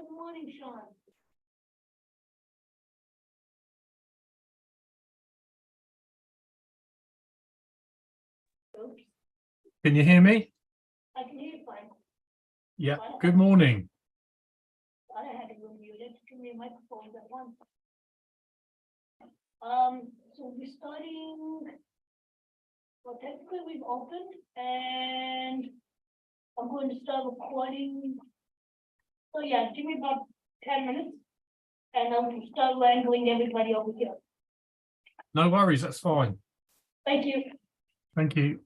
Good morning, Sean. Oops, Can you hear me? I can hear you fine. Yeah. Good morning. I had to unmute it, too many microphones at once. So we're starting, well, technically we've opened and I'm going to start recording. So yeah, give me about 10 minutes and I'll start wrangling everybody over here. No worries. That's fine. Thank you. Thank you.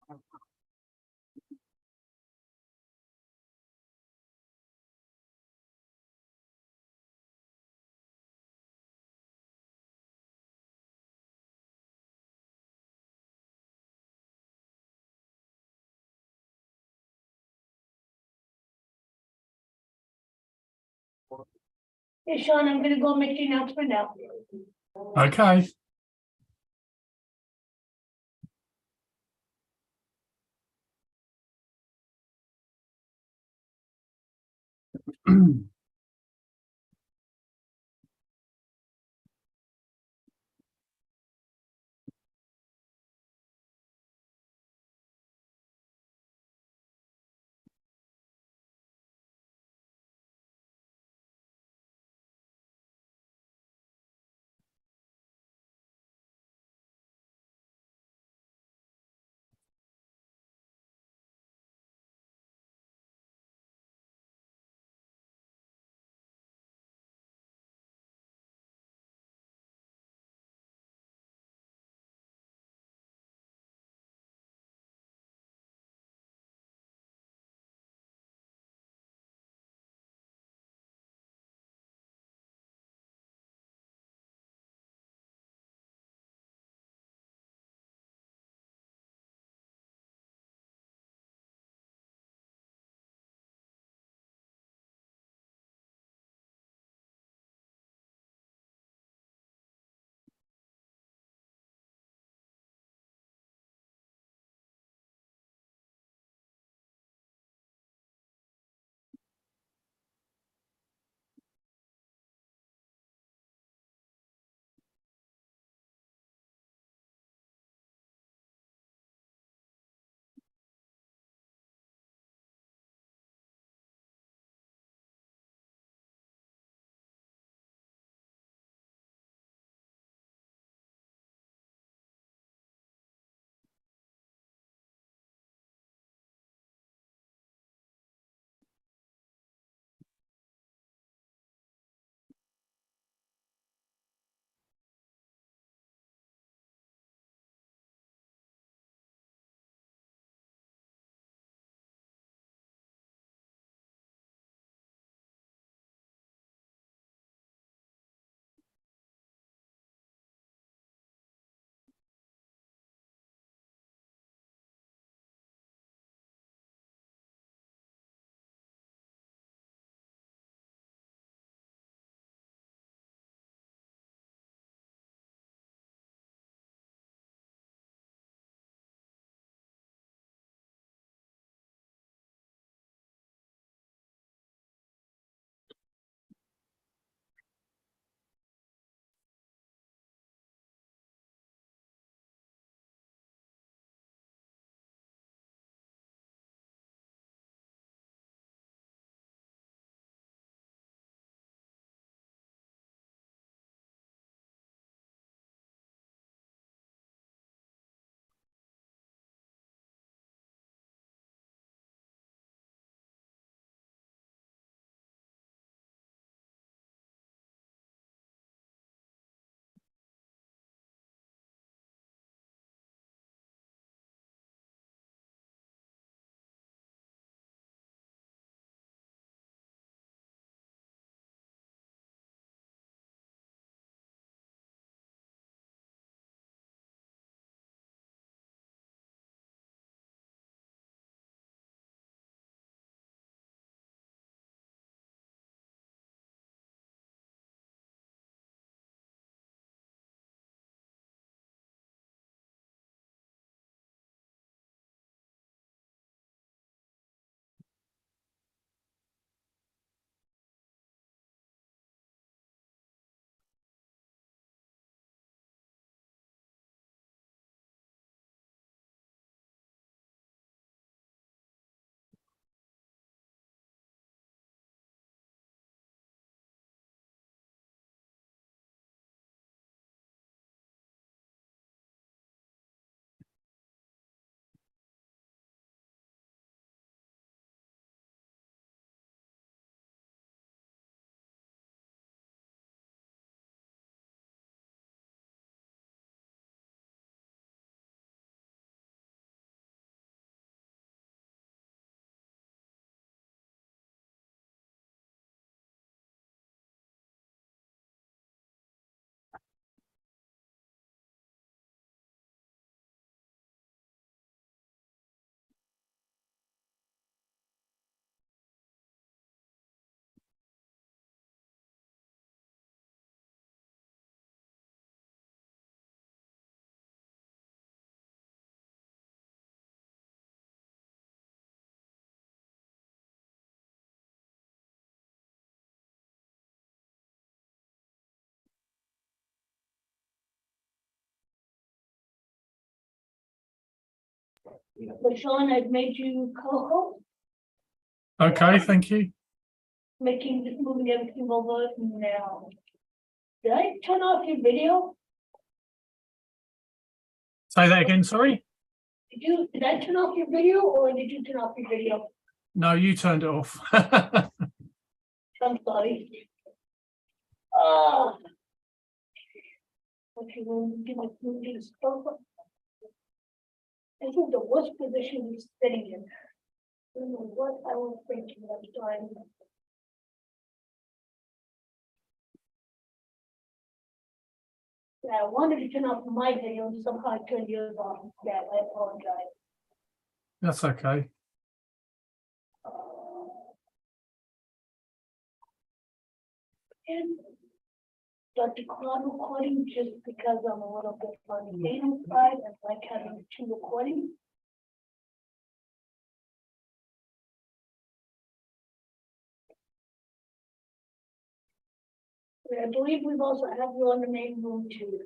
Hey, Sean, I'm gonna go make the announcement now. Okay. LaShawn has made you co-host, Okay, thank you. moving everything over now. Did I turn off your video? Say that again, sorry? Did I turn off your video or did you turn off your video? No, you turned it off. I'm sorry. Okay, we'll give it to this. This is the worst position he's sitting in. I don't know what I was thinking at the time. Yeah, I wanted to turn off my video and somehow I turned yours off. Yeah, I apologize. That's okay. And start the cloud recording just because I'm a little bit on the anal side and like having two recordings. I believe we've also have you on the main room too.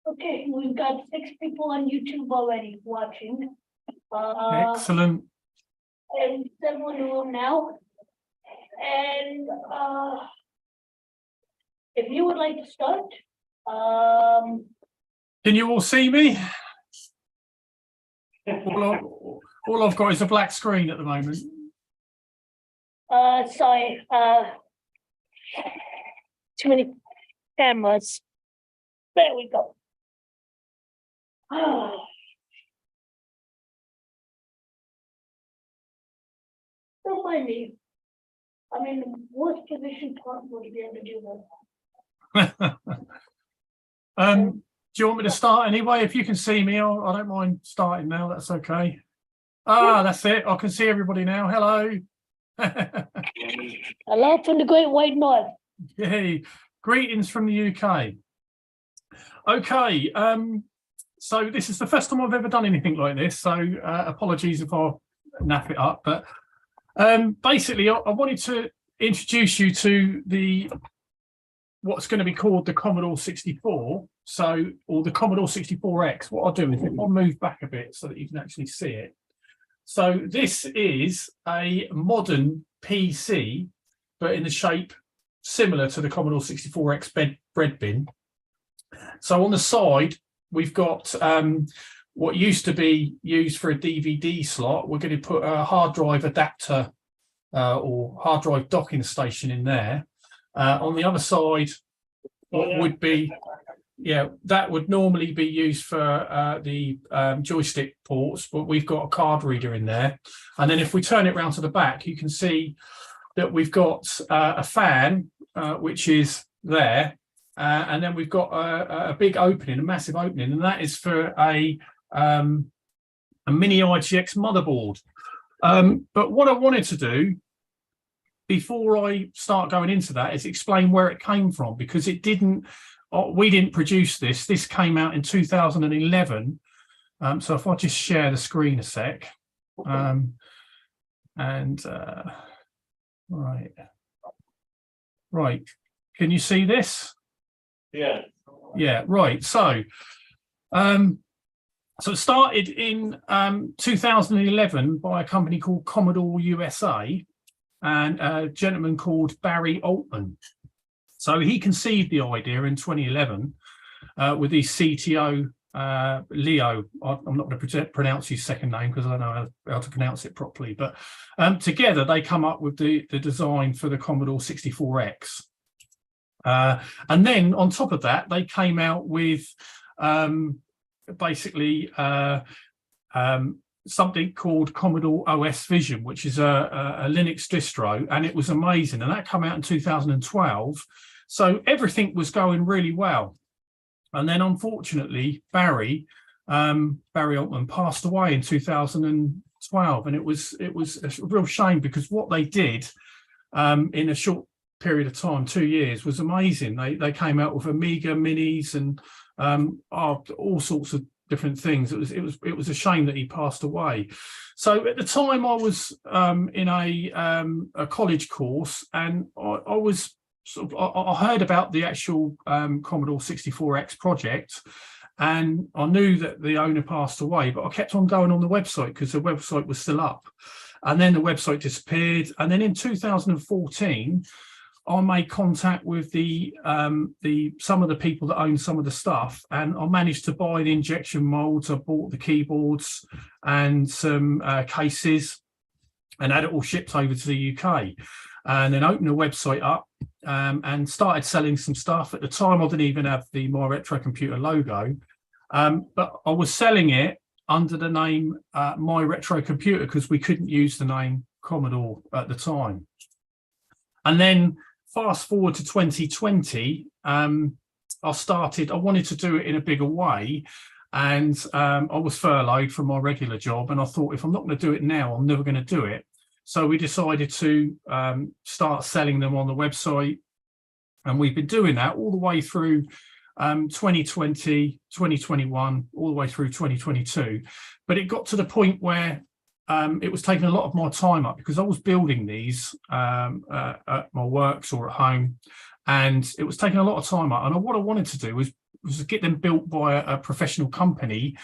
Okay, we've got 6 people on YouTube already watching. Excellent. And several in the room now. And if you would like to start, Can you all see me? All I've got is a black screen at the moment. sorry, too many cameras. There we go. Don't mind me. I'm in the worst position possible to be able to do this. Do you want me to start anyway? If you can see me, I don't mind starting now. That's okay. Ah, that's it. I can see everybody now. Hello. Hello from the Great White North. Yay. Greetings from the UK. Okay. So this is the first time I've ever done anything like this. So apologies if I naff it up. But basically, I wanted to introduce you to what's going to be called the Commodore 64. So, or the Commodore 64X. What I'll do is I'll move back a bit so that you can actually see it. So this is a modern PC, but in the shape similar to the Commodore 64X bread bin. So on the side, we've got what used to be used for a DVD slot. We're going to put a hard drive adapter or hard drive docking station in there. On the other side, what would be, that would normally be used for the joystick ports, but we've got a card reader in there. And then if we turn it round to the back, you can see that we've got a fan, which is there. And then we've got a big opening, a massive opening, and that is for a mini IGX motherboard. But what I wanted to do before I start going into that is explain where it came from, because we didn't produce this. This came out in 2011. So if I just share the screen a sec, right. Can you see this? Yeah. Yeah, right. So it started in 2011 by a company called Commodore USA and a gentleman called Barry Altman. So he conceived the idea in 2011 with his CTO, Leo. I'm not going to pronounce his second name because I don't know how to pronounce it properly. But together they come up with the design for the Commodore 64X. And then on top of that, they came out with basically something called Commodore OS Vision, which is a Linux distro, and it was amazing. And that came out in 2012. So everything was going really well. And then unfortunately, Barry Altman passed away in 2012. And it was a real shame, because what they did in a short period of time, 2 years, was amazing. They came out with Amiga minis and all sorts of different things. It was a shame that he passed away. So at the time I was in a college course, and I was sort of, I heard about the actual Commodore 64X project, and I knew that the owner passed away, but I kept on going on the website because the website was still up. And then the website disappeared. And then in 2014, I made contact with some of the people that own some of the stuff, and I managed to buy the injection molds. I bought the keyboards and some cases, and had it all shipped over to the UK. And then opened the website up and started selling some stuff. At the time, I didn't even have the My Retro Computer logo, but I was selling it under the name My Retro Computer because we couldn't use the name Commodore at the time. And then fast forward to 2020, I wanted to do it in a bigger way. And I was furloughed from my regular job. And I thought, if I'm not going to do it now, I'm never going to do it. So we decided to start selling them on the website. And we've been doing that all the way through 2020, 2021, all the way through 2022. But it got to the point where it was taking a lot of my time up because I was building these at my works or at home, and it was taking a lot of time up. And what I wanted to do was get them built by a professional company,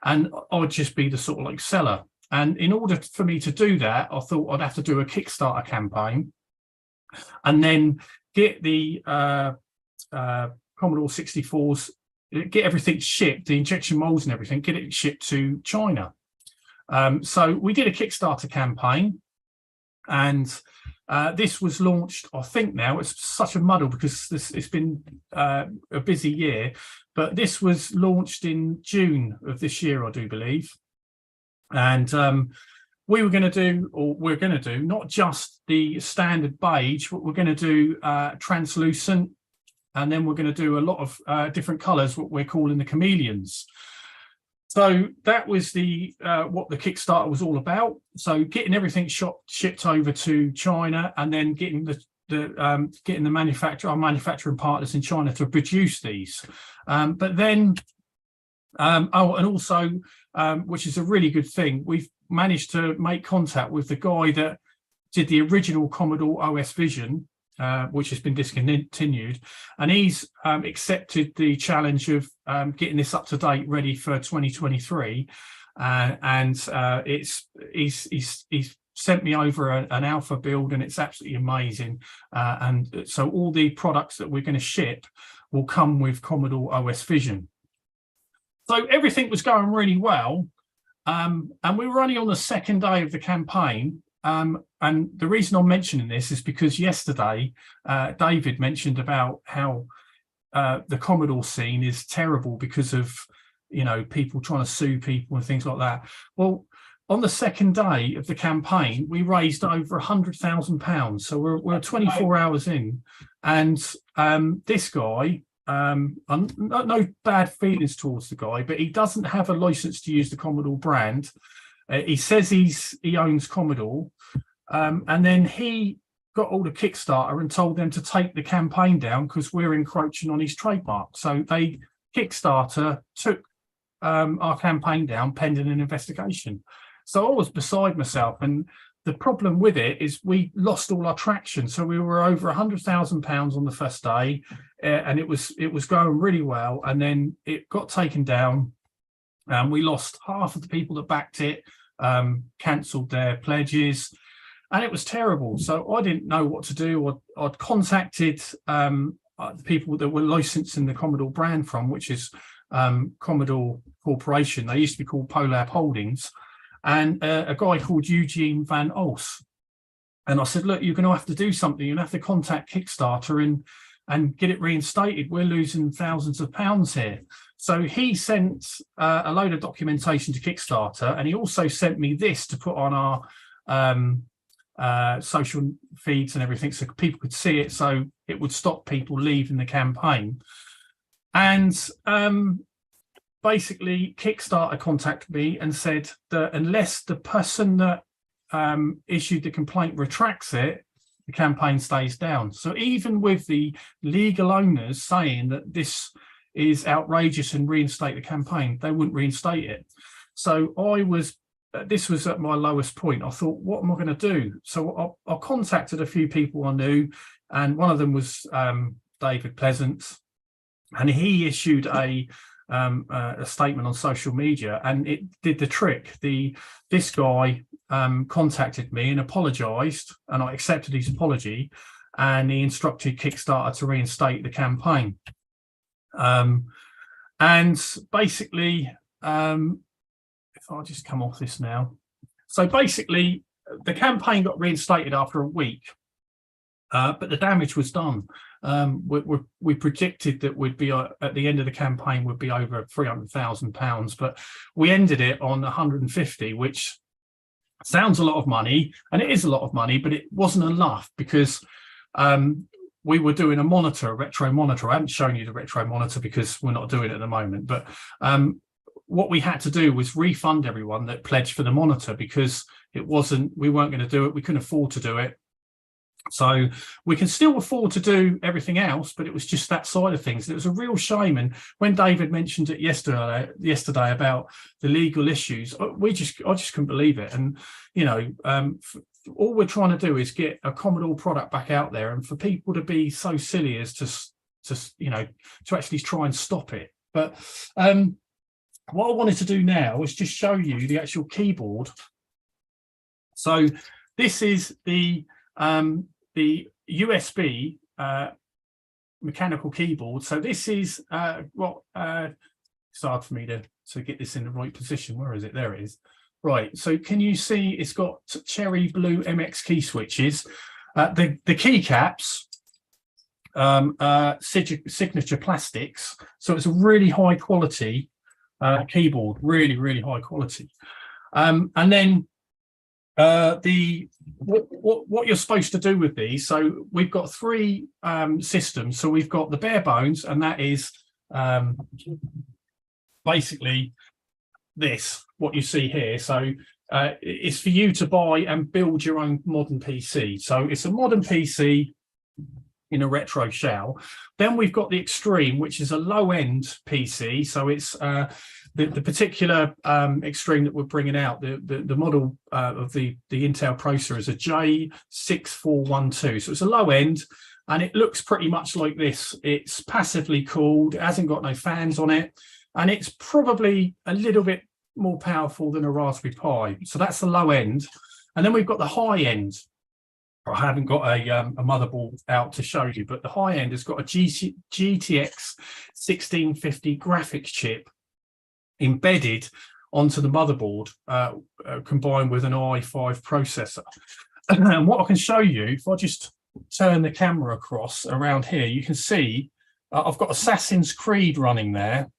and I'd just be the sort of like seller. And in order for me to do that, I thought I'd have to do a Kickstarter campaign and then get the Commodore 64s, get everything shipped, the injection molds and everything, get it shipped to China. So we did a Kickstarter campaign, and this was launched, I think now, it's such a muddle because it's been a busy year, but this was launched in June of this year, I do believe. And we're going to do not just the standard beige, but we're going to do translucent, and then we're going to do a lot of different colors, what we're calling the chameleons. So that was what the Kickstarter was all about. So getting everything shipped over to China, and then getting getting our manufacturing partners in China to produce these. But then, and also, which is a really good thing, we've managed to make contact with the guy that did the original Commodore OS Vision, which has been discontinued, and he's accepted the challenge of getting this up to date, ready for 2023, and he's sent me over an alpha build, and it's absolutely amazing. And so all the products that we're going to ship will come with Commodore OS Vision. So everything was going really well, and we were only on the second day of the campaign. And the reason I'm mentioning this is because yesterday, David mentioned about how the Commodore scene is terrible because of, people trying to sue people and things like that. Well, on the second day of the campaign, we raised over £100,000. So we're 24 hours in, and this guy, no bad feelings towards the guy, but he doesn't have a license to use the Commodore brand. He says he owns Commodore, and then he got all the Kickstarter and told them to take the campaign down because we're encroaching on his trademark. So Kickstarter took our campaign down pending an investigation. So I was beside myself, and the problem with it is we lost all our traction. So we were over £100,000 on the first day, and it was going really well, and then it got taken down. We lost half of the people that backed it, cancelled their pledges, and it was terrible. So I didn't know what to do. I'd contacted the people that were licensing the Commodore brand from, which is Commodore Corporation. They used to be called Polab Holdings, and a guy called Eugene Van Ols. And I said, look, you're going to have to do something. You're going to have to contact Kickstarter and get it reinstated. We're losing thousands of pounds here. So he sent a load of documentation to Kickstarter, and he also sent me this to put on our social feeds and everything so people could see it, so it would stop people leaving the campaign. And basically, Kickstarter contacted me and said that unless the person that issued the complaint retracts it, the campaign stays down. So even with the legal owners saying that this is outrageous and reinstate the campaign, they wouldn't reinstate it. So this was at my lowest point. I thought, what am I going to do? So I contacted a few people I knew, and one of them was David Pleasance, and he issued a statement on social media, and it did the trick. This guy contacted me and apologized, and I accepted his apology, and he instructed Kickstarter to reinstate the campaign. And basically, if I just come off this now, so basically the campaign got reinstated after a week, but the damage was done. We predicted that we'd be at the end of the campaign would be over £300,000, but we ended it on 150, which sounds a lot of money, and it is a lot of money, but it wasn't enough because we were doing a retro monitor. I haven't shown you the retro monitor because we're not doing it at the moment, but what we had to do was refund everyone that pledged for the monitor because we weren't going to do it. We couldn't afford to do it. So we can still afford to do everything else, but it was just that side of things. It was a real shame. And when David mentioned it yesterday about the legal issues, I just couldn't believe it. And, you know, all we're trying to do is get a Commodore product back out there, and for people to be so silly as to actually try and stop it. But what I wanted to do now is just show you the actual keyboard. So this is the USB mechanical keyboard. So this is it's hard for me to get this in the right position. Where is it? There it is. Right. So can you see it's got cherry blue MX key switches, the keycaps, signature plastics. So it's a really high quality keyboard, really high quality. And then what you're supposed to do with these, so we've got three systems. So we've got the bare bones, and that is basically what you see here. So it's for you to buy and build your own modern PC. So it's a modern PC in a retro shell. Then we've got the Extreme, which is a low-end PC. So it's the particular Extreme that we're bringing out. The model of the Intel processor is a J6412. So it's a low end, and it looks pretty much like this. It's passively cooled. It hasn't got no fans on it, and it's probably a little bit more powerful than a Raspberry Pi. So that's the low end. And then we've got the high end. I haven't got a motherboard out to show you, but the high end has got a GTX 1650 graphics chip embedded onto the motherboard, combined with an i5 processor. And what I can show you, if I just turn the camera across around here, you can see I've got Assassin's Creed running there,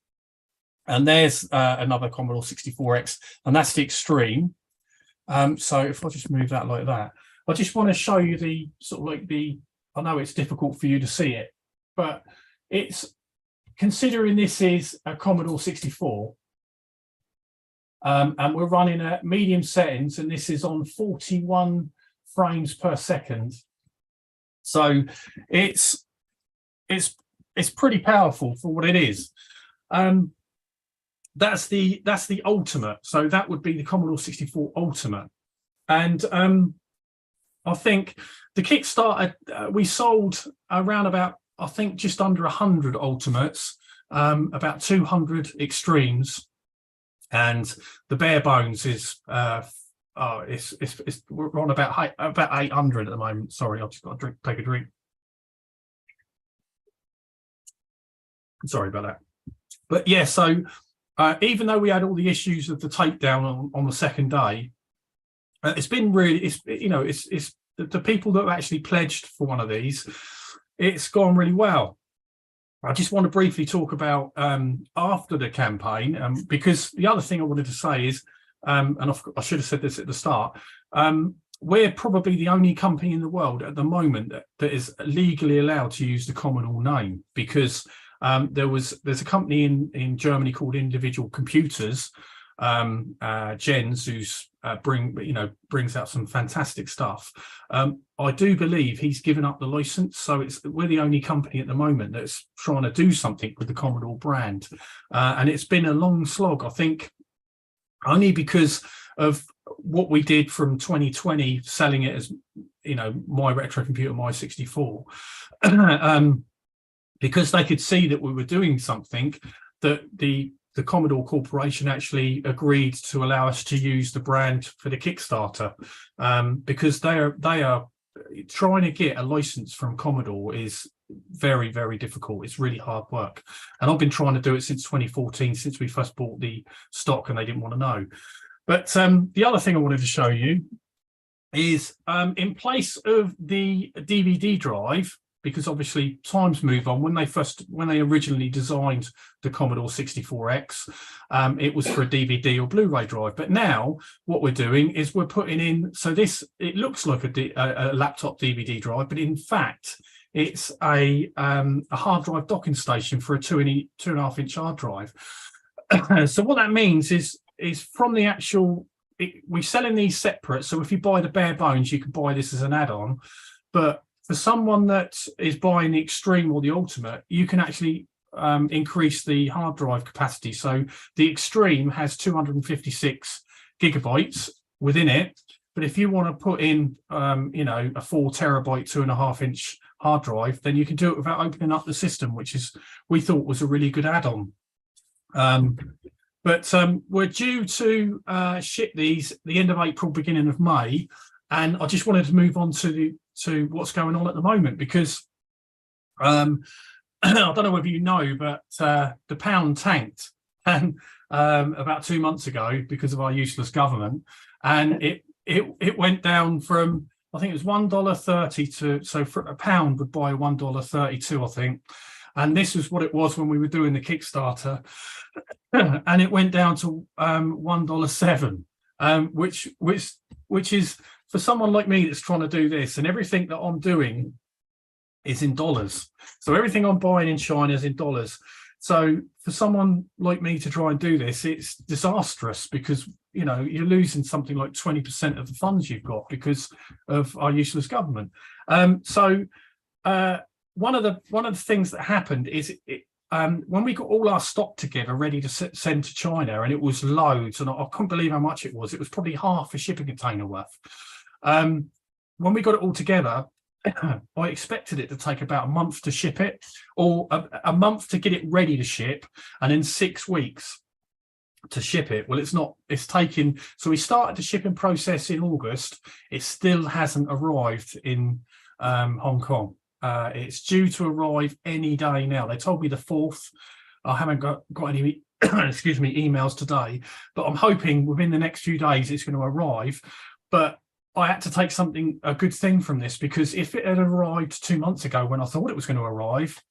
and there's another Commodore 64X, and that's the Extreme. So if I just move that like that, I just want to show you the sort of like I know it's difficult for you to see it, but it's, considering this is a Commodore 64, and we're running at medium settings, and this is on 41 frames per second. So it's pretty powerful for what it is. That's the Ultimate. So that would be the Commodore 64 Ultimate. And I think the Kickstarter, we sold around about, I think, just under 100 Ultimates, about 200 Extremes, and the bare bones is we're on about 800 at the moment. Sorry, I've just got to take a drink. Sorry about that. But yeah, so even though we had all the issues of the takedown on the second day, it's been really, it's the people that have actually pledged for one of these, it's gone really well. I just want to briefly talk about after the campaign, because the other thing I wanted to say is, and I should have said this at the start, we're probably the only company in the world at the moment that is legally allowed to use the Commodore name, because there's a company in Germany called Individual Computers, Jens, who's brings out some fantastic stuff. I do believe he's given up the license, so we're the only company at the moment that's trying to do something with the Commodore brand, and it's been a long slog. I think only because of what we did from 2020, selling it as my retro computer, my 64, because they could see that we were doing something, that the Commodore Corporation actually agreed to allow us to use the brand for the Kickstarter, because they are trying to get a license from Commodore is very, very difficult. It's really hard work, and I've been trying to do it since 2014, since we first bought the stock, and they didn't want to know. But the other thing I wanted to show you is, in place of the DVD drive, because obviously times move on. When they originally designed the Commodore 64X, it was for a DVD or Blu-ray drive. But now what we're doing is we're putting in, so it looks like a laptop DVD drive, but in fact it's a hard drive docking station for a 2.5 inch hard drive. So what that means is from the actual, we're selling these separate. So if you buy the bare bones, you can buy this as an add-on, but for someone that is buying the Extreme or the Ultimate, you can actually increase the hard drive capacity. So the Extreme has 256 gigabytes within it, but if you want to put in, a 4 terabyte, 2.5 inch hard drive, then you can do it without opening up the system, which we thought was a really good add-on. But we're due to ship these the end of April, beginning of May, and I just wanted to move on to what's going on at the moment, because I don't know whether you know, but the pound tanked and about 2 months ago because of our useless government, and it went down from, I think it was $1.30 to, so for a pound would buy $1.32, I think, and this is what it was when we were doing the Kickstarter, and it went down to $1.07, which is, for someone like me that's trying to do this, and everything that I'm doing is in dollars. So everything I'm buying in China is in dollars. So for someone like me to try and do this, it's disastrous, because, you're losing something like 20% of the funds you've got because of our useless government. So one of the things that happened is when we got all our stock together ready to send to China, and it was loads, and I couldn't believe how much it was. It was probably half a shipping container worth. When we got it all together, I expected it to take about a month to ship it, or a month to get it ready to ship, and then 6 weeks to ship it. Well, it's not. It's taken. So we started the shipping process in August. It still hasn't arrived in Hong Kong. It's due to arrive any day now. They told me the 4th. I haven't got any excuse me, emails today, but I'm hoping within the next few days it's going to arrive. But I had to take a good thing from this, because if it had arrived 2 months ago when I thought it was going to arrive,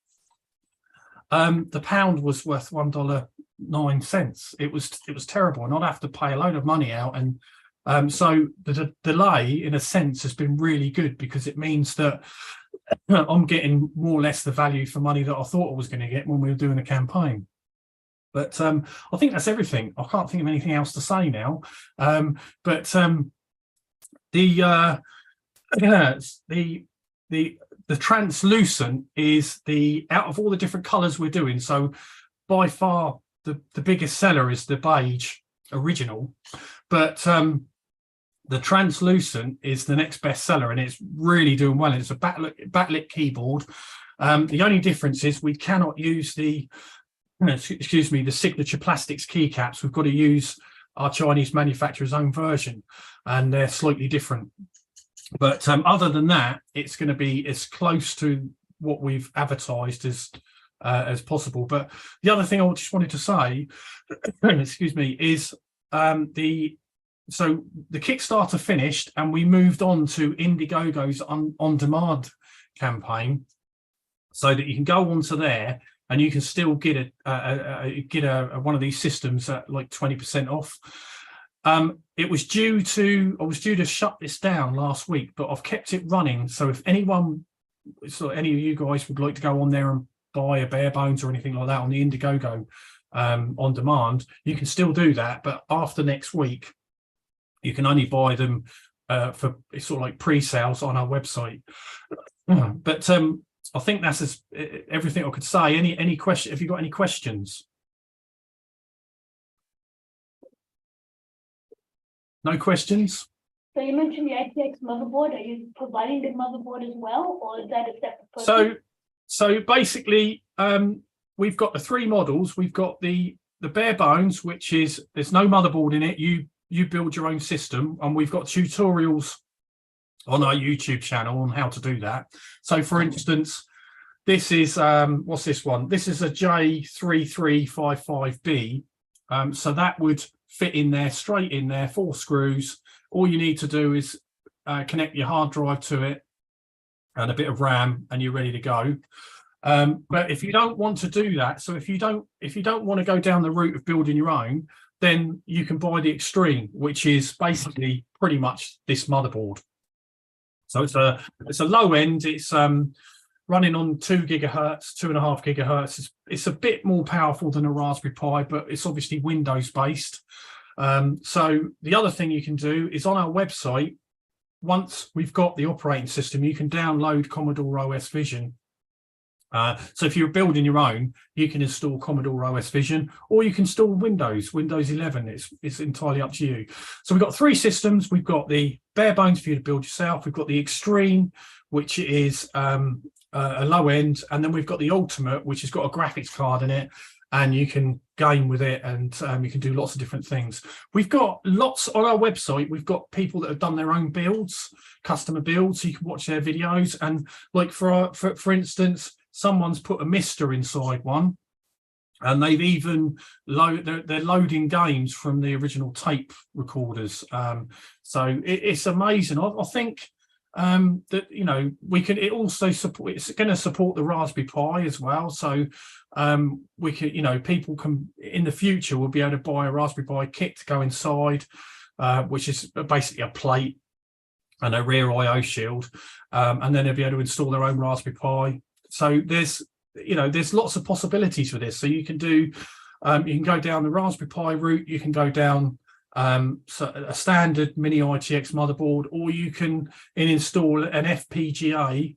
the pound was worth $1.09. It was terrible, and I'd have to pay a load of money out. And so the delay, in a sense, has been really good, because it means that I'm getting more or less the value for money that I thought I was going to get when we were doing the campaign. But I think that's everything. I can't think of anything else to say now. The translucent is out of all the different colors we're doing. So by far the biggest seller is the beige original, but the translucent is the next best seller, and it's really doing well. It's a backlit keyboard. The only difference is we cannot use the signature plastics keycaps. We've got to use our Chinese manufacturer's own version, and they're slightly different. But other than that, it's going to be as close to what we've advertised as possible. But the other thing I just wanted to say, is so the Kickstarter finished, and we moved on to Indiegogo's on demand campaign, so that you can go onto there and you can still get one of these systems at like 20% off. I was due to shut this down last week, but I've kept it running. So if any of you guys would like to go on there and buy a bare bones or anything like that on the Indiegogo on demand, you can still do that. But after next week, you can only buy them for sort of like pre-sales on our website. But I think that's everything I could say. Any question? Have you got any questions? No questions? So you mentioned the ITX motherboard. Are you providing the motherboard as well, or is that a separate purchase? So basically, we've got the three models. We've got the bare bones, which is there's no motherboard in it. You build your own system, and we've got tutorials on our YouTube channel on how to do that. So, for instance, this is what's this one? This is a J3355B. So that would fit in there, straight in there, 4 screws. All you need to do is connect your hard drive to it and a bit of RAM, and you're ready to go. But if you don't want to do that, so if you don't want to go down the route of building your own, then you can buy the Extreme, which is basically pretty much this motherboard. So it's a low end. It's running on 2 gigahertz, 2.5 gigahertz. It's a bit more powerful than a Raspberry Pi, but it's obviously Windows based. So the other thing you can do is on our website, once we've got the operating system, you can download Commodore OS Vision. So if you're building your own, you can install Commodore OS Vision, or you can install Windows 11. It's entirely up to you. So we've got 3 systems. We've got the bare bones for you to build yourself. We've got the Extreme, which is a low end, and then we've got the Ultimate, which has got a graphics card in it, and you can game with it, and you can do lots of different things. We've got lots on our website. We've got people that have done their own builds, customer builds, so you can watch their videos. And like for instance, someone's put a Mister inside one, and they've even they're loading games from the original tape recorders. So it's amazing. I think that we can. It also support. It's going to support the Raspberry Pi as well. So we can, people can in the future will be able to buy a Raspberry Pi kit to go inside, which is basically a plate and a rear I/O shield, and then they'll be able to install their own Raspberry Pi. So there's lots of possibilities for this. So you can do, you can go down the Raspberry Pi route. You can go down a standard mini ITX motherboard, or you can install an FPGA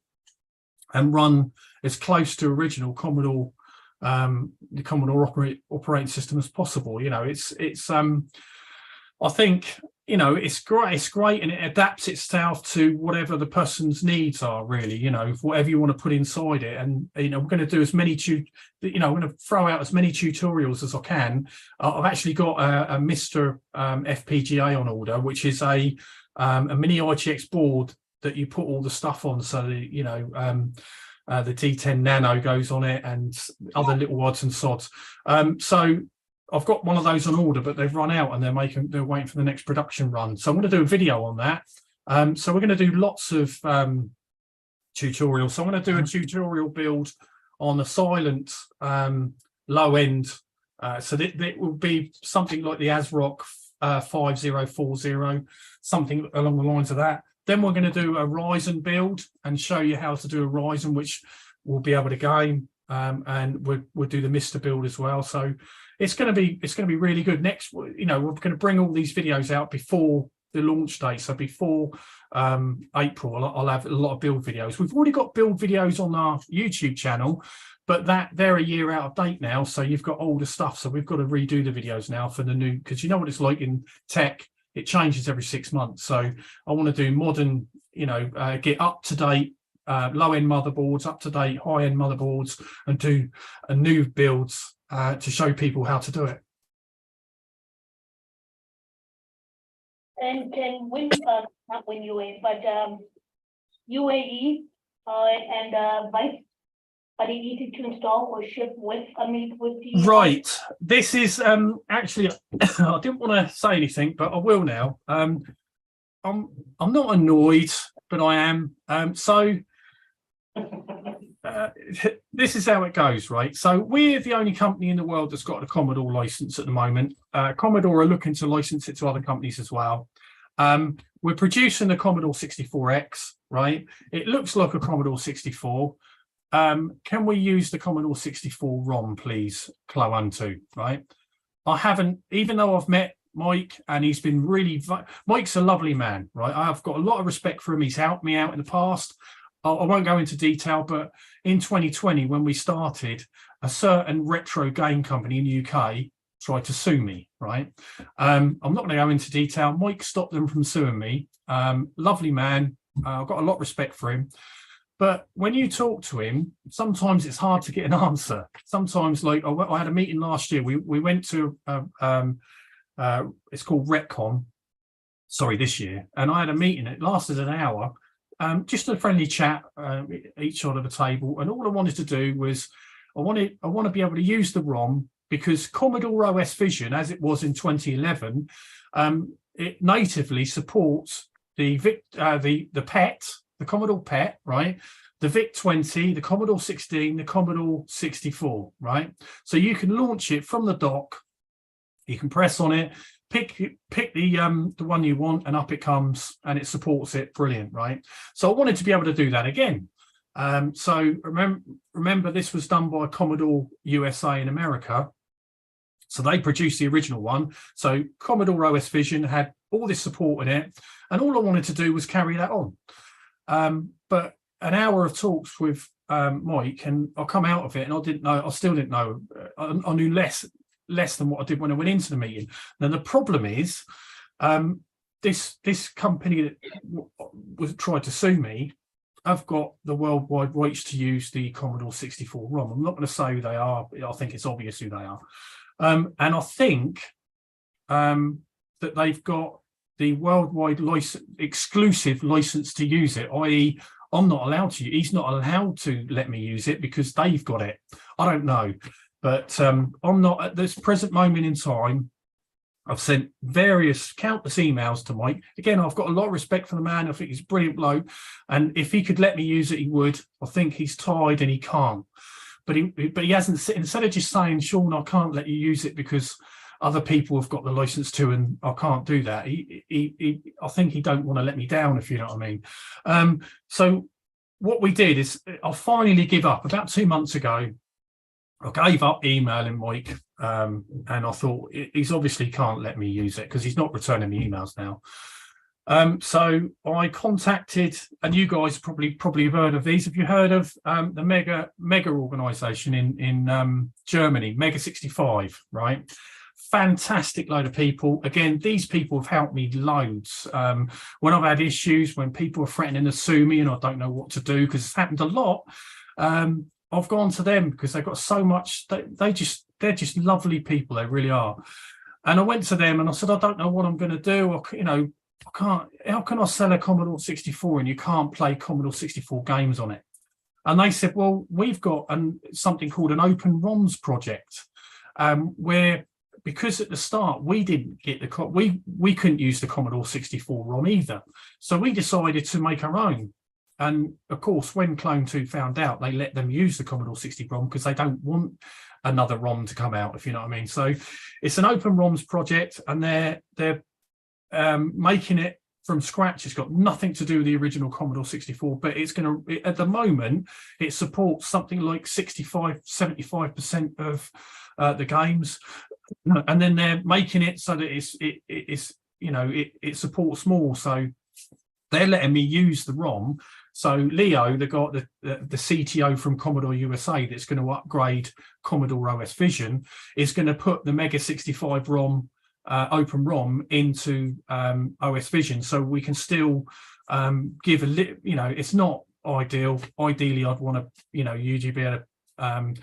and run as close to original Commodore, the Commodore operating system as possible. I think it's great, and it adapts itself to whatever the person's needs are, really, whatever you want to put inside it. And we're going to do as many I'm going to throw out as many tutorials as I can. I've actually got a Mr. FPGA on order, which is a mini ITX board that you put all the stuff on. So the D10 Nano goes on it, and other little odds and sods. So I've got one of those on order, but they've run out, and they're waiting for the next production run. So I'm going to do a video on that. So we're going to do lots of tutorials. So I'm going to do a tutorial build on a silent low end. So that will be something like the ASRock 5040, something along the lines of that. Then we're going to do a Ryzen build and show you how to do a Ryzen, which we'll be able to game, and we'll do the Mister build as well. So it's going to be really good. Next, we're going to bring all these videos out before the launch date. So before April, I'll have a lot of build videos. We've already got build videos on our YouTube channel, but they're a year out of date now. So you've got older stuff. So we've got to redo the videos now for the new, because you know what it's like in tech. It changes every 6 months. So I want to do modern, get up to date low-end motherboards, up to date high-end motherboards, and do new builds to show people how to do it. And can not UAE, but UAE and Vice, are they easy to install or ship with? With the right. This is actually I didn't want to say anything, but I will now. I'm not annoyed, but I am. This is how it goes, right? So we're the only company in the world that's got a Commodore license at the moment. Commodore are looking to license it to other companies as well. We're producing the Commodore 64X, right? It looks like a Commodore 64. Can we use the Commodore 64 ROM, please, Clo-Unto, right? I haven't, even though I've met Mike and he's been really, Mike's a lovely man, right? I've got a lot of respect for him. He's helped me out in the past. I won't go into detail, but in 2020, when we started, a certain retro game company in the UK tried to sue me, right? I'm not going to go into detail. Mike stopped them from suing me. Lovely man. I've got a lot of respect for him. But when you talk to him, sometimes it's hard to get an answer. Sometimes, like I had a meeting last year. We went to it's called Retcon. Sorry, this year, and I had a meeting. It lasted an hour, just a friendly chat, each side of the table. And all I wanted to do was, I want to be able to use the ROM, because Commodore OS Vision, as it was in 2011, it natively supports the PET. The Commodore PET, right? The VIC-20, the Commodore 16, the Commodore 64, right? So you can launch it from the dock. You can press on it, pick the one you want, and up it comes, and it supports it. Brilliant, right? So I wanted to be able to do that again. So remember, this was done by Commodore USA in America. So they produced the original one. So Commodore OS Vision had all this support in it, and all I wanted to do was carry that on. But an hour of talks with Mike, and I come out of it, and I still didn't know. I knew less than what I did when I went into the meeting. Now the problem is, this company that tried to sue me, I've got the worldwide rights to use the Commodore 64 ROM. I'm not going to say who they are. I think it's obvious who they are, and I think that they've got the worldwide exclusive license to use it, i.e. I'm not allowed to. He's not allowed to let me use it because they've got it. I don't know, but I'm not at this present moment in time. I've sent countless emails to Mike. Again, I've got a lot of respect for the man. I think he's a brilliant bloke, and if he could let me use it, he would. I think he's tired and he can't. But he hasn't. Instead of just saying, Sean, I can't let you use it because other people have got the license to, and I can't do that. I think he don't want to let me down, if you know what I mean. So what we did is, I finally give up. About 2 months ago, I gave up emailing Mike, and I thought he's obviously can't let me use it because he's not returning me emails now. So I contacted, and you guys probably have heard of these. Have you heard of the mega organization in Germany, Mega 65, right? Fantastic load of people. Again, these people have helped me loads. When I've had issues, when people are threatening to sue me and I don't know what to do, because it's happened a lot, I've gone to them because they've got so much. They're just lovely people. They really are. And I went to them and I said, I don't know what I'm going to do. I can't. How can I sell a Commodore 64 and you can't play Commodore 64 games on it? And they said, well, we've got something called an Open ROMs project, where, because at the start we didn't get we couldn't use the Commodore 64 ROM either, so we decided to make our own. And of course, when Clone 2 found out, they let them use the Commodore 60 ROM because they don't want another ROM to come out, if you know what I mean. So it's an Open ROMs project, and they're making it from scratch. It's got nothing to do with the original Commodore 64, but it's going to, at the moment, it supports something like 75% of the games. And then they're making it so that it supports more. So they're letting me use the ROM. So Leo, the CTO from Commodore USA, that's going to upgrade Commodore OS Vision, is going to put the Mega 65 ROM, Open ROM, into OS Vision, so we can still give a little. It's not ideal. Ideally, I'd want to, you'd be able to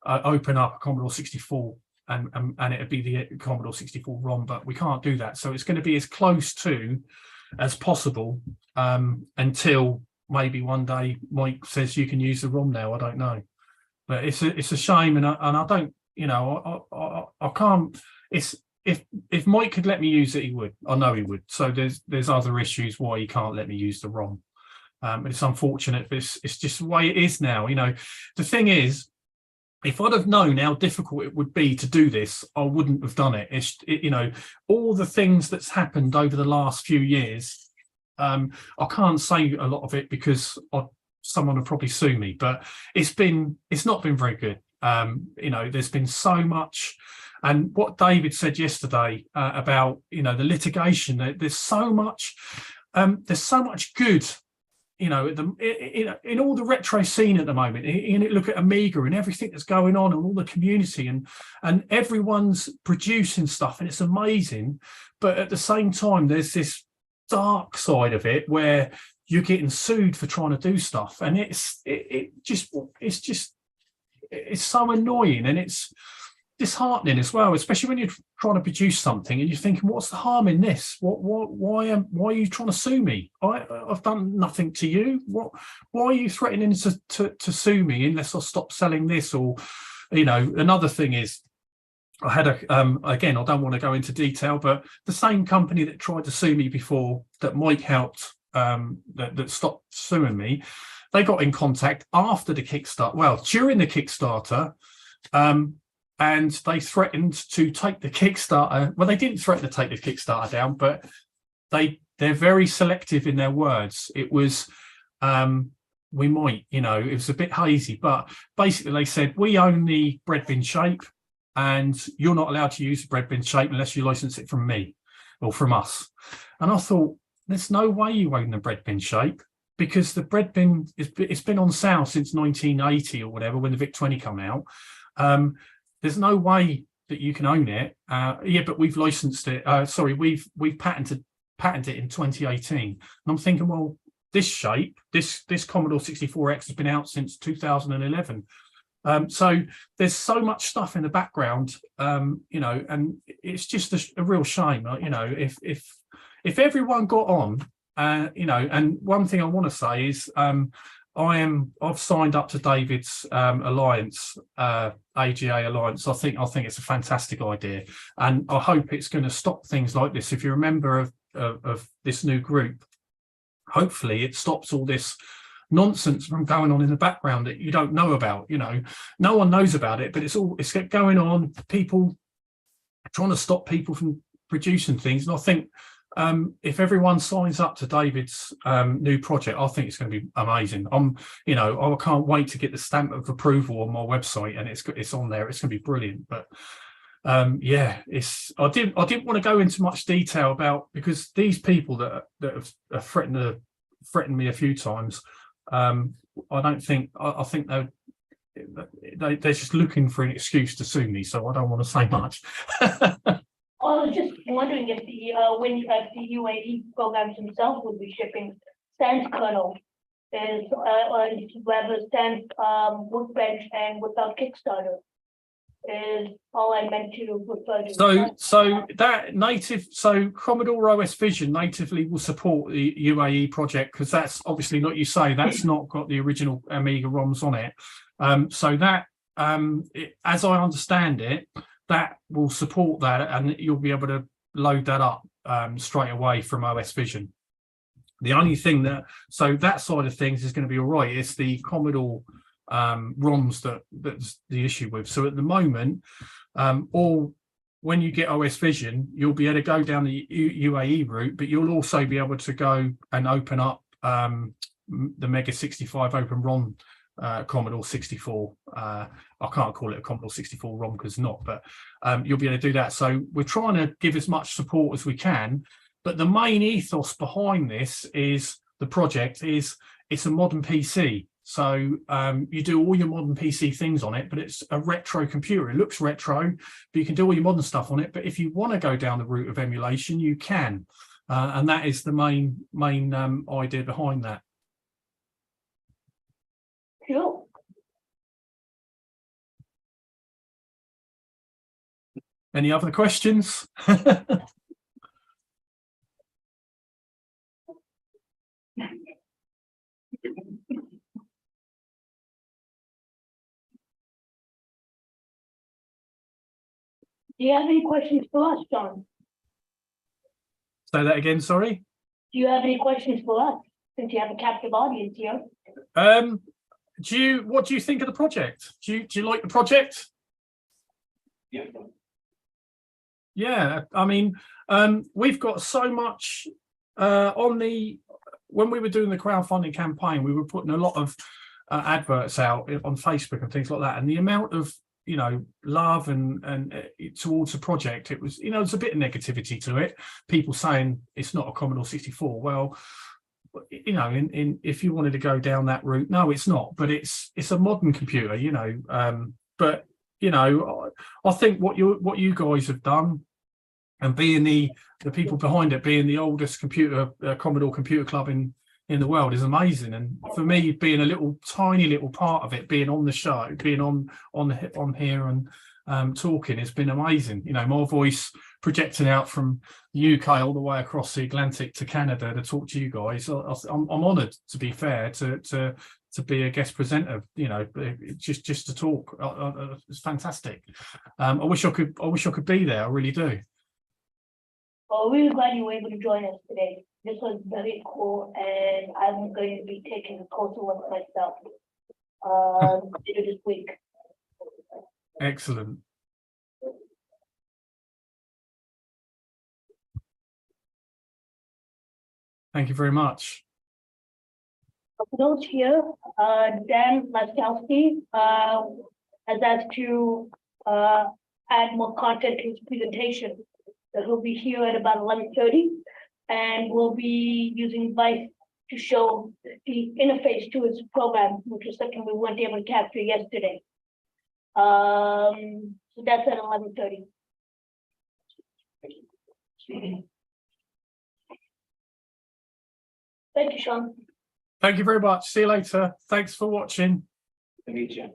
open up a Commodore 64. And it'd be the Commodore 64 ROM, but we can't do that. So it's going to be as close to as possible, until maybe one day Mike says you can use the ROM now. I don't know, but it's a shame, and I don't, I can't. It's if Mike could let me use it, he would. I know he would. So there's other issues why he can't let me use the ROM. It's unfortunate, but it's just the way it is now. The thing is, if I'd have known how difficult it would be to do this, I wouldn't have done it. All the things that's happened over the last few years, I can't say a lot of it because someone would probably sue me, but it's not been very good. There's been so much, and what David said yesterday about, the litigation, there's so much good you know, in all the retro scene at the moment, look at Amiga and everything that's going on and all the community and everyone's producing stuff and it's amazing. But at the same time, there's this dark side of it where you're getting sued for trying to do stuff. And it's so annoying and it's disheartening as well, especially when you're trying to produce something and you're thinking, what's the harm in this? Why are you trying to sue me? I've done nothing to you. Why are you threatening to sue me unless I stop selling this? Or, you know, another thing is I had again, I don't want to go into detail, but the same company that tried to sue me before that Mike helped, that stopped suing me, they got in contact after the Kickstarter, well, during the Kickstarter, and they threatened to take the Kickstarter. Well, they didn't threaten to take the Kickstarter down, but they're very selective in their words. It was, we might, you know, it was a bit hazy, but basically they said, we own the bread bin shape and you're not allowed to use the bread bin shape unless you license it from me or from us. And I thought, there's no way you own the bread bin shape because the bread bin, it's been on sale since 1980 or whatever, when the VIC-20 come out. There's no way that you can own it. Yeah, but we've licensed it. Sorry, we've patented it in 2018. And I'm thinking, well, this shape, this Commodore 64X has been out since 2011. So there's so much stuff in the background, you know, and it's just a real shame. You know, if everyone got on, you know, and one thing I want to say is, I've signed up to David's alliance, AGA alliance. I think it's a fantastic idea, and I hope it's going to stop things like this. If you're a member of this new group, hopefully it stops all this nonsense from going on in the background that you don't know about. You know, no one knows about it, but it's going on. People trying to stop people from producing things, and I think. If everyone signs up to David's new project, I think it's going to be amazing. You know, I can't wait to get the stamp of approval on my website, and it's on there. It's going to be brilliant. But yeah, I didn't want to go into much detail about, because these people that have threatened me a few times, I think they're just looking for an excuse to sue me. So I don't want to say much. I was just wondering if the UAE programs themselves would be shipping sans kernel, whether sans Workbench and without Kickstarter is all I meant to refer to. So that native, so Commodore OS Vision natively will support the UAE project, because that's obviously, like you say, that's not got the original Amiga ROMs on it. So that, as I understand it, that will support that, and you'll be able to load that up straight away from OS Vision. The only thing so that side of things is going to be all right. It's the Commodore ROMs that's the issue with. So at the moment, or when you get OS Vision, you'll be able to go down the UAE route, but you'll also be able to go and open up the Mega 65 Open ROM Commodore 64. I can't call it a Commodore 64 ROM because not, but you'll be able to do that. So we're trying to give as much support as we can, but the main ethos behind this is the project is it's a modern PC. So you do all your modern PC things on it, but it's a retro computer. It looks retro, but you can do all your modern stuff on it. But if you want to go down the route of emulation, you can, and that is the main idea behind that. Cool. Any other questions? Do you have any questions for us, John? Say that again, sorry? Do you have any questions for us, since you have a captive audience here? What do you think of the project? Do you like the project? Yeah. Yeah, I mean, we've got so much when we were doing the crowdfunding campaign, we were putting a lot of adverts out on Facebook and things like that, and the amount of love and towards the project, it was there's a bit of negativity to it, people saying it's not a Commodore 64. Well, you know, in if you wanted to go down that route, no, it's not, but it's a modern computer, you know. But you know, I think what you guys have done, and being the people behind it, being the oldest Commodore computer club in the world, is amazing. And for me, being a tiny little part of it, being on the show, being on here and talking, has been amazing. You know, my voice projecting out from the UK all the way across the Atlantic to Canada to talk to you guys. I'm honoured, to be fair, to be a guest presenter. You know, just to talk. It's fantastic. I wish I could be there. I really do. Well, we're really glad you were able to join us today. This was very cool, and I'm going to be taking a closer look myself later this week. Excellent. Thank you very much. For those here, Dan Laskowski has asked to add more content to his presentation. So he'll be here at about 11:30, and we'll be using Vice to show the interface to his program, which is something we weren't able to capture yesterday. So that's at 11:30. Thank you, Sean. Thank you very much. See you later. Thanks for watching. To meet you.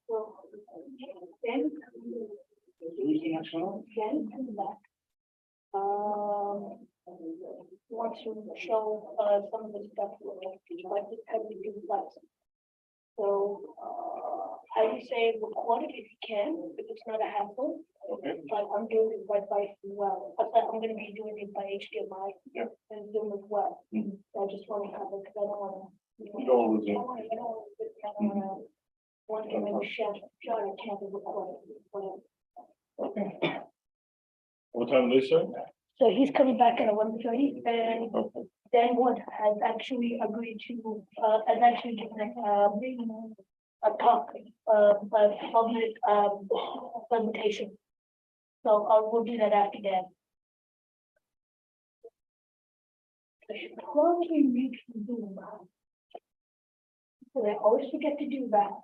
So, then, Anything else, Sean? then come back. Want to show some of the stuff like this kind of do last. So I would say record it if you can, if it's not a hassle. Okay. But I'm doing it by Vice as well. But I'm going to be doing it by HDMI Yeah. and Zoom as well. Mhm. So I just want to have it because I don't want to. You don't want to Zoom. I don't want to make a shot. I can't record it. Okay. What time do they start? So he's coming back at 11:30, and Dan Wood has actually agreed to, has actually given a talk, a 12-minute presentation. So we'll do that after that. I should probably mute Zoom. So I always forget to do that.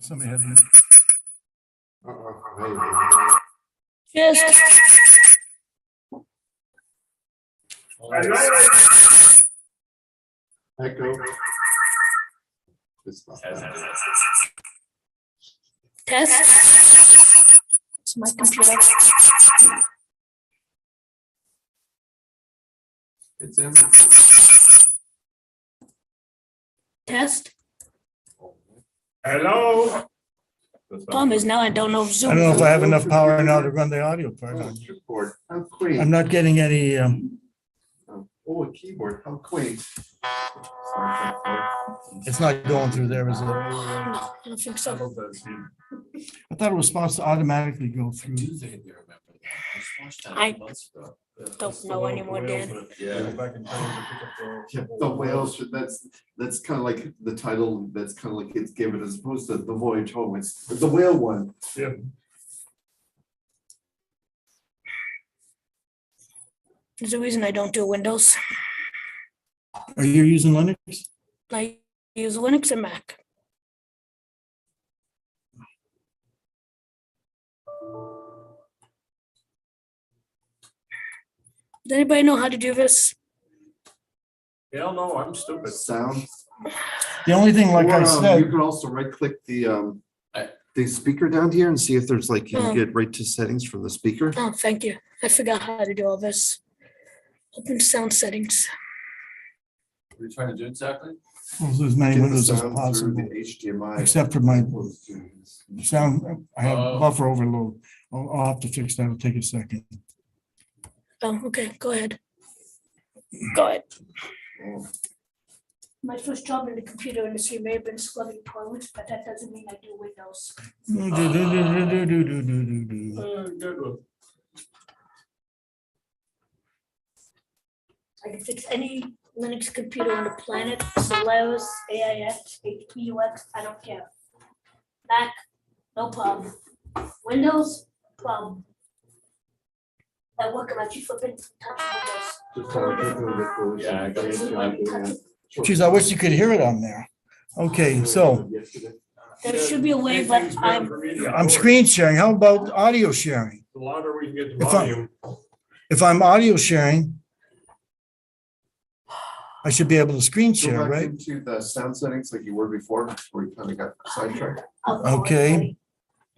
Somebody had it. Just. Echo. Test. It's my computer. It's in. Test. Hello? Problem is now I don't know if I Zoom. don't know if I have enough power now to run the audio part on. Keyboard, how quaint. I'm not getting any, Oh, a keyboard, how quaint. it's not going through there, is it? I don't think so. I thought it was supposed to automatically go through. I don't know anymore, Dan. Yeah, the whales, that's kind of like the title, that's kind of like it's given as opposed to the voyage home, it's the whale one. Yeah. There's a reason I don't do Windows. Are you using Linux? I use Linux and Mac. Does anybody know how to do this? Hell no, I'm stupid. Sound. The only thing, like I You said, can also right click the speaker down here and see if there's like, you Oh. can get right to settings from the speaker. Oh, thank you. I forgot how to do all this. Open sound settings. What are you trying to do exactly? close as many Get the windows as sound through possible, the HDMI. except for my sound. I have Oh. buffer overload. I'll have to fix that. It'll take a second. Oh, okay, go ahead. Go ahead. Oh. My first job in the computer industry may have been scrubbing toilets, but that doesn't mean I do Windows. Good one. I can fix any Linux computer on the planet, Solaris, AIX, HPUX, I don't care. Mac, no problem. Windows, problem. I work on my key flipping, touch Windows. Yeah, I got it. Geez, I wish you could hear it on there. Okay, so There should be a way, but I'm screen sharing. How about audio sharing? The louder we can get the If I- volume. If I'm audio sharing, I should be able to screen Go share, back right? into the sound settings like you were before, where you kind of got sidetracked. Okay.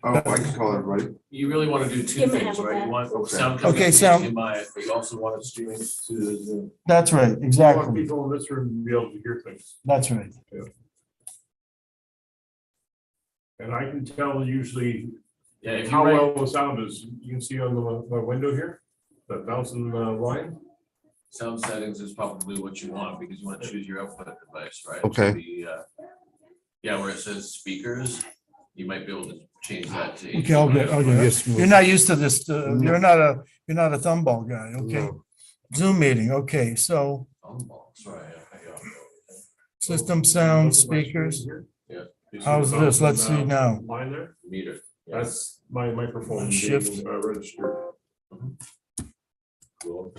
Oh, I can call everybody. You really want to do two Give me things, half of right? that. You want Okay. sound coming Okay, to sound. HDMI, but you also want it streaming to the Zoom. That's right, I want exactly. people in this room to be able to hear things. That's right. And I can tell usually Yeah, if you how write, well the sound is. You can see on my window here, that bouncing line. sound settings is probably what you want because you want to choose your output device, right? Okay. So yeah, where it says speakers, you might be able to change that to. Okay, I'll get, HDMI. you're not used to this, No. you're not a thumb ball guy, okay? No. Zoom meeting, okay, so Sorry. system sound speakers. You see How's the this? Let's bouncing, see now. Line there, Meter. that's my microphone Shift. being registered. Cool.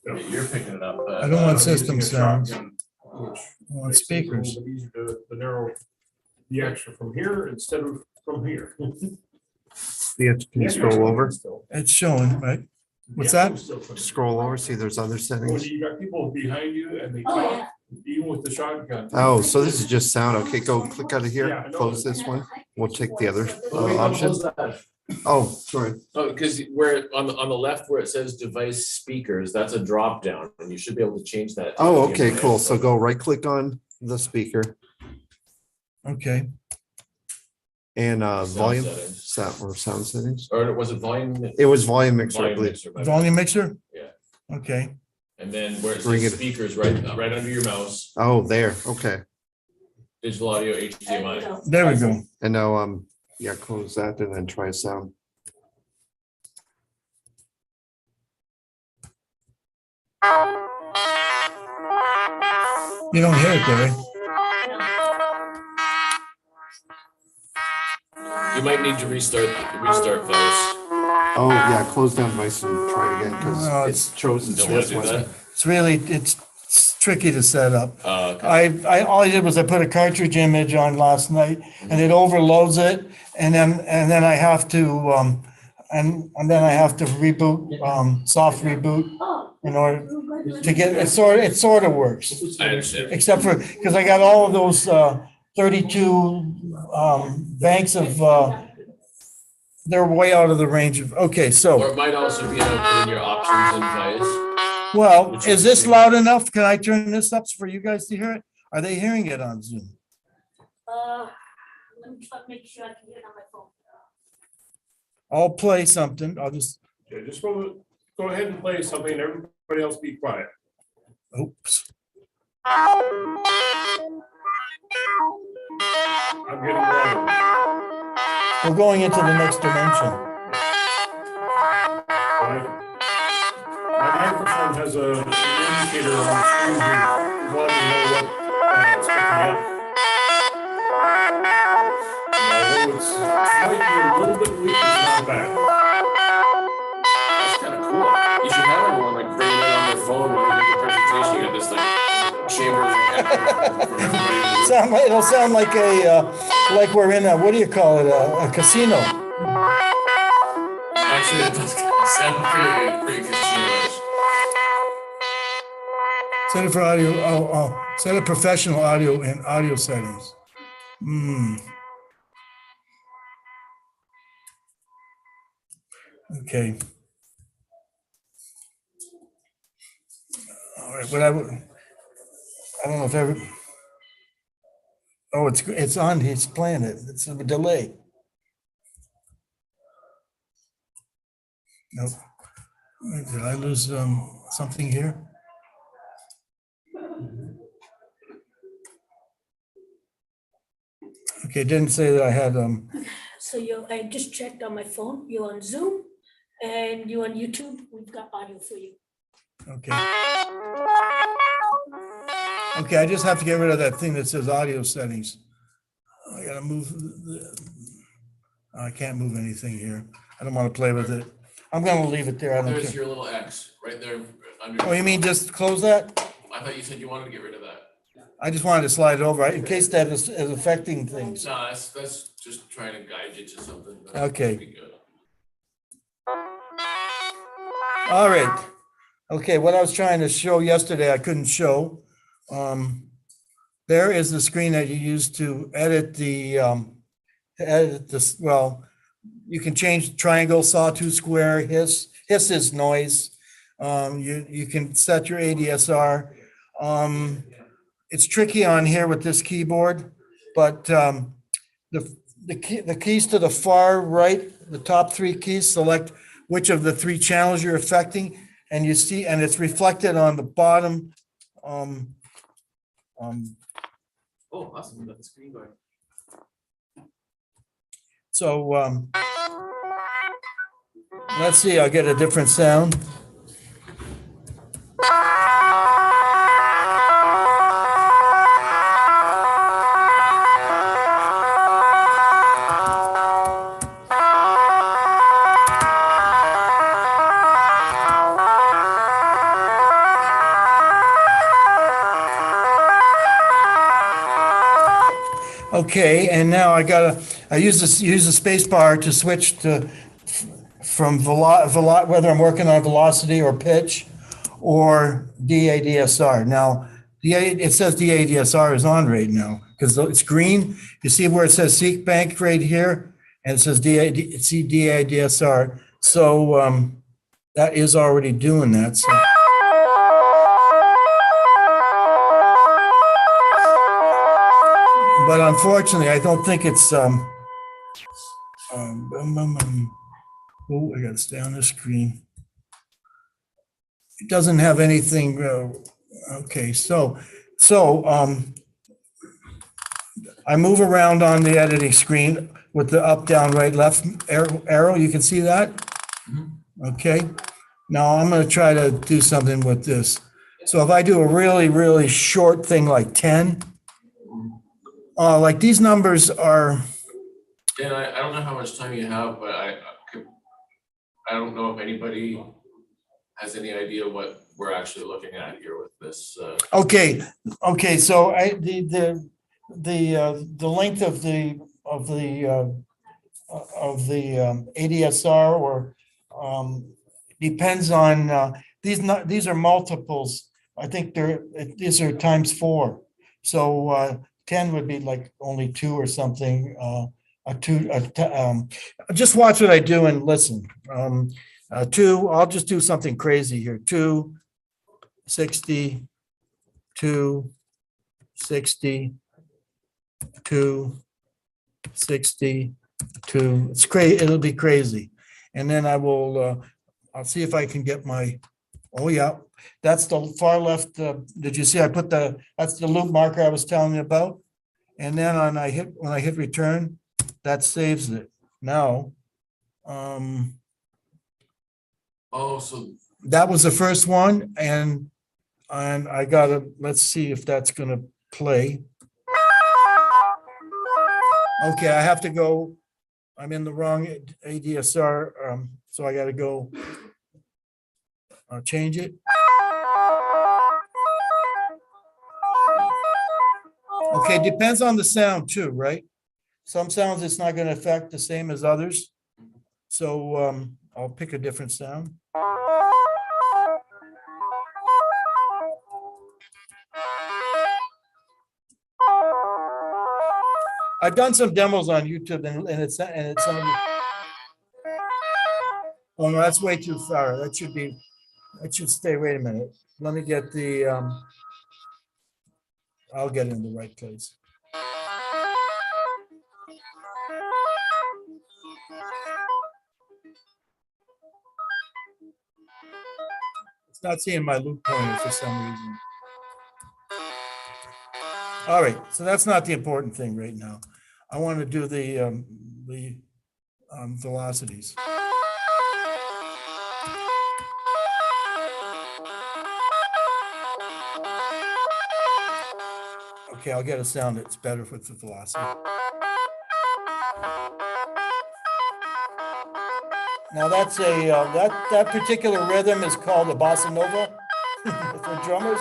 Yeah, you're picking it up. I don't want I'm system using a sounds. shotgun, which I want makes things a little speakers. bit easier to narrow the extra from here instead of from here. Can you scroll over? It's showing, right? What's that? Scroll over, see there's other When settings. you got people behind you and they Oh, talk, yeah. even with the shotgun. Oh, so this is just sound. Okay, go click out of Yeah, here, I know. close this one. We'll take the other Oh, option. that? Oh, sorry. Oh, because where on the left where it says device speakers, that's a drop down and you should be able to change that. to Oh, okay, HDMI. cool. So go right click on the speaker Okay, and Sound volume, settings. sound settings. Or was it volume? It was volume mixer, I Volume believe. mixer, my bad. volume mixer? Yeah. Okay, And then where it Bring says it- speakers, right under your mouse, Oh, there, okay. digital audio There you HDMI. go. there we go. And now, yeah, close that and then try sound. You don't hear it, Gary. You might need to restart those. Oh, yeah, close down device and try again No, because it's- it's chosen Don't want this to do one. that. It's really, it's tricky to set up. Okay. All I did was I put a cartridge image on last night and it overloads it. And then I have to, and then I have to reboot, soft reboot Oh. in order to get, it sort of works. I understand. Except for, because I got all of those 32 banks of, they're way out of the range of, okay, Or so, it might also be in your options and device. well, is this loud enough? Can I turn this up for you guys to hear it? Are they hearing it on Zoom? Let me try to make sure I can get it on my phone. I'll play something. I'll just, Yeah, just go ahead and play something, and everybody else be quiet. oops. I'm getting louder. We're going into the next dimension. My microphone has an indicator on the screen here, letting me know what it's picking up. Although it's might be a little bit weak, it's not bad. That's kind of cool. You should have everyone like bring it on their phone when they give the presentation. You got this like chambers. It'll sound like like we're in a, what do you call it, a casino. Actually, it does kind of sound pretty casino-ish. Set it for audio, set a professional audio and audio settings. Okay. All right, but I don't know if ever, oh, it's on, he's playing it, it's a delay. Nope. Did I lose something here? Okay, it didn't say that I had, So I just checked on my phone, you're on Zoom and you're on YouTube, we've got audio for you. okay. Okay, I just have to get rid of that thing that says audio settings. I gotta move, I can't move anything here. I don't want to play with it. I'm gonna leave it there, I don't There's care. your little X right there under. Oh, you mean just close that? I thought you said you wanted to get rid of that. I just wanted to slide it over in case that is affecting things. No, that's just trying to guide you to something. That Okay. should be good. All right. Okay, what I was trying to show yesterday, I couldn't show. There is the screen that you use to edit this, well, you can change triangle, sawtooth, square, hiss is noise. You can set your ADSR. It's tricky on here with this keyboard, but the keys to the far right, the top three keys, select which of the three channels you're affecting, and you see, and it's reflected on the bottom. Oh, awesome. We got the screen going. So let's see, I'll get a different sound. Okay, and now I use the space bar to switch to from whether I'm working on velocity or pitch or DADSR. Now, it says DADSR is on right now because it's green. You see where it says Seek Bank right here, and it says DADSR. So that is already doing that. So. But unfortunately, I don't think it's, oh, I gotta stay on the screen. It doesn't have anything, okay, so I move around on the editing screen with the up, down, right, left arrow, you can see that? Okay, now I'm gonna try to do something with this. So if I do a really, really short thing like 10, like these numbers are, Dan, I don't know how much time you have, but I don't know if anybody has any idea what we're actually looking at here with this. Okay, so the length of the ADSR or depends on, these are multiples. I think these are times 4. So 10 would be like only 2 or something. Just watch what I do and listen. 2, I'll just do something crazy here. 2, 60, 2, 60, 2, 60, 2. It's crazy. It'll be crazy. And then I'll see if I can get my, oh yeah, that's the far left. Did you see I put that's the loop marker I was telling you about? And then when I hit return, that saves it. Now, Oh, so that was the first one, and I gotta, let's see if that's gonna play. Okay, I have to go, I'm in the wrong ADSR, so I gotta go change it. Okay, depends on the sound too, right? Some sounds it's not gonna affect the same as others. So I'll pick a different sound. I've done some demos on YouTube and it's oh no, that's way too far. That should stay. Wait a minute. Let me get I'll get in the right place. It's not seeing my loop pointer for some reason. All right, so that's not the important thing right now. I want to do the velocities. Okay, I'll get a sound that's better with the velocity. Now that's that particular rhythm is called a bossa nova for drummers.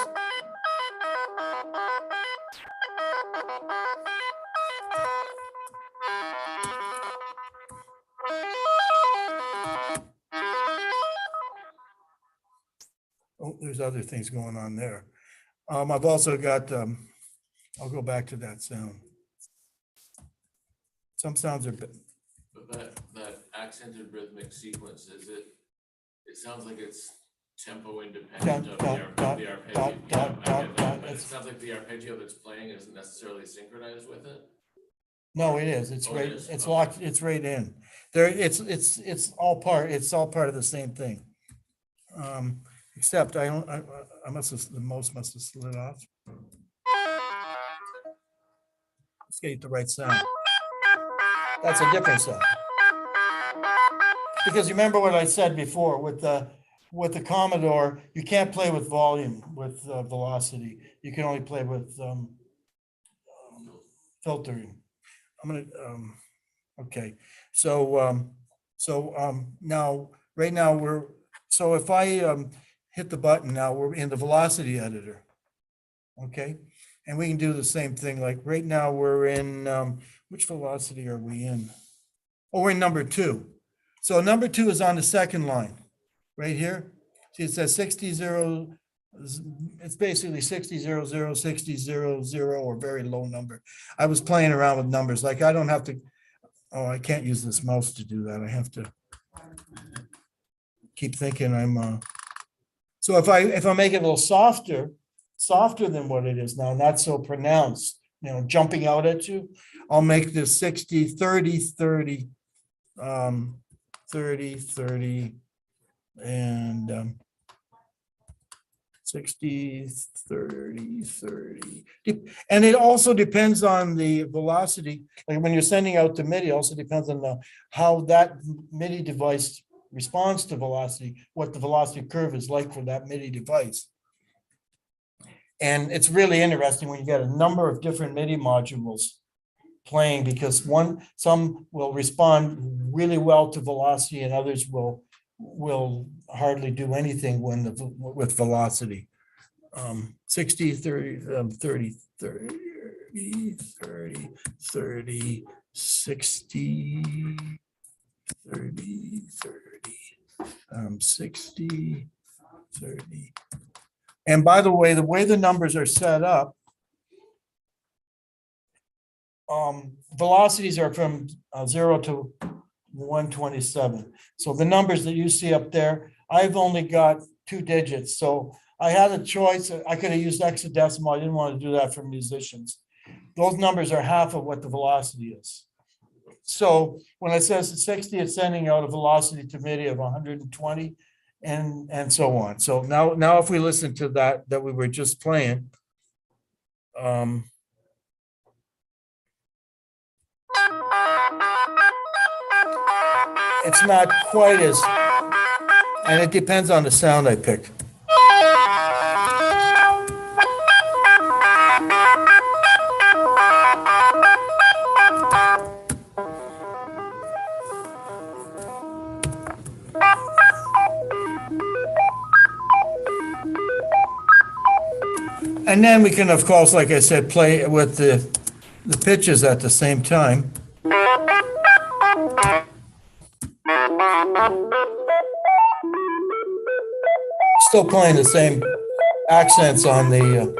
Oh, there's other things going on there. I've also got, I'll go back to that sound. Some sounds are, but that accented rhythmic sequence, it sounds like it's tempo independent of the arpeggio. Yeah, I get that, but it sounds like the arpeggio that's playing isn't necessarily synchronized with it. no, it is. It's Oh, right. it is? It's Okay. locked. It's right in there. It's all part. It's all part of the same thing. Except I must have, the most must have slid off. Let's get the right sound. That's a different sound. Because remember what I said before with the Commodore, you can't play with volume with velocity. You can only play with filtering. I'm gonna okay. So now right now so if I hit the button now, we're in the velocity editor. Okay, and we can do the same thing. Like right now we're in which velocity are we in? Oh, we're in number 2. So number 2 is on the second line, right here. See, it says 60, 0. It's basically 60, 0, 0, 60, 0, 0, or very low number. I was playing around with numbers. Like I don't have to, oh, I can't use this mouse to do that. I have to keep thinking I'm, so if I make it a little softer than what it is now, not so pronounced, jumping out at you, I'll make this 60, 30, 30, 30, 30, and 60, 30, 30. And it also depends on the velocity. Like when you're sending out the MIDI, also depends on how that MIDI device responds to velocity, what the velocity curve is like for that MIDI device. And it's really interesting when you get a number of different MIDI modules playing, because some will respond really well to velocity and others will will hardly do anything when with velocity. 60, 30, 30, 30, 30, 30, 60, 30, 30, 60, 30. And by the way the numbers are set up, velocities are from 0 to 127. So the numbers that you see up there, I've only got 2 digits. So I had a choice. I could have used hexadecimal. I didn't want to do that for musicians. Those numbers are half of what the velocity is. So when it says 60, it's sending out a velocity to MIDI of 120 and so on. So now if we listen to that we were just playing, it's not quite as, and it depends on the sound I pick. And then we can, of course, like I said, play with the pitches at the same time. Still playing the same accents on the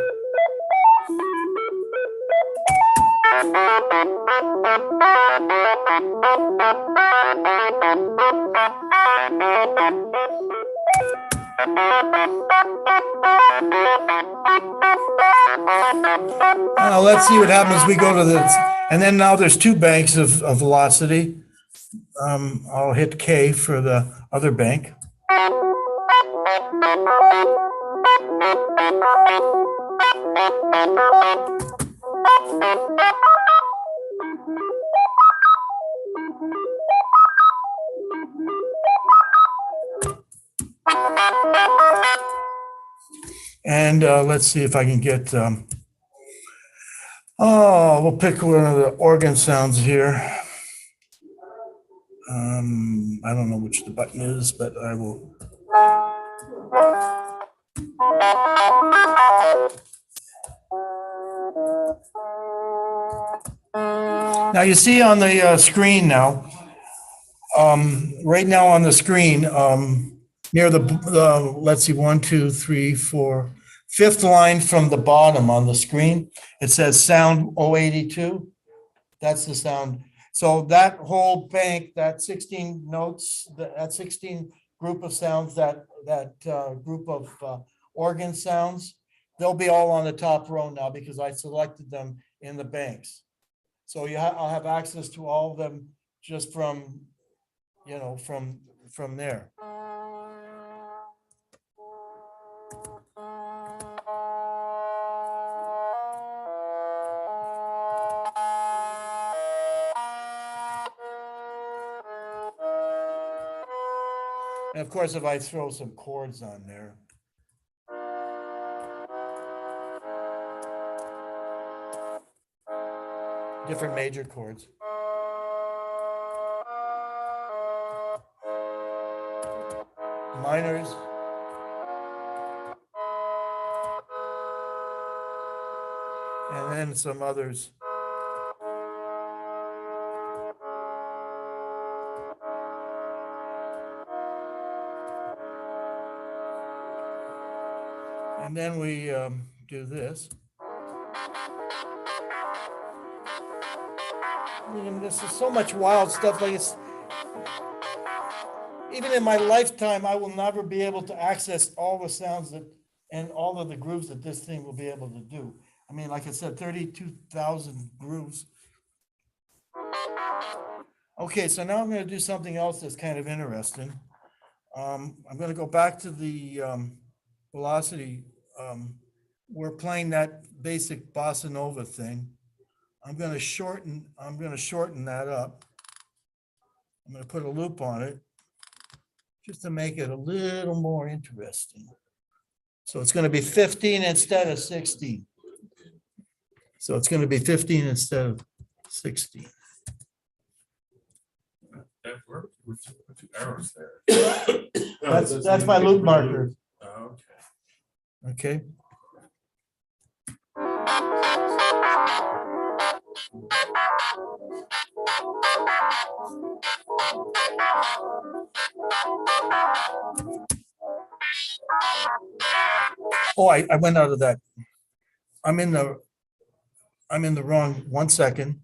now let's see what happens. We go to this, and then now there's 2 banks of velocity. I'll hit K for the other bank. And let's see if I can get, we'll pick one of the organ sounds here. I don't know which the button is, but I will. Now you see on the screen now, right now on the screen, near the, let's see, 1, 2, 3, 4, 5th line from the bottom on the screen, it says sound 082. That's the sound. So that whole bank, that 16 notes, that 16 group of sounds, that group of organ sounds, they'll be all on the top row now because I selected them in the banks. So I'll have access to all of them just from, you know, from there. And of course, if I throw some chords on there. Different major chords. Minors. And then some others. And then we do this. And this is so much wild stuff. Like it's, even in my lifetime, I will never be able to access all the sounds that and all of the grooves that this thing will be able to do. I mean, like I said, 32,000 grooves. Okay, so now I'm going to do something else that's kind of interesting. I'm going to go back to the velocity. We're playing that basic bossa nova thing. I'm going to shorten that up. I'm going to put a loop on it just to make it a little more interesting. So it's going to be 15 instead of 16. So it's going to be 15 instead of 16. That works. with two arrows there. That's my loop marker. Oh, okay. Okay. Oh, I went out of that. I'm in the wrong, 1 second.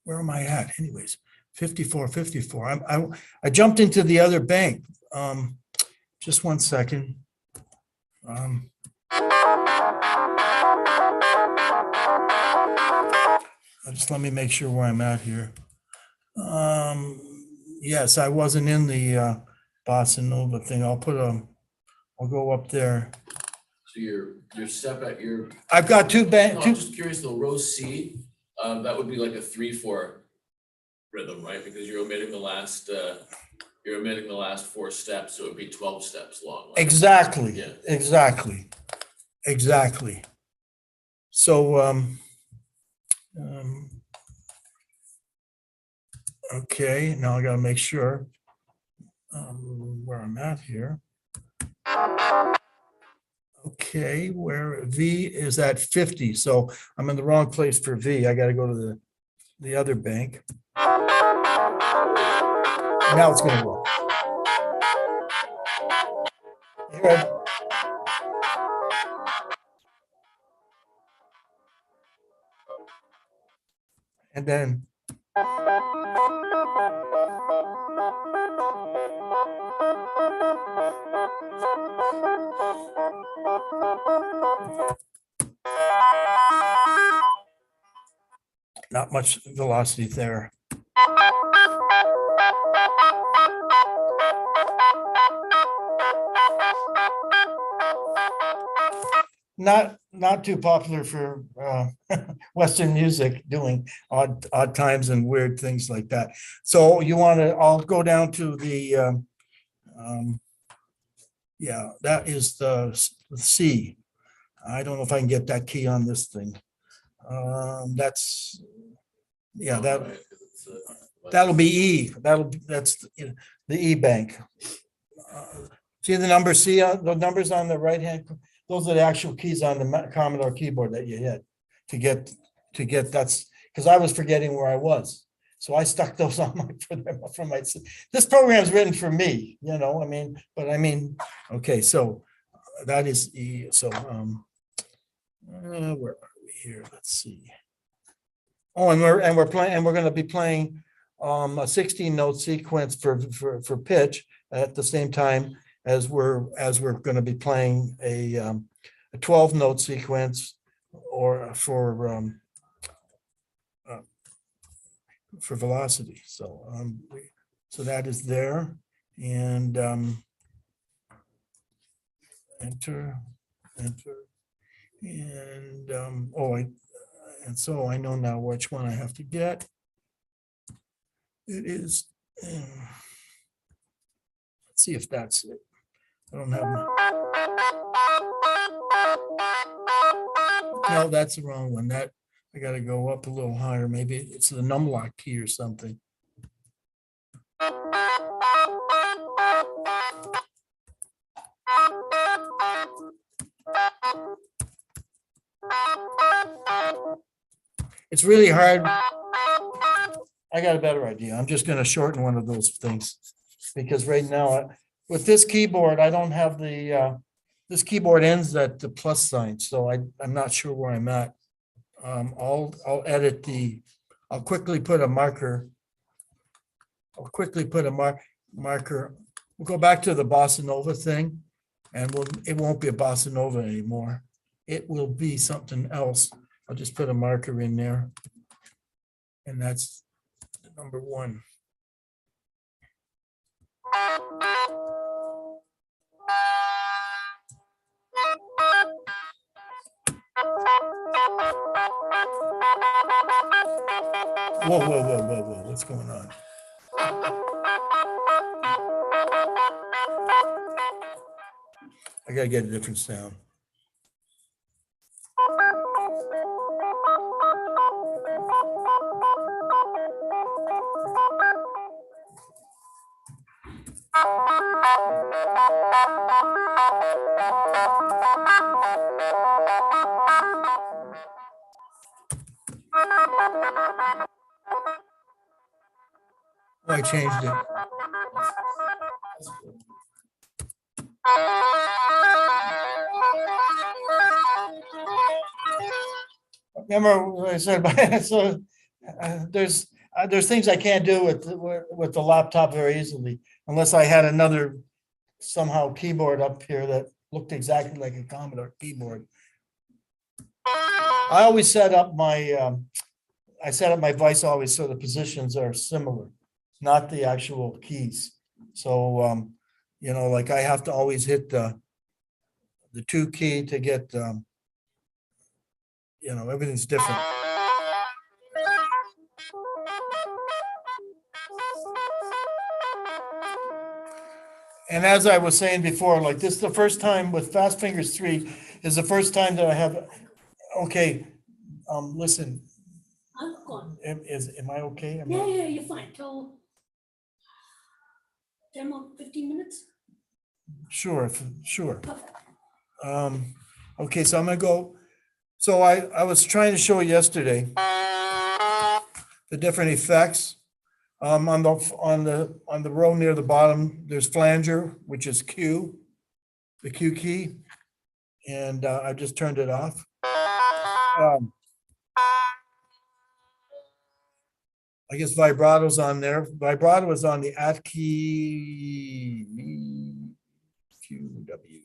Where am I at anyways? 54. I jumped into the other bank. Just 1 second. Just let me make sure where I'm at here. Yes, I wasn't in the Bossa Nova thing. I'll go up there. So your step at your, I've got two no, bank, I'm just curious, though, row C, that would be like a 3/4 rhythm, right? Because you're omitting the last 4 steps, so it would be 12 steps long. Right? exactly, Yeah. exactly. So, okay, now I gotta make sure where I'm at here. Okay, where V is at 50, so I'm in the wrong place for V. I gotta go to the other bank. Now it's gonna work. Here. And then. Not much velocity there. Not too popular for Western music, doing odd times and weird things like that. So you want to, I'll go down to the, yeah, that is the C. I don't know if I can get that key on this thing. That's, yeah, Oh, that, right, 'cause it's, that'll be E. That's the E bank. See the number C, the numbers on the right hand, those are the actual keys on the Commodore keyboard that you hit to get that's, because I was forgetting where I was. So I stuck those on my, for my, this program is written for me, you know, I mean, but I mean, okay, so that is E, so, where are we here? Let's see. Oh, and we're playing, and we're going to be playing a 16 note sequence for pitch at the same time as we're going to be playing a 12 note sequence or for velocity. So so that is there, and enter, and and so I know now which one I have to get. It is, let's see if that's it. I don't have my, no, that's the wrong one. That, I gotta go up a little higher. Maybe it's the numlock key or something. It's really hard. I got a better idea. I'm just gonna shorten one of those things. Because right now, with this keyboard, I don't have the, this keyboard ends at the plus sign, so I'm not sure where I'm at. I'll edit I'll quickly put a marker. Marker. We'll go back to the Bossa Nova thing, and it won't be a Bossa Nova anymore. It will be something else. I'll just put a marker in there. And that's number 1. Whoa, what's going on? I gotta get a different sound. Oh, I changed it. Remember what I said, so there's things I can't do with the laptop very easily unless I had another somehow keyboard up here that looked exactly like a Commodore keyboard. I always set up my voice always so the positions are similar, not the actual keys. So, you know, like I have to always hit the 2 key to get, you know, everything's different. And as I was saying before, like this is the first time with Fast Fingers 3 is the first time that I have, okay, listen, I'm gone. am I okay? Yeah, you're fine. Till 10 or 15 minutes. Sure, sure. Perfect. Okay, so I'm gonna go, so I was trying to show yesterday the different effects. On the row near the bottom, there's flanger, which is Q, the Q key, and I just turned it off. I guess vibrato's on there. Vibrato is on the at key QW.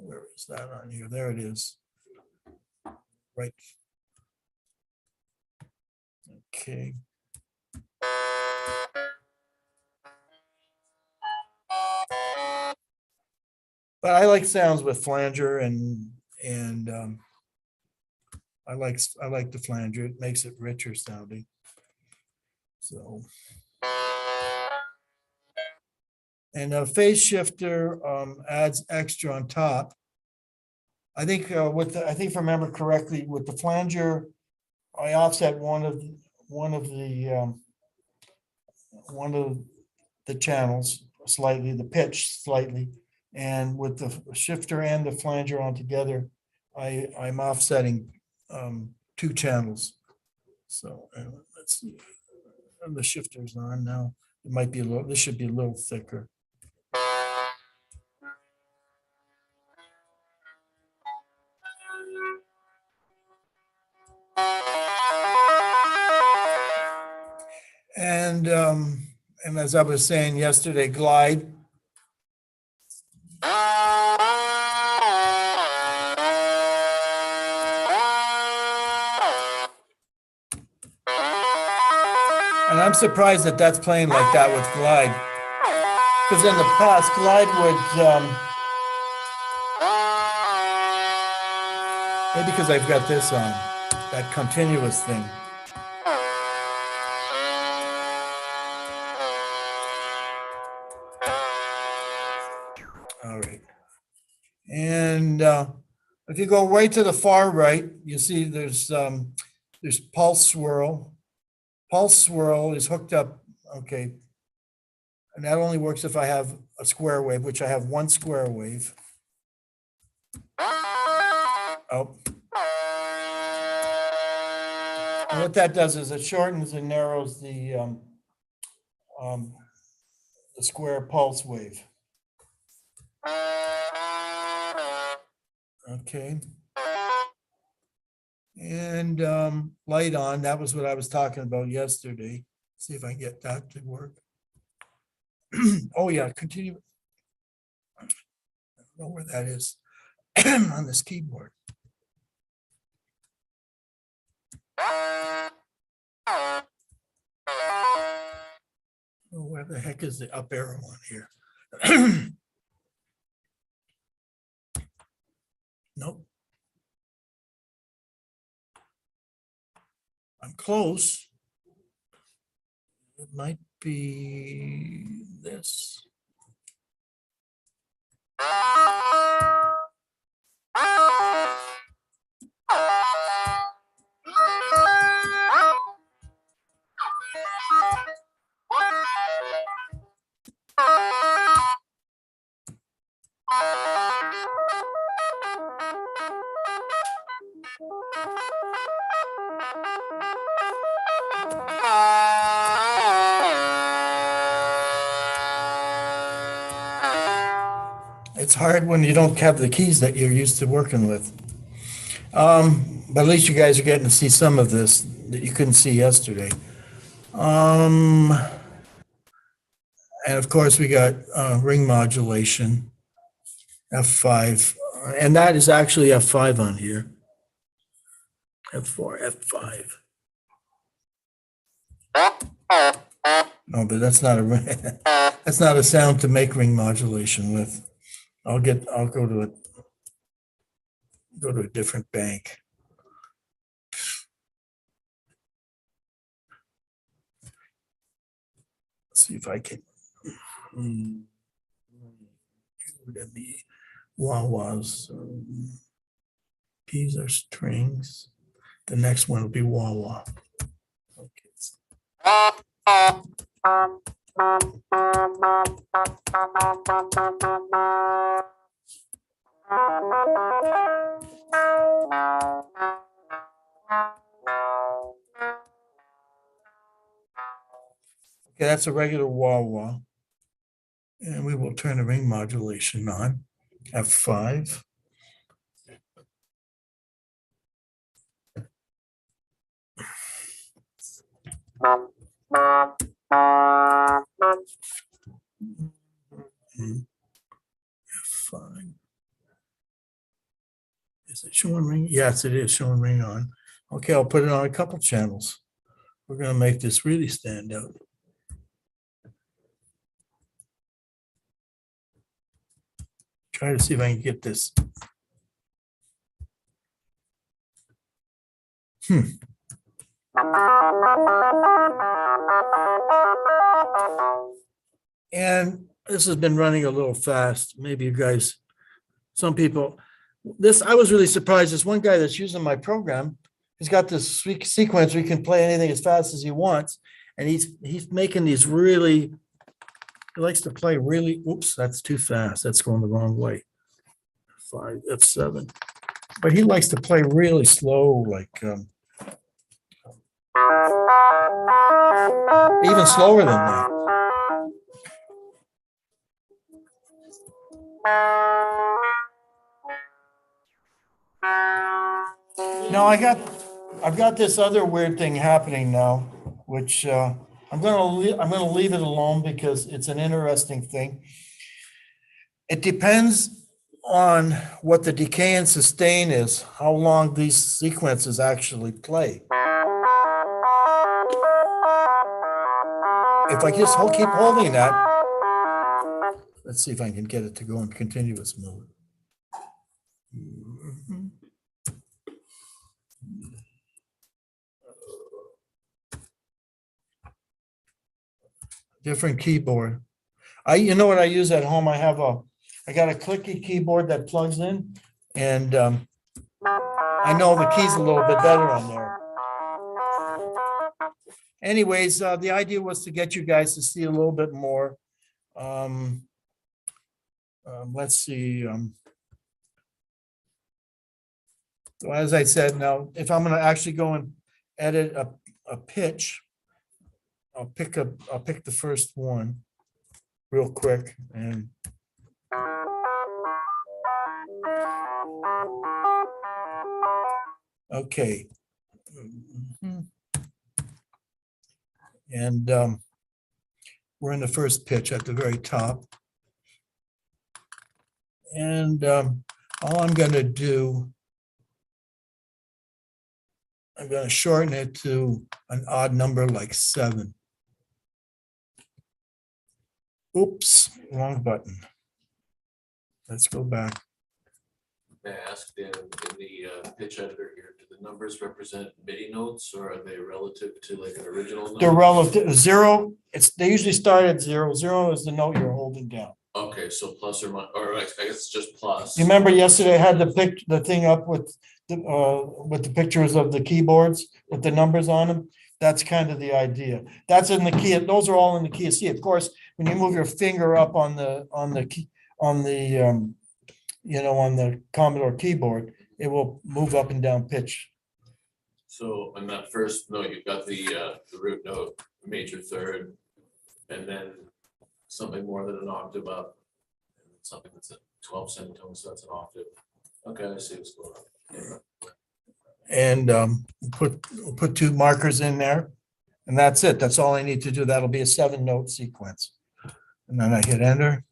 Where is that on here? There it is. Right. Okay. But I like sounds with flanger and I like the flanger. It makes it richer sounding. So. And a phase shifter adds extra on top. I think I think if I remember correctly, with the flanger, I offset one of the channels slightly, the pitch slightly, and with the shifter and the flanger on together, I'm offsetting 2 channels. So let's see, and the shifter's on now. It might be a little. This should be a little thicker. And as I was saying yesterday, glide. And I'm surprised that that's playing like that with glide. Because in the past, glide would, maybe because I've got this on, that continuous thing. All right. And if you go right to the far right, you see there's pulse swirl. Pulse swirl is hooked up, okay. And that only works if I have a square wave, which I have 1 square wave. Oh. And what that does is it shortens and narrows the square pulse wave. Okay. And light on, that was what I was talking about yesterday. See if I can get that to work. Oh yeah, continue. I don't know where that is on this keyboard. Oh, where the heck is the up arrow on here? Nope. I'm close. It might be this. It's hard when you don't have the keys that you're used to working with. But at least you guys are getting to see some of this that you couldn't see yesterday. And of course, we got ring modulation, F5, and that is actually F5 on here. F4, F5. No, but that's not a that's not a sound to make ring modulation with. I'll go to a different bank. Let's see if I can. That'd be wah-wahs. Keys are strings. The next one will be wah-wah. Okay. Okay, that's a regular wah-wah. And we will turn the ring modulation on, F5. F5. Is it showing ring? Yes, it is showing ring on. Okay, I'll put it on a couple channels. We're going to make this really stand out. Try to see if I can get this. And this has been running a little fast. Maybe you guys, some people, I was really surprised. This one guy that's using my program, he's got this sequence where he can play anything as fast as he wants. And he's making these really, he likes to play really, oops, that's too fast. That's going the wrong way. 5, F7. But he likes to play really slow, like even slower than that. Now I've got this other weird thing happening now, which I'm gonna leave it alone because it's an interesting thing. It depends on what the decay and sustain is, how long these sequences actually play. If I just keep holding that, let's see if I can get it to go in continuous mode. Different keyboard. You know what I use at home? I got a clicky keyboard that plugs in, and I know the keys a little bit better on there. Anyways, the idea was to get you guys to see a little bit more. Let's see. So as I said, now if I'm going to actually go and edit a pitch, I'll pick the first one real quick and. Okay. And we're in the first pitch at the very top. And all I'm going to do, I'm going to shorten it to an odd number like 7. Oops, wrong button. Let's go back. May I ask, Dan, in the pitch editor here, do the numbers represent MIDI notes or are they relative to like an original note? They're relative. 0, they usually start at 0. 0 is the note you're holding down. Okay, so plus or minus, or I guess it's just plus. You remember yesterday I had the thing up with the pictures of the keyboards with the numbers on them? That's kind of the idea. That's in the key. Those are all in the key of C. Of course, when you move your finger up on the key, on the Commodore keyboard, it will move up and down pitch. So on that first note, you've got the root note, major third, and then something more than an octave up, and something that's 12 semitones, so that's an octave. Okay, I see what's going on. And put two markers in there. And that's it. That's all I need to do. That'll be a 7-note sequence. And then I hit enter.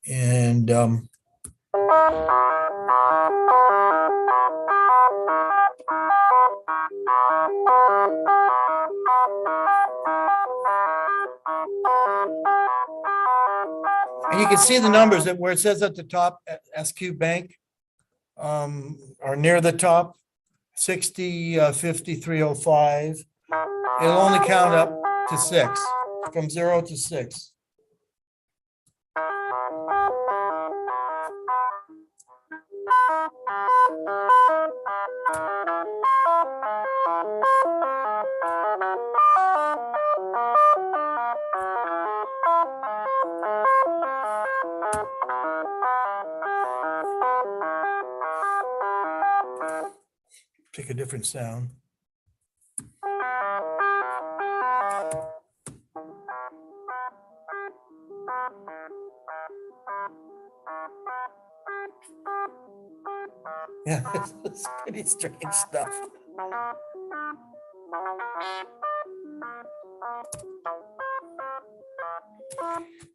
And you can see the numbers that where it says at the top, SQ Bank, or near the top, 60, 50, 305. It'll only count up to 6, from 0 to 6. Pick a different sound. Yeah, it's pretty strange stuff.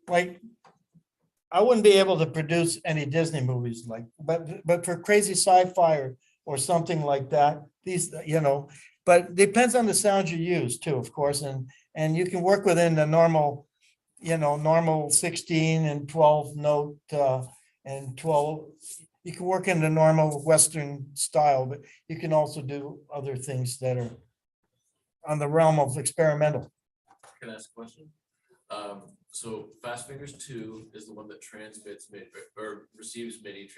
Like, I wouldn't be able to produce any Disney movies but for crazy sci-fi or something like that, these, but it depends on the sound you use too, of course, and you can work within the normal, normal 16 and 12 note, and 12, you can work in the normal Western style, but you can also do other things that are on the realm of experimental. Can I ask a question? So Fast Fingers 2 is the one that transmits MIDI or receives MIDI.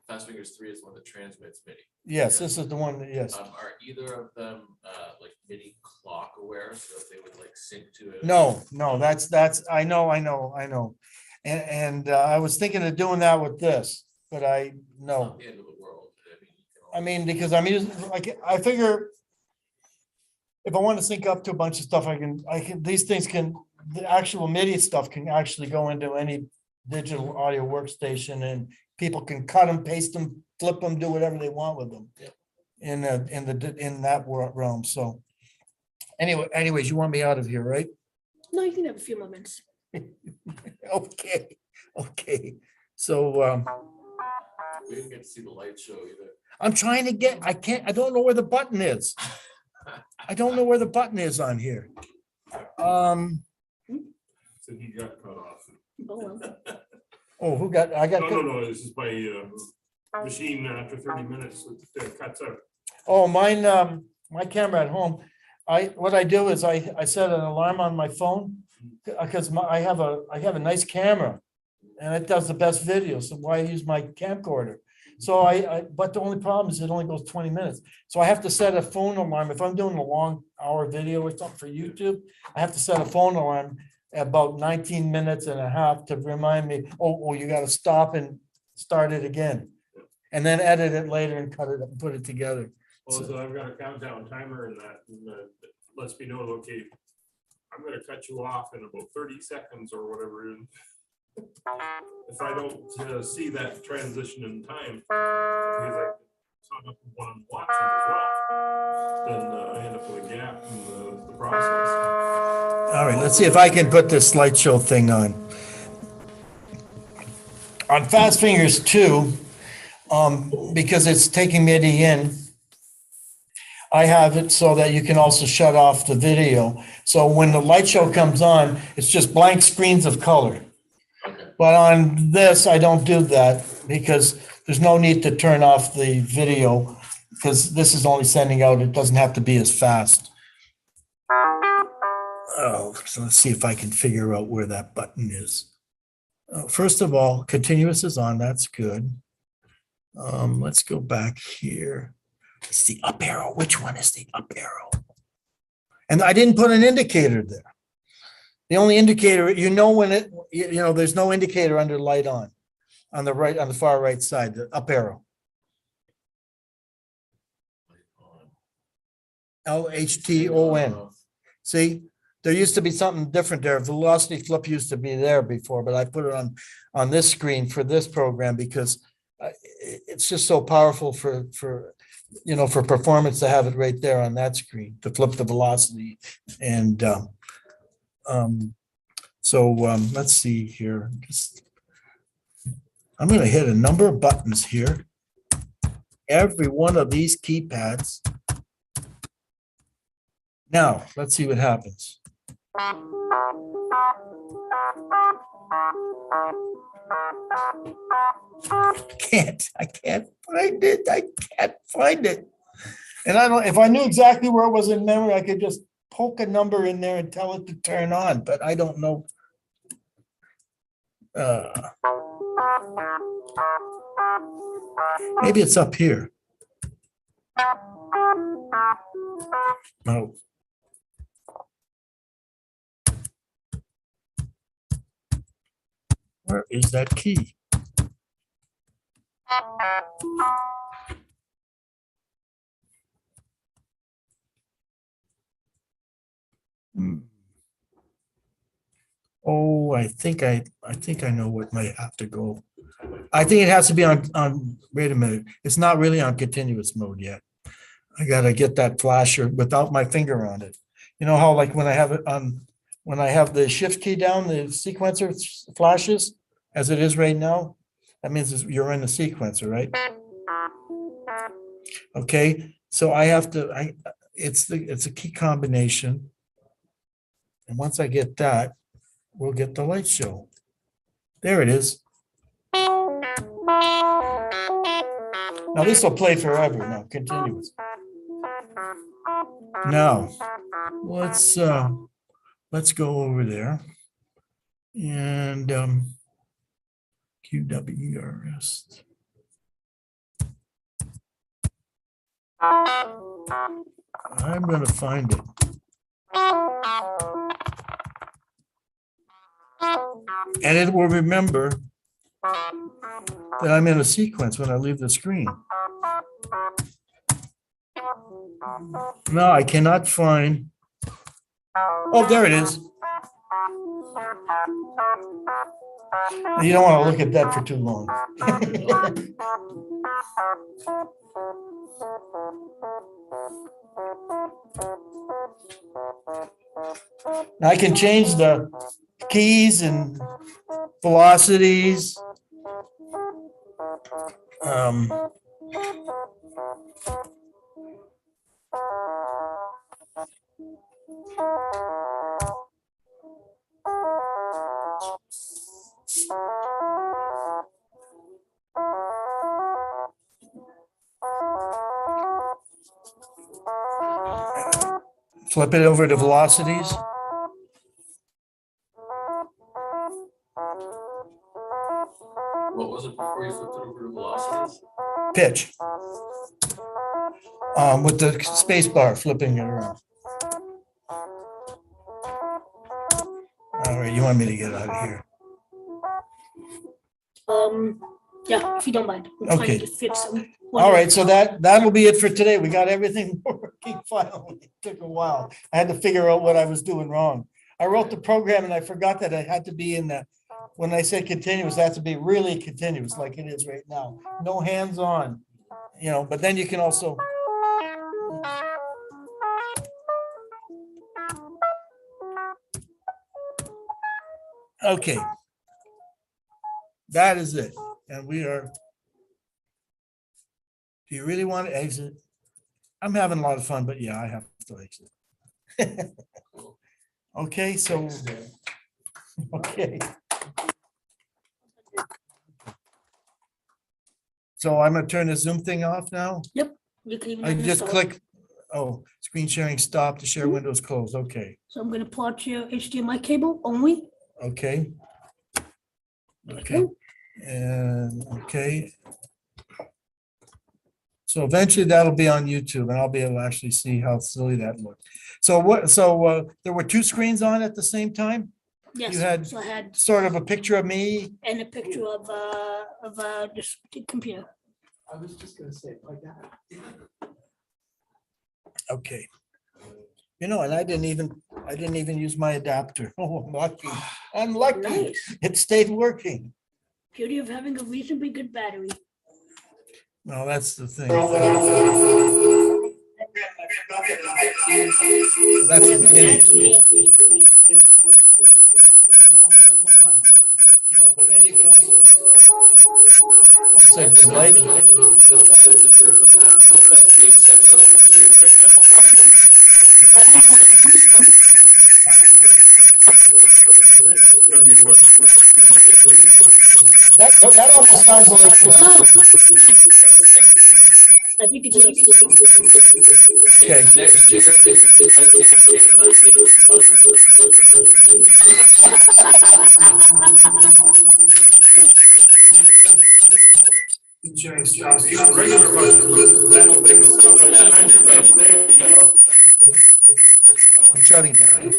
Fast Fingers 3 is the one that transmits MIDI. Yes, this is the one that, yes. Are either of them like MIDI clock aware, so that they would like sync to it? No, that's, I know. And I was thinking of doing that with this, but It's no. not the end of the world. I mean, because I'm using, like, I figure if I want to sync up to a bunch of stuff, these things can, the actual MIDI stuff can actually go into any digital audio workstation and people can cut them, paste them, flip them, do whatever they want with them. Yeah. In that realm. So anyways, you want me out of here, right? No, you can have a few more minutes. Okay. So, We didn't get to see the light show either. I'm trying to get, I don't know where the button is. I don't know where the button is on here. So he got cut off. Oh, well. Oh, I got. No, this is by machine after 30 minutes, it cuts out. Oh, mine, my camera at home, what I do is I set an alarm on my phone because I have a nice camera and it does the best video. So why use my camcorder? So but the only problem is it only goes 20 minutes. So I have to set a phone alarm. If I'm doing a long hour video or something for YouTube, I have to set a phone alarm about 19 minutes and a half to remind me, oh, you got to stop and start it again. And then edit it later and cut it up and put it together. Well, so I've got a countdown timer and that lets me know, okay, I'm gonna cut you off in about 30 seconds or whatever. And if I don't see that transition in time, because I saw up what I'm watching as well, then I end up with a gap in the process. All right, let's see if I can put this slideshow thing on. On Fast Fingers 2, because it's taking MIDI in, I have it so that you can also shut off the video. So when the light show comes on, it's just blank screens of color. Okay. But on this, I don't do that because there's no need to turn off the video because this is only sending out, it doesn't have to be as fast. Oh, so let's see if I can figure out where that button is. First of all, continuous is on, that's good. Let's go back here. It's the up arrow. Which one is the up arrow? And I didn't put an indicator there. The only indicator, when there's no indicator under light on the right, on the far right side, the up arrow. LHTON. See, There used to be something different there. Velocity flip used to be there before, but I put it on this screen for this program because it's just so powerful for, for performance to have it right there on that screen to flip the velocity. And let's see here. I'm going to hit a number of buttons here. Every one of these keypads. Now, let's see what happens. I can't find it. I can't find it. And I don't, if I knew exactly where it was in memory, I could just poke a number in there and tell it to turn on, but I don't know. Maybe it's up here. No. Where is that key? Oh, I think I know what might have to go. I think it has to be on, wait a minute, it's not really on continuous mode yet. I gotta get that flasher without my finger on it. You know how like when I have it on, when I have the shift key down, the sequencer flashes as it is right now? That means you're in the sequencer, right? Okay, so I have to, it's a key combination. And once I get that, we'll get the light show. There it is. Now this will play forever now, continuous. Now, let's go over there and QWERS. I'm going to find it. And it will remember that I'm in a sequence when I leave the screen. No, I cannot find. Oh, there it is. You don't want to look at that for too long. Now I can change the keys and velocities. Flip it over to velocities. What was it before you flipped it over to velocities? Pitch. With the space bar, flipping it around. All right, you want me to get out of here? Yeah, if you don't mind. I'm Okay. trying to fix some. All right, so that'll be it for today. We got everything working finally. It took a while. I had to figure out what I was doing wrong. I wrote the program and I forgot that it had to be in the, when I say continuous, it has to be really continuous like it is right now. No hands-on, but then you can also. Okay. That is it. And we are. Do you really want to exit? I'm having a lot of fun, but yeah, I have to exit. Okay, so, okay. So I'm gonna turn the Zoom thing off now? You can even I have it just start. click, screen sharing stop to share windows closed. Okay, So I'm gonna plot your HDMI cable only. okay. Okay, and okay. So eventually that'll be on YouTube and I'll be able to actually see how silly that looked. So there were two screens on at the same time? Yes, had- so I had, Sort of a picture of me? and a picture of this computer. I was just gonna say like that. Okay. You know, and I didn't even use my adapter. Oh, I'm lucky. I'm lucky. Nice. It stayed working. Beauty of having a reasonably good battery. No, that's the thing. That's the beginning. But then you can also. Say, light. That's being censored on the screen right now. It's gonna be what- That almost sounds like. I think it's just. Okay. Next year, I can't get unless it Regular budget, I don't think so, but there you go. I'm shutting down.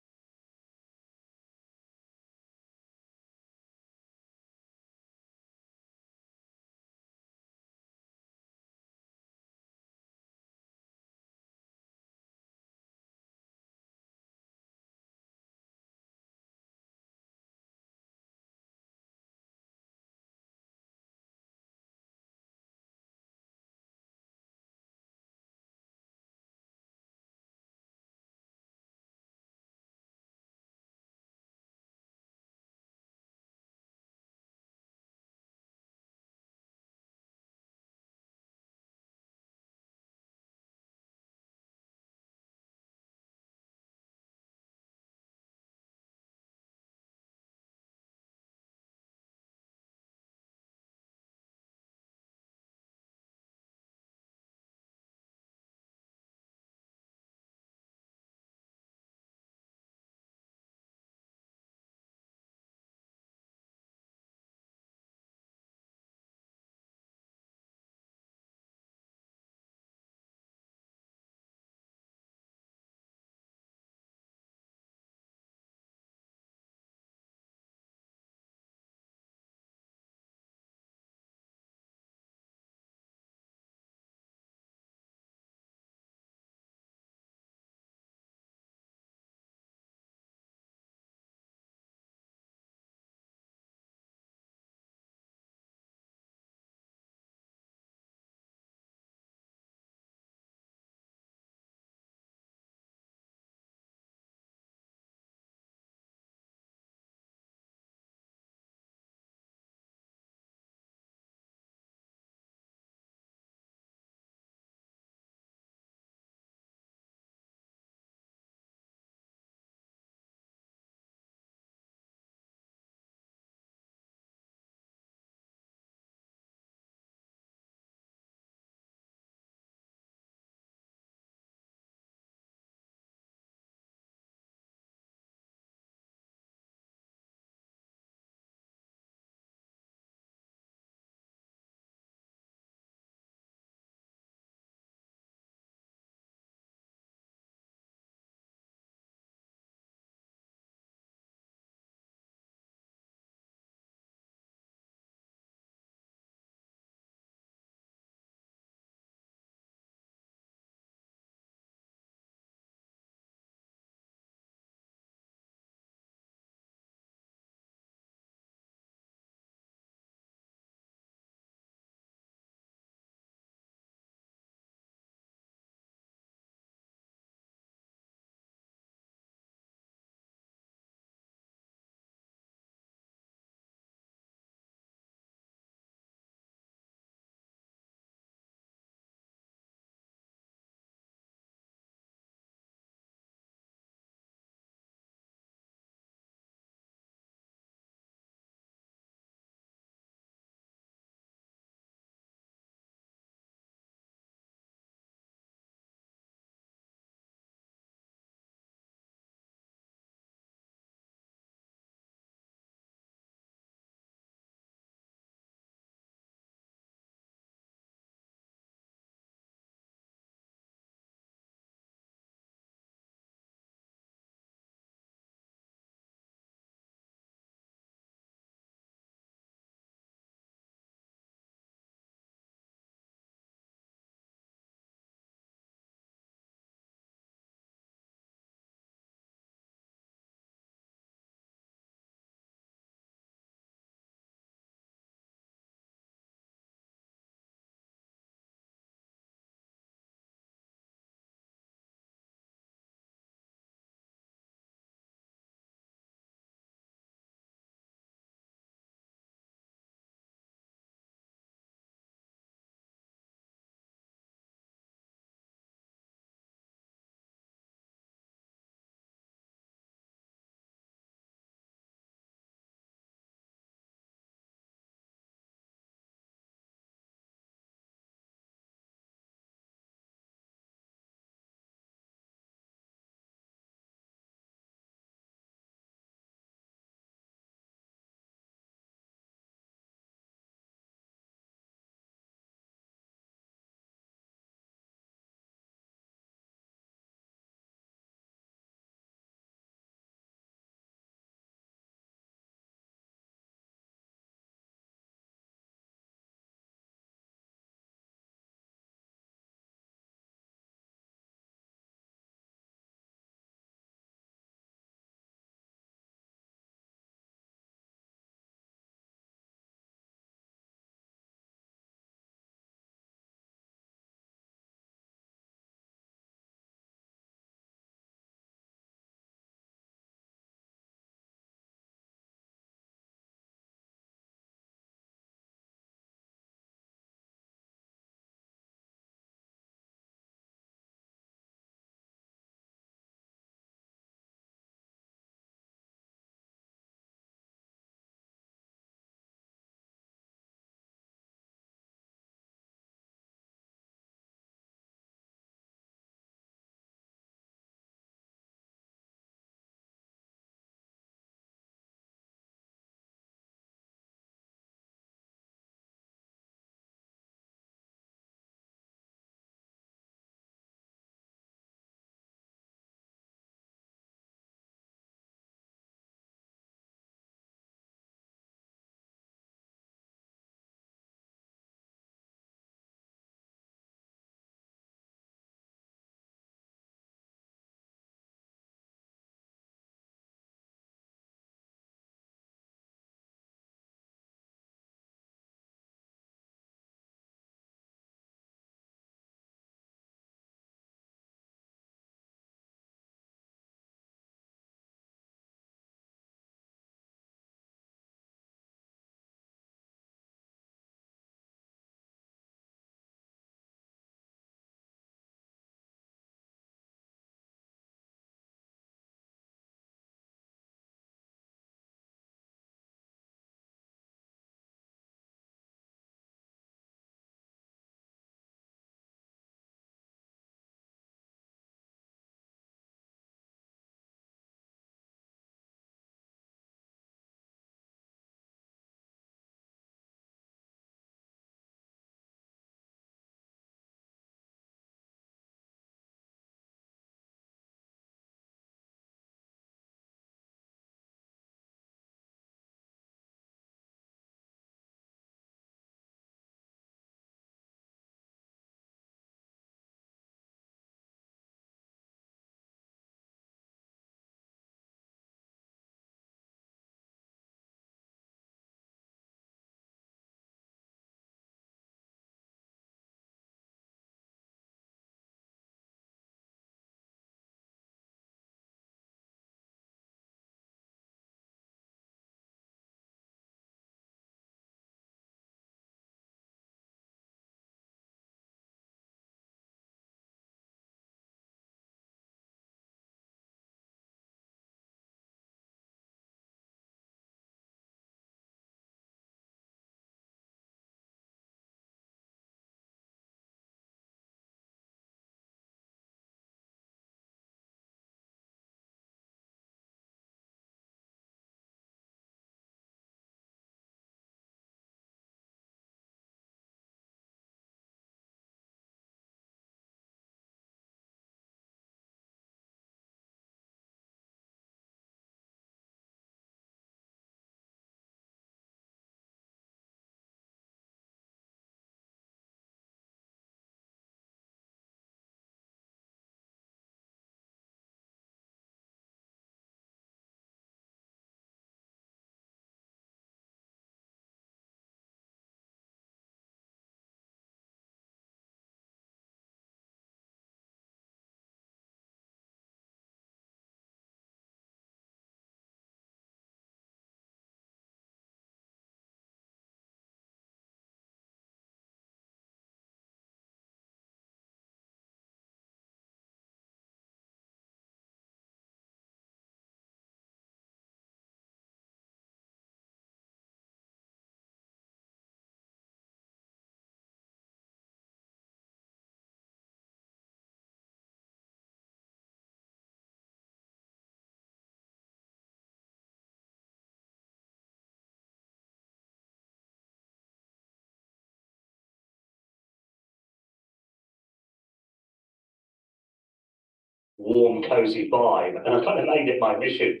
warm, cozy vibe. And I kind of made it my mission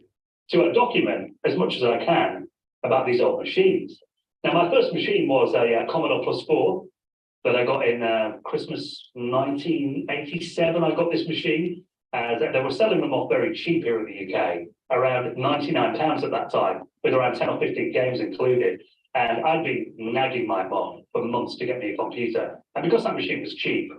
to document as much as I can about these old machines. Now, my first machine was a Commodore +4 that I got in Christmas 1987. I got this machine. They were selling them off very cheap here in the UK, around £99 at that time, with around 10 or 15 games included. And I'd been nagging my mom for months to get me a computer. And because that machine was cheap,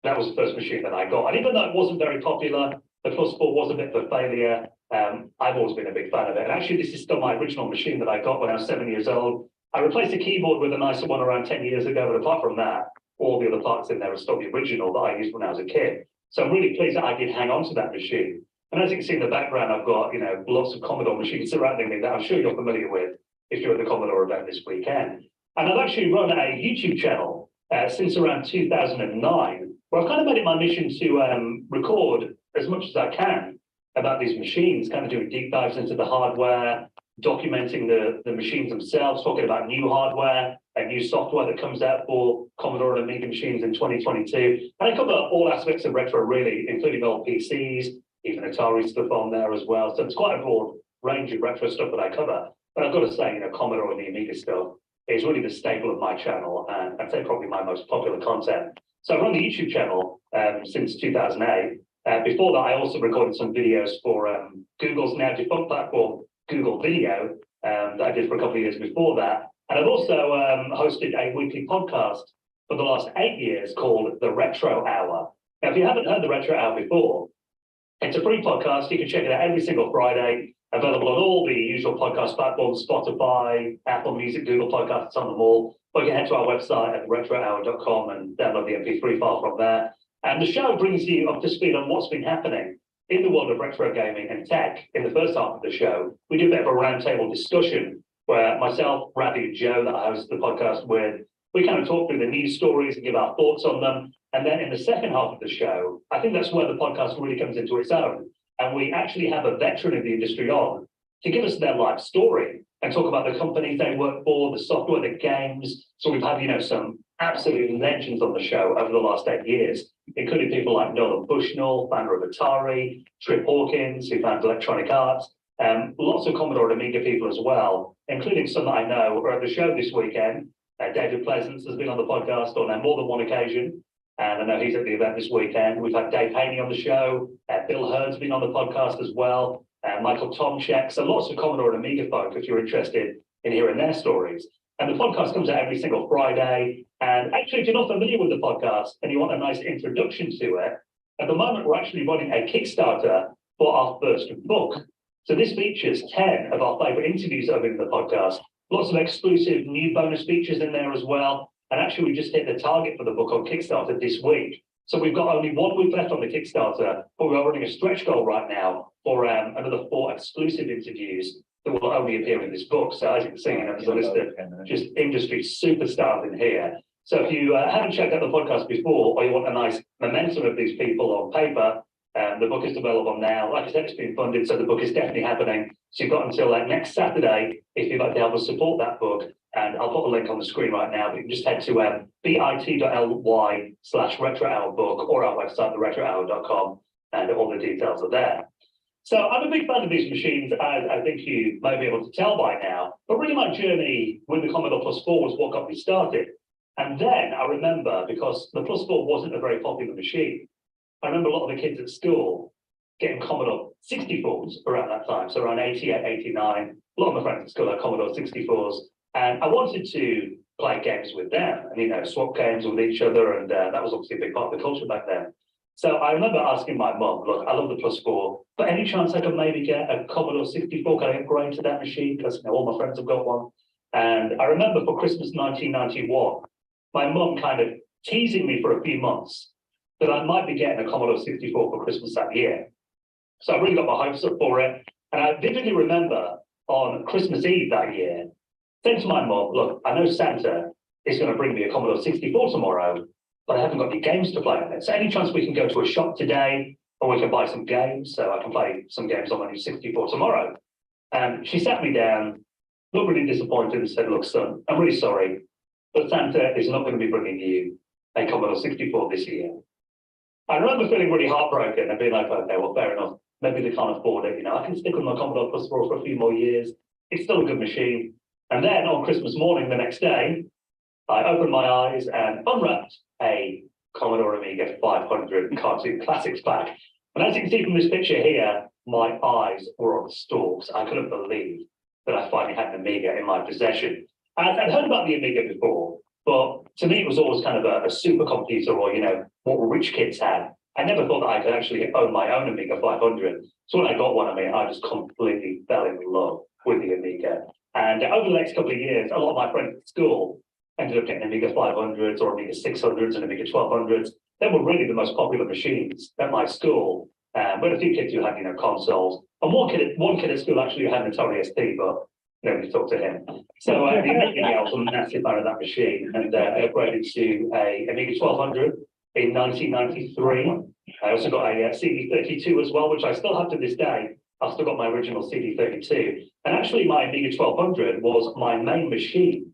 that was the first machine that I got. And even though it wasn't very popular, the +4 was a bit of a failure. I've always been a big fan of it. And actually, this is still my original machine that I got when I was 7 years old. I replaced the keyboard with a nicer one around 10 years ago. But apart from that, all the other parts in there are still the original that I used when I was a kid. So I'm really pleased that I did hang on to that machine. And as you can see in the background, I've got, lots of Commodore machines surrounding me that I'm sure you're familiar with if you're at the Commodore event this weekend. And I've actually run a YouTube channel since around 2009, where I've kind of made it my mission to record as much as I can about these machines, kind of doing deep dives into the hardware, documenting the machines themselves, talking about new hardware and new software that comes out for Commodore and Amiga machines in 2022. And I cover all aspects of retro, really, including old PCs, even Atari stuff on there as well. So it's quite a broad range of retro stuff that I cover. But I've got to say, Commodore and the Amiga stuff is really the staple of my channel, and I'd say probably my most popular content. So I run the YouTube channel since 2008. Before that, I also recorded some videos for Google's now defunct platform, Google Video, that I did for a couple of years before that. And I've also hosted a weekly podcast for the last 8 years called The Retro Hour. Now, if you haven't heard The Retro Hour before, it's a free podcast. You can check it out every single Friday, available on all the usual podcast platforms, Spotify, Apple Music, Google Podcasts, on them all. Or you can head to our website at retrohour.com and download the MP3 file from there. And the show brings you up to speed on what's been happening in the world of retro gaming and tech. In the first half of the show, we do a bit of a roundtable discussion where myself, Ravi, and Joe, that I host the podcast with, we kind of talk through the news stories and give our thoughts on them. And then in the second half of the show, I think that's where the podcast really comes into its own. And we actually have a veteran of the industry on to give us their life story and talk about the companies they work for, the software, the games. So we've had, some absolute legends on the show over the last 8 years, including people like Nolan Bushnell, founder of Atari, Trip Hawkins, who founded Electronic Arts, lots of Commodore and Amiga people as well, including some that I know are at the show this weekend. David Pleasance has been on the podcast on more than one occasion, and I know he's at the event this weekend. We've had Dave Haney on the show, Bill Heard's been on the podcast as well, Michael Tomchek, so lots of Commodore and Amiga folk if you're interested in hearing their stories. And the podcast comes out every single Friday. And actually, if you're not familiar with the podcast and you want a nice introduction to it, at the moment, we're actually running a Kickstarter for our first book. So this features 10 of our favorite interviews that have been in the podcast, lots of exclusive new bonus features in there as well. And actually, we just hit the target for the book on Kickstarter this week. So we've got only 1 week left on the Kickstarter, but we are running a stretch goal right now for another 4 exclusive interviews that will only appear in this book. So as you can see, there's a list of just industry superstars in here. So if you haven't checked out the podcast before, or you want a nice momentum of these people on paper, the book is available now. Like I said, it's been funded, so the book is definitely happening. So you've got until next Saturday if you'd like to help us support that book. And I'll put a link on the screen right now, but you can just head to bit.ly/retrohourbook or our website, theretrohour.com, and all the details are there. So I'm a big fan of these machines, as I think you may be able to tell by now. But really my journey with the Commodore +4 was what got me started. And then I remember, because the +4 wasn't a very popular machine, I remember a lot of the kids at school getting Commodore 64s around that time. So around 88, 89, a lot of my friends at school had Commodore 64s. And I wanted to play games with them and, swap games with each other. And that was obviously a big part of the culture back then. So I remember asking my mum, look, I love the +4, but any chance I could maybe get a Commodore 64? Can I upgrade to that machine? Because all my friends have got one. And I remember for Christmas 1991, my mum kind of teasing me for a few months that I might be getting a Commodore 64 for Christmas that year. So I really got my hopes up for it. And I vividly remember on Christmas Eve that year, saying to my mum, look, I know Santa is going to bring me a Commodore 64 tomorrow, but I haven't got any games to play on it. So any chance we can go to a shop today or we can buy some games so I can play some games on my new 64 tomorrow? And she sat me down, looked really disappointed and said, look, son, I'm really sorry, but Santa is not going to be bringing you a Commodore 64 this year. I remember feeling really heartbroken and being like, okay, well, fair enough. Maybe they can't afford it. You know, I can stick with my Commodore Plus 4 for a few more years. It's still a good machine. And then on Christmas morning, the next day, I opened my eyes and unwrapped a Commodore Amiga 500 Cartoon Classics pack. And as you can see from this picture here, my eyes were on stalks. I couldn't believe that I finally had an Amiga in my possession. I'd heard about the Amiga before, but to me, it was always kind of a supercomputer or, you know, what rich kids had. I never thought that I could actually own my own Amiga 500. So when I got one, I just completely fell in love with the Amiga. And over the next couple of years, a lot of my friends at school ended up getting Amiga 500s or Amiga 600s and Amiga 1200s. They were really the most popular machines at my school. We had a few kids who had, you know, consoles. And one kid at school actually had an Atari ST, but nobody talked to him. So immediately I was a massive fan of that machine, and I upgraded to a Amiga 1200 in 1993. I also got a CD32 as well, which I still have to this day. I've still got my original CD32. And actually my Amiga 1200 was my main machine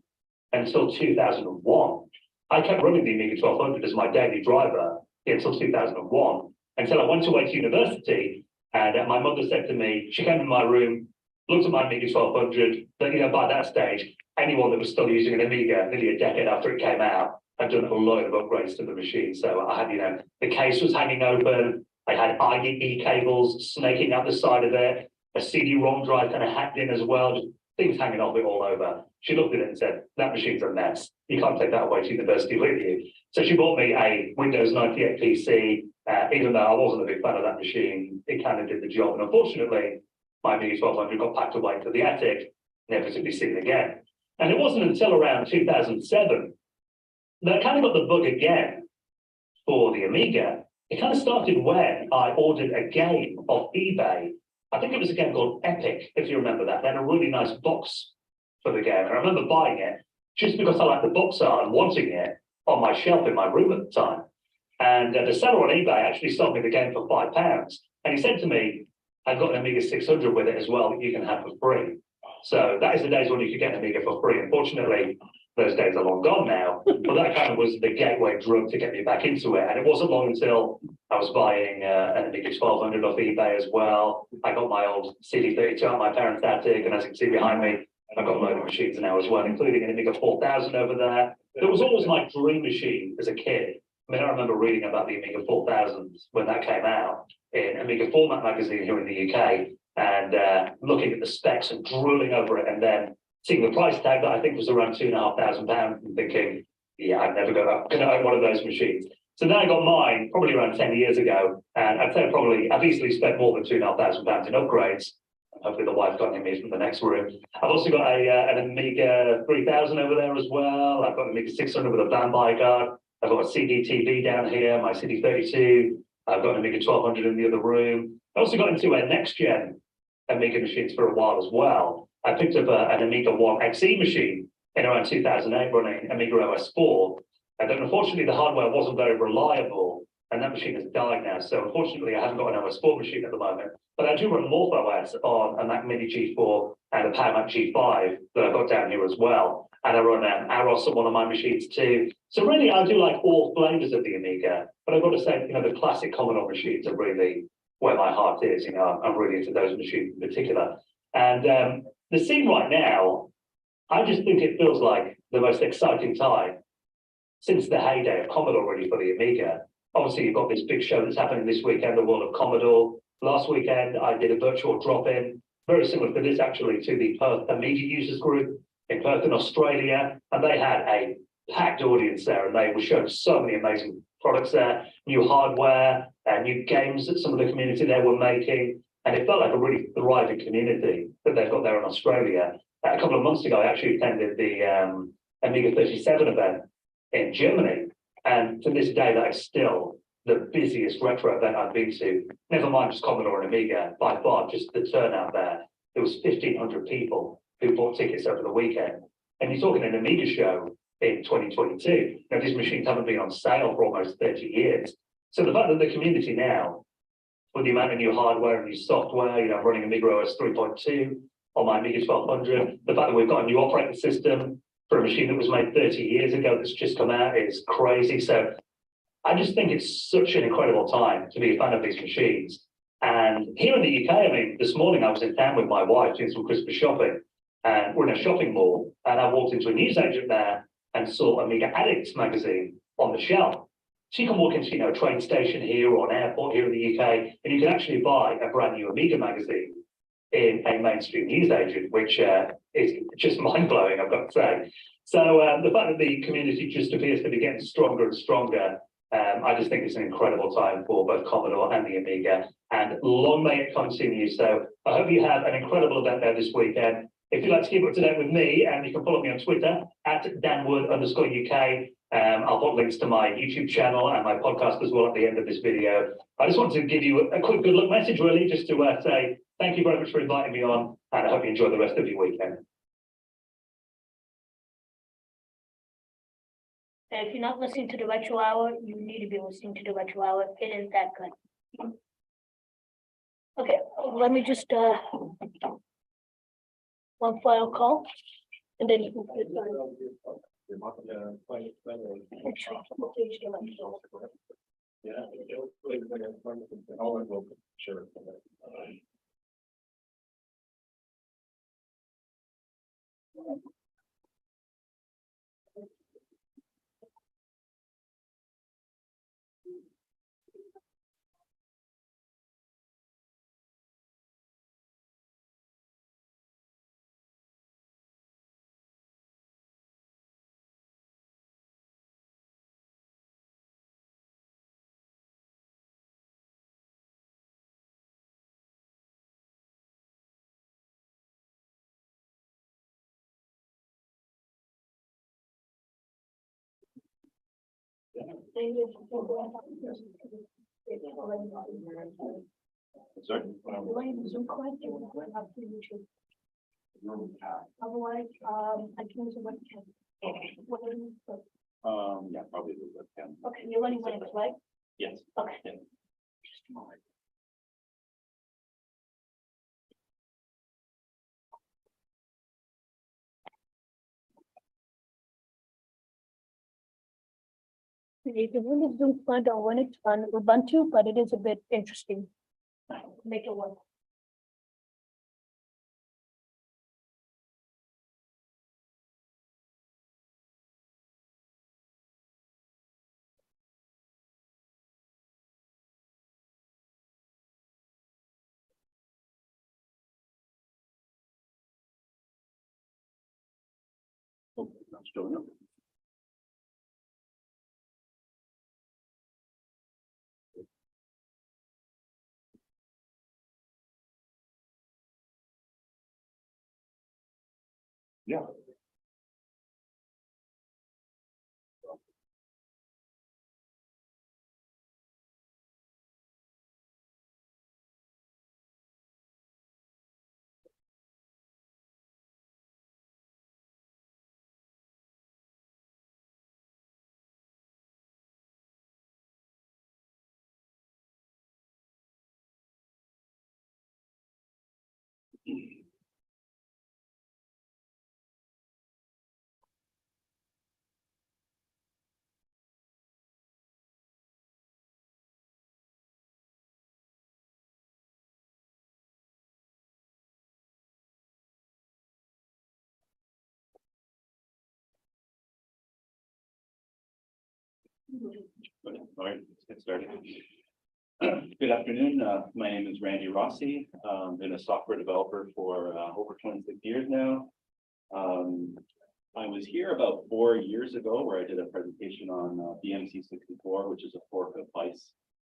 until 2001. I kept running the Amiga 1200 as my daily driver until 2001, until I went away to university, and my mother said to me, she came in my room, looked at my Amiga 1200, that, you know, by that stage, anyone that was still using an Amiga nearly a decade after it came out had done a load of upgrades to the machine. So I had, you know, the case was hanging open, I had IDE cables snaking out the side of it, a CD-ROM drive kind of hacked in as well, just things hanging off it all over. She looked at it and said, that machine's a mess. You can't take that away to university with you. So she bought me a Windows 98 PC, even though I wasn't a big fan of that machine, it kind of did the job. And unfortunately, my Amiga 1200 got packed away into the attic, never to be seen again. And it wasn't until around 2007 that I kind of got the bug again for the Amiga. It kind of started when I ordered a game off eBay. I think it was a game called Epic, if you remember that. They had a really nice box for the game. And I remember buying it just because I liked the box art and wanting it on my shelf in my room at the time. And the seller on eBay actually sold me the game for £5. And he said to me, I've got an Amiga 600 with it as well that you can have for free. So that is the days when you could get an Amiga for free. Unfortunately, those days are long gone now, but that kind of was the gateway drug to get me back into it. And it wasn't long until I was buying an Amiga 1200 off eBay as well. I got my old CD32 out of my parents' attic, and as you can see behind me, I've got a load of machines now as well, including an Amiga 4000 over there. It was always my dream machine as a kid. I mean, I remember reading about the Amiga 4000 when that came out in Amiga Format magazine here in the UK, and looking at the specs and drooling over it, and then seeing the price tag that I think was around £2,500 and thinking, yeah, I'd never going to own one of those machines. So then I got mine probably around 10 years ago, and I'd say probably I've easily spent more than £2,500 in upgrades. Hopefully the wife got me from the next room. I've also got an Amiga 3000 over there as well. I've got an Amiga 600 with a standby card. I've got a CD TV down here, my CD32. I've got an Amiga 1200 in the other room. I also got into a next-gen Amiga machines for a while as well. I picked up an Amiga 1 XE machine in around 2008 running Amiga OS 4. And then unfortunately, the hardware wasn't very reliable, and that machine has died now. So unfortunately, I haven't got an OS 4 machine at the moment. But I do run MorphOS on a Mac Mini G4 and a Power Mac G5 that I've got down here as well. And I run AROS on one of my machines too. So really, I do like all flavors of the Amiga. But I've got to say, you know, the classic Commodore machines are really where my heart is. You know, I'm really into those machines in particular. And the scene right now, I just think it feels like the most exciting time since the heyday of Commodore really for the Amiga. Obviously, you've got this big show that's happening this weekend, the World of Commodore. Last weekend, I did a virtual drop-in, very similar to this actually, to the Perth Amiga Users Group in Perth in Australia. And they had a packed audience there, and they were showing so many amazing products there, new hardware, new games that some of the community there were making. And it felt like a really thriving community that they've got there in Australia. A couple of months ago, I actually attended the Amiga 37 event in Germany. And to this day, that is still the busiest retro event I've been to. Never mind just Commodore and Amiga, by far, just the turnout there. There was 1,500 people who bought tickets over the weekend. And you're talking an Amiga show in 2022. Now, these machines haven't been on sale for almost 30 years. So the fact that the community now, with the amount of new hardware and new software, you know, I'm running Amiga OS 3.2 on my Amiga 1200. The fact that we've got a new operating system for a machine that was made 30 years ago that's just come out is crazy. So I just think it's such an incredible time to be a fan of these machines. And here in the UK, I mean, this morning I was in town with my wife doing some Christmas shopping, and we're in a shopping mall, and I walked into a newsagent there and saw Amiga Addicts magazine on the shelf. So you can walk into, a train station here or an airport here in the UK, and you can actually buy a brand new Amiga magazine in a mainstream newsagent, which is just mind-blowing, I've got to say. So the fact that the community just appears to be getting stronger and stronger, I just think it's an incredible time for both Commodore and the Amiga, and long may it continue. So I hope you have an incredible event there this weekend. If you'd like to keep up to date with me, you can follow me on Twitter at danwood_UK. I'll put links to my YouTube channel and my podcast as well at the end of this video. I just want to give you a quick good luck message, really, just to say thank you very much for inviting me on, and I hope you enjoy the rest of your weekend. And if you're not listening to the Retro Hour, you need to be listening to the Retro Hour. It is that good. Okay, let me just one final call, and then you can put it on. Actually, what page do I need to look for? Sure. Sorry? Otherwise, I can use a webcam. Yeah, probably the webcam. Okay, you're running Linux, right? Yes. Okay. Yeah. Just a moment. You can only Zoom fund on Linux on Ubuntu, but it is a bit interesting. Make it work. Oh, not showing up. Yeah. All right, let's get started. Good afternoon. My name is Randy Rossi. Been a software developer for over 26 years now. I was here about 4 years ago where I did a presentation on BMC64, which is a fork of Vice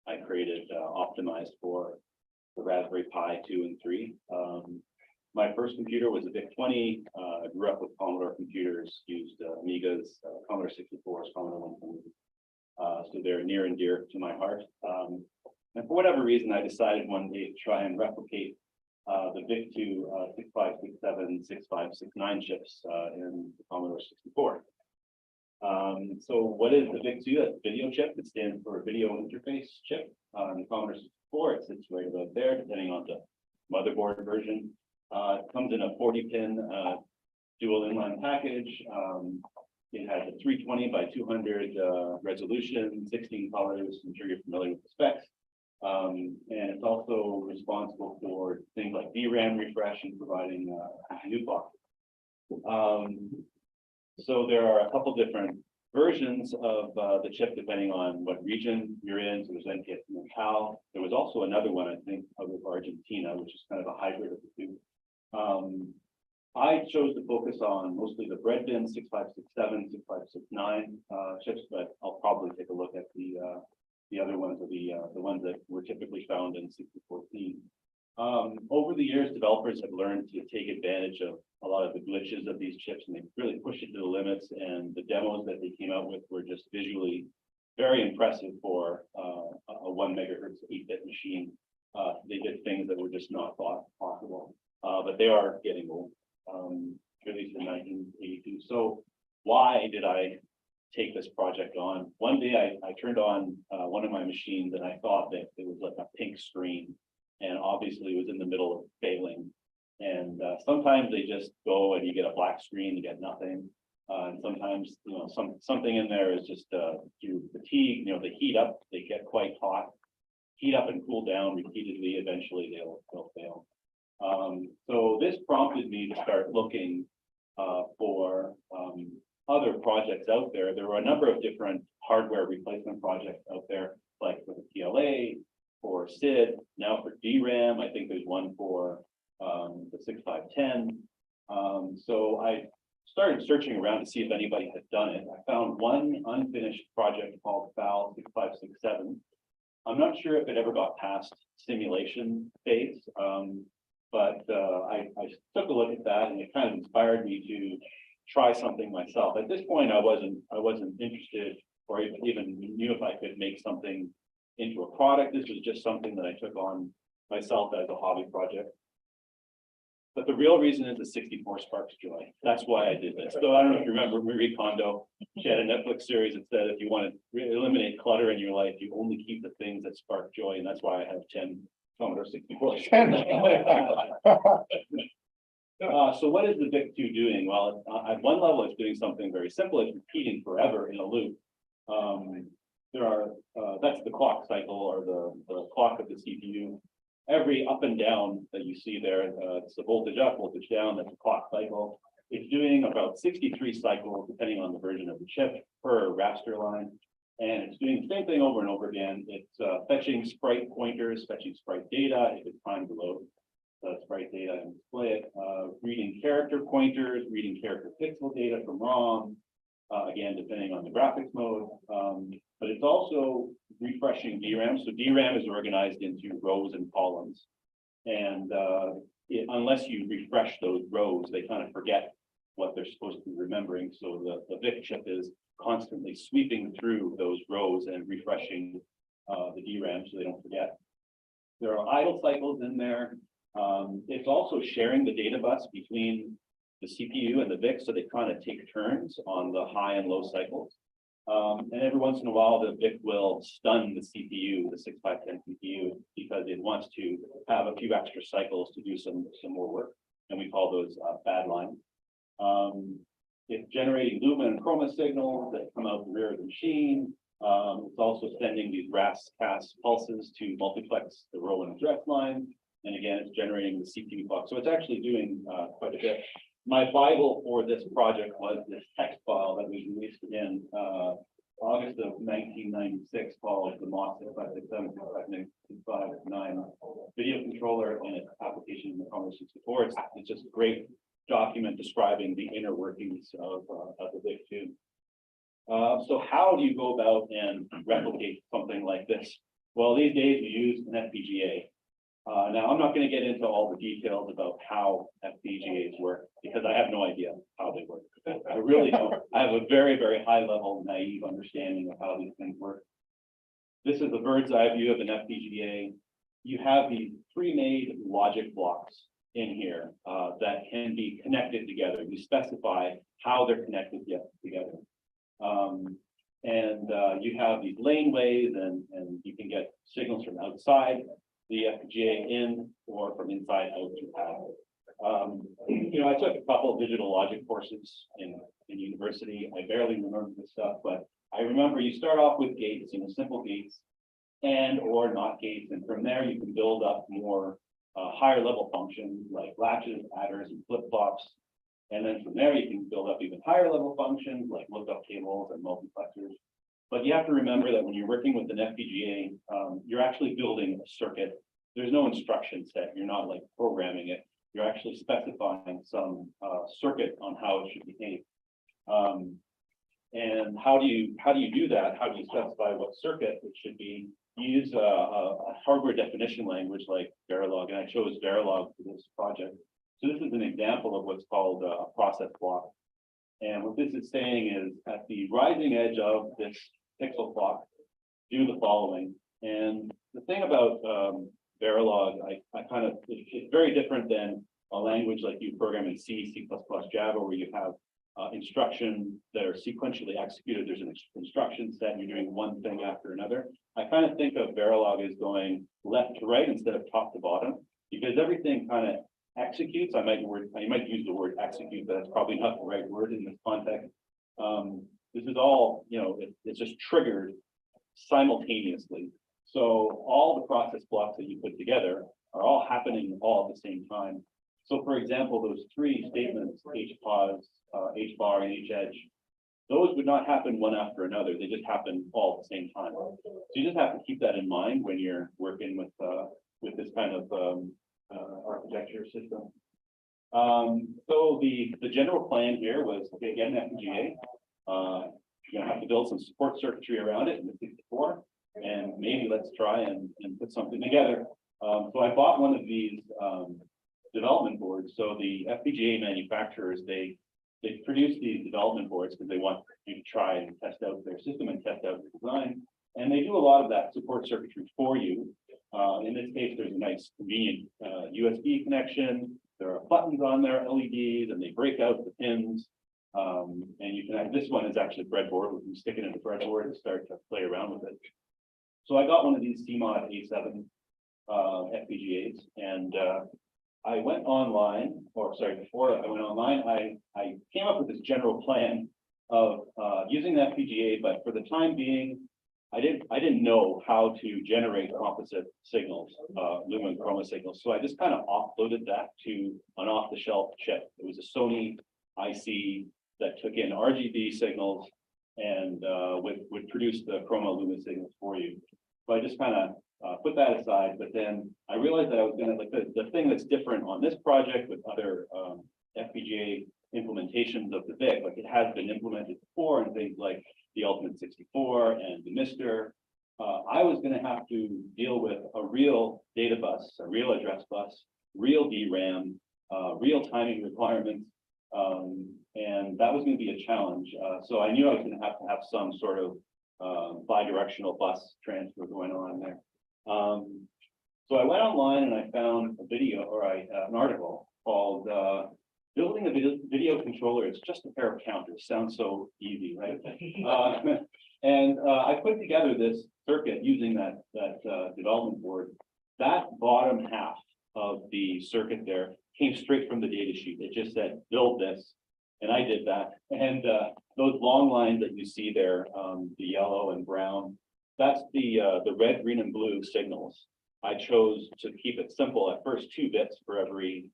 I created optimized for the Raspberry Pi 2 and 3. My first computer was a VIC-20. I grew up with Commodore computers, used Amigas, Commodore 64s, Commodore 120. So they're near and dear to my heart. And for whatever reason, I decided one day to try and replicate the VIC-2 6567, 6569 chips in the Commodore 64. So what is the VIC-2? That's a video chip. It stands for video interface chip. In the Commodore 64, it sits right about there, depending on the motherboard version. It comes in a 40-pin dual inline package. It has a 320 by 200 resolution, 16 colors. I'm sure you're familiar with the specs. And it's also responsible for things like DRAM refresh and providing new clock. So there are a couple different versions of the chip depending on what region you're in. So there's NPS and PAL. There was also another one, I think, out of Argentina, which is kind of a hybrid of the two. I chose to focus on mostly the Breadbin 6567, 6569 chips, but I'll probably take a look at the other ones, or the ones that were typically found in 6014. Over the years, developers have learned to take advantage of a lot of the glitches of these chips, and they really push it to the limits. And the demos that they came out with were just visually very impressive for a 1 megahertz 8-bit machine. They did things that were just not thought possible, but they are getting old. Released in 1982. So why did I take this project on? One day I turned on one of my machines and I thought that it was like a pink screen, and obviously it was in the middle of failing. And sometimes they just go and you get a black screen, you get nothing. And sometimes, you know, something in there is just through fatigue, you know, they heat up, they get quite hot, heat up and cool down repeatedly, eventually they'll fail. So this prompted me to start looking for other projects out there. There were a number of different hardware replacement projects out there, like for the PLA, for SID, now for DRAM. I think there's one for the 6510. So I started searching around to see if anybody had done it. I found one unfinished project called FAL 6567. I'm not sure if it ever got past simulation phase. But I took a look at that, and it kind of inspired me to try something myself. At this point, I wasn't interested, or even knew if I could make something into a product. This was just something that I took on myself as a hobby project. But the real reason is the 64 sparks joy. That's why I did this. So I don't know if you remember Marie Kondo. She had a Netflix series that said if you want to eliminate clutter in your life, you only keep the things that spark joy, and that's why I have 10 Commodore 64. So what is the VIC-2 doing? Well, at one level, it's doing something very simple. It's repeating forever in a loop. That's the clock cycle, or the clock of the CPU. Every up and down that you see there, it's the voltage up, voltage down, that's a clock cycle. It's doing about 63 cycles, depending on the version of the chip, per raster line. And it's doing the same thing over and over again. It's fetching sprite pointers, fetching sprite data if it's time to load the sprite data and display it, reading character pointers, reading character pixel data from ROM, again, depending on the graphics mode. But it's also refreshing DRAM. So DRAM is organized into rows and columns. And unless you refresh those rows, they kind of forget what they're supposed to be remembering. So the VIC chip is constantly sweeping through those rows and refreshing the DRAM so they don't forget. There are idle cycles in there. It's also sharing the data bus between the CPU and the VIC, so they kind of take turns on the high and low cycles. And every once in a while, the VIC will stun the CPU, the 6510 CPU, because it wants to have a few extra cycles to do some more work. And we call those bad lines. It's generating lumen and chroma signals that come out the rear of the machine. It's also sending these RAS-CAS pulses to multiplex the row and address line. And again, it's generating the CPU clock. So it's actually doing quite a bit. My Bible for this project was this text file that was released in August of 1996 called the MOS 6567 video controller and its application in the Commodore 64. It's just a great document describing the inner workings of the VIC-2. So how do you go about and replicate something like this? Well, these days we use an FPGA. Now, I'm not going to get into all the details about how FPGAs work because I have no idea how they work. I really don't. I have a very, very high level, naive understanding of how these things work. This is a bird's eye view of an FPGA. You have these pre-made logic blocks in here that can be connected together. You specify how they're connected together. You have these laneways and you can get signals from outside the FPGA in or from inside out to power. I took a couple of digital logic courses in in university. I barely remember this stuff, but I remember you start off with gates, simple gates and or not gates. And from there, you can build up more higher level functions like latches, adders, and flip-flops. And then from there, you can build up even higher level functions like lookup tables and multiplexers. But you have to remember that when you're working with an FPGA, you're actually building a circuit. There's no instruction set. You're not like programming it. You're actually specifying some circuit on how it should behave. And how do you do that? How do you specify what circuit it should be? You use a hardware definition language like Verilog, and I chose Verilog for this project. So this is an example of what's called a process block. And what this is saying is at the rising edge of this pixel clock, do the following. And the thing about Verilog, it's very different than a language like you program in C, C++, Java, where you have instructions that are sequentially executed. There's an instruction set, and you're doing one thing after another. I kind of think of Verilog as going left to right instead of top to bottom, because everything kind of executes. I might use the word execute, but that's probably not the right word in this context. This is all, it's just triggered simultaneously. So all the process blocks that you put together are all happening all at the same time. So for example, those three statements, hpause, hbar, and hedge, those would not happen one after another. They just happen all at the same time. So you just have to keep that in mind when you're working with this kind of architecture system. So the general plan here was, okay, get an FPGA. You're gonna have to build some support circuitry around it in the 64, and maybe let's try and put something together. So I bought one of these development boards. So the FPGA manufacturers, they produce these development boards because they want you to try and test out their system and test out the design. And they do a lot of that support circuitry for you. In this case, there's a nice convenient USB connection. There are buttons on there, LEDs, and they break out the pins. And you can, this one is actually breadboard. We can stick it in the breadboard and start to play around with it. So I got one of these CMOD A7 FPGAs, and I went online, before I went online, I came up with this general plan of using the FPGA, but for the time being, I didn't know how to generate composite signals, luma and chroma signals. So I just kind of offloaded that to an off-the-shelf chip. It was a Sony IC that took in RGB signals and would produce the chroma luma signals for you. So I just kind of put that aside, but then I realized that I was gonna, like, the thing that's different on this project with other FPGA implementations of the VIC, like it has been implemented before in things like the Ultimate 64 and the MiSTer. I was going to have to deal with a real data bus, a real address bus, real DRAM, real timing requirements, and that was going to be a challenge. So I knew I was going to have some sort of bi-directional bus transfer going on there. So I went online and I found a video or an article called Building a Video Controller. It's just a pair of counters. Sounds so easy, right? And I put together this circuit using that development board. That bottom half of the circuit there came straight from the data sheet. It just said, build this. And I did that. And those long lines that you see there, the yellow and brown, that's the red, green, and blue signals. I chose to keep it simple at first, 2 bits for every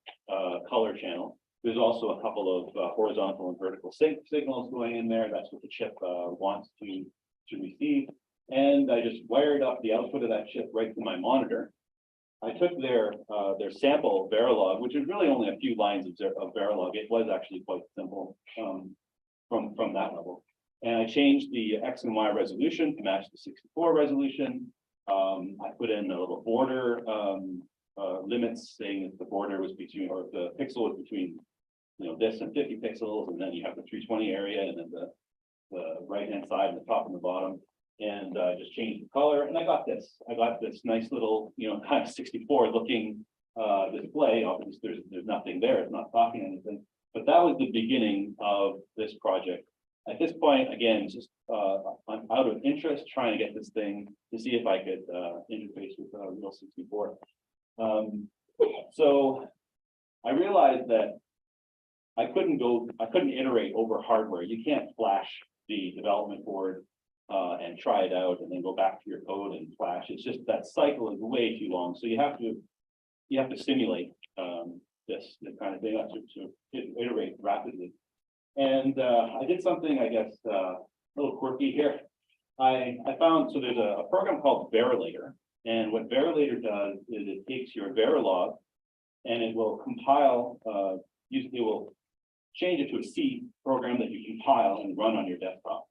color channel. There's also a couple of horizontal and vertical signals going in there. That's what the chip wants to receive. And I just wired up the output of that chip right to my monitor. I took their sample Verilog, which is really only a few lines of Verilog. It was actually quite simple from that level. And I changed the X and Y resolution to match the 64 resolution. I put in a little border limits saying that the border was between, or the pixel was between, this and 50 pixels, and then you have the 320 area, and then the right-hand side and the top and the bottom, and just changed the color, and I got this nice little, kind of 64 looking display. Obviously, there's nothing there, it's not talking anything, but that was the beginning of this project. At this point, again, just I'm out of interest trying to get this thing to see if I could interface with a real 64. So I realized that I couldn't iterate over hardware. You can't flash the development board and try it out and then go back to your code and flash. It's just that cycle is way too long. So you have to simulate this kind of thing to iterate rapidly. And I did something, I guess, a little quirky here. I found, so there's a program called Verilator, and what Verilator does is it takes your Verilog and it will compile, it will change it to a C program that you compile and run on your desktop.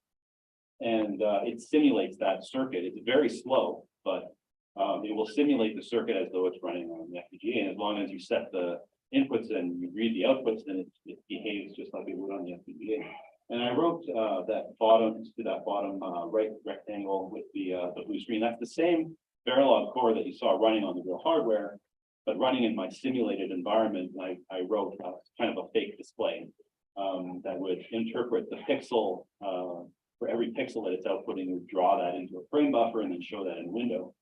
And it simulates that circuit. It's very slow, but it will simulate the circuit as though it's running on the FPGA. And as long as you set the inputs and you read the outputs, then it behaves just like it would on the FPGA. And I wrote that bottom right rectangle with the blue screen. That's the same Verilog core that you saw running on the real hardware, but running in my simulated environment. I wrote kind of a fake display that would interpret the pixel for every pixel that it's outputting, would draw that into a frame buffer and then show that in window.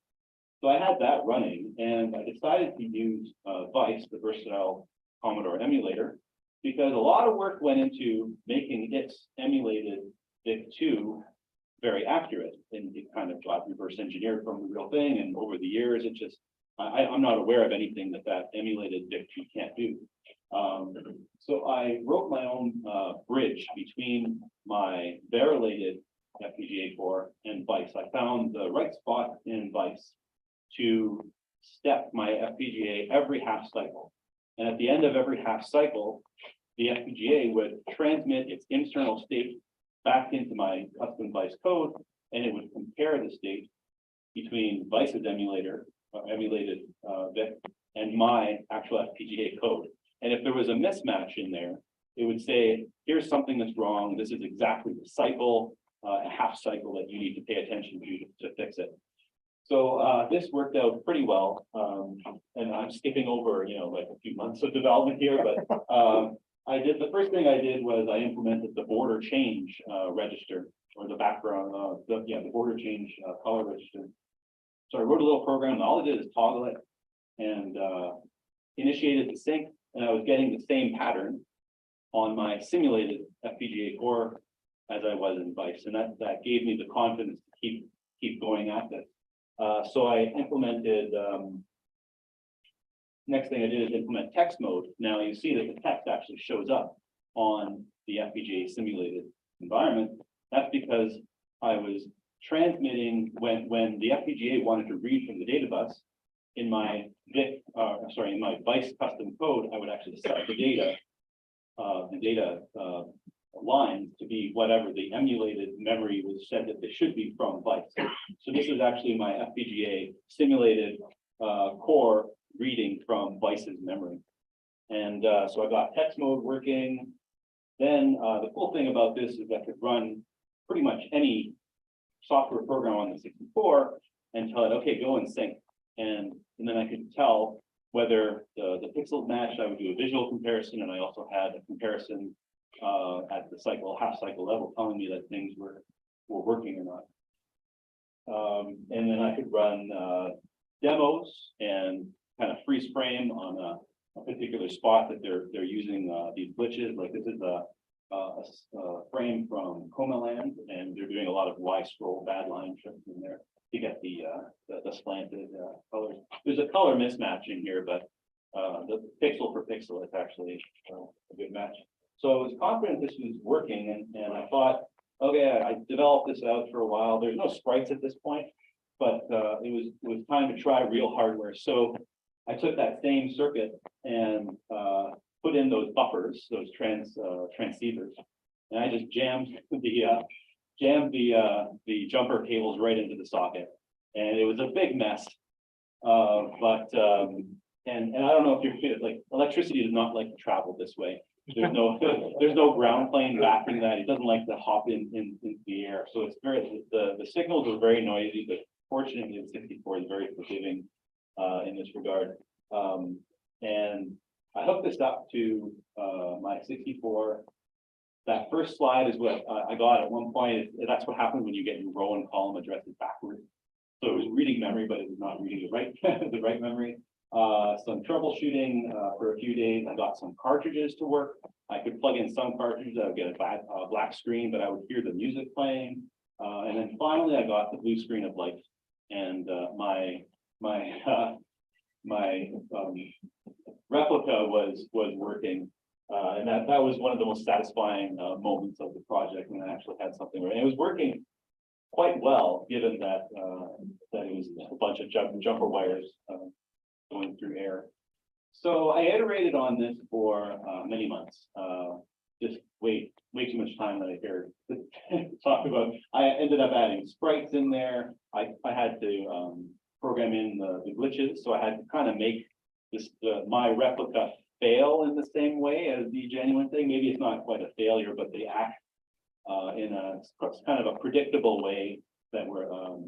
So I had that running, and I decided to use Vice, the versatile Commodore emulator, because a lot of work went into making its emulated VIC-2 very accurate, and it kind of got reverse engineered from the real thing. And over the years, it just, I'm not aware of anything that emulated VIC-2 can't do. So I wrote my own bridge between my Verilated FPGA core and Vice. I found the right spot in Vice to step my FPGA every half cycle. And at the end of every half cycle, the FPGA would transmit its internal state back into my custom Vice code, and it would compare the state between Vice's emulated VIC and my actual FPGA code. And if there was a mismatch in there, it would say, here's something that's wrong. This is exactly the cycle, a half cycle that you need to pay attention to fix it. So this worked out pretty well. And I'm skipping over, like a few months of development here, but the first thing I did was I implemented the border change register, or the background, the border change color register. So I wrote a little program, and all I did is toggle it and initiated the sync, and I was getting the same pattern on my simulated FPGA core as I was in Vice, and that gave me the confidence to keep going at this. So I implemented, next thing I did is implement text mode. Now you see that the text actually shows up on the FPGA simulated environment. That's because I was transmitting when the FPGA wanted to read from the data bus in my in my Vice custom code, I would actually set the data lines to be whatever the emulated memory was said that they should be from Vice. So this is actually my FPGA simulated core reading from Vice's memory. And so I got text mode working. Then the cool thing about this is I could run pretty much any software program on the 64 and tell it, okay, go and sync. And then I could tell whether the pixels matched. I would do a visual comparison, and I also had a comparison at the half cycle level, telling me that things were working or not. And then I could run demos and kind of freeze frame on a particular spot that they're using these glitches. Like this is a frame from Coma Land, and they're doing a lot of Y scroll bad line trips in there to get the slanted colors. There's a color mismatch in here, but the pixel for pixel is actually a good match. So I was confident this was working, and I thought, okay, I developed this out for a while. There's no sprites at this point, but it was time to try real hardware. So I took that same circuit and put in those buffers, those transceivers, and I just jammed the jumper cables right into the socket, and it was a big mess. And I don't know if you're like, electricity does not like to travel this way. There's no ground plane backing that. It doesn't like to hop into the air. So it's the signals are very noisy, but fortunately the 64 is very forgiving in this regard. And I hooked this up to my 64. That first slide is what I got at one point. That's what happens when you get your row and column addresses backwards. So it was reading memory, but it was not reading the right memory. some troubleshooting for a few days. I got some cartridges to work. I could plug in some cartridges. I would get a black screen, but I would hear the music playing. And then finally, I got the blue screen of life, and my replica was working. And that was one of the most satisfying moments of the project when I actually had something right. And it was working quite well, given that that it was a bunch of jumper wires going through air. So I iterated on this for many months. Just way too much time that I care to talk about. I ended up adding sprites in there. I had to program in the glitches, so I had to kind of make this my replica fail in the same way as the genuine thing. Maybe it's not quite a failure, but they act in a kind of a predictable way that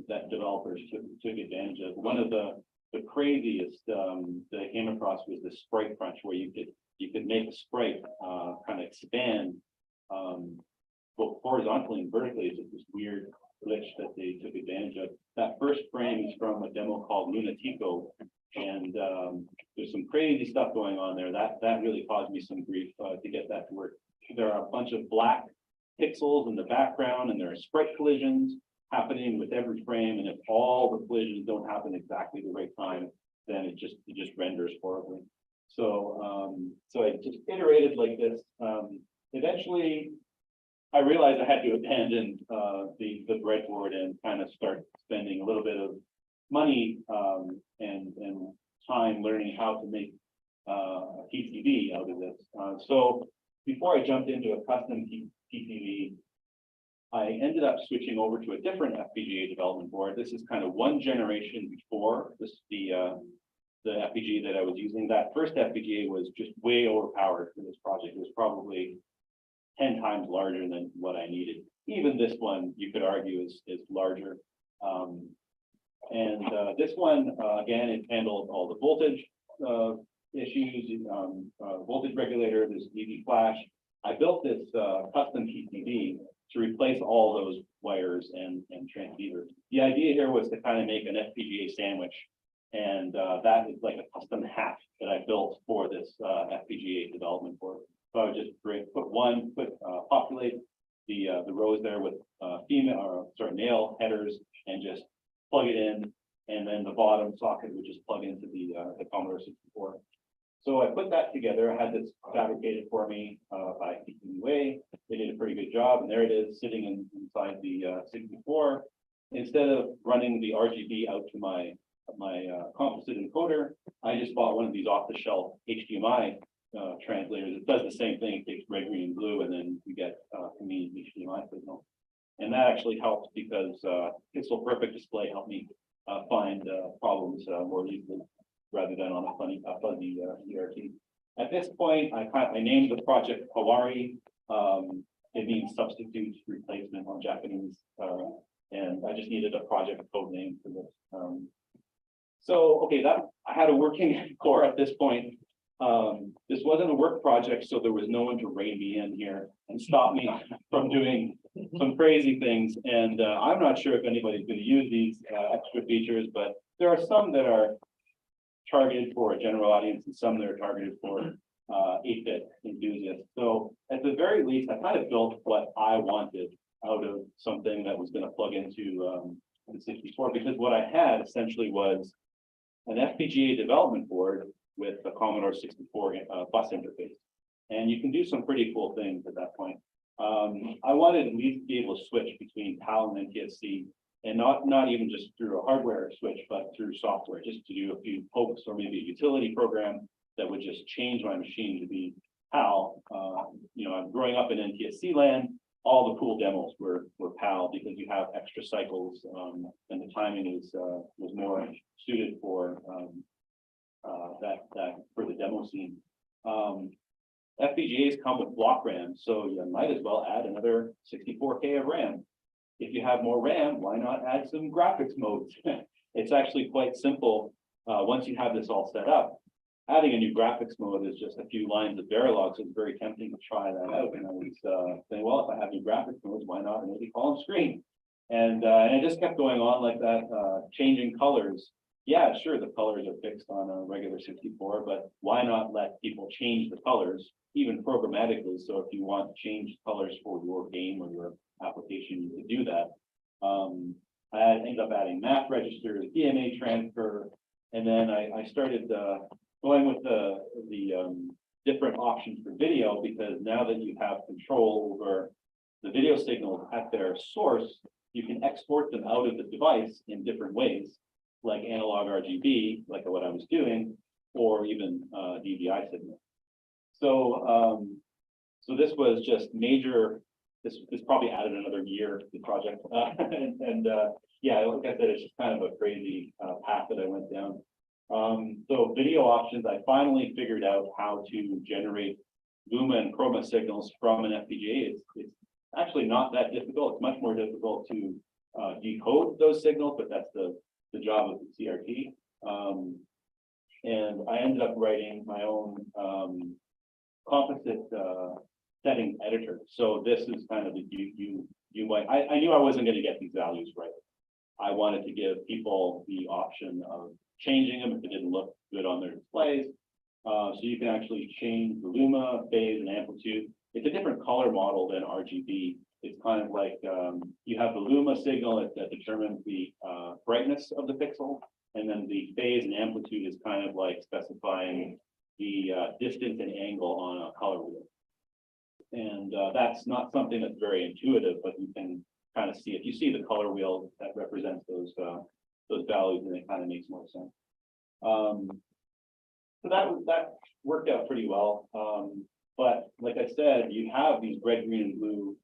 that developers took advantage of. One of the craziest that I came across was the sprite crunch, where you could make a sprite kind of expand both horizontally and vertically. It's just this weird glitch that they took advantage of. That first frame is from a demo called Lunatico, and there's some crazy stuff going on there. That really caused me some grief to get that to work. There are a bunch of black pixels in the background, and there are sprite collisions happening with every frame. And if all the collisions don't happen exactly the right time, then it just renders horribly. So so I just iterated like this. Eventually, I realized I had to abandon the breadboard and kind of start spending a little bit of money and time learning how to make a PCB out of this. So before I jumped into a custom PCB, I ended up switching over to a different FPGA development board. This is kind of one generation before the FPGA that I was using. That first FPGA was just way overpowered for this project. It was probably 10 times larger than what I needed. Even this one, you could argue, is larger. This one, again, it handled all the voltage issues, voltage regulator, this EV flash. I built this custom PCB to replace all those wires and transceivers. The idea here was to kind of make an FPGA sandwich, and that is like a custom hat that I built for this FPGA development board. So I would just populate the rows there with nail headers and just plug it in, and then the bottom socket would just plug into the Commodore 64. So I put that together. I had this fabricated for me by PCBWay. They did a pretty good job, and there it is sitting inside the 64. Instead of running the RGB out to my composite encoder, I just bought one of these off-the-shelf HDMI translators. It does the same thing. It takes red, green, and blue, and then you get convenient HDMI signal. And that actually helps because Pixel Perfect Display helped me find problems more easily, rather than on a fuzzy ERT. At this point, I named the project Hawari. It means substitute replacement on Japanese, and I just needed a project code name for this. So okay, I had a working core at this point. This wasn't a work project, so there was no one to rein me in here and stop me from doing some crazy things. And I'm not sure if anybody's going to use these extra features, but there are some that are targeted for a general audience and some that are targeted for 8-bit enthusiasts. So at the very least, I kind of built what I wanted out of something that was going to plug into the 64, because what I had essentially was an FPGA development board with a Commodore 64 bus interface. And you can do some pretty cool things at that point. I wanted at least to be able to switch between PAL and NTSC, and not even just through a hardware switch, but through software, just to do a few pokes or maybe a utility program that would just change my machine to be PAL. I'm growing up in NTSC land. All the cool demos were PAL because you have extra cycles, and the timing was more suited for that for the demo scene. FPGAs come with block RAM, so you might as well add another 64K of RAM. If you have more RAM, why not add some graphics modes? It's actually quite simple. Once you have this all set up, adding a new graphics mode is just a few lines of Verilog, so it's very tempting to try that out. And I was saying, well, if I have new graphics modes, why not an 80-column screen? And it just kept going on like that, changing colors yeah, sure, the colors are fixed on a regular 64, but why not let people change the colors, even programmatically? So if you want to change colors for your game or your application, you could do that. I ended up adding math registers, DMA transfer, and then I started going with the different options for video, because now that you have control over the video signals at their source, you can export them out of the device in different ways, like analog RGB, like what I was doing, or even DVI signal. So so this was just major. This probably added another year to the project, yeah, like I said, it's just kind of a crazy path that I went down. So video options, I finally figured out how to generate Luma and Chroma signals from an FPGA. It's actually not that difficult. It's much more difficult to decode those signals, but that's the job of the CRT. And I ended up writing my own composite settings editor. So this is kind of the you might, I knew I wasn't going to get these values right. I wanted to give people the option of changing them if it didn't look good on their displays. So you can actually change the luma, phase, and amplitude. It's a different color model than RGB. It's kind of like you have the luma signal that determines the brightness of the pixel, and then the phase and amplitude is kind of like specifying the distance and angle on a color wheel. And that's not something that's very intuitive, but you can kind of see, if you see the color wheel that represents those values, and it kind of makes more sense. So that worked out pretty well. But like I said, you have these red, green, and blue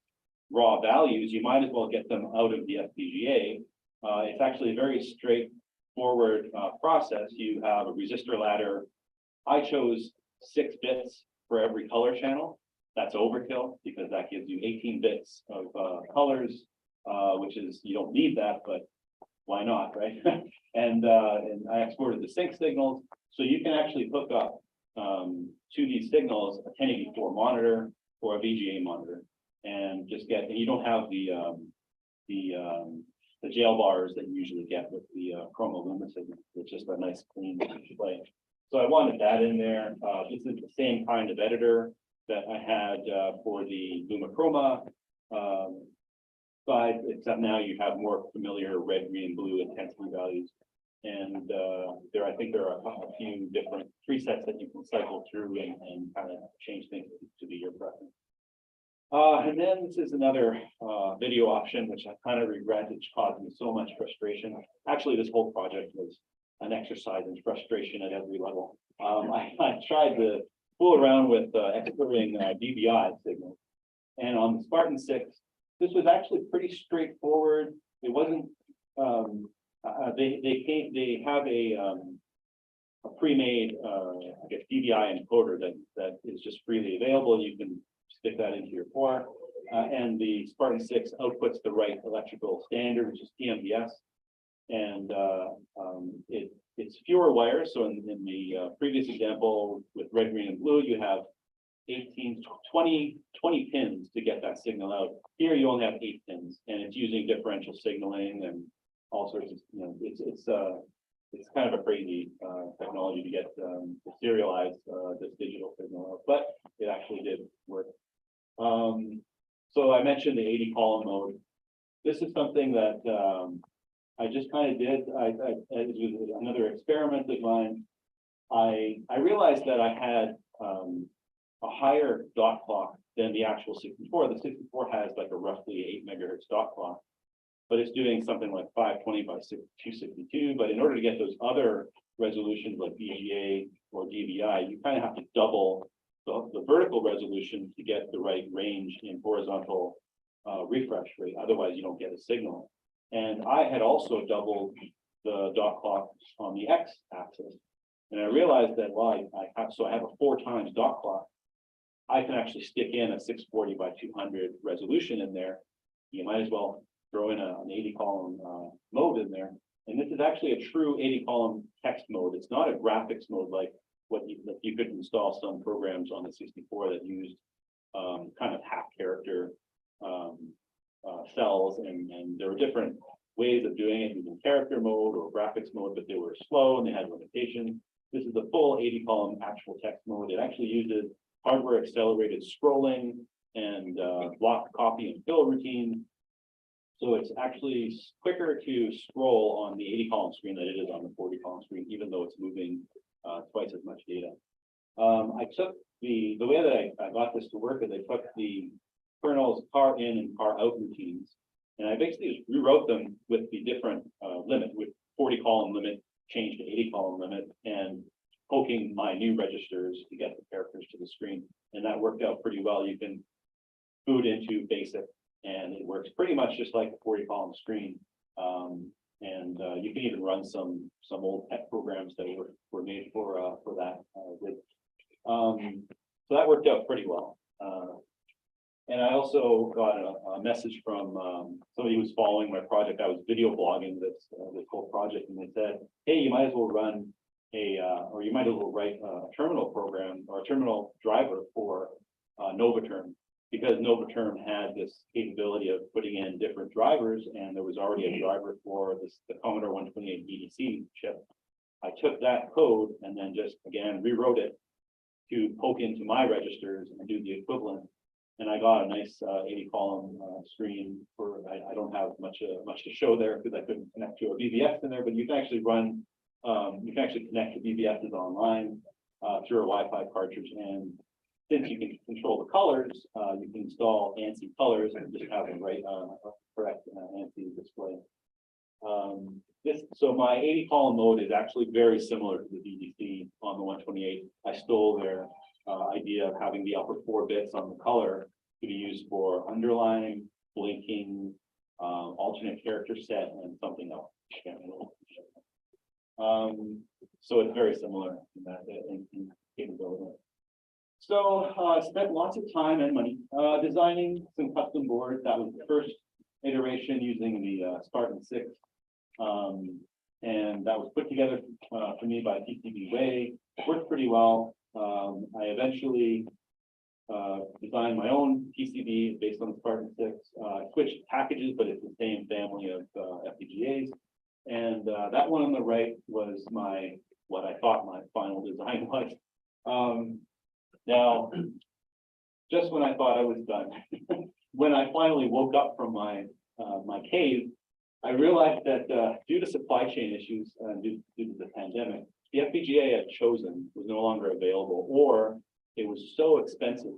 raw values. You might as well get them out of the FPGA. It's actually a very straightforward process. You have a resistor ladder. I chose 6 bits for every color channel. That's overkill because that gives you 18 bits of colors, which is, you don't need that, but why not, right? and I exported the sync signals, so you can actually hook up to these signals a 1084 monitor or a VGA monitor, and just get, and you don't have the jail bars that you usually get with the Chroma Luma signal. It's just a nice clean display. So I wanted that in there. This is the same kind of editor that I had for the Luma Chroma side, except now you have more familiar red, green, blue intensity values. And I think there are a few different presets that you can cycle through and kind of change things to be your preference. And then this is another video option, which I kind of regret. It's caused me so much frustration. Actually, this whole project was an exercise in frustration at every level. I tried to fool around with exporting DVI signals, and on the Spartan 6, this was actually pretty straightforward. It wasn't. They have a pre-made I guess DVI encoder that is just freely available. You can stick that into your core, and the Spartan 6 outputs the right electrical standard, which is TMDS, and it's fewer wires. So in the previous example with red, green, and blue, you have 20 pins to get that signal out. Here you only have 8 pins, and it's using differential signaling and all sorts of, it's kind of a crazy technology to get to serialize this digital signal out, but it actually did work. So I mentioned the 80 column mode. This is something that I just kind of did. It was another experiment of mine. I realized that I had a higher dot clock than the actual 64. The 64 has like a roughly 8 megahertz dot clock, but it's doing something like 520 by 262. But in order to get those other resolutions like VGA or DVI, you kind of have to double the vertical resolution to get the right range in horizontal refresh rate. Otherwise, you don't get a signal. And I had also doubled the dot clock on the X axis. And I realized that, well, I have a 4 times dot clock. I can actually stick in a 640 by 200 resolution in there. You might as well throw in an 80 column mode in there. And this is actually a true 80 column text mode. It's not a graphics mode like what you could install some programs on the 64 that used kind of half character cells, and there were different ways of doing it using character mode or graphics mode, but they were slow and they had limitations. This is the full 80-column actual text mode. It actually uses hardware accelerated scrolling and block, copy, and fill routines. So it's actually quicker to scroll on the 80-column screen than it is on the 40-column screen, even though it's moving twice as much data. I took the way that I got this to work is I took the kernel's car in and car out routines, and I basically just rewrote them with the different limit, with 40-column limit changed to 80-column limit, and poking my new registers to get the characters to the screen, and that worked out pretty well. You can boot into BASIC, and it works pretty much just like the 40-column screen. You can even run some old tech programs that were made for that. So that worked out pretty well. And I also got a message from somebody who was following my project. I was video blogging this whole project, and they said, "Hey, you might as well run or you might as well write a terminal program or a terminal driver for Novaterm, because Novaterm had this capability of putting in different drivers, and there was already a driver for the Commodore 128 EDC chip." I took that code and then just again rewrote it to poke into my registers and do the equivalent. And I got a nice 80-column screen for, I don't have much to show there because I couldn't connect to a VBS in there, but you can actually run, you can actually connect to VBSs online through a Wi-Fi cartridge. And since you can control the colors, you can install ANSI colors and just have them write correct ANSI display. So my 80-column mode is actually very similar to the VDC on the 128. I stole their idea of having the upper 4 bits on the color to be used for underline, blinking, alternate character set, and something else. So it's very similar in that in capability. So I spent lots of time and money designing some custom boards. That was the first iteration using the Spartan 6. And that was put together for me by PCBWay. It worked pretty well. I eventually designed my own PCB based on the Spartan 6. Switched packages, but it's the same family of FPGAs. And that one on the right was what I thought my final design was. Now, just when I thought I was done, when I finally woke up from my cave, I realized that due to supply chain issues due to the pandemic, the FPGA I had chosen was no longer available, or it was so expensive.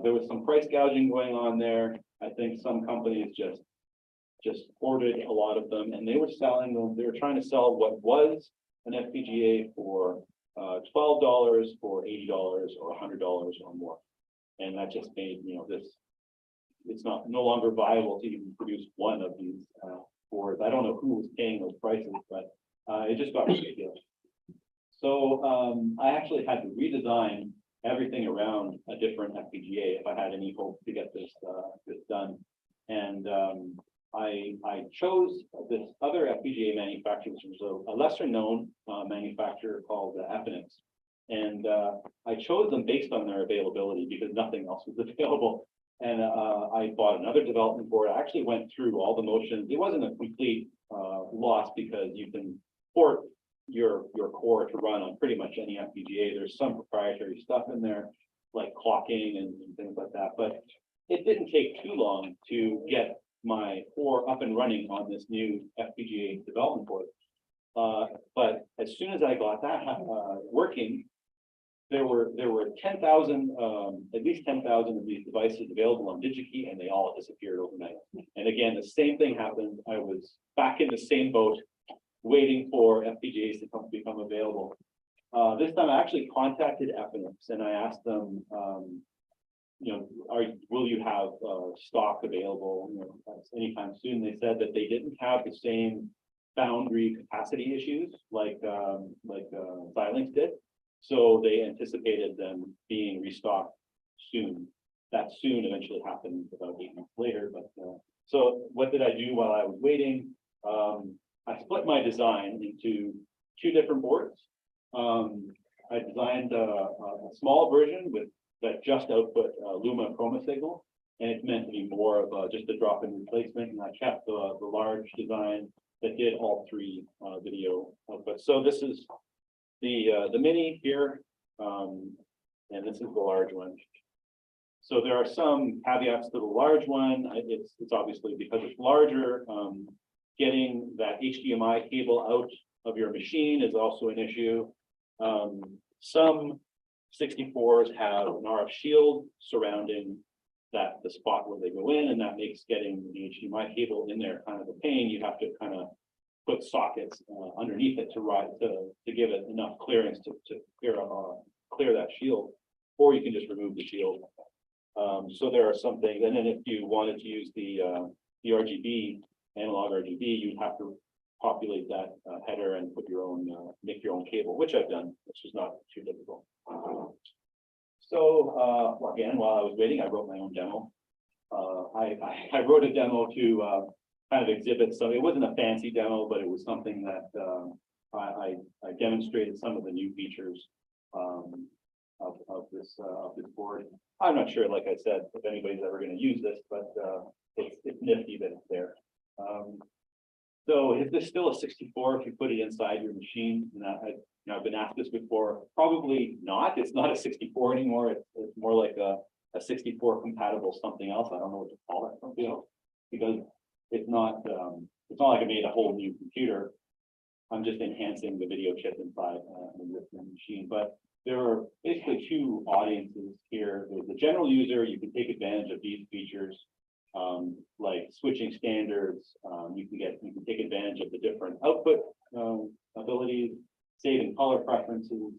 There was some price gouging going on there. I think some companies just ordered a lot of them, and they were selling them. They were trying to sell what was an FPGA for $12, for $80, or $100 or more, and that just made this. It's no longer viable to even produce one of these boards. I don't know who was paying those prices, but it just got ridiculous. So I actually had to redesign everything around a different FPGA if I had any hope to get this done. And I chose this other FPGA manufacturer, which was a lesser known manufacturer called Efinix. And I chose them based on their availability because nothing else was available. And I bought another development board. I actually went through all the motions. It wasn't a complete loss because you can port your core to run on pretty much any FPGA. There's some proprietary stuff in there, like clocking and things like that. But it didn't take too long to get my core up and running on this new FPGA development board. But as soon as I got that working, there were 10,000, at least 10,000 of these devices available on DigiKey, and they all disappeared overnight. And again, the same thing happened. I was back in the same boat, waiting for FPGAs to become available. This time, I actually contacted Efinix and I asked them, will you have stock available anytime soon? They said that they didn't have the same foundry capacity issues like Xilinx did. So they anticipated them being restocked soon. That soon eventually happened about 8 months later. But so what did I do while I was waiting? I split my design into 2 different boards. I designed a small version that just output Luma chroma signal. and it's meant to be more of just a drop-in replacement, and I kept the large design that did all three video outputs. So this is the mini here, and this is the large one. So there are some caveats to the large one. It's obviously because it's larger, getting that HDMI cable out of your machine is also an issue. Some 64s have an RF shield surrounding the spot where they go in, and that makes getting the HDMI cable in there kind of a pain. You have to kind of put sockets underneath it to give it enough clearance to clear that shield, or you can just remove the shield. So there are some things, and then if you wanted to use the RGB, analog RGB, you'd have to populate that header and put your own, make your own cable, which I've done, which is not too difficult. So again, while I was waiting, I wrote my own demo. I wrote a demo to kind of exhibit some. It wasn't a fancy demo, but it was something that I demonstrated some of the new features of this board. I'm not sure, like I said, if anybody's ever going to use this, but it's nifty that it's there. So is this still a 64 if you put it inside your machine? And I've been asked this before. Probably not. It's not a 64 anymore. It's more like a 64 compatible something else. I don't know what to call it, something else, because it's not like I made a whole new computer. I'm just enhancing the video chip inside the machine. But there are basically two audiences here. There's the general user. You can take advantage of these features, like switching standards. You can take advantage of the different output abilities, saving color preferences,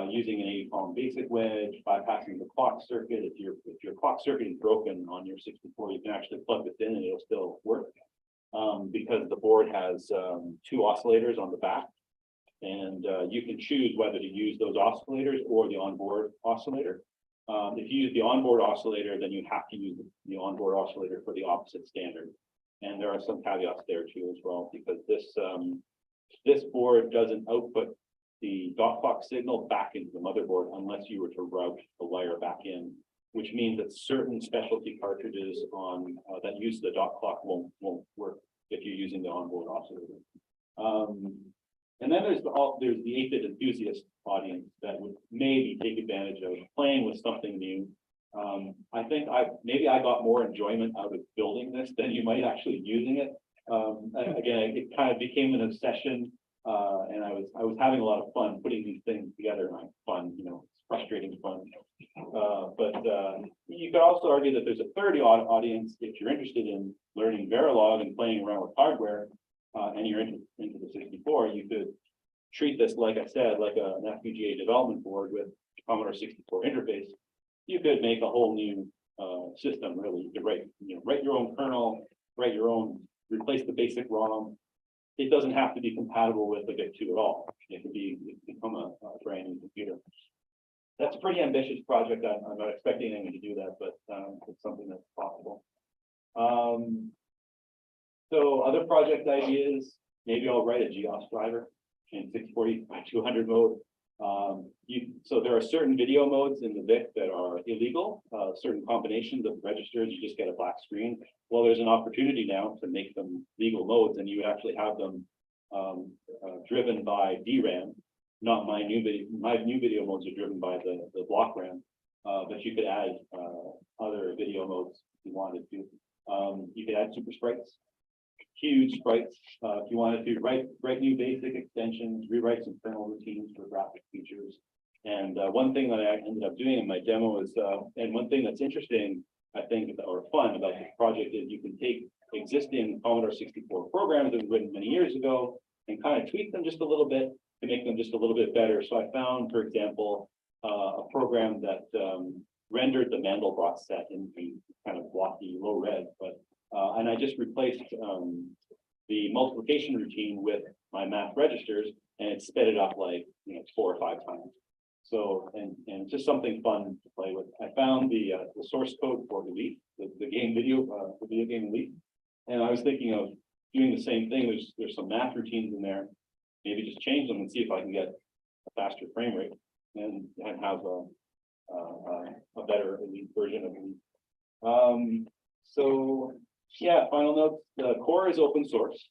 using an 80-column basic wedge, bypassing the clock circuit. If your clock circuit is broken on your 64, you can actually plug this in and it'll still work, because the board has two oscillators on the back, and you can choose whether to use those oscillators or the onboard oscillator. If you use the onboard oscillator, then you have to use the onboard oscillator for the opposite standard. And there are some caveats there too as well, because this board doesn't output the dot clock signal back into the motherboard unless you were to route the wire back in, which means that certain specialty cartridges on that use the dot clock won't work if you're using the onboard oscillator. And then there's the 8-bit enthusiast audience that would maybe take advantage of playing with something new. I think maybe I got more enjoyment out of building this than you might actually using it. Again, it kind of became an obsession, and I was having a lot of fun putting these things together. Fun, it's frustrating fun. But you could also argue that there's a third audience if you're interested in learning Verilog and playing around with hardware. And you're into the 64, you could treat this, like I said, like an FPGA development board with Commodore 64 interface. You could make a whole new system, really. You could write your own kernel, replace the basic ROM. It doesn't have to be compatible with the VIC-2 at all. It could become a brand new computer. That's a pretty ambitious project. I'm not expecting anyone to do that, but it's something that's possible. So other project ideas, maybe I'll write a GEOS driver in 640 by 200 mode. So there are certain video modes in the VIC that are illegal, certain combinations of registers, you just get a black screen. Well, there's an opportunity now to make them legal modes, and you actually have them driven by DRAM, not my new video modes are driven by the block RAM, but you could add other video modes if you wanted to. You could add super sprites. Huge sprites. If you wanted to write new basic extensions, rewrite some kernel routines for graphic features. And one thing that I ended up doing in my demo is, and one thing that's interesting, I think, or fun about this project is you can take existing Commodore 64 programs that were written many years ago and kind of tweak them just a little bit to make them just a little bit better. So I found, for example, a program that rendered the Mandelbrot set in kind of blocky low res, but and I just replaced the multiplication routine with my math registers, and it sped it up like 4 or 5 times. So and just something fun to play with. I found the source code for Elite, the video game Elite, and I was thinking of doing the same thing. There's some math routines in there. Maybe just change them and see if I can get a faster frame rate and have a better Elite version of Elite. So, yeah, final notes, the core is open source.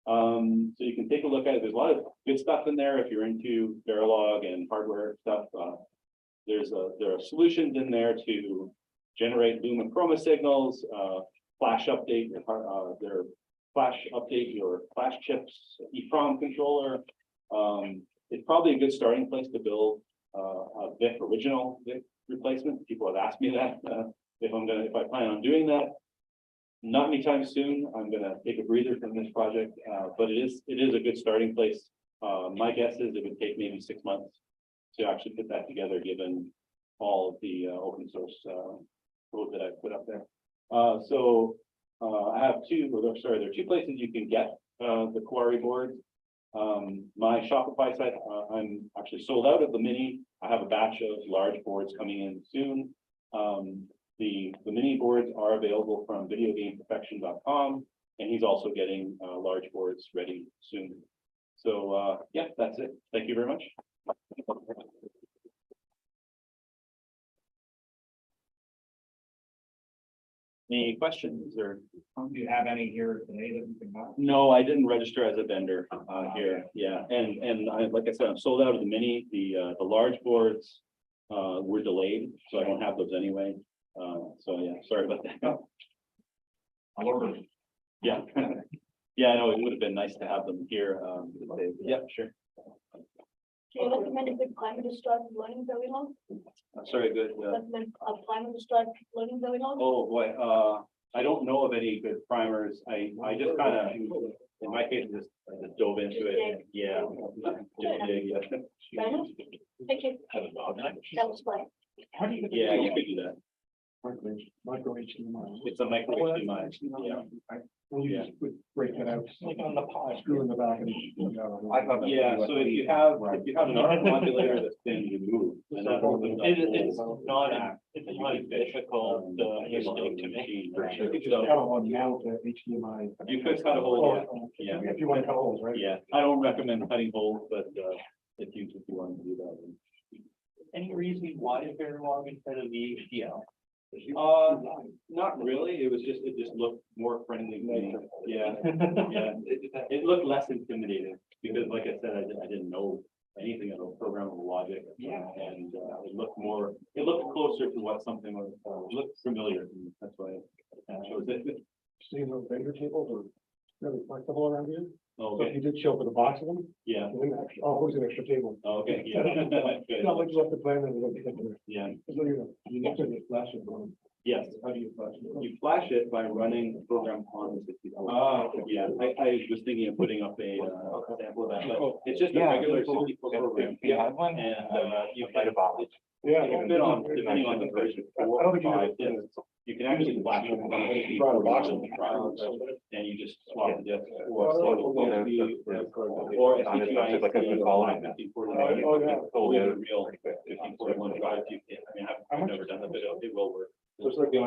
So you can take a look at it. There's a lot of good stuff in there if you're into Verilog and hardware stuff. There are solutions in there to generate Luma Chroma signals, flash update your flash chips, EEPROM controller. It's probably a good starting place to build a original VIC replacement. People have asked me that if I plan on doing that. Not anytime soon. I'm gonna take a breather from this project, but it is a good starting place. My guess is it would take maybe 6 months to actually put that together, given all of the open source code that I put up there. I have there are two places you can get the Quarry board. My Shopify site, I'm actually sold out of the mini. I have a batch of large boards coming in soon. The mini boards are available from videogameperfection.com, and he's also getting large boards ready soon. So yeah, that's it. Thank you very much. Any questions or? Do you have any here today that we can buy? No, I didn't register as a vendor here. Yeah, and like I said, I'm sold out of the mini. The large boards were delayed, so I don't have those anyway. So yeah, sorry about that. Yeah, yeah, I know it would have been nice to have them here. Yeah, sure. Do you recommend a good climate to start learning very long? Sorry, good. Recommend a climate to start learning very long? Oh, boy, I don't know of any good primers. I just kind of, in my case, I just dove into it. Yeah. Just dig, yeah. Fair enough. Thank you. That was fine. Yeah, you could do that. Micro HDMI. It's a micro HDMI. Yeah. Well, you just would break it out. Like on the pod. Screw in the back and. Yeah, so if you have an arc modulator that's been removed. Then that opens up It's all- not difficult mistake to make. You could just cut on mount a HDMI. You could cut a hole, yeah. If you want to cut holes, right? Yeah, I don't recommend cutting holes, but if you want to do that. Any reason why is Verilog instead of the HDL? Not really. It just looked more friendly to me. Yeah, yeah. It looked less intimidating because, like I said, I didn't know anything about programmable logic. Yeah. And it looked closer to what something was. It looked familiar to me. That's why I chose it. So those vendor tables are really flexible around here. So Okay. if you did show up with a box of them, Yeah. then actually, here's an extra table. Okay. Yeah. It's not like you have to plan it. Yeah. So you need to flash it. Yes. How do you flash it? You flash it by running a program on the 64. Yeah, I was thinking of putting up a sample of that, but it's just a regular 64 program. Yeah. And you can, Yeah. it'll fit on, depending on the version, 4 or 5 discs. You can actually flash it on a 64 box and you just swap the discs. Or if you use like a real 54 drive, I mean, I've never done it, but it will work. Just like the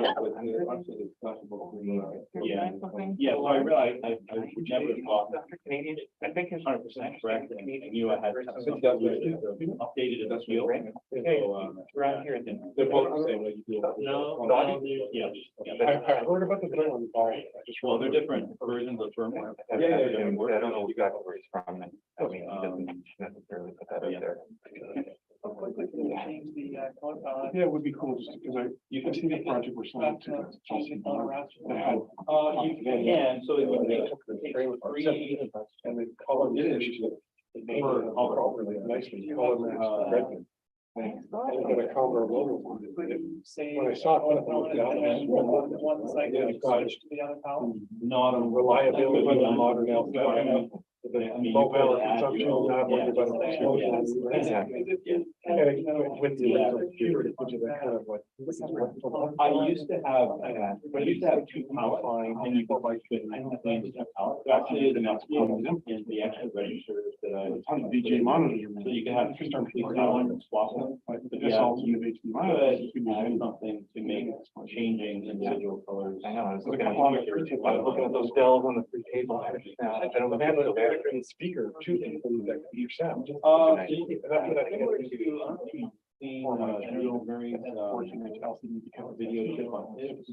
Yeah, yeah, so I realized I never thought that Canadian, I think it's 100% correct, and I knew I had updated it as well. around here. They're both the same way you do. No. Yeah. I heard about the thing on the ball. Well, they're different versions of firmware. Yeah. I don't know exactly where he's from. I mean, he doesn't necessarily put that Yeah. out there. Yeah, it would be cool just because you can see the project we're signing to. You can, so it would make free. And they call it really nicely. You call them Redmond. And they got a Commodore logo on it. When I saw it, I thought, Not a reliability of the modern outfit. I mean, Mobile you could add consumption, your own- not worried about yeah, explosions. yeah. With the security, which is kind of like. I used to have two power lines and you could like, actually the next one is the actual registers that I. On the DJ monitor. So you can have two power and swap them. But this also in the HD monitor. But you can add something to make changing individual colors. I know, I was So the looking at, Commodore free table. I was looking at those Dells on the free table. I don't know if Have it's still there. a speaker too, that can hear sound. So And that's what I think. Real variant, video chip on tips.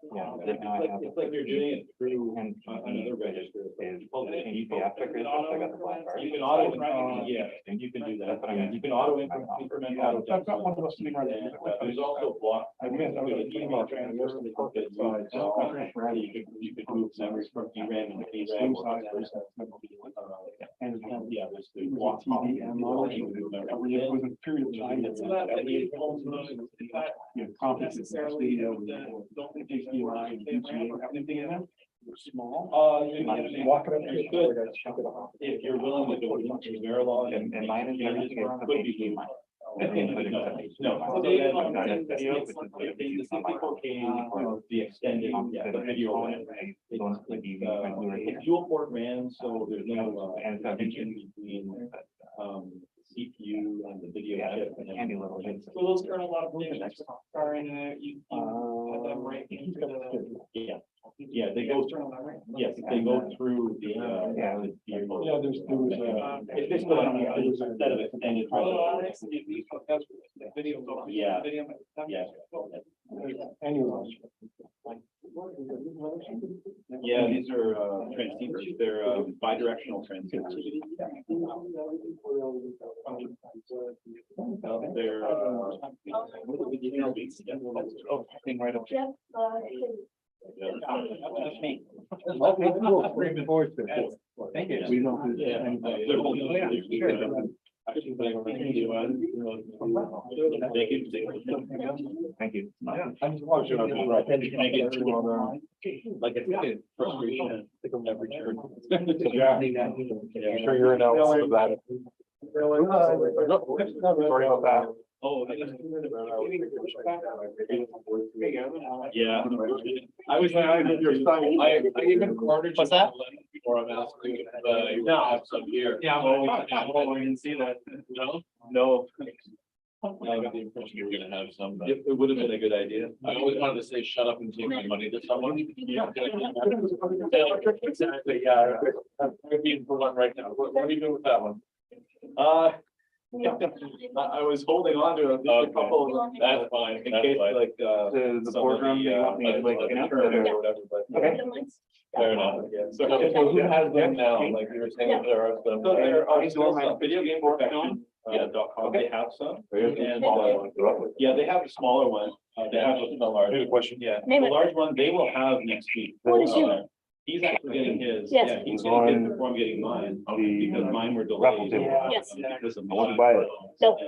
It's like you're doing it through another register. Can you be after Chris? I got the black card. You can auto, yeah, you can do that. Yeah, you can auto increment auto. I've got one of those sitting right there. There's also block. I missed, I was at email trying to use the perfect size. You could move memories from DRAM into DRAM. And Yeah, there's the it block. was a TV and model. It was a period of time that's complex, especially HDMI and VGA, everything in them. Small. Walk it up. You could, if you're willing to go into Verilog And mine is everything is could be. No. The extended, yeah, the video. It's dual port RAM, so there's no tension between CPU and the video chip. Handy little things. So those are a lot of things that are in you have them right. Yeah, they go through, yes, they go through the, Yeah, there's, it's just a set of extended. Yeah. Yeah. Yeah, these are transceivers, they're bidirectional transceivers. They're thing right up. Jeff, That's me. Okay, cool. Looking forward to it. Thank you. We don't. Thank you. I just want you to know, right. Like it's frustration. Every turn. Yeah. I'm sure your analysis of that. Sorry about that. Oh. Yeah. I was, I even cornered. What's that? Before I'm asking, you have some here. Yeah. I didn't see that. No? No. I got the impression you were gonna have some. It would have been a good idea. I always wanted to say, shut up and take my money to someone. Yeah. Exactly, yeah. I'm being for one right now. What are you doing with that one? I was holding on to a couple, that's fine, in case like, The boardroom, they want me to like, or whatever, but. Okay. Fair enough, yeah. So who has them now, like you were saying, there are some. So there are Some video game perfection, .com, they have some. And, yeah, they have a smaller one, they have a large. Question. Yeah, the Name it. large one, they will have next week. What is yours? He's actually getting his, Yes. yeah, he's getting his before I'm getting mine, because mine were delayed. Yes. Because of. I want to buy it. No.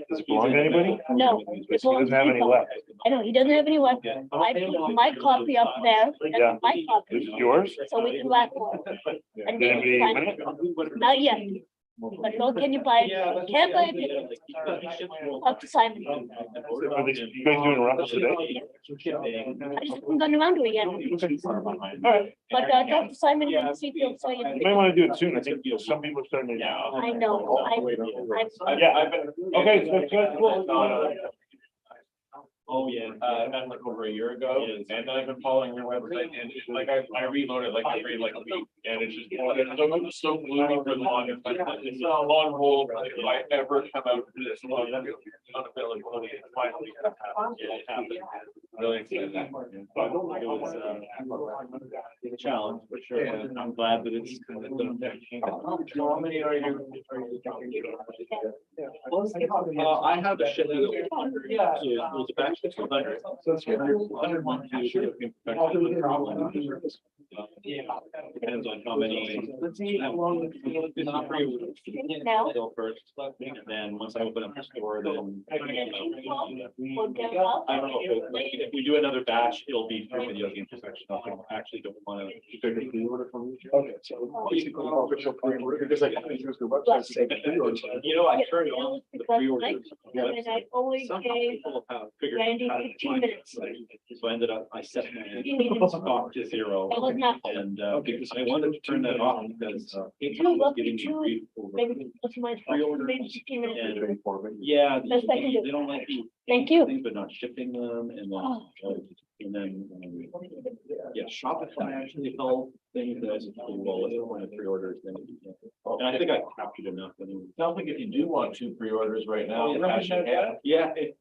Does it belong to anybody? No. He doesn't have any left. I know, he doesn't have any left. I put my copy up there, Yeah. that's my This copy, is yours? so we can laugh for it. And Did anybody then win it? not yet, but no, can you buy it? Can't buy it. Up to Simon. Are you guys doing rounds today? I just haven't gone around to it yet, All right. but Dr. Simon and see if he'll tell You you. may want to do it soon. I think some people are starting to. I know, I'm. Yeah, I've been, okay, so good, cool. Oh, yeah, I met like over a year ago, and I've been following your website, and it's like I reloaded like every like a week, and it's just, it's so gloomy for the longest time. It's a long hold, if I ever come out to this long unavailability, it finally happened. Really excited. But it was a challenge, for sure, and I'm glad that it's. How many are you? I have a shit. Yeah. It's back to 200. So it's 101. Depends on how many. Now. First, and then once I open up the store, then. I don't We'll get it up. know if we do another batch, it'll be for video game perfection. I actually don't want to. Okay, so official pre-order, because I can use the website. to say pre-order. You know, I Yeah, turned that on was the because pre-orders. And I only Some gave people have figured Randy out how to 15 find minutes. it. So I ended up, I set You needed- my stock to 0. That was not. And because I wanted to turn that off because it Two, was roughly getting me two, grief over. maybe what's my, maybe 15 minutes. And yeah, Best I can do. they don't like you. Thank you. Things, but not shipping them and then. Oh. And then, yeah, Shopify actually held things that as a well, as one of pre-orders, then. And I think I captured enough. Sounds like if you do want 2 pre-orders right now, Oh, cash in hand, yeah, it's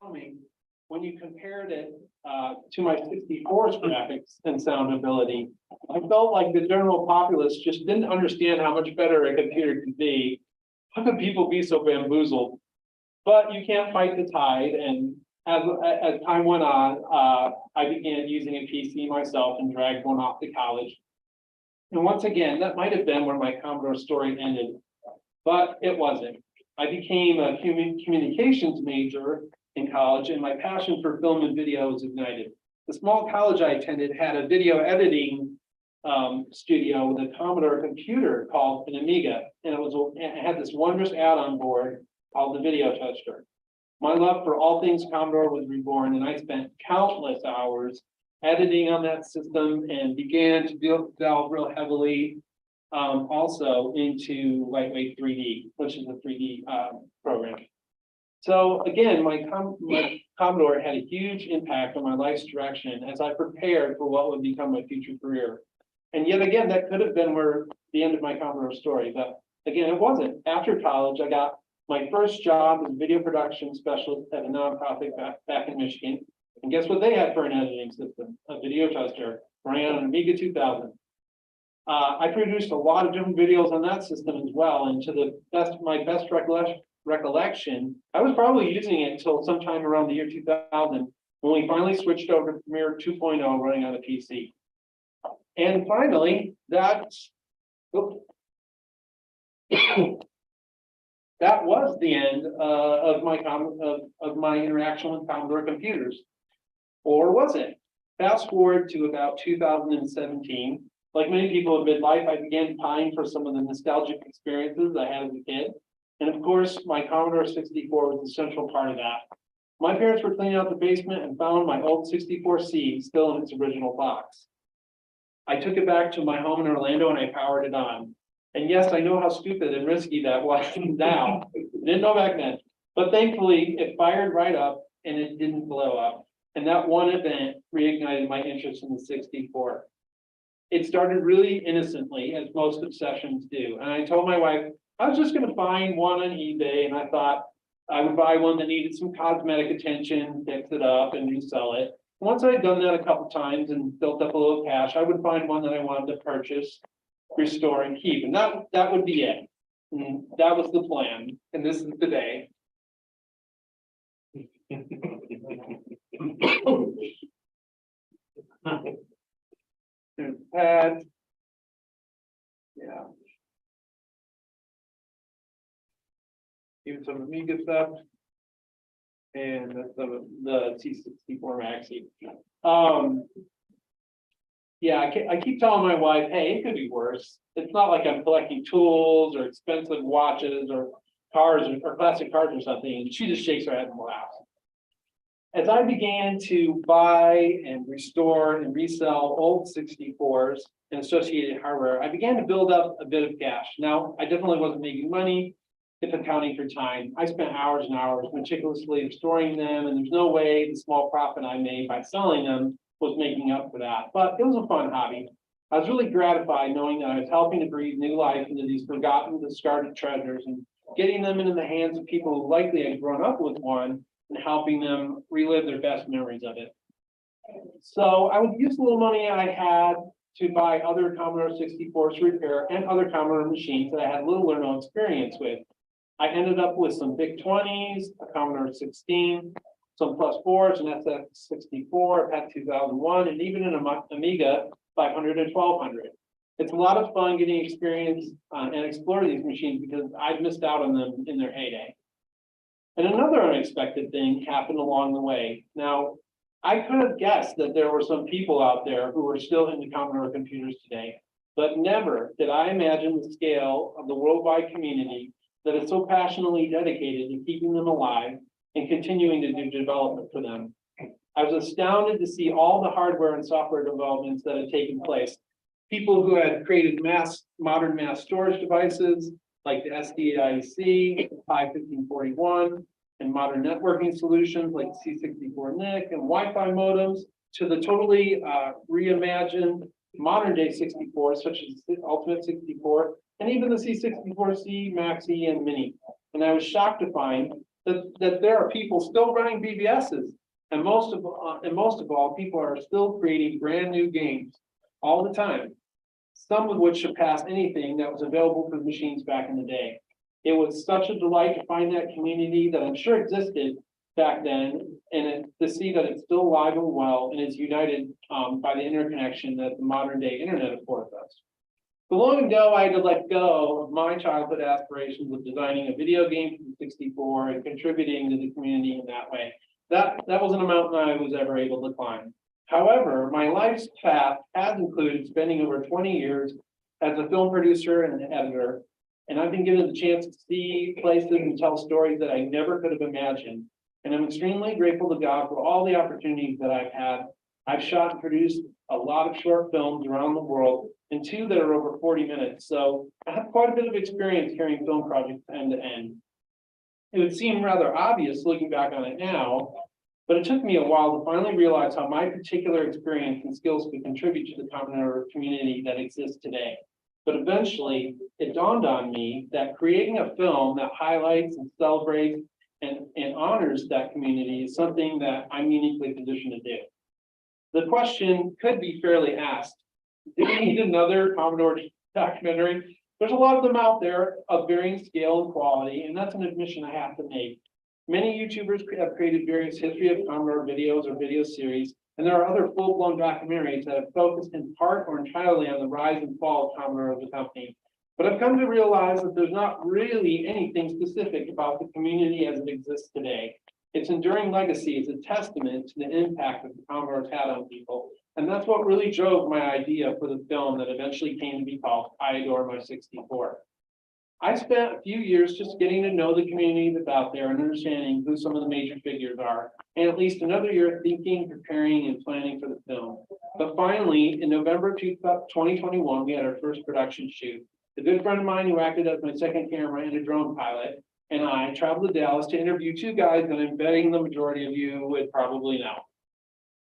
coming when you compared it to my 64's graphics and sound ability. I felt like the general populace just didn't understand how much better a computer could be. How could people be so bamboozled? But you can't fight the tide, and as time went on, I began using a PC myself and dragged one off to college. And once again, that might have been where my Commodore story ended, but it wasn't. I became a communications major in college, and my passion for film and video was ignited. The small college I attended had a video editing studio with a Commodore computer called an Amiga, and it had this wondrous add-on board called the Video Toucher. My love for all things Commodore was reborn, and I spent countless hours editing on that system and began to delve real heavily also into lightweight 3D, which is a 3D program. So again, my Commodore had a huge impact on my life's direction as I prepared for what would become my future career. And yet again, that could have been where the end of my Commodore story, but again, it wasn't. After college, I got my first job as a video production specialist at a nonprofit back in Michigan. And guess what they had for an editing system? A Video Toucher running on an Amiga 2000. I produced a lot of different videos on that system as well. And to my best recollection, I was probably using it until sometime around the year 2000 when we finally switched over to Premiere 2.0 running on a PC. And finally, that was the end of my interaction with Commodore computers. Or was it? Fast forward to about 2017. Like many people in midlife, I began pining for some of the nostalgic experiences I had as a kid. And of course, my Commodore 64 was a central part of that. My parents were cleaning out the basement and found my old 64C still in its original box. I took it back to my home in Orlando and I powered it on. And yes, I know how stupid and risky that was now. Didn't know back then. But thankfully, it fired right up and it didn't blow up. And that one event reignited my interest in the 64. It started really innocently, as most obsessions do. And I told my wife, I was just going to find one on eBay, and I thought I would buy one that needed some cosmetic attention, fix it up, and resell it. Once I'd done that a couple times and built up a little cash, I would find one that I wanted to purchase, restore, and keep. And that would be it. And that was the plan. And this is the day. There's Pat. Yeah. Even some Amiga stuff. And that's the T64 Maxi. Yeah, I keep telling my wife, hey, it could be worse. It's not like I'm collecting tools or expensive watches or cars or classic cars or something. And she just shakes her head and laughs. As I began to buy and restore and resell old 64s and associated hardware, I began to build up a bit of cash. Now, I definitely wasn't making money, if accounting for time. I spent hours and hours meticulously restoring them, and there's no way the small profit I made by selling them was making up for that. But it was a fun hobby. I was really gratified knowing that I was helping to breathe new life into these forgotten, discarded treasures and getting them into the hands of people who likely had grown up with one and helping them relive their best memories of it. So I would use the little money I had to buy other Commodore 64s to repair and other Commodore machines that I had little or no experience with. I ended up with some VIC 20s, a Commodore 16, some Plus 4s, an SF64, a PET 2001, and even an Amiga 500 and 1200. It's a lot of fun getting experience and explore these machines because I've missed out on them in their heyday. And another unexpected thing happened along the way. Now, I could have guessed that there were some people out there who were still into Commodore computers today, but never did I imagine the scale of the worldwide community that is so passionately dedicated to keeping them alive and continuing to do development for them. I was astounded to see all the hardware and software developments that had taken place. People who had created modern mass storage devices like the SDIC, 51541, and modern networking solutions like C64 NIC and Wi-Fi modems, to the totally reimagined modern day 64s, such as the Ultimate 64, and even the C64C, Maxi, and Mini. And I was shocked to find that there are people still running BBSs. And most of all, people are still creating brand new games all the time. Some of which surpass anything that was available for the machines back in the day. It was such a delight to find that community that I'm sure existed back then, and to see that it's still alive and well and is united by the interconnection that the modern day internet affords us. So long ago, I had to let go of my childhood aspirations of designing a video game for the 64 and contributing to the community in that way. That wasn't a mountain I was ever able to climb. However, my life's path has included spending over 20 years as a film producer and an editor, and I've been given the chance to see places and tell stories that I never could have imagined. And I'm extremely grateful to God for all the opportunities that I've had. I've shot and produced a lot of short films around the world, and 2 that are over 40 minutes. So I have quite a bit of experience carrying film projects end to end. It would seem rather obvious looking back on it now, but it took me a while to finally realize how my particular experience and skills could contribute to the Commodore community that exists today. But eventually, it dawned on me that creating a film that highlights and celebrates and honors that community is something that I'm uniquely positioned to do. The question could be fairly asked, do we need another Commodore documentary? There's a lot of them out there of varying scale and quality, and that's an admission I have to make. Many YouTubers have created various history of Commodore videos or video series, and there are other full-blown documentaries that have focused in part or entirely on the rise and fall of Commodore as a company. But I've come to realize that there's not really anything specific about the community as it exists today. Its enduring legacy is a testament to the impact that the Commodore's had on people. And that's what really drove my idea for the film that eventually came to be called I Adore My 64. I spent a few years just getting to know the community that's out there and understanding who some of the major figures are, and at least another year thinking, preparing, and planning for the film. But finally, in November 2021, we had our first production shoot. A good friend of mine who acted as my second camera and a drone pilot and I traveled to Dallas to interview 2 guys that I'm betting the majority of you would probably know.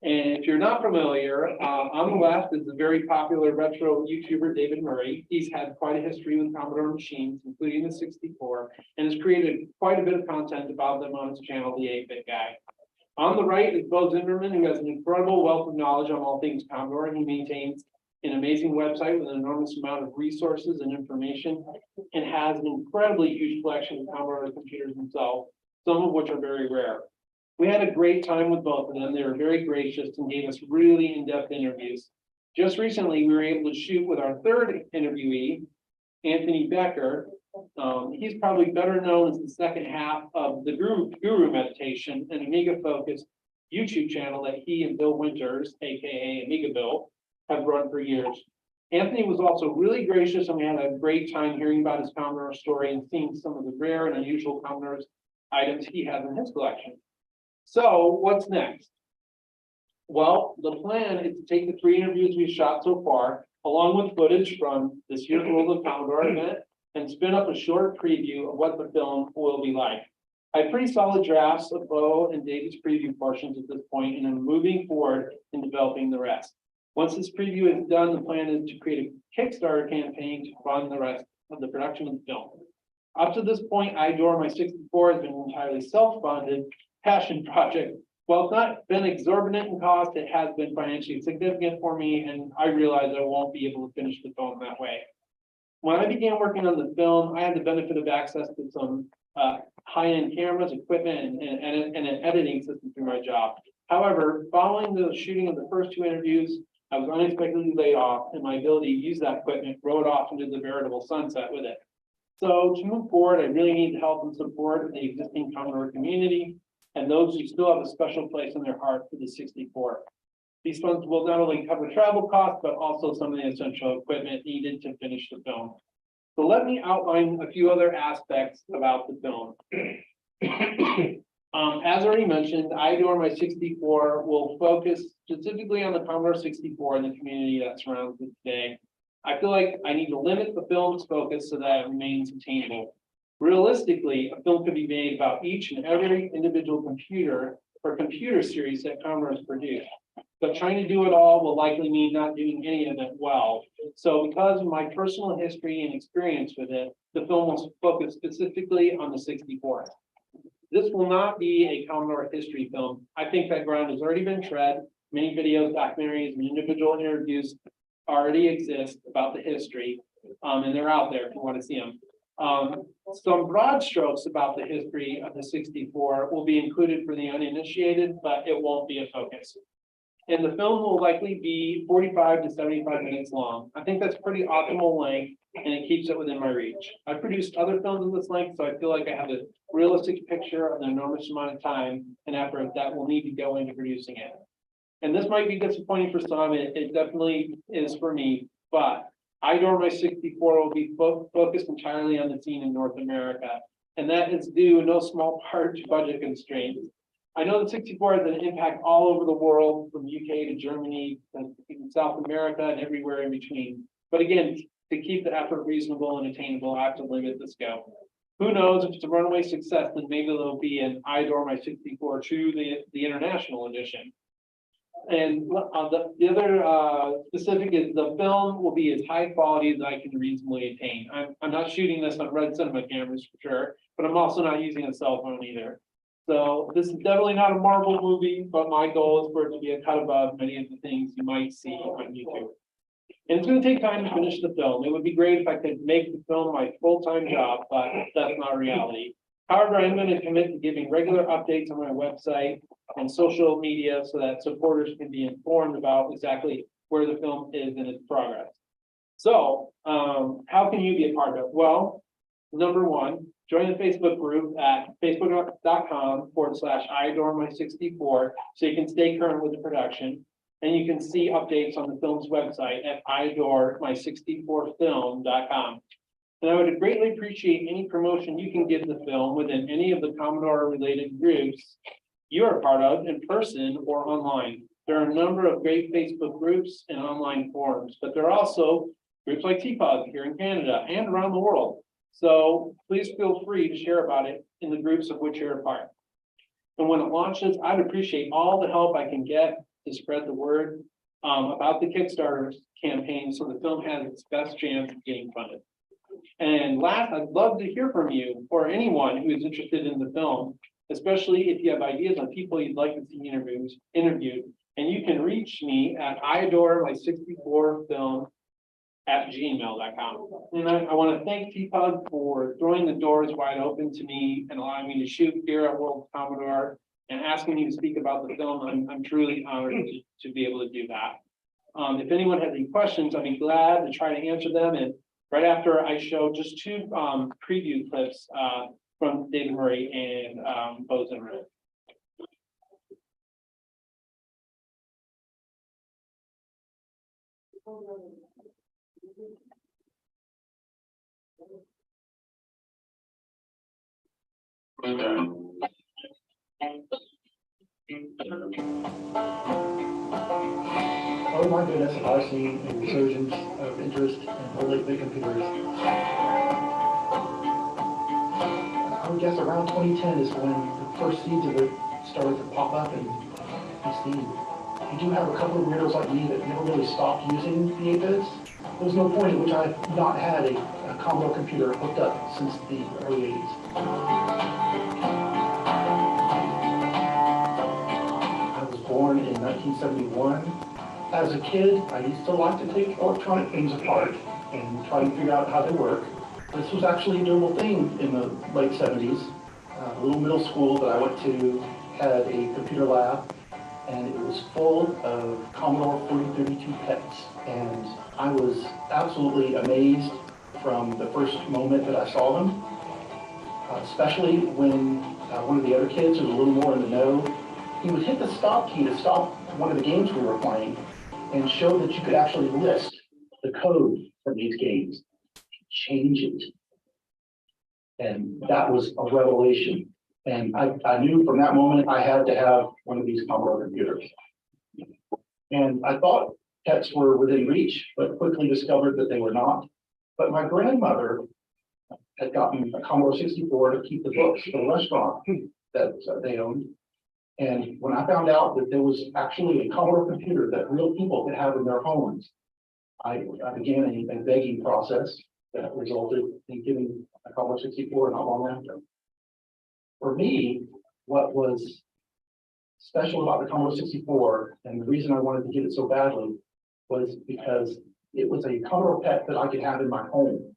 And if you're not familiar, on the left is the very popular retro YouTuber, David Murray. He's had quite a history with Commodore machines, including the 64, and has created quite a bit of content about them on his channel, The 8-Bit Guy. On the right is Bo Zimmerman, who has an incredible wealth of knowledge on all things Commodore. He maintains an amazing website with an enormous amount of resources and information, and has an incredibly huge collection of Commodore computers himself, some of which are very rare. We had a great time with both of them. They were very gracious and gave us really in-depth interviews. Just recently, we were able to shoot with our third interviewee, Anthony Becker. He's probably better known as the second half of the Guru Meditation, an Amiga-focused YouTube channel that he and Bill Winters, aka Amiga Bill, have run for years. Anthony was also really gracious, and we had a great time hearing about his Commodore story and seeing some of the rare and unusual Commodore items he has in his collection. So what's next? Well, the plan is to take the 3 interviews we've shot so far, along with footage from this year's World of Commodore event, and spin up a short preview of what the film will be like. I have pretty solid drafts of Bo and David's preview portions at this point, and I'm moving forward in developing the rest. Once this preview is done, the plan is to create a Kickstarter campaign to fund the rest of the production of the film. Up to this point, I Adore My 64 has been an entirely self-funded passion project. While it's not been exorbitant in cost, it has been financially significant for me, and I realize I won't be able to finish the film that way. When I began working on the film, I had the benefit of access to some high-end cameras, equipment, and an editing system through my job. However, following the shooting of the first 2 interviews, I was unexpectedly laid off, and my ability to use that equipment rode off into the veritable sunset with it. So to move forward, I really need the help and support of the existing Commodore community and those who still have a special place in their heart for the 64. These funds will not only cover travel costs, but also some of the essential equipment needed to finish the film. So let me outline a few other aspects about the film. As already mentioned, I Adore My 64 will focus specifically on the Commodore 64 and the community that surrounds it today. I feel like I need to limit the film's focus so that it remains attainable. Realistically, a film could be made about each and every individual computer or computer series that Commodore has produced. But trying to do it all will likely mean not doing any of it well. So because of my personal history and experience with it, the film will focus specifically on the 64. This will not be a Commodore history film. I think that ground has already been tread. Many videos, documentaries, and individual interviews already exist about the history, and they're out there if you want to see them. Some broad strokes about the history of the 64 will be included for the uninitiated, but it won't be a focus. And the film will likely be 45 to 75 minutes long. I think that's pretty optimal length, and it keeps it within my reach. I've produced other films of this length, so I feel like I have a realistic picture of the enormous amount of time and effort that will need to go into producing it. And this might be disappointing for some, it definitely is for me, but I Adore My 64 will be focused entirely on the scene in North America. And that is due no small part to budget constraints. I know the 64 has an impact all over the world, from UK to Germany, and South America, and everywhere in between. But again, to keep the effort reasonable and attainable, I have to limit the scope. Who knows, if it's a runaway success, then maybe there'll be an I Adore My 64 to the international edition. And the other specific is the film will be as high quality as I can reasonably attain. I'm not shooting this on red cinema cameras for sure, but I'm also not using a cell phone either. So this is definitely not a Marvel movie, but my goal is for it to be a cut above many of the things you might see on YouTube. And it's going to take time to finish the film. It would be great if I could make the film my full-time job, but that's not reality. However, I'm going to commit to giving regular updates on my website and social media so that supporters can be informed about exactly where the film is in its progress. So, how can you be a part of it? Well, number one, join the Facebook group at facebook.com/I Adore My 64 so you can stay current with the production. And you can see updates on the film's website at IAdoreMy64film.com. And I would greatly appreciate any promotion you can give the film within any of the Commodore related groups you are part of in person or online. There are a number of great Facebook groups and online forums, but there are also groups like TPOD here in Canada and around the world. So please feel free to share about it in the groups of which you're a part. And when it launches, I'd appreciate all the help I can get to spread the word about the Kickstarter campaign so the film has its best chance of getting funded. And last, I'd love to hear from you or anyone who is interested in the film, especially if you have ideas on people you'd like to see interviewed. And you can reach me at IAdoreMy64film@gmail.com. And I want to thank TPUG for throwing the doors wide open to me and allowing me to shoot here at World Commodore and asking me to speak about the film. I'm truly honored to be able to do that. If anyone has any questions, I'd be glad to try to answer them. And right after I show just two preview clips from David Murray and Bo Zimmerman. Oh my goodness, have I seen a resurgence of interest in OLED big computers. I would guess around 2010 is when the first seeds of it started to pop up and be seen. You do have a couple of weirdos like me that never really stopped using the 8-bits. There was no point at which I have not had a Commodore computer hooked up since the early 80s. I was born in 1971. As a kid, I used to like to take electronic things apart and try to figure out how they work. This was actually a doable thing in the late 70s. A little middle school that I went to had a computer lab, and it was full of Commodore 4032 pets. And I was absolutely amazed from the first moment that I saw them, especially when one of the other kids who was a little more in the know, he would hit the stop key to stop one of the games we were playing and show that you could actually list the code for these games, change it. And that was a revelation. And I knew from that moment I had to have one of these Commodore computers. And I thought pets were within reach, but quickly discovered that they were not. But my grandmother had gotten a Commodore 64 to keep the books for the restaurant that they owned. And when I found out that there was actually a Commodore computer that real people could have in their homes, I began a begging process that resulted in getting a Commodore 64 not long after. For me, what was special about the Commodore 64, and the reason I wanted to get it so badly, was because it was a Commodore pet that I could have in my home.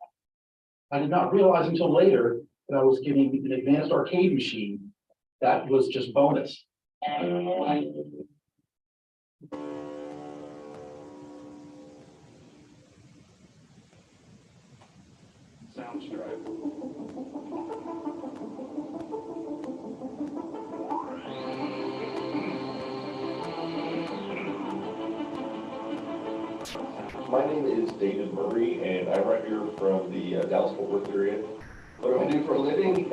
I did not realize until later that I was getting an advanced arcade machine. That was just bonus. Sound drive. My name is David Murray, and I'm right here from the Dallas-Fort Worth area. What do I do for a living?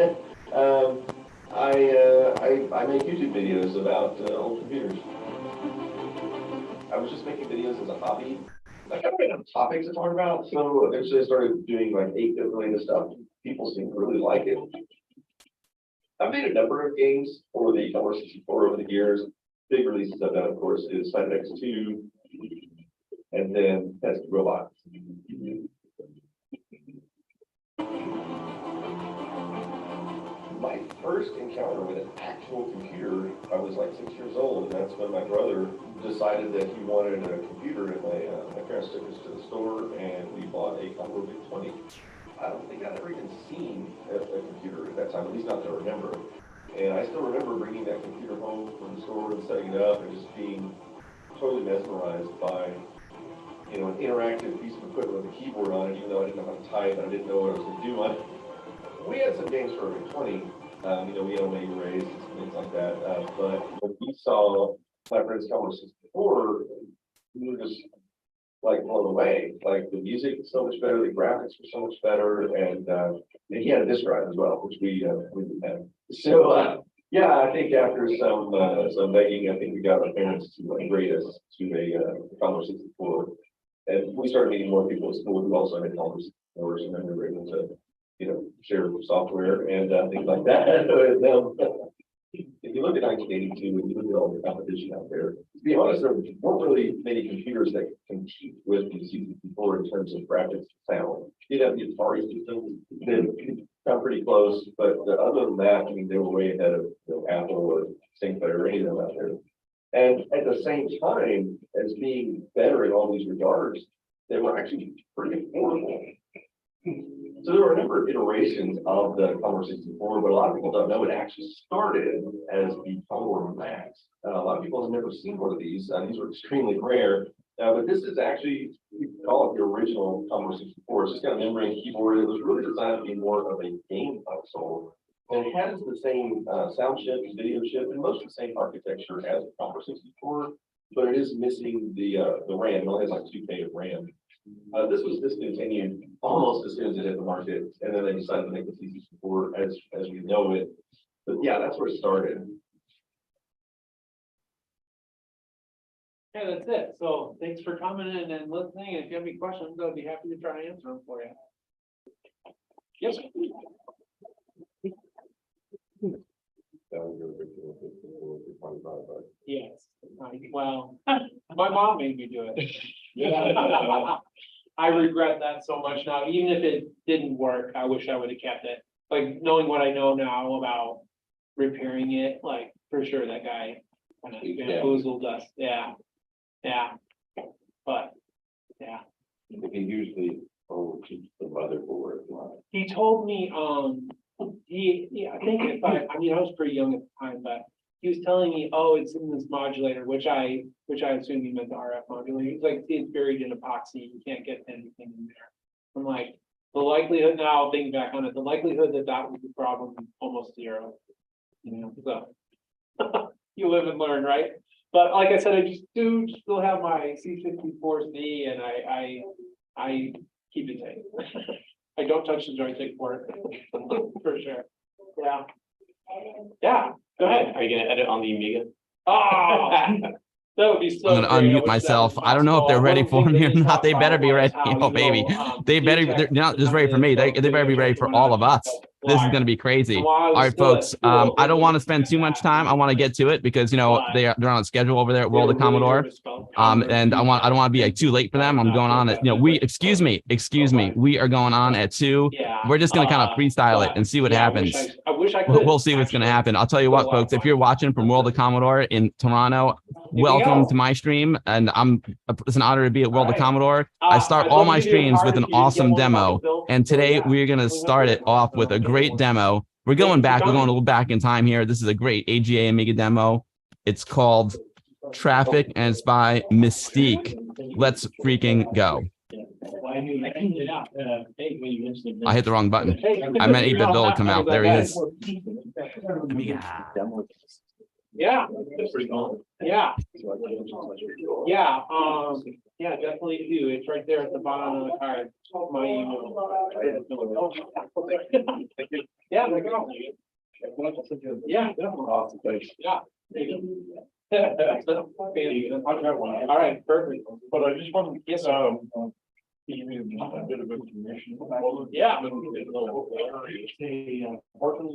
I make YouTube videos about old computers. I was just making videos as a hobby. I kind of ran out of topics to talk about, so eventually I started doing like 8-bit related stuff. People seem to really like it. I've made a number of games for the Commodore 64 over the years. Big releases I've done, of course, is Side X2, and then Test Robot. My first encounter with an actual computer, I was like 6 years old, and that's when my brother decided that he wanted a computer, and my parents took us to the store, and we bought a Commodore VIC-20. I don't think I'd ever even seen a computer at that time, at least not that I remember. And I still remember bringing that computer home from the store and setting it up and just being totally mesmerized by, you know, an interactive piece of equipment with a keyboard on it, even though I didn't know how to type and I didn't know what I was going to do on it. We had some games for VIC-20, you know, we had Omega Rays and some things like that, but when we saw my friend's Commodore 64, we were just like blown away. Like the music was so much better, the graphics were so much better, and he had a disk drive as well, which we didn't have. So yeah, I think after some begging, I think we got our parents to upgrade us to a Commodore 64, and we started meeting more people at school who also had Commodore 64s, and then we were able to, you know, share software and things like that. If you look at 1982, and you look at all the competition out there, to be honest, there weren't really many computers that compete with the C64 in terms of graphics and sound. You'd have the Atari system that come pretty close, but other than that, I mean, they were way ahead of, you know, Apple or Sinclair or any of them out there. And at the same time as being better in all these regards, they were actually pretty affordable. So there were a number of iterations of the Commodore 64, but a lot of people don't know it actually started as the Commodore Max. A lot of people have never seen one of these. These were extremely rare, but this is actually, we call it the original Commodore 64. It's just got a memory and keyboard. It was really designed to be more of a game console. And it has the same sound chip, video chip, and most of the same architecture as the Commodore 64, but it is missing the RAM. It only has like 2K of RAM. This was discontinued almost as soon as it hit the market, and then they decided to make the C64 as we know it. But yeah, that's where it started. Okay, that's it. So thanks for coming in and listening. And if you have any questions, I'll be happy to try and answer them for you. Yes. Yes. Well, my mom made me do it. I regret that so much now. Even if it didn't work, I wish I would have kept it. Like knowing what I know now about repairing it, like for sure that guy kind of bamboozled us. Yeah. Yeah. But yeah. He usually keeps the motherboard. He told me, I think I mean, I was pretty young at the time, but he was telling me, oh, it's in this modulator, which I assume he meant the RF modulator. He's like, it's buried in epoxy. You can't get anything in there. I'm like, the likelihood now, thinking back on it, the likelihood that that was the problem is almost zero. You know, so you live and learn, right? But like I said, I just do still have my C64C, and I keep it safe. I don't touch the joystick for it, for sure. Yeah. Yeah. Go ahead. Are you gonna edit on the Amiga? Oh, that would be so. I'm gonna unmute myself. I don't know if they're ready for me or not. They better be ready. Oh, baby. They better, they're not just ready for me. They better be ready for all of us. This is gonna be crazy. All right, folks. I don't want to spend too much time. I want to get to it because, you know, they're on schedule over there at World of Commodore. And I don't want to be like too late for them. I'm going on at, you know, excuse me. We are going on at 2. We're just gonna kind of freestyle it and see what happens. I wish I could. We'll see what's going to happen. I'll tell you what, folks, if you're watching from World of Commodore in Toronto, welcome to my stream. And it's an honor to be at World of Commodore. I start all my streams with an awesome demo. And today we're going to start it off with a great demo. We're going back. We're going a little back in time here. This is a great AGA Amiga demo. It's called Traffic and it's by Mystique. Let's freaking go. I hit the wrong button. I meant 8-bit Bill to come out. There he is. Yeah. Yeah. Yeah. Yeah, definitely do. It's right there at the bottom of the card. My email. Yeah. Yeah. Yeah. All right, perfect. But I just wanted to Yes, give you a bit of information. Yeah. Unfortunately,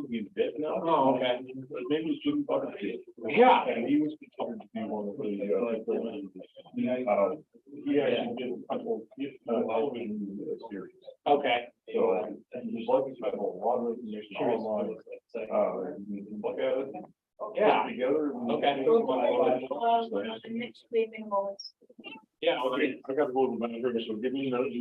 we bit now. Oh, okay. Maybe it's just butter. Yeah. And he was considered to be one of the, he actually did a couple, television series. Okay. So, and he's like, he's got a lot of information online. You can look at it. Yeah. Together. Okay. Next weeping moments. Yeah, okay. I gotta go to my room, so give me a note.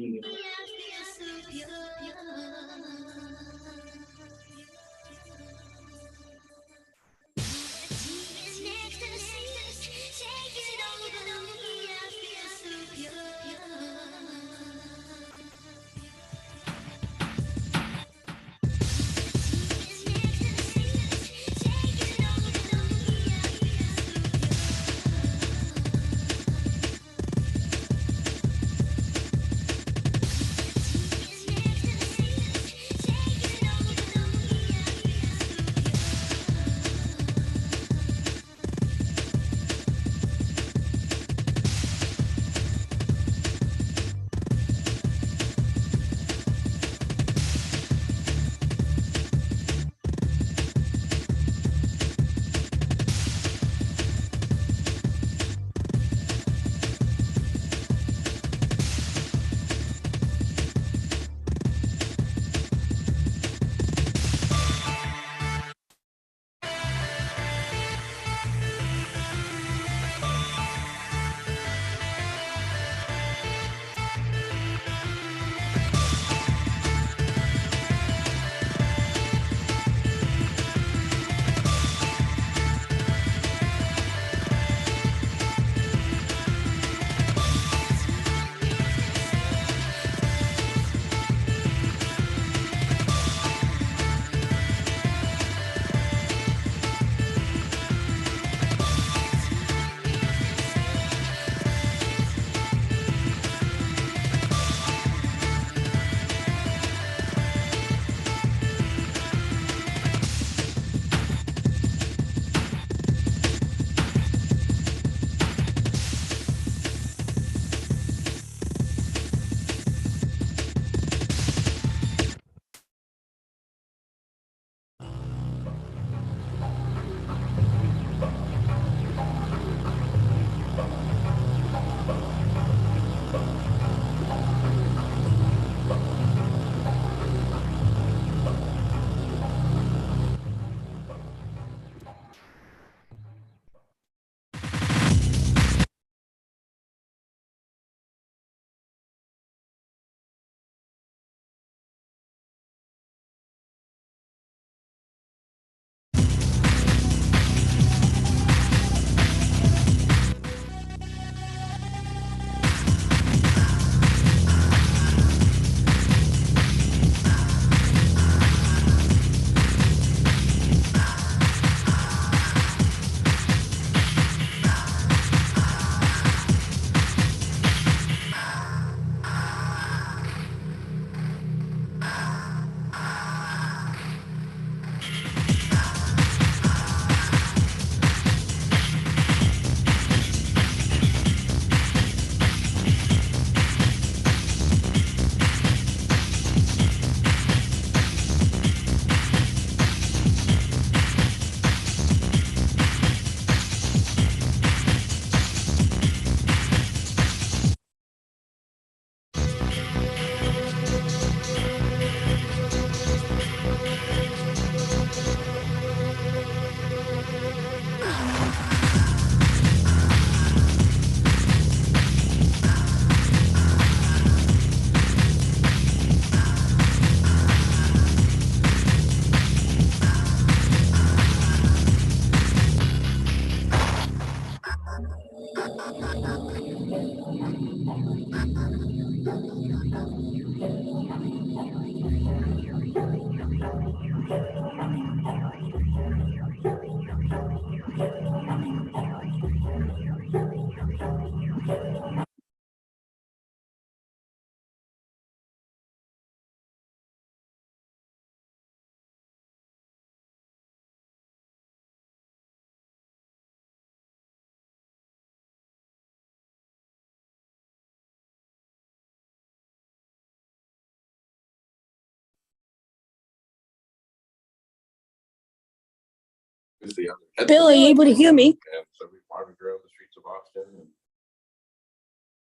Bill, are you able to hear me?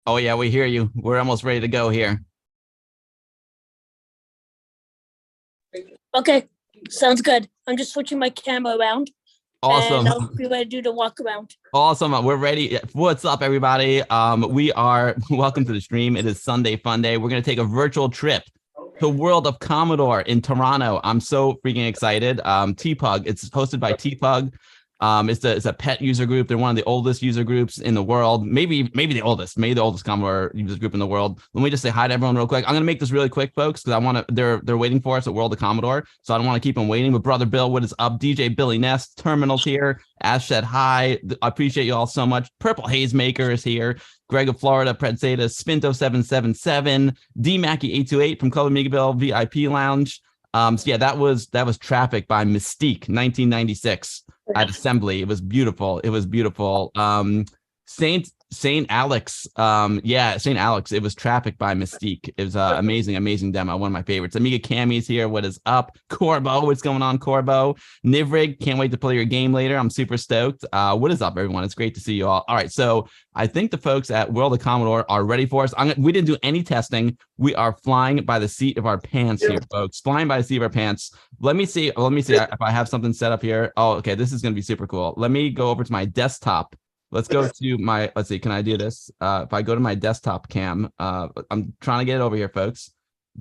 Oh yeah, we hear you. We're almost ready to go here. Okay, sounds good. I'm just switching my camera around. Awesome. And I'll be ready to do the walk around. Awesome. We're ready. What's up, everybody? We are welcome to the stream. It is Sunday Fun Day. We're going to take a virtual trip to World of Commodore in Toronto. I'm so freaking excited. TPUG. It's hosted by TPUG. It's a pet user group. They're one of the oldest user groups in the world. Maybe the oldest Commodore user group in the world. Let me just say hi to everyone real quick. I'm gonna make this really quick, folks, because I want to. They're waiting for us at World of Commodore, so I don't want to keep them waiting. But brother Bill, what is up? DJ Billy Nest, Terminals here. Ash said hi. I appreciate you all so much. Purple Haze Maker is here. Greg of Florida, Predsata, Spinto 777, D Mackey 828 from Club Amigabell VIP Lounge. So yeah, that was Traffic by Mystique, 1996. At Assembly. It was beautiful. It was beautiful. Saint Alex. Saint Alex. It was Traffic by Mystique. It was an amazing demo. One of my favorites. Amiga Cammy's here. What is up? Corbo, what's going on, Corbo? Nivrig, can't wait to play your game later. I'm super stoked. What is up, everyone? It's great to see you all. All right, so I think the folks at World of Commodore are ready for us. We didn't do any testing. We are flying by the seat of our pants here, folks. Flying by the seat of our pants. Let me see if I have something set up here. Oh, okay, this is going to be super cool. Let me go over to my desktop. Let's go to my, let's see, can I do this? If I go to my desktop cam, I'm trying to get it over here, folks.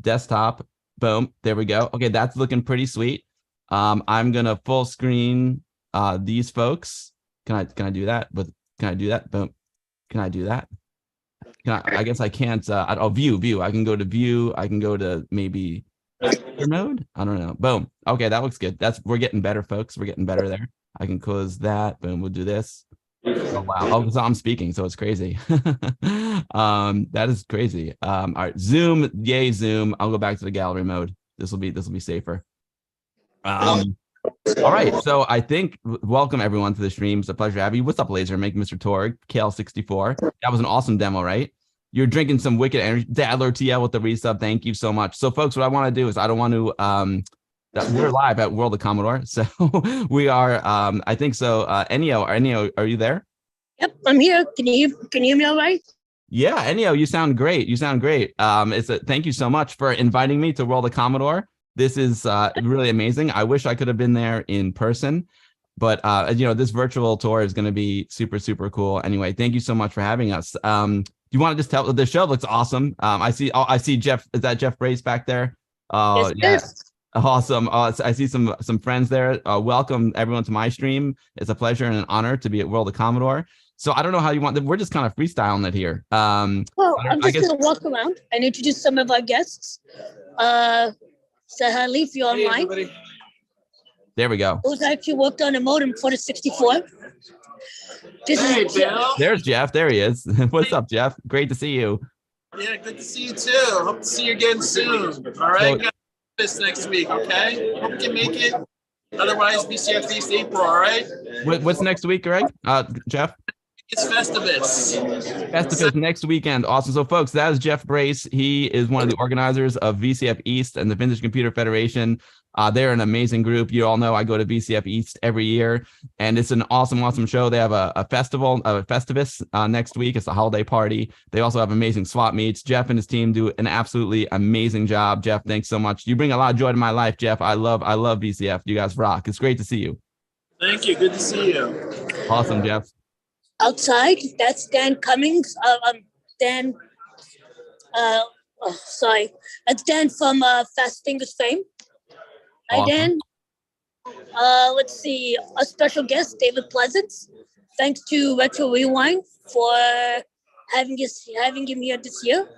Desktop, boom, there we go. Okay, that's looking pretty sweet. I'm gonna full screen these folks. Can I do that? Can I do that? Boom. Can I do that? I guess I can't. View. I can go to view. I can go to maybe mode. I don't know. Boom. Okay, that looks good. We're getting better, folks. We're getting better there. I can close that. Boom. We'll do this. Oh wow. Oh, so I'm speaking, so it's crazy. That is crazy. All right, Zoom, yay, Zoom. I'll go back to the gallery mode. This will be safer. All right, so I think welcome everyone to the stream. It's a pleasure to have you. What's up, Laser? Make Mr. Torg, KL64. That was an awesome demo, right? You're drinking some wicked energy. Dadler TL with the resub. Thank you so much. So, folks, what I want to do is I don't want to we're live at World of Commodore, so we are. I think so. Ennio, are you there? Yep, I'm here. Can you hear me all right? Yeah, Ennio, you sound great. Thank you so much for inviting me to World of Commodore. This is really amazing. I wish I could have been there in person, but this virtual tour is going to be super cool. Anyway, thank you so much for having us. Do you want to just tell the show looks awesome? I see Jeff. Is that Jeff Brace back there? Oh, yes. Awesome. I see some friends there. Welcome everyone to my stream. It's a pleasure and an honor to be at World of Commodore. So I don't know how you want. We're just kind of freestyling it here. I'm just gonna walk around and introduce some of our guests. Sahali, if you're online. Everybody. There we go. Who's actually worked on a modem for the 64. Hey, Bill. There's Jeff. There he is. What's up, Jeff? Great to see you. Yeah, good to see you too. Hope to see you again soon. All right. This next week, okay? Hope you can make it. Otherwise, BCF East April, all right? What's next week, Greg? Jeff? It's Festivus. Festivus next weekend. Awesome. So, folks, that is Jeff Brace. He is one of the organizers of VCF East and the Vintage Computer Federation. They're an amazing group. You all know I go to VCF East every year, and it's an awesome show. They have a festival, a Festivus next week. It's a holiday party. They also have amazing swap meets. Jeff and his team do an absolutely amazing job. Jeff, thanks so much. You bring a lot of joy to my life, Jeff. I love VCF. You guys rock. It's great to see you. Thank you. Good to see you. Awesome, Jeff. Outside, that's Dan Cummings. That's Dan from Fast Fingers fame. Hi, Dan. Let's see, a special guest, David Pleasance. Thanks to Retro Rewind for having him here this year.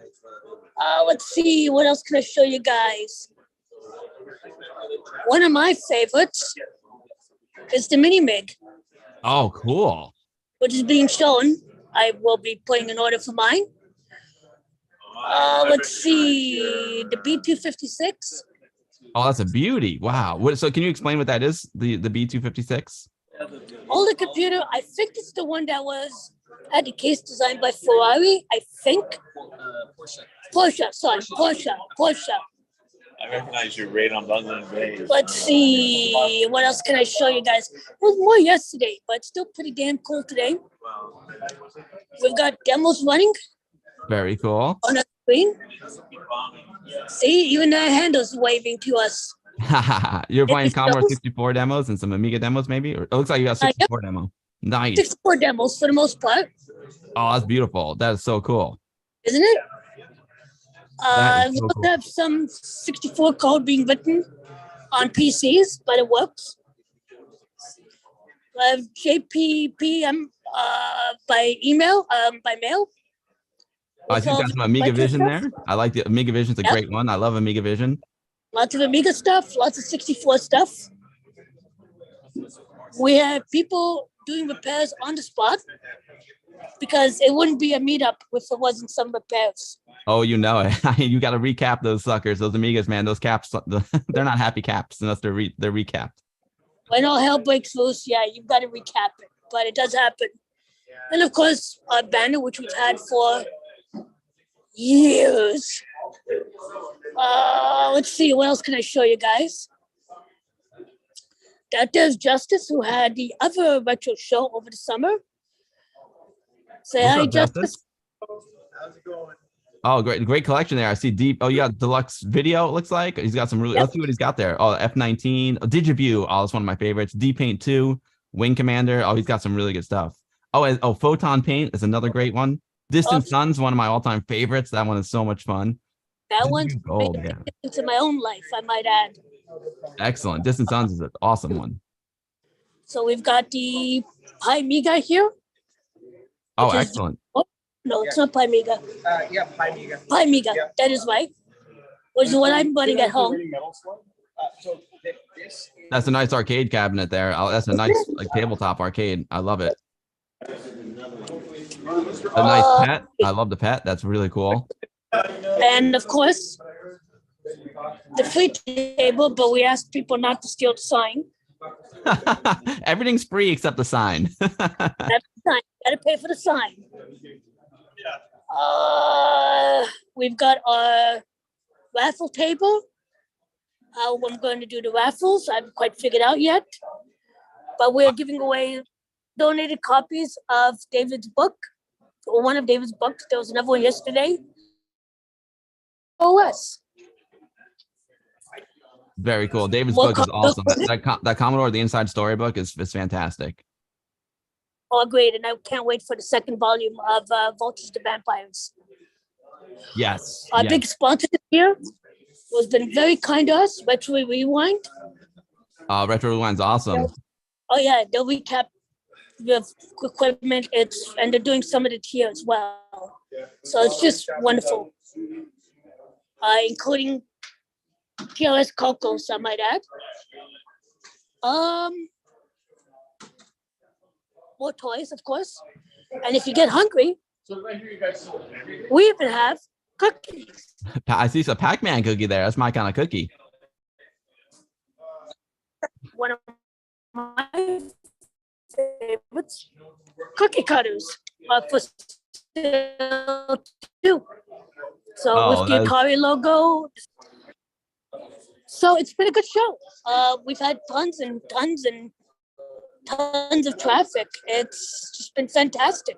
Let's see, what else can I show you guys? one of my favorites is the Mini MiG, Oh, cool. which is being shown. I will be putting an order for mine. Let's see, the B256. Oh, that's a beauty. Wow. What, so can you explain what that is? The B256? Older computer. I think it's the one that was had the case designed by Ferrari. I think. Porsche. Sorry, Porsche. I recognize your radon bundling days. Let's see. What else can I show you guys? It was more yesterday, but still pretty damn cool today. We've got demos running Very cool. on a screen. See, even the handles waving to us. You're playing It's Commodore those- 64 demos and some Amiga demos, maybe? Or it looks like you got 64 demo. Nice. 64 demos for the most part, Oh, that's beautiful. That is so cool. isn't it? That is We so also cool. have some 64 code being written on PCs, but it works. I have JPPM by email, by mail. I think got some Amiga Retro Vision stuff. there. I like the Amiga Vision's a Yep. great one. I love Amiga Vision. Lots of Amiga stuff, lots of 64 stuff. We have people doing repairs on the spot because it wouldn't be a meetup if there wasn't some repairs. Oh, you know it. You got to recap those suckers, those Amigas, man. Those caps, they're not happy caps unless they're recapped. When all hell breaks loose, yeah, you've got to recap it, but it does happen. And of course, our banner, which we've had for years. Let's see, what else can I show you guys? That there's Justice, who had the other retro show over the summer. Say What's hi, up, Justice. Oh, great collection there. I see deep. Oh, you got deluxe video. It looks like he's got some really. Let's see what he's got there. Oh, F19, Digiview. Oh, that's one of my favorites. D Paint 2, Wing Commander. Oh, he's got some really good stuff. Oh, and Photon Paint is another great one. Distant Sun's one of my all-time favorites. That one is so much fun. That one's Gold, made a yeah. difference in my own life, I might add. Excellent. Distant Suns is an awesome one. So we've got the Pi Amiga here. Oh, which is- excellent. No, it's not Pi Amiga. Yeah, Pi Amiga. Pi Amiga, that is right. Which is what I'm running at home. That's a nice arcade cabinet there. Oh, that's a nice like tabletop arcade. I love it. A nice pet. I love the pet. That's really cool. And of course, the free table, but we asked people not to steal the sign. Everything's free except the sign. That's the sign. Gotta pay for the sign. We've got our raffle table. How I'm going to do the raffles, I haven't quite figured out yet. But we're giving away donated copies of David's book, or one of David's books. There was another one yesterday. OS. Very cool. David's What book is Commodore awesome. was it? That Commodore, the Inside Storybook is fantastic. Oh, great. And I can't wait for the second volume of Vultures to Vampires. Yes. Our yes. big sponsor this year has been very kind to us, Retro Rewind. Retro Rewind's awesome. Oh, yeah, they'll recap the equipment. And they're doing some of it here as well. So it's just wonderful. Including PLS Cocos, I might add. More toys, of course. And if you get hungry, we even have cookies. I see a Pac-Man cookie there. That's my kind of cookie. One of my favorites, cookie cutters, for sale too. So Oh, with the that is- Akari logo. So it's been a good show. We've had tons and tons and tons of traffic. It's just been fantastic.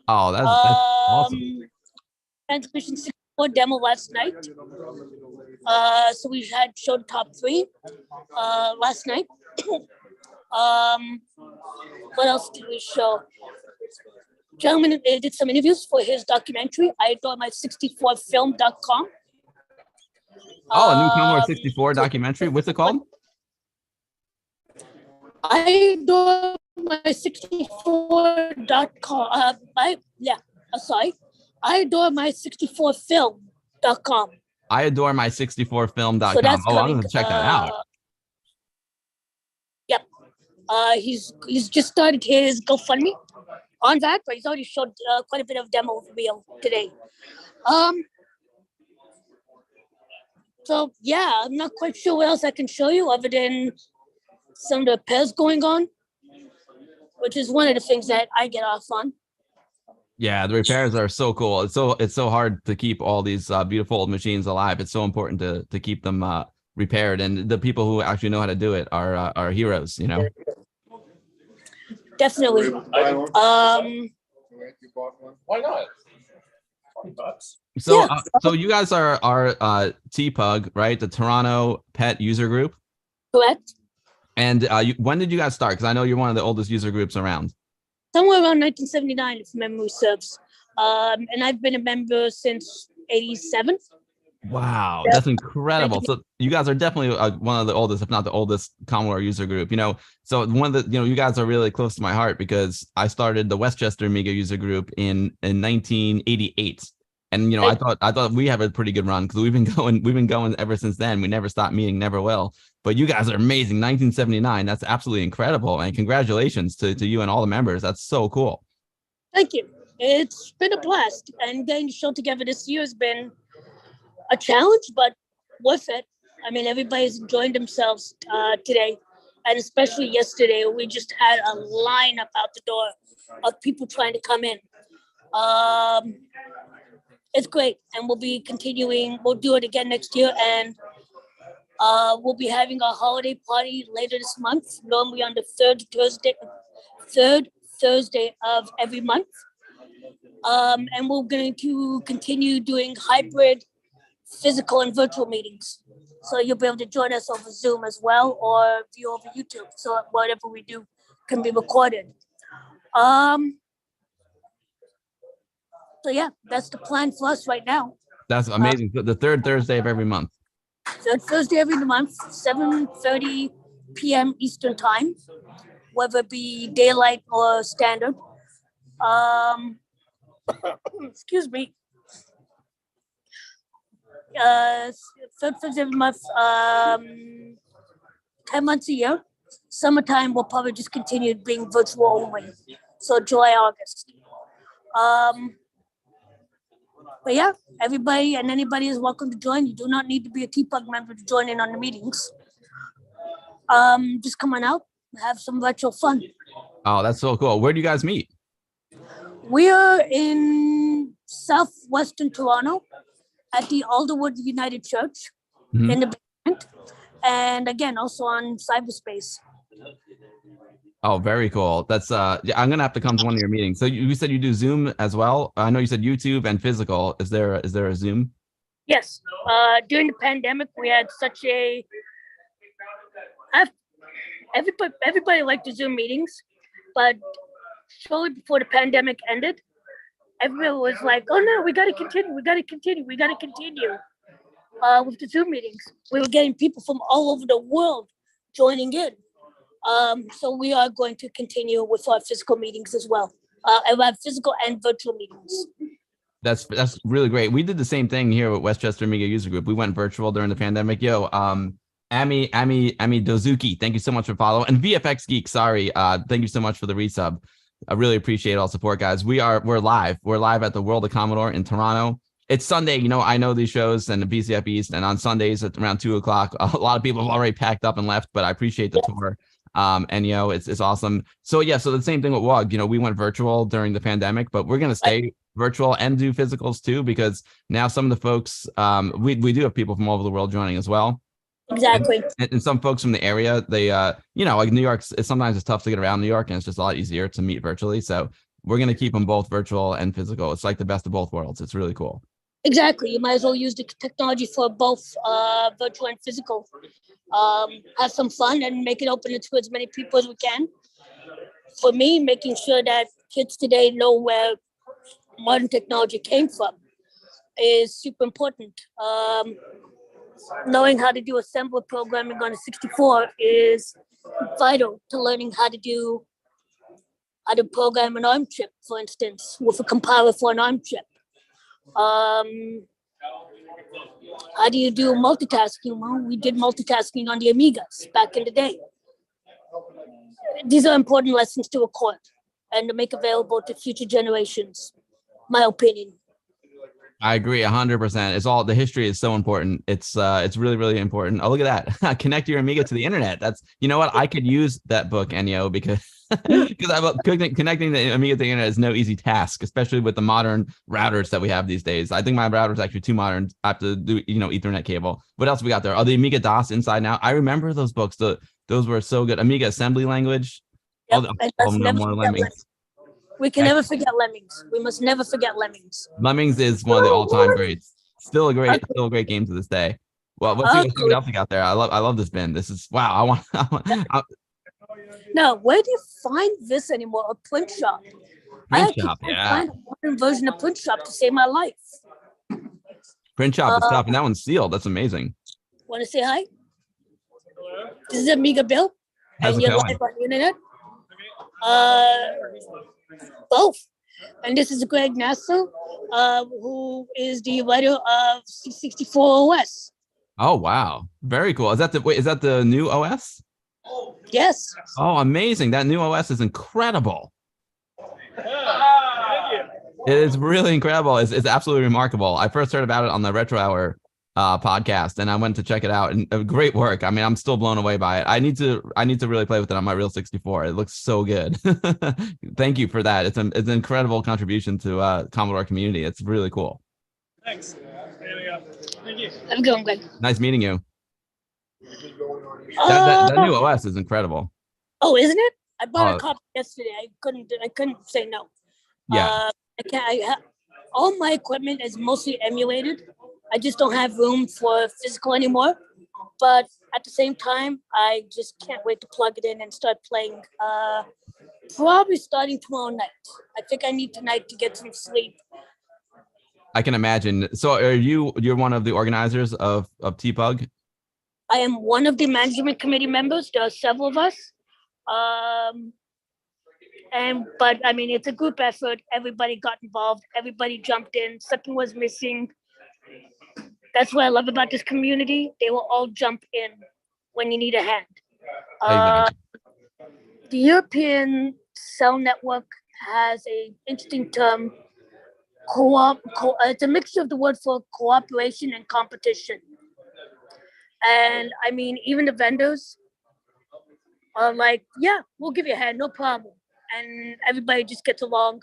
Oh, that's awesome. Transmission 64 demo last night. So we had showed top 3 last night. What else did we show? Gentleman did some interviews for his documentary. I adore my 64film.com. Oh, a new Commodore 64 documentary. What's it called? I adore my 64.com. Sorry. I adore my 64film.com. I adore my 64film.com. So that's Oh, I'm coming. gonna check that out. Yep. He's just started his GoFundMe on that, but he's already showed quite a bit of demo reel today. So yeah, I'm not quite sure what else I can show you other than some of the repairs going on, which is one of the things that I get off on. Yeah, the repairs are so cool. It's so hard to keep all these beautiful old machines alive. It's so important to keep them repaired, and the people who actually know how to do it are heroes. You know. Definitely. Why not? $20. So, Yeah. so you guys are TPUG, right? The Toronto Pet User Group. Correct. And when did you guys start? Because I know you're one of the oldest user groups around. Somewhere around 1979, if memory serves. And I've been a member since 87. Wow, that's incredible. So you guys are definitely one of the oldest, if not the oldest Commodore user group, you know. So one of the, you guys are really close to my heart because I started the Westchester Amiga user group in 1988. And, I thought we have a pretty good run because we've been going ever since then. We never stopped meeting, never will. But you guys are amazing. 1979, that's absolutely incredible. And congratulations to you and all the members. That's so cool. Thank you. It's been a blast. And getting the show together this year has been a challenge, but worth it. I mean, everybody's enjoying themselves today. And especially yesterday, we just had a lineup out the door of people trying to come in. It's great. And we'll be continuing. We'll do it again next year. And we'll be having a holiday party later this month, normally on the third Thursday of every month. And we're going to continue doing hybrid physical and virtual meetings. So you'll be able to join us over Zoom as well or view over YouTube. So whatever we do can be recorded. So yeah, that's the plan for us right now. That's amazing. So the third Thursday of every month. Third Thursday every month, 7:30 p.m. Eastern time, whether it be daylight or standard. Excuse me. Third Thursday every month, 10 months a year. Summertime will probably just continue being virtual only. So July, August. But yeah, everybody and anybody is welcome to join. You do not need to be a TPUG member to join in on the meetings. Just come on out, have some virtual fun. Oh, that's so cool. Where do you guys meet? We are in southwestern Toronto at the Alderwood United Church in the basement. And again, also on cyberspace. Oh, very cool. That's yeah, I'm gonna have to come to one of your meetings. So you said you do Zoom as well. I know you said YouTube and physical. Is there a Zoom? Yes. During the pandemic, we had such a everybody liked the Zoom meetings, but shortly before the pandemic ended, everyone was like, "Oh no, we got to continue. We got to continue. We got to continue." With the Zoom meetings, we were getting people from all over the world joining in. So we are going to continue with our physical meetings as well. I have physical and virtual meetings. That's really great. We did the same thing here with Westchester Amiga User Group. We went virtual during the pandemic. Yo, Ami Dozuki, thank you so much for following. And VFX Geek, sorry, thank you so much for the resub. I really appreciate all support, guys. We're live. We're live at the World of Commodore in Toronto. It's Sunday, I know these shows and the BCF East, and on Sundays at around 2:00, a lot of people have already packed up and left, but I appreciate the tour. And it's awesome. So yeah, so the same thing with WUG. We went virtual during the pandemic, but we're gonna stay virtual and do physicals too, because now some of the folks, we do have people from all over the world joining as well. Exactly. And some folks from the area, they like New York, sometimes it's tough to get around New York, and it's just a lot easier to meet virtually. So we're gonna keep them both virtual and physical. It's like the best of both worlds. It's really cool. Exactly. You might as well use the technology for both virtual and physical. Have some fun and make it open to as many people as we can. For me, making sure that kids today know where modern technology came from is super important. Knowing how to do assembler programming on a 64 is vital to learning how to program an ARM chip, for instance, with a compiler for an ARM chip. How do you do multitasking? Well, we did multitasking on the Amigas back in the day. These are important lessons to record and to make available to future generations. My opinion. I agree 100%. It's all, the history is so important. It's really, really important. Oh, look at that. Connect your Amiga to the internet. That's, you know what? I could use that book, Ennio, because connecting the Amiga to the internet is no easy task, especially with the modern routers that we have these days. I think my router is actually too modern. I have to do, Ethernet cable. What else we got there? Oh, the Amiga DOS Inside Now. I remember those books. Those were so good. Amiga assembly language. Yep, No more Lemmings. We can never forget Lemmings. We must never forget Lemmings. Lemmings is one of the all-time greats. Still a great game to this day. Well, what else you got there? I love this bin. This is wow. Now, where do you find this anymore? A print shop. Print shop, yeah. Find a modern version of print shop to save my life. Print shop is tough, and that one's sealed. That's amazing. Want to say hi? This is Amiga Bill, and you're live on the internet. Both. And this is Greg Nassau, who is the writer of C64 OS. Oh wow, very cool. Is that the new OS? Yes. Oh, amazing! That new OS is incredible. It is really incredible. It's absolutely remarkable. I first heard about it on the Retro Hour podcast, and I went to check it out, and great work. I mean, I'm still blown away by it. I need to really play with it on my real 64. It looks so good. Thank you for that. It's an incredible contribution to Commodore community. It's really cool. Thanks. Thank you. Have a good one, Greg. Nice meeting you. That new OS is incredible. Oh, isn't it? I bought a copy yesterday. I couldn't say no. Yeah. All my equipment is mostly emulated. I just don't have room for physical anymore. But at the same time, I just can't wait to plug it in and start playing. Probably starting tomorrow night. I think I need tonight to get some sleep. I can imagine. So you're one of the organizers of TPUG? I am one of the management committee members. There are several of us. But I mean, it's a group effort. Everybody got involved. Everybody jumped in. Something was missing. That's what I love about this community. They will all jump in when you need a hand. The European Cell Network has an interesting term. It's a mixture of the word for cooperation and competition. And I mean, even the vendors are like, yeah, we'll give you a hand, no problem. And everybody just gets along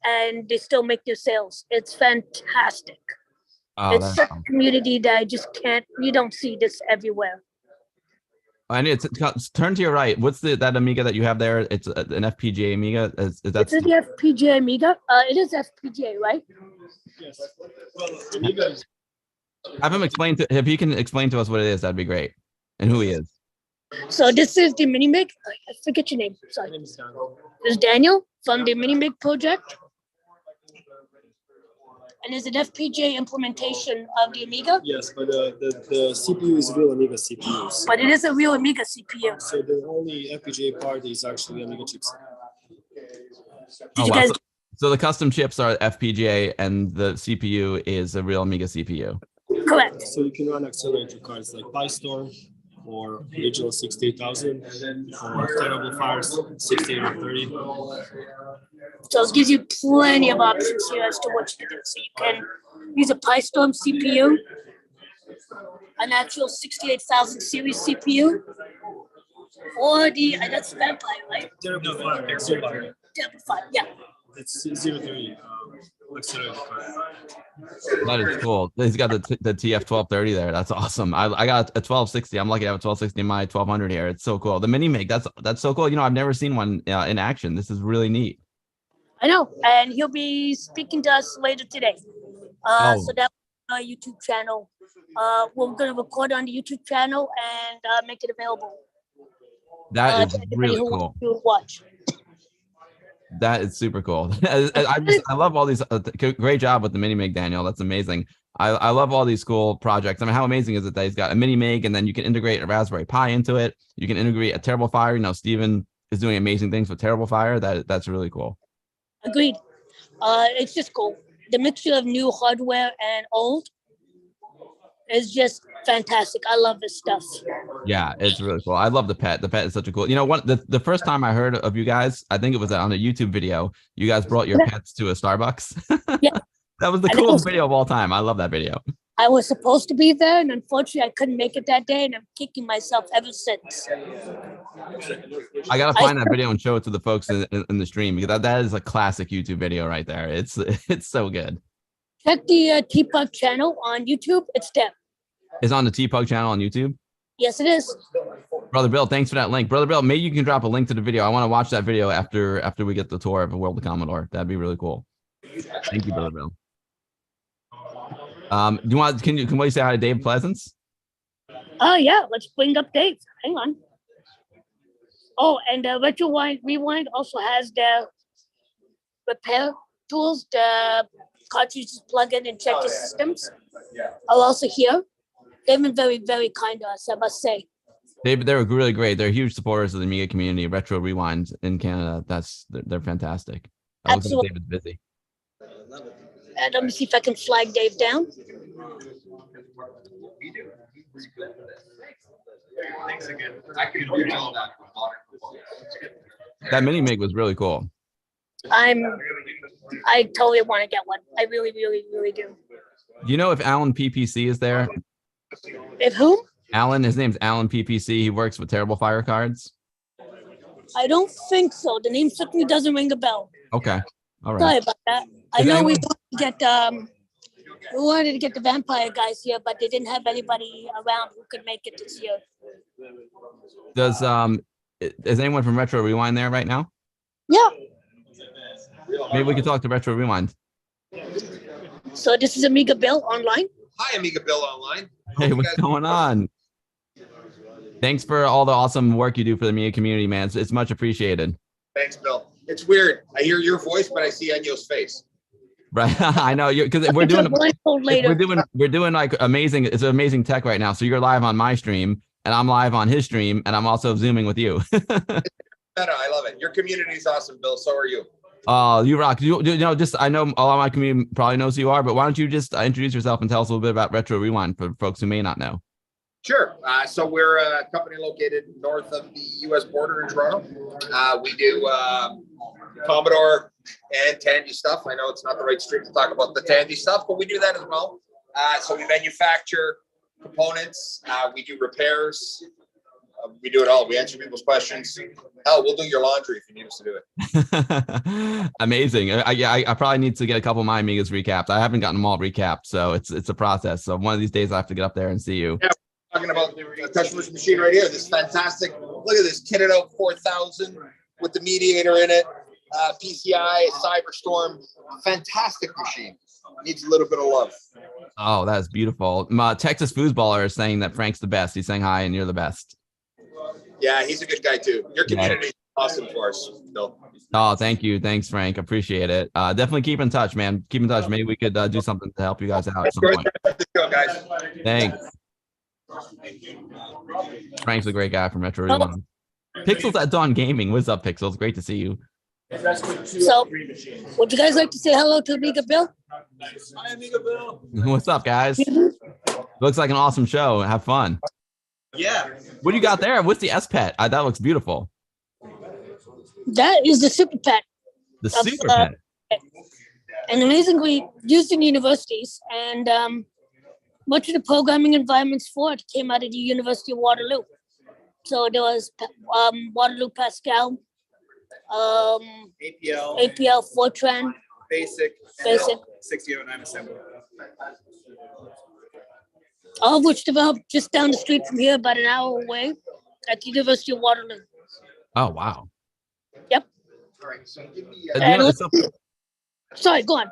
and they still make their sales. It's fantastic. It's such a community that you don't see this everywhere. And it's turn to your right. What's that Amiga that you have there? It's an FPGA Amiga. It's the FPGA Amiga. It is FPGA, right? Yes. Well, Amiga is. If he can explain to us what it is, that'd be great. And who he is. So this is the Minimig. I forget your name. Sorry. My name is Daniel. This is Daniel from the Minimig project. And is an FPGA implementation of the Amiga? Yes, but the CPU is a real Amiga CPU. So. But it is a real Amiga CPU. So the only FPGA part is actually Amiga chips. So the custom chips are FPGA and the CPU is a real Amiga CPU. Correct. So you can run accelerator cards like PyStorm or Digital 68000 or Terrible Fires 6830. So it gives you plenty of options here as to what you can do. So you can use a PyStorm CPU, an actual 68,000 series CPU, or that's Vampire, right? Terrible Fire, Exobar. Terrible Fire, yeah. It's 030 accelerator card. That is cool. He's got the TF1230 there. That's awesome. I got a 1260. I'm lucky to have a 1260 in my 1200 here. It's so cool. The Minimig, that's so cool. I've never seen one in action. This is really neat. I know, and he'll be speaking to us later today. So that's our YouTube channel. We're going to record on the YouTube channel and make it available. That is really cool. Watch. That is super cool. I love all these. Great job with the Minimig, Daniel. That's amazing. I love all these cool projects. I mean, how amazing is it that he's got a Minimig and then you can integrate a Raspberry Pi into it. You can integrate a Terrible Fire. Steven is doing amazing things with Terrible Fire. That's really cool. Agreed. It's just cool. The mixture of new hardware and old is just fantastic. I love his stuff. Yeah, it's really cool. I love the pet. The pet is such a cool. You know what? The first time I heard of you guys, I think it was on a YouTube video. You guys brought your pets to a Starbucks. Yeah. That was the coolest video of all time. I love that video. I was supposed to be there, and unfortunately, I couldn't make it that day, and I'm kicking myself ever since. I gotta find that video and show it to the folks in the stream because that is a classic YouTube video right there. It's so good. Check the T-Pug channel on YouTube. It's there. It's on the T-Pug channel on YouTube. Yes, it is. Brother Bill, thanks for that link. Brother Bill, maybe you can drop a link to the video. I want to watch that video after we get the tour of the World of Commodore. That'd be really cool. Thank you, Brother Bill. Do you want? Can we say hi to Dave Pleasance? Oh yeah, let's bring up Dave. Hang on. Oh, and Retro Rewind also has the repair tools, the cartridges plug in and check the systems. Are also here. They've been very, very kind to us, I must say. They're really great. They're huge supporters of the Amiga community. Retro Rewind in Canada. They're fantastic. Absolutely. David's busy. And let me see if I can flag Dave down. That mini MIG was really cool. I totally want to get one. I really, really, really do. Do you know if Alan PPC is there? If whom? Alan, his name's Alan PPC. He works with Terrible Fire Cards. I don't think so. The name certainly doesn't ring a bell. Okay. All right. Sorry about that. I know we wanted to get the vampire guys here, but they didn't have anybody around who could make it this year. Is anyone from Retro Rewind there right now? Yeah. Maybe we could talk to Retro Rewind. So this is Amiga Bill online. Hi, Amiga Bill online. Hey, what's going on? Thanks for all the awesome work you do for the Amiga community, man. It's much appreciated. Thanks, Bill. It's weird. I hear your voice, but I see Enyo's face. Right, I know you because we're doing like amazing. It's amazing tech right now. So you're live on my stream, and I'm live on his stream, and I'm also zooming with you. I love it. Your community is awesome, Bill. So are you. Oh, you rock. You know, just I know a lot of my community probably knows who you are, but why don't you just introduce yourself and tell us a little bit about Retro Rewind for folks who may not know? Sure. So we're a company located north of the U.S. border in Toronto. We do Commodore and Tandy stuff. I know it's not the right stream to talk about the Tandy stuff, but we do that as well. So we manufacture components. We do repairs. We do it all. We answer people's questions. Hell, we'll do your laundry if you need us to do it. Amazing. I probably need to get a couple of my Amigas recapped. I haven't gotten them all recapped, so it's a process. So one of these days I have to get up there and see you. Yeah, we're talking about the customer's machine right here. This fantastic. Look at this kitted out 4000 with the mediator in it. PCI, Cyberstorm. Fantastic machine. Needs a little bit of love. Oh, that's beautiful. Texas Foosballer is saying that Frank's the best. He's saying hi and you're the best. Yeah, he's a good guy too. Your community is awesome for us, Bill. Oh, thank you. Thanks, Frank. Appreciate it. Definitely keep in touch, man. Keep in touch. Maybe we could do something to help you guys out at some point. Guys. Thanks. Frank's a great guy from Metro Rewind. Pixels at Dawn Gaming. What's up, Pixels? Great to see you. So, would you guys like to say hello to Amiga Bill? Hi, Amiga Bill. What's up, guys? Looks like an awesome show. Have fun. Yeah. What do you got there? What's the S Pet? That looks beautiful. That is the Super Pet. The Super Pet. And amazingly used in universities, and much of the programming environments for it came out of the University of Waterloo. So there was Waterloo Pascal, APL, Fortran, Basic, 6009 assembly. All of which developed just down the street from here, about an hour away, at the University of Waterloo. Oh, wow. Yep. All right, so give me sorry, go on.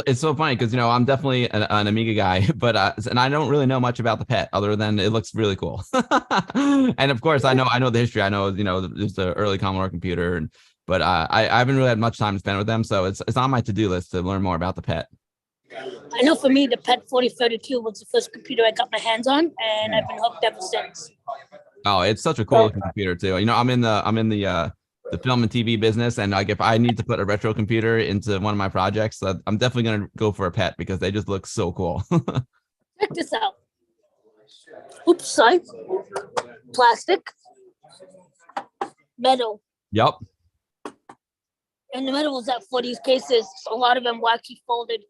It's so funny because I'm definitely an Amiga guy, but and I don't really know much about the Pet other than it looks really cool. And of course, I know the history. I know it's the early Commodore computer, but I haven't really had much time to spend with them, so it's on my to-do list to learn more about the Pet. I know for me, the Pet 4032 was the first computer I got my hands on, and I've been hooked ever since. Oh, it's such a cool looking computer too. I'm in the film and TV business, and like if I need to put a retro computer into one of my projects, I'm definitely gonna go for a Pet because they just look so cool. Check this out. Oops, sorry. Plastic, metal. Yep. And the metal was that for these cases, a lot of them were actually folded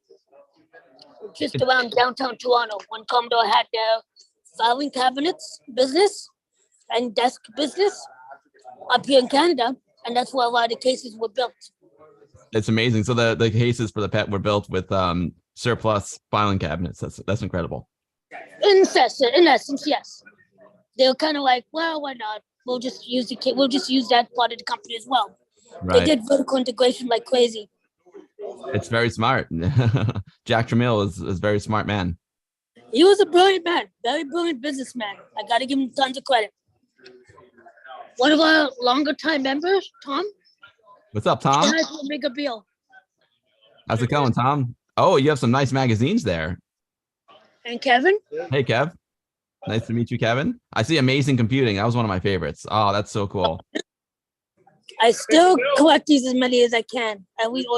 just around downtown Toronto when Commodore had their filing cabinets business and desk business up here in Canada. And that's where a lot of the cases were built. It's amazing. So the cases for the pet were built with surplus filing cabinets. That's incredible. In essence, yes. They were kind of like, well, why not? We'll just use we'll just use that part of the company as well. Right. They did vertical integration like crazy. It's very smart. Jack Tramiel is a very smart man. He was a brilliant man, very brilliant businessman. I got to give him tons of credit. One of our longer time members, Tom. What's up, Tom? Make a bill. How's it going, Tom? Oh, you have some nice magazines there. And Kevin? Hey, Kev. Nice to meet you, Kevin. I see Amazing Computing. That was one of my favorites. Oh, that's so cool. I still collect these as many as I can. At least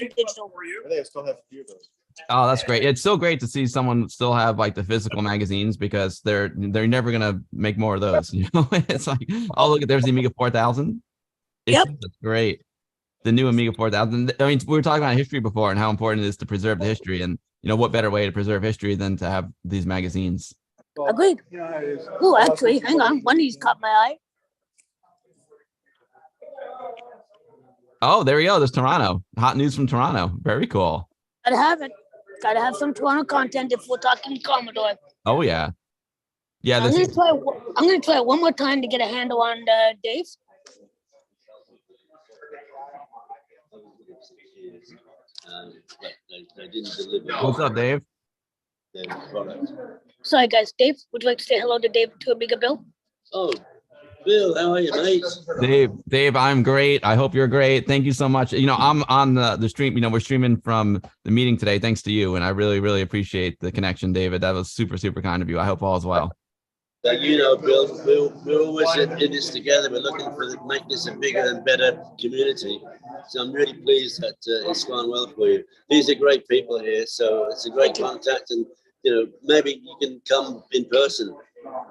in digital. I still have a few of those. Oh, that's great. It's so great to see someone still have like the physical magazines because they're never gonna make more of those. You know, it's like, oh, look, there's the Amiga 4000. Yep, that's great. The new Amiga 4000. I mean, we were talking about history before and how important it is to preserve the history, and you know what better way to preserve history than to have these magazines. Agreed. Oh, actually, hang on. One of these caught my eye. Oh, there we go. There's Toronto. Hot news from Toronto. Very cool. Gotta have it. Gotta have some Toronto content if we're talking Commodore. Oh yeah. Yeah. I'm gonna try one more time to get a handle on Dave. What's up, Dave? Sorry, guys. Dave, would you like to say hello to Dave to Amiga Bill? Oh, Bill, how are you, mate? Dave, I'm great. I hope you're great. Thank you so much. You know, I'm on the stream. You know, we're streaming from the meeting today, thanks to you, and I really, really appreciate the connection, David. That was super, super kind of you. I hope all is well. You know, Bill, we're always in this together. We're looking to make this a bigger and better community. So I'm really pleased that it's gone well for you. These are great people here, so it's a great contact, and you know, maybe you can come in person.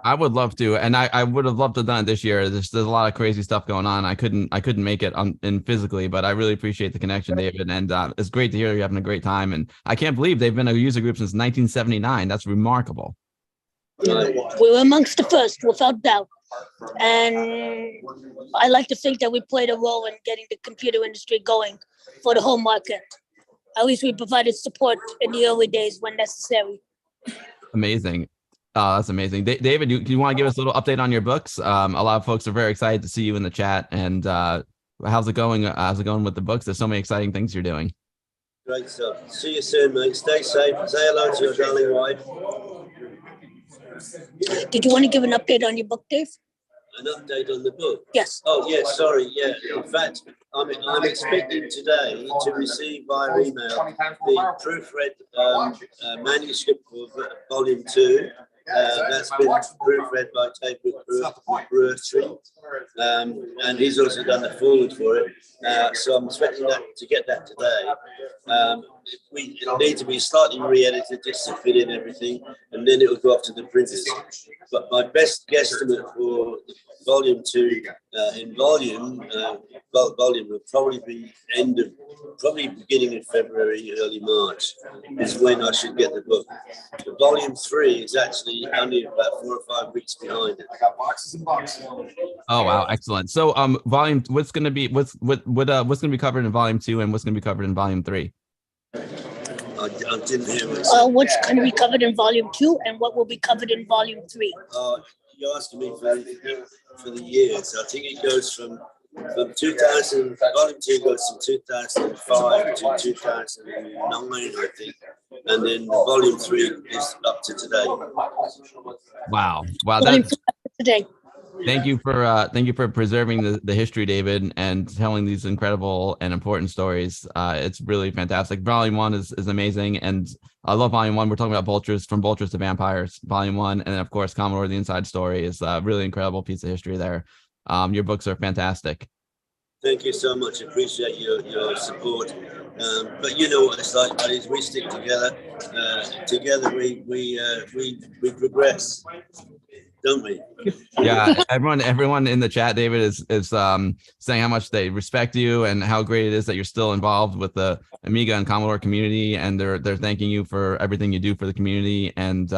I would love to, and I would have loved to have done it this year. There's a lot of crazy stuff going on. I couldn't make it in physically, but I really appreciate the connection, David. And it's great to hear you're having a great time. And I can't believe they've been a user group since 1979. That's remarkable. We were amongst the first, without doubt. And I like to think that we played a role in getting the computer industry going for the home market. At least we provided support in the early days when necessary. Amazing. That's amazing. David, do you want to give us a little update on your books? A lot of folks are very excited to see you in the chat. And how's it going? How's it going with the books? There's so many exciting things you're doing. Great stuff. See you soon, mate. Stay safe. Say hello to your darling wife. Did you want to give an update on your book, Dave? An update on the book? Yes. Oh, yeah, sorry. Yeah. In fact, I'm expecting today to receive via email the proofread manuscript for volume 2. That's been proofread by Tabor Brewery, and he's also done the forward for it. So I'm expecting to get that today. It'll need to be slightly re-edited just to fit in everything, and then it will go off to the printers. But my best guesstimate for volume 2 in volume will probably be probably beginning of February, early March is when I should get the book. The volume 3 is actually only about 4 or 5 weeks behind it. I got boxes and boxes. Oh wow, excellent. So volume, what's going to be covered in volume 2 and what's going to be covered in volume 3? I didn't hear what what's going to be covered in volume 2 and what will be covered in volume 3? You're asking me for the years. I think it goes from 2000, volume 2 goes from 2005 to 2009, I think. And then volume 3 is up to today. Wow. That's today. Thank you for preserving the history, David, and telling these incredible and important stories. It's really fantastic. Volume 1 is amazing, and I love Volume 1. We're talking about vultures, from vultures to vampires, Volume 1, and then of course Commodore: The Inside Story is a really incredible piece of history there. Your books are fantastic. Thank you so much. Appreciate your support. But you know what it's like, buddies. We stick together. Together we progress, don't we? Yeah, everyone in the chat, David, is saying how much they respect you and how great it is that you're still involved with the Amiga and Commodore community, and they're thanking you for everything you do for the community, and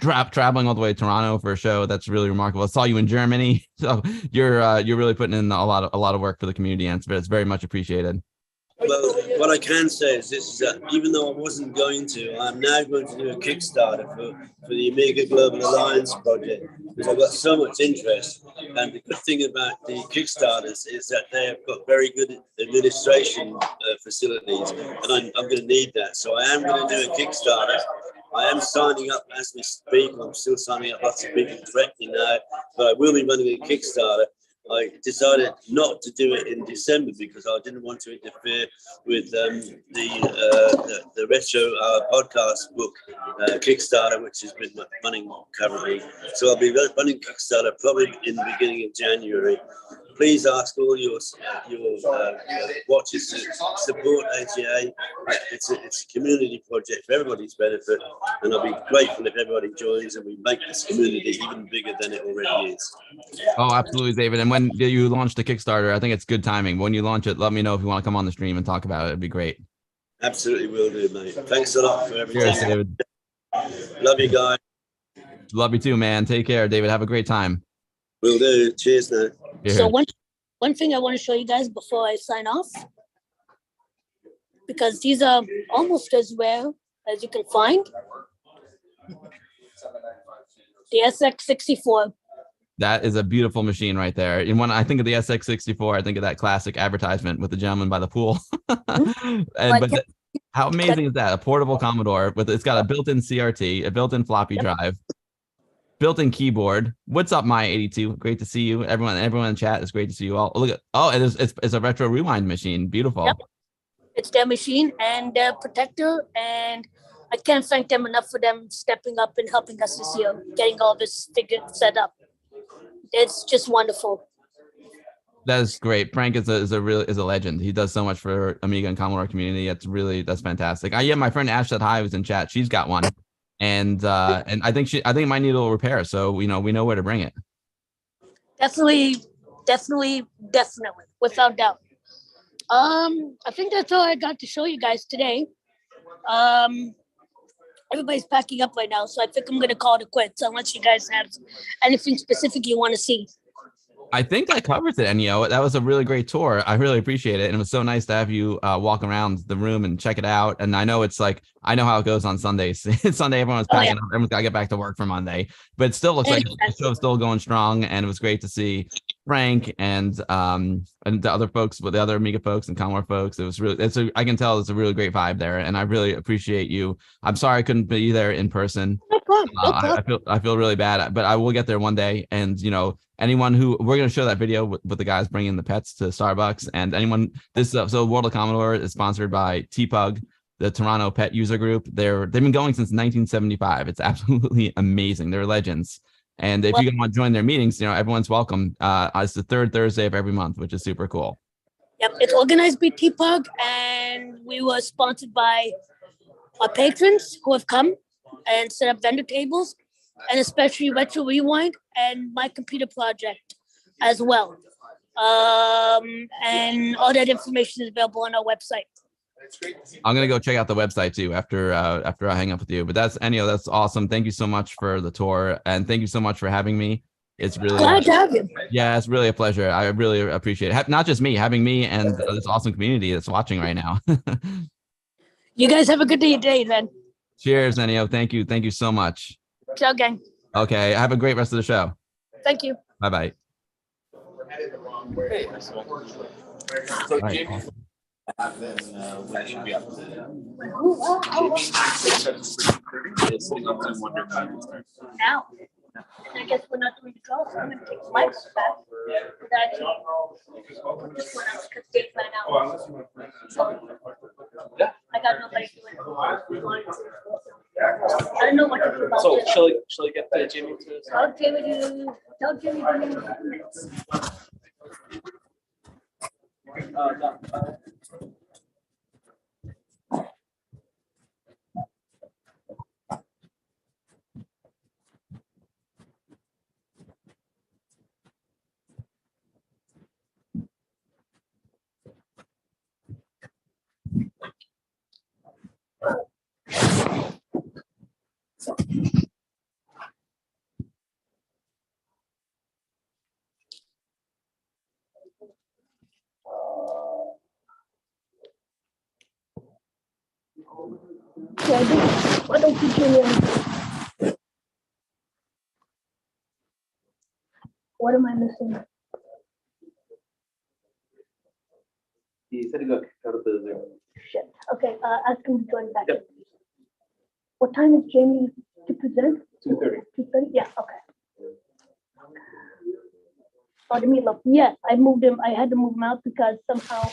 traveling all the way to Toronto for a show. That's really remarkable. I saw you in Germany, so you're really putting in a lot of work for the community, and it's very much appreciated. Well, what I can say is this, is that even though I wasn't going to, I'm now going to do a Kickstarter for the Amiga Global Alliance project, because I've got so much interest. And the good thing about the Kickstarters is that they have got very good administration facilities, and I'm going to need that. So I am going to do a Kickstarter. I am signing up as we speak. I'm still signing up lots of people directly now, but I will be running a Kickstarter. I decided not to do it in December because I didn't want to interfere with the retro podcast book Kickstarter, which has been running currently. So I'll be running Kickstarter probably in the beginning of January. Please ask all your watchers to support AGA. It's a community project for everybody's benefit, and I'll be grateful if everybody joins and we make this community even bigger than it already is. Oh, absolutely, David. And when you launch the Kickstarter, I think it's good timing. When you launch it, let me know if you want to come on the stream and talk about it. It'd be great. Absolutely will do, mate. Thanks a lot for everything. Cheers, David. Love you, guys. Love you too, man. Take care, David. Have a great time. Will do. Cheers, now. Cheers. So one thing I want to show you guys before I sign off, because these are almost as rare as you can find. The SX64. That is a beautiful machine right there. And when I think of the SX64, I think of that classic advertisement with the gentleman by the pool. How amazing is that? A portable Commodore it's got a built-in CRT, a built-in floppy drive, built-in keyboard. What's up, My82? Great to see you. Everyone in the chat, it's great to see you all. It's a retro rewind machine. Beautiful. Yep. It's their machine and their protector, and I can't thank them enough for them stepping up and helping us this year, getting all this set up. It's just wonderful. That is great. Frank is a legend. He does so much for Amiga and Commodore community. That's fantastic. Yeah, my friend Ash said hi, who's in chat. She's got one, and I think it might need a little repair. So we know where to bring it. Definitely, without doubt. I think that's all I got to show you guys today. Everybody's packing up right now, so I think I'm gonna call it quits unless you guys have anything specific you want to see. I think that covers it, Ennio. That was a really great tour. I really appreciate it. And it was so nice to have you walk around the room and check it out. And I know I know how it goes on Sundays. Sunday, everyone's packing up. Everyone's got to get back to work for Monday. But it still looks like the show's still going strong. And it was great to see Frank and the other folks, with the other Amiga folks and Commodore folks. It was really, I can tell it's a really great vibe there. And I really appreciate you. I'm sorry I couldn't be there in person. No problem. I feel really bad, but I will get there one day. And, anyone who we're going to show that video with the guys bringing the pets to Starbucks, and anyone so World of Commodore is sponsored by TPUG, the Toronto Pet User Group. They've been going since 1975. It's absolutely amazing. They're legends. And if you want to join their meetings, everyone's welcome. It's the third Thursday of every month, which is super cool. Yep, it's organized by TPUG, and we were sponsored by our patrons who have come and set up vendor tables, and especially Retro Rewind and My Computer Project as well. And all that information is available on our website. I'm gonna go check out the website too after I hang up with you. But that's Ennio, that's awesome. Thank you so much for the tour, and thank you so much for having me. It's really glad to have you. Yeah, it's really a pleasure. I really appreciate it. Not just me, having me and this awesome community that's watching right now. You guys have a good day, then. Cheers, Ennio. Thank you so much. Ciao, gang. Okay, have a great rest of the show. Thank you. Bye-bye. So Right, Jamie, awesome. then when should be up to Now, I guess we're not doing the draw, so I'm going to take Mike's back. This one out because they ran out. So, I got nobody doing it. I don't know what to do about So this. shall I get Jimmy to? Tell Jimmy to give me a few minutes. Yeah, I think, why don't you do what am I missing? He said he got out of the Zoom. Shit. Okay, ask him to join back. Yep. What time is Jamie to present? 2:30. 2:30? Yeah, okay. Oh, the meatloaf. Yes, I moved him. I had to move him out because somehow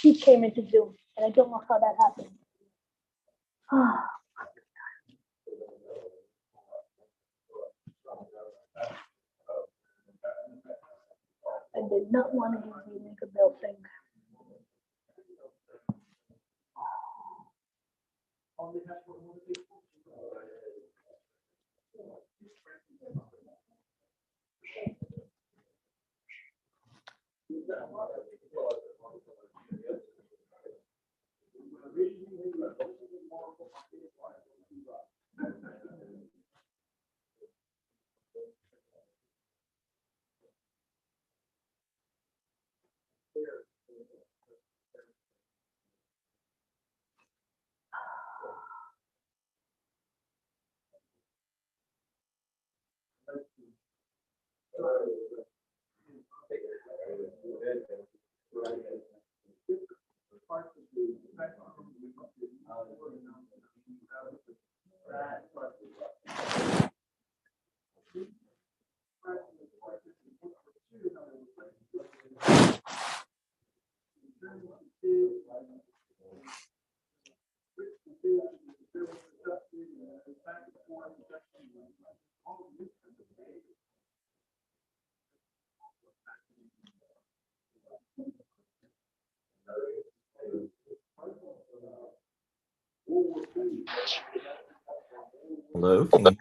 he came into Zoom, and I don't know how that happened. I did not want to make a bill thing. Hello, can you?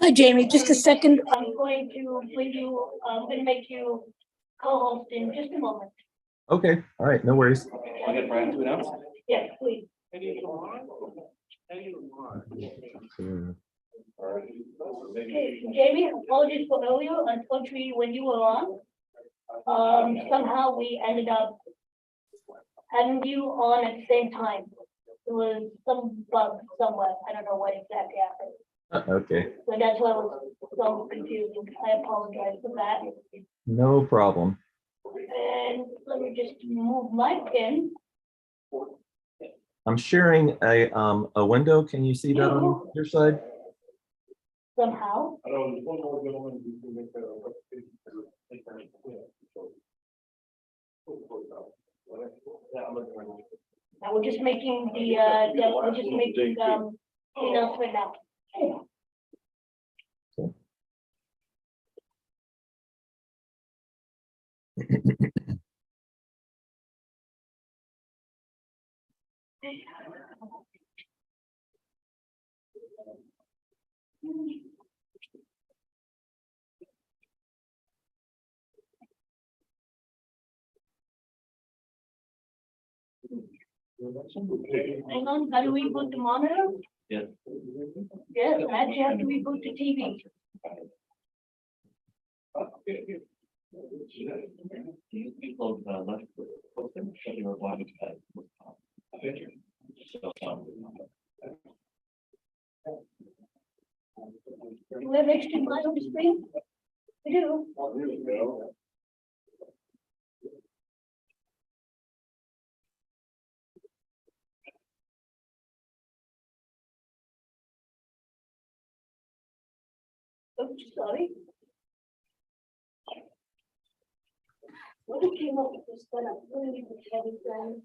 Hi, Jamie. Just a second. I'm going to bring you, I'm gonna make you co-host in just a moment. Okay, all right, no worries. I'll get Brian to announce. Yes, please. Okay, Jamie, apologies for earlier. Unfortunately, when you were on, somehow we ended up having you on at the same time. There was some bug somewhere. I don't know what exactly happened. Okay, So that's why I was so confused. I apologize for that. no problem. And let me just move my pin. I'm sharing a window. Can you see that on your side? Somehow. Now we're just making the, we're just making, the announcement now. Hang on, how do we reboot the monitor? Yeah. Yes, I actually have to reboot the TV. People left them, they were wanting to have a picture. So, Do we have HDMI on the screen? We do. Oops, sorry. What came up with this kind of really heavy thing?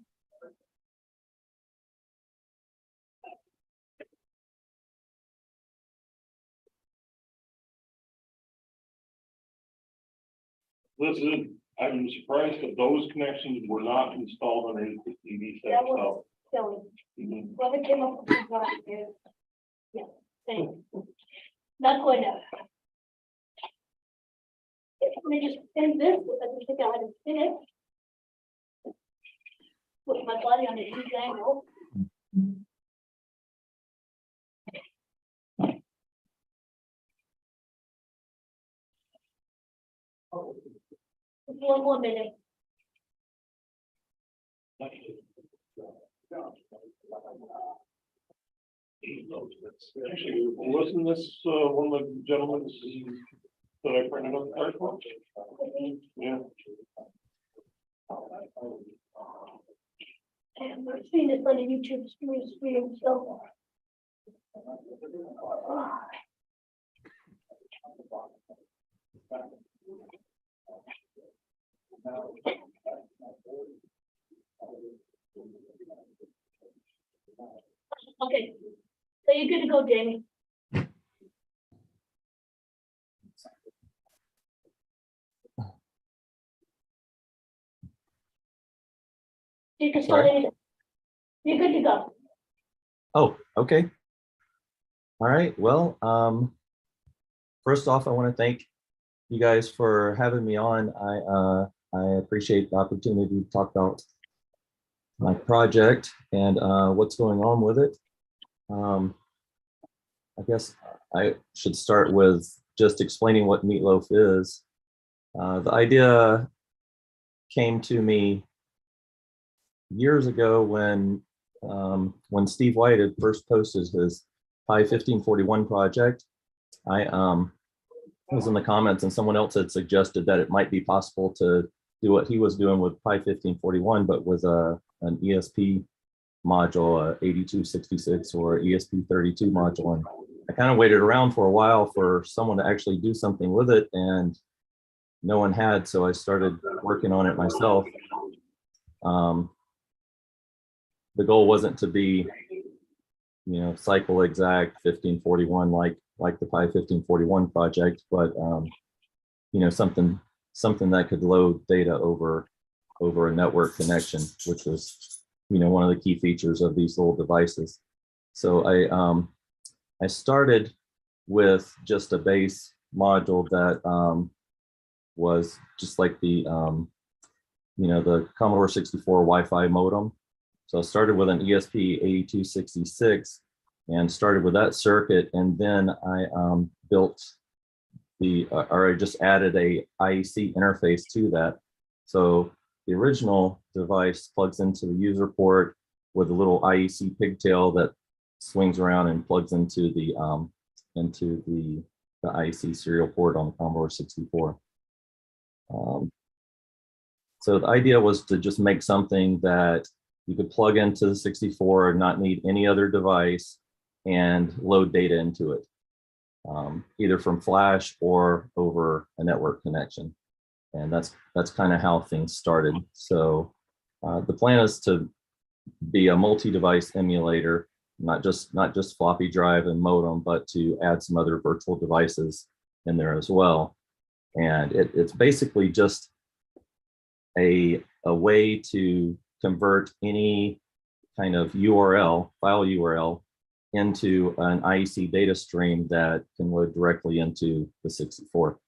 Listen, I'm surprised that those connections were not installed on any TV set. That was silly. Whoever came up with this idea. Yeah, thank you. Not going to. Let me just spin this, I can figure out how to spin it. Put my body on a huge angle. one more minute. Actually, wasn't this one of the gentlemen that I printed up the card for? Yeah. And I've seen this on the YouTube stream, so. Okay, so you're good to go, Jamie. You can start Sorry? anything. You're good to go. Oh, okay. All right. Well, first off, I want to thank you guys for having me on. I appreciate the opportunity to talk about my project and what's going on with it. I guess I should start with just explaining what meatloaf is. The idea came to me years ago when Steve White had first posted his Pi 1541 project. I was in the comments and someone else had suggested that it might be possible to do what he was doing with Pi 1541, but with an ESP module, a 8266 or ESP32 module. And I kind of waited around for a while for someone to actually do something with it, and no one had, so I started working on it myself. The goal wasn't to be, cycle exact 1541 like the Pi 1541 project, but something that could load data over a network connection, which was one of the key features of these little devices. So I started with just a base module that was just like the the Commodore 64 Wi-Fi modem. So I started with an ESP8266 and started with that circuit, and then I built I just added a IEC interface to that. So the original device plugs into the user port with a little IEC pigtail that swings around and plugs into the IEC serial port on the Commodore 64. So the idea was to just make something that you could plug into the 64 and not need any other device and load data into it, either from flash or over a network connection. And that's kind of how things started. So the plan is to be a multi-device emulator, not just floppy drive and modem, but to add some other virtual devices in there as well. And it's basically just a way to convert any kind of file URL into an IEC data stream that can load directly into the 64.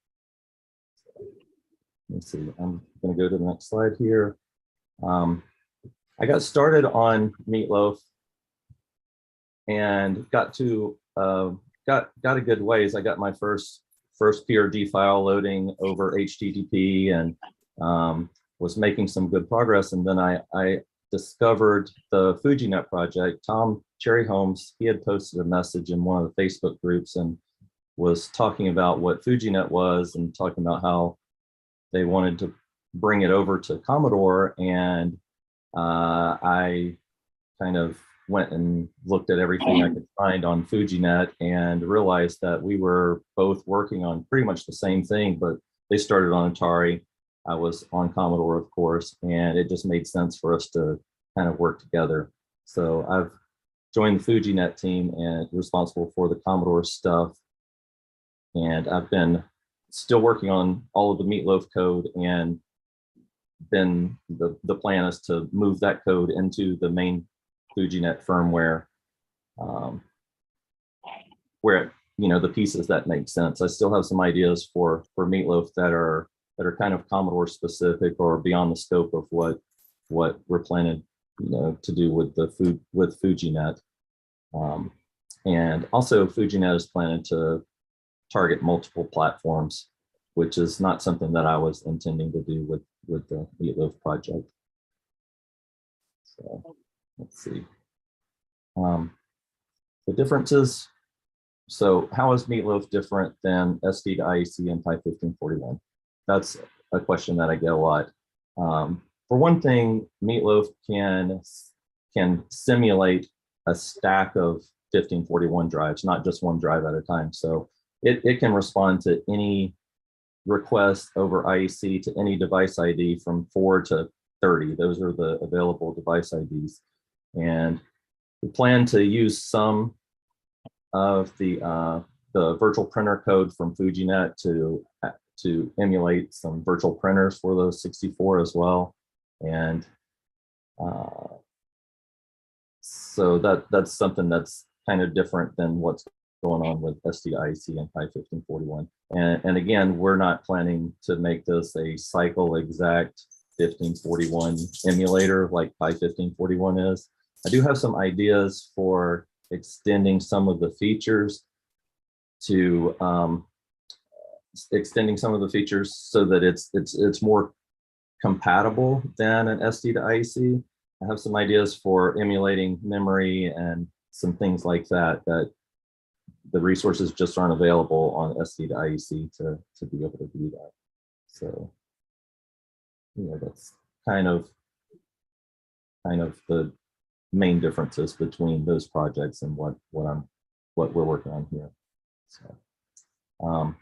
Let's see, I'm going to go to the next slide here. I got started on Meatloaf and got a good ways. I got my first PRD file loading over HTTP and was making some good progress. And then I discovered the FujiNet project. Tom Cherryholmes, he had posted a message in one of the Facebook groups and was talking about what FujiNet was and talking about how they wanted to bring it over to Commodore. And I kind of went and looked at everything I could find on FujiNet and realized that we were both working on pretty much the same thing, but they started on Atari. I was on Commodore, of course, and it just made sense for us to kind of work together. So I've joined the FujiNet team and responsible for the Commodore stuff. And I've been still working on all of the Meatloaf code, and then the plan is to move that code into the main FujiNet firmware, where the pieces that make sense. I still have some ideas for Meatloaf that are kind of Commodore specific or beyond the scope of what we're planning to do with FujiNet. And also FujiNet is planning to target multiple platforms, which is not something that I was intending to do the Meatloaf project. So let's see. The differences. So how is Meatloaf different than SD to IEC and Pi 1541? That's a question that I get a lot. For one thing, Meatloaf can simulate a stack of 1541 drives, not just one drive at a time. So it can respond to any request over IEC to any device ID from 4 to 30. Those are the available device IDs. And we plan to use some of the virtual printer code from FujiNet to emulate some virtual printers for the 64 as well. And so that's something that's kind of different than what's going on with SD-IEC and Pi 1541. And again, we're not planning to make this a cycle exact 1541 emulator like Pi 1541 is. I do have some ideas for extending some of the features to so that it's more compatible than an SD to IEC. I have some ideas for emulating memory and some things like that the resources just aren't available on SD to IEC to be able to do that. So yeah, that's kind of the main differences between those projects and what we're working on here. So all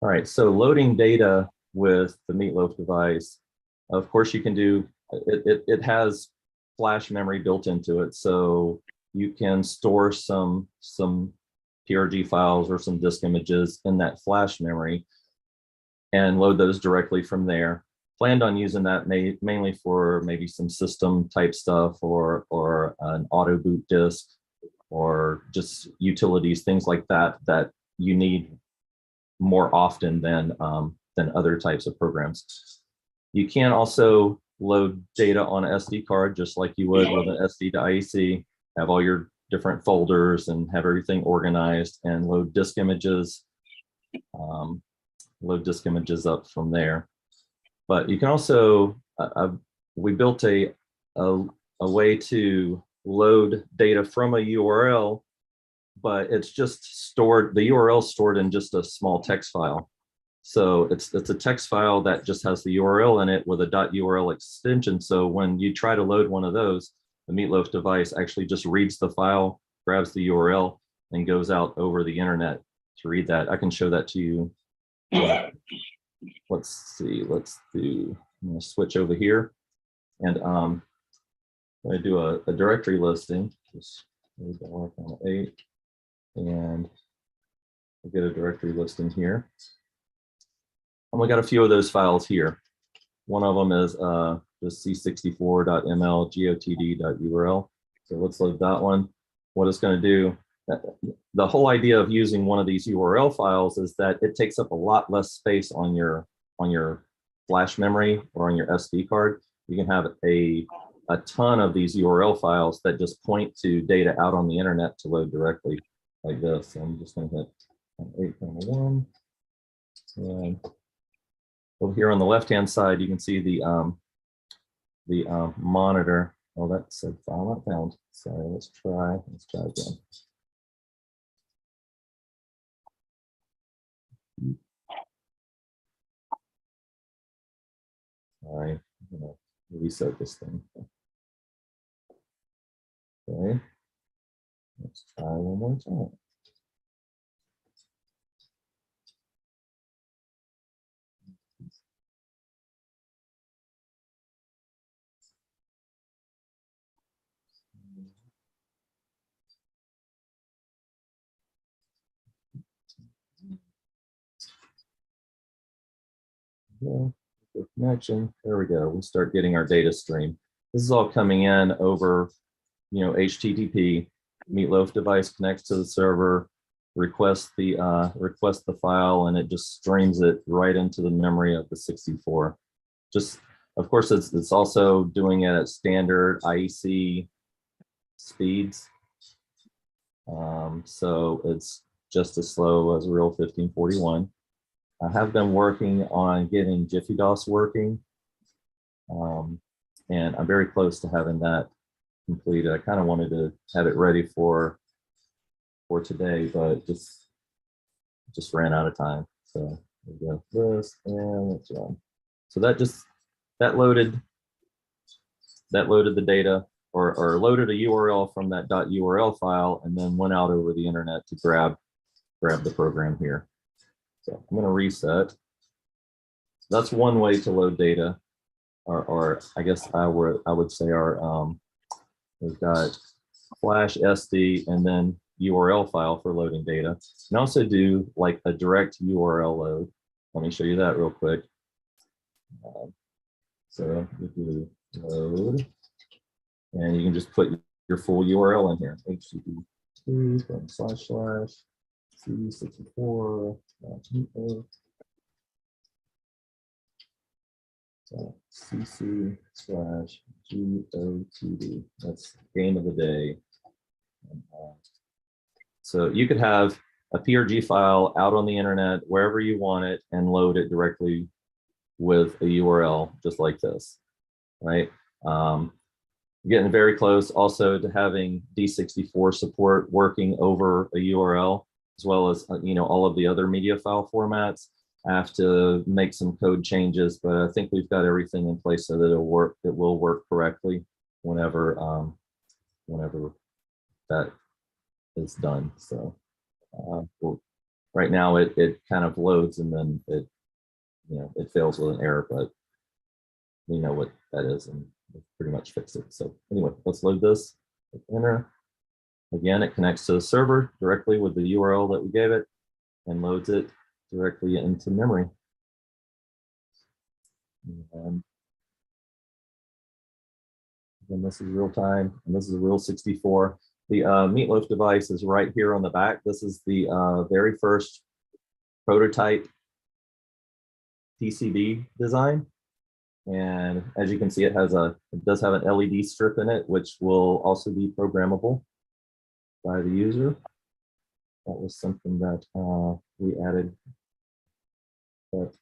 right, so loading data with the Meatloaf device, of course you can do it has flash memory built into it, so you can store some PRG files or some disk images in that flash memory and load those directly from there. Planned on using that mainly for maybe some system type stuff or an auto boot disk or just utilities, things like that you need more often than other types of programs. You can also load data on an SD card just like you would with an SD to IEC, have all your different folders and have everything organized and load disk images up from there. But you can also, we built a way to load data from a URL, but it's just stored, the URL is stored in just a small text file. So it's a text file that just has the URL in it with a .url extension. So when you try to load one of those, the Meatloaf device actually just reads the file, grabs the URL, and goes out over the internet to read that. I can show that to you. Let's see, I'm gonna switch over here. And I'm gonna do a directory listing. Just on 8, and we'll get a directory listing here. And we got a few of those files here. One of them is just c64.ml gotd.url. So let's load that one. What it's going to do, the whole idea of using one of these URL files is that it takes up a lot less space on your flash memory or on your SD card. You can have a ton of these URL files that just point to data out on the internet to load directly like this. So I'm just going to hit 8.1. And over here on the left-hand side, you can see the monitor. Oh, that said file not found. Sorry, let's try again. All right, I'm gonna reset this thing. Okay, let's try one more time. Yeah, good connection. There we go. We start getting our data stream. This is all coming in over, HTTP. Meatloaf device connects to the server, requests the file, and it just streams it right into the memory of the 64. Just, of course, it's also doing it at standard IEC speeds. So it's just as slow as a real 1541. I have been working on getting Jiffy DOS working. And I'm very close to having that completed. I kind of wanted to have it ready for today, but just ran out of time. So we go this and let's run. So that loaded the data or loaded a URL from that .url file and then went out over the internet to grab the program here. So I'm going to reset. That's one way to load data, or I guess I would say our we've got flash SD and then URL file for loading data. You can also do like a direct URL load. Let me show you that real quick. So you do load, and you can just put your full URL in here. http:// c64 cc/gotd. That's game of the day. So you could have a PRG file out on the internet wherever you want it and load it directly with a URL just like this, right? Getting very close also to having D64 support working over a URL, as well as all of the other media file formats. I have to make some code changes, but I think we've got everything in place so that it'll work. It will work correctly whenever that is done. So right now it kind of loads and then it fails with an error, but we know what that is and we've pretty much fixed it. So anyway, let's load this. Hit enter. Again, it connects to the server directly with the URL that we gave it and loads it directly into memory. And this is real time, and this is a real 64. The Meatloaf device is right here on the back. This is the very first prototype PCB design. And as you can see, it does have an LED strip in it, which will also be programmable by the user. That was something that we added that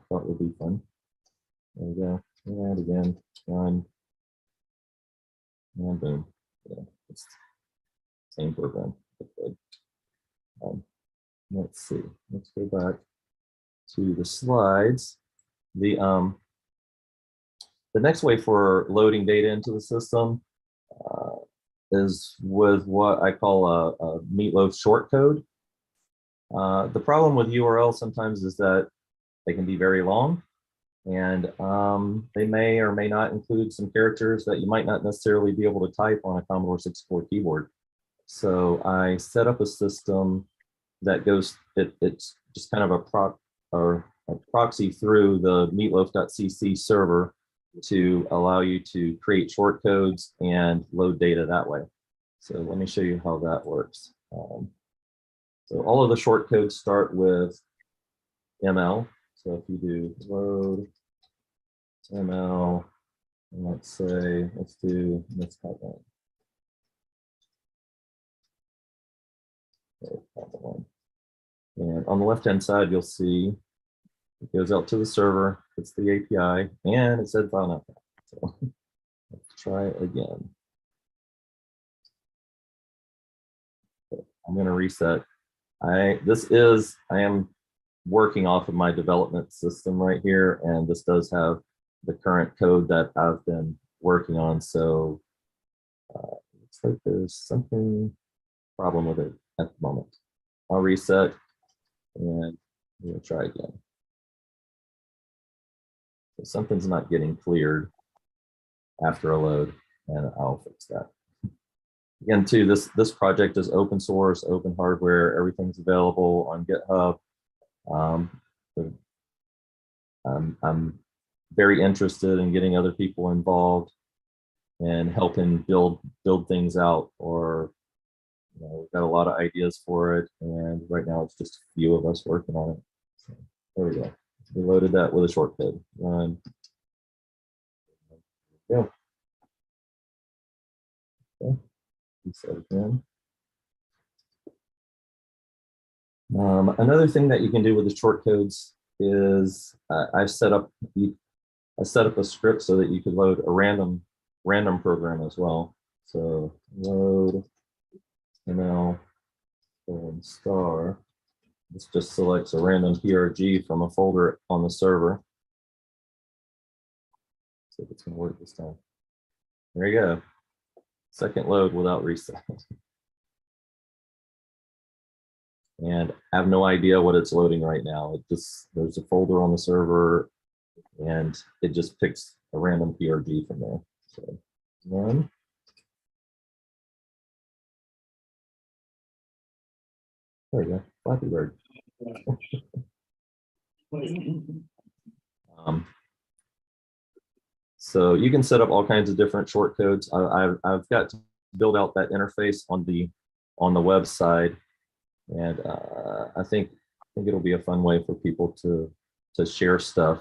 thought would be fun. There we go. And again, run. And boom. Yeah, it's the same program. Let's see. Let's go back to the slides. The next way for loading data into the system is with what I call a Meatloaf shortcode. The problem with URLs sometimes is that they can be very long, and they may or may not include some characters that you might not necessarily be able to type on a Commodore 64 keyboard. So I set up a system that goes, it's just kind of a proxy through the meatloaf.cc server to allow you to create shortcodes and load data that way. So let me show you how that works. So all of the shortcodes start with ML. So if you do load ML, and let's say, let's type that. And on the left-hand side, you'll see it goes out to the server, it's the API, and it said file not found. So let's try it again. Okay, I'm going to reset. I am working off of my development system right here, and this does have the current code that I've been working on. So looks like there's something problem with it at the moment. I'll reset and we'll try again. So something's not getting cleared after a load, and I'll fix that. Again, too, this project is open source, open hardware, everything's available on GitHub. I'm very interested in getting other people involved and helping build things out, or we've got a lot of ideas for it, and right now it's just a few of us working on it. So there we go. We loaded that with a shortcode. Run. Go. Okay. Reset again. Another thing that you can do with the short codes is I set up a script so that you could load a random program as well. So load ML star. This just selects a random PRG from a folder on the server. See if it's going to work this time. There you go. Second load without reset. And I have no idea what it's loading right now. It just, there's a folder on the server and it just picks a random PRG from there. So run. There we go, Flappy Bird. So you can set up all kinds of different short codes. I've got to build out that interface on the website, and I think it'll be a fun way for people to share stuff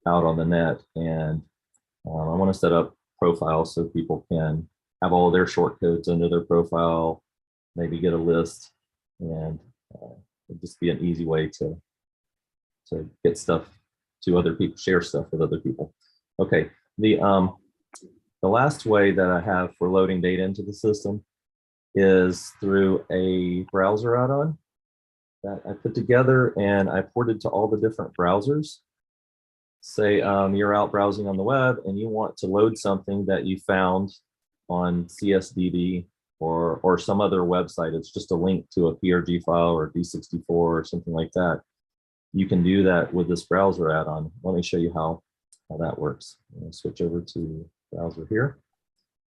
out on the net. And I want to set up profiles so people can have all their short codes under their profile, maybe get a list, and it'd just be an easy way to get stuff to other people, share stuff with other people. Okay, the last way that I have for loading data into the system is through a browser add-on that I put together and I ported to all the different browsers. Say you're out browsing on the web and you want to load something that you found on CSDB or some other website. It's just a link to a PRG file or D64 or something like that. You can do that with this browser add-on. Let me show you how that works. I'm going to switch over to browser here,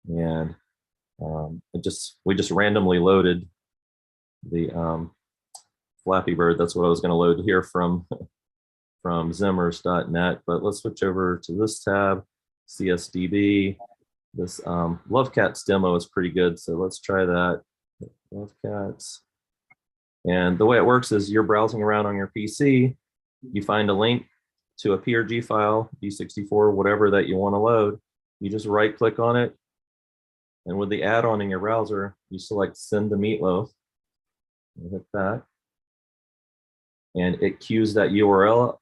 and we just randomly loaded the Flappy Bird. That's what I was going to load here from Zimmers.net. But let's switch over to this tab, CSDB. This Lovecats demo is pretty good, so let's try that. Lovecats. And the way it works is you're browsing around on your PC, you find a link to a PRG file, D64, whatever that you want to load. You just right click on it, and with the add-on in your browser, you select send to Meatloaf. You hit that, and it queues that URL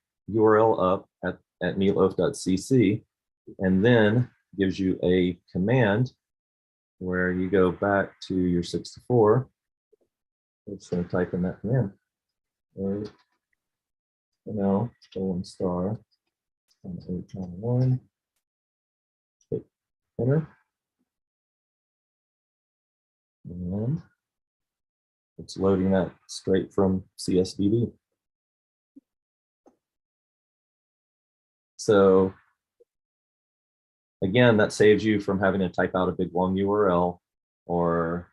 up at meatloaf.cc, and then gives you a command where you go back to your 64. I'm just going to type in that command. :star 891. Hit enter. And it's loading that straight from CSDB. So again, that saves you from having to type out a big long URL or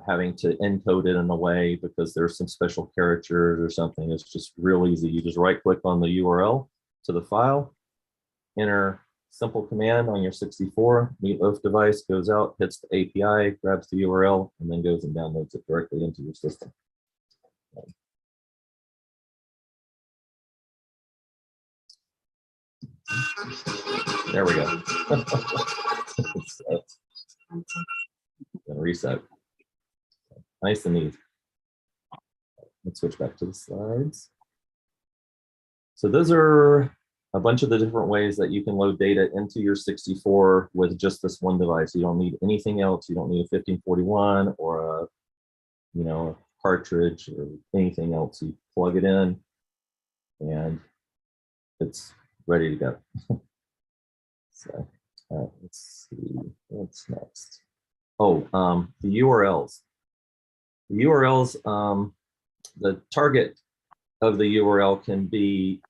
having to encode it in a way because there's some special characters or something. It's just real easy. You just right click on the URL to the file, enter simple command on your 64, Meatloaf device goes out, hits the API, grabs the URL, and then goes and downloads it directly into your system. There we go. Reset. Nice and neat. Let's switch back to the slides. So those are a bunch of the different ways that you can load data into your 64 with just this one device. You don't need anything else. You don't need a 1541 or a cartridge or anything else. You plug it in and it's ready to go. So let's see what's next. Oh, the URLs. The URLs, the target of the URL can be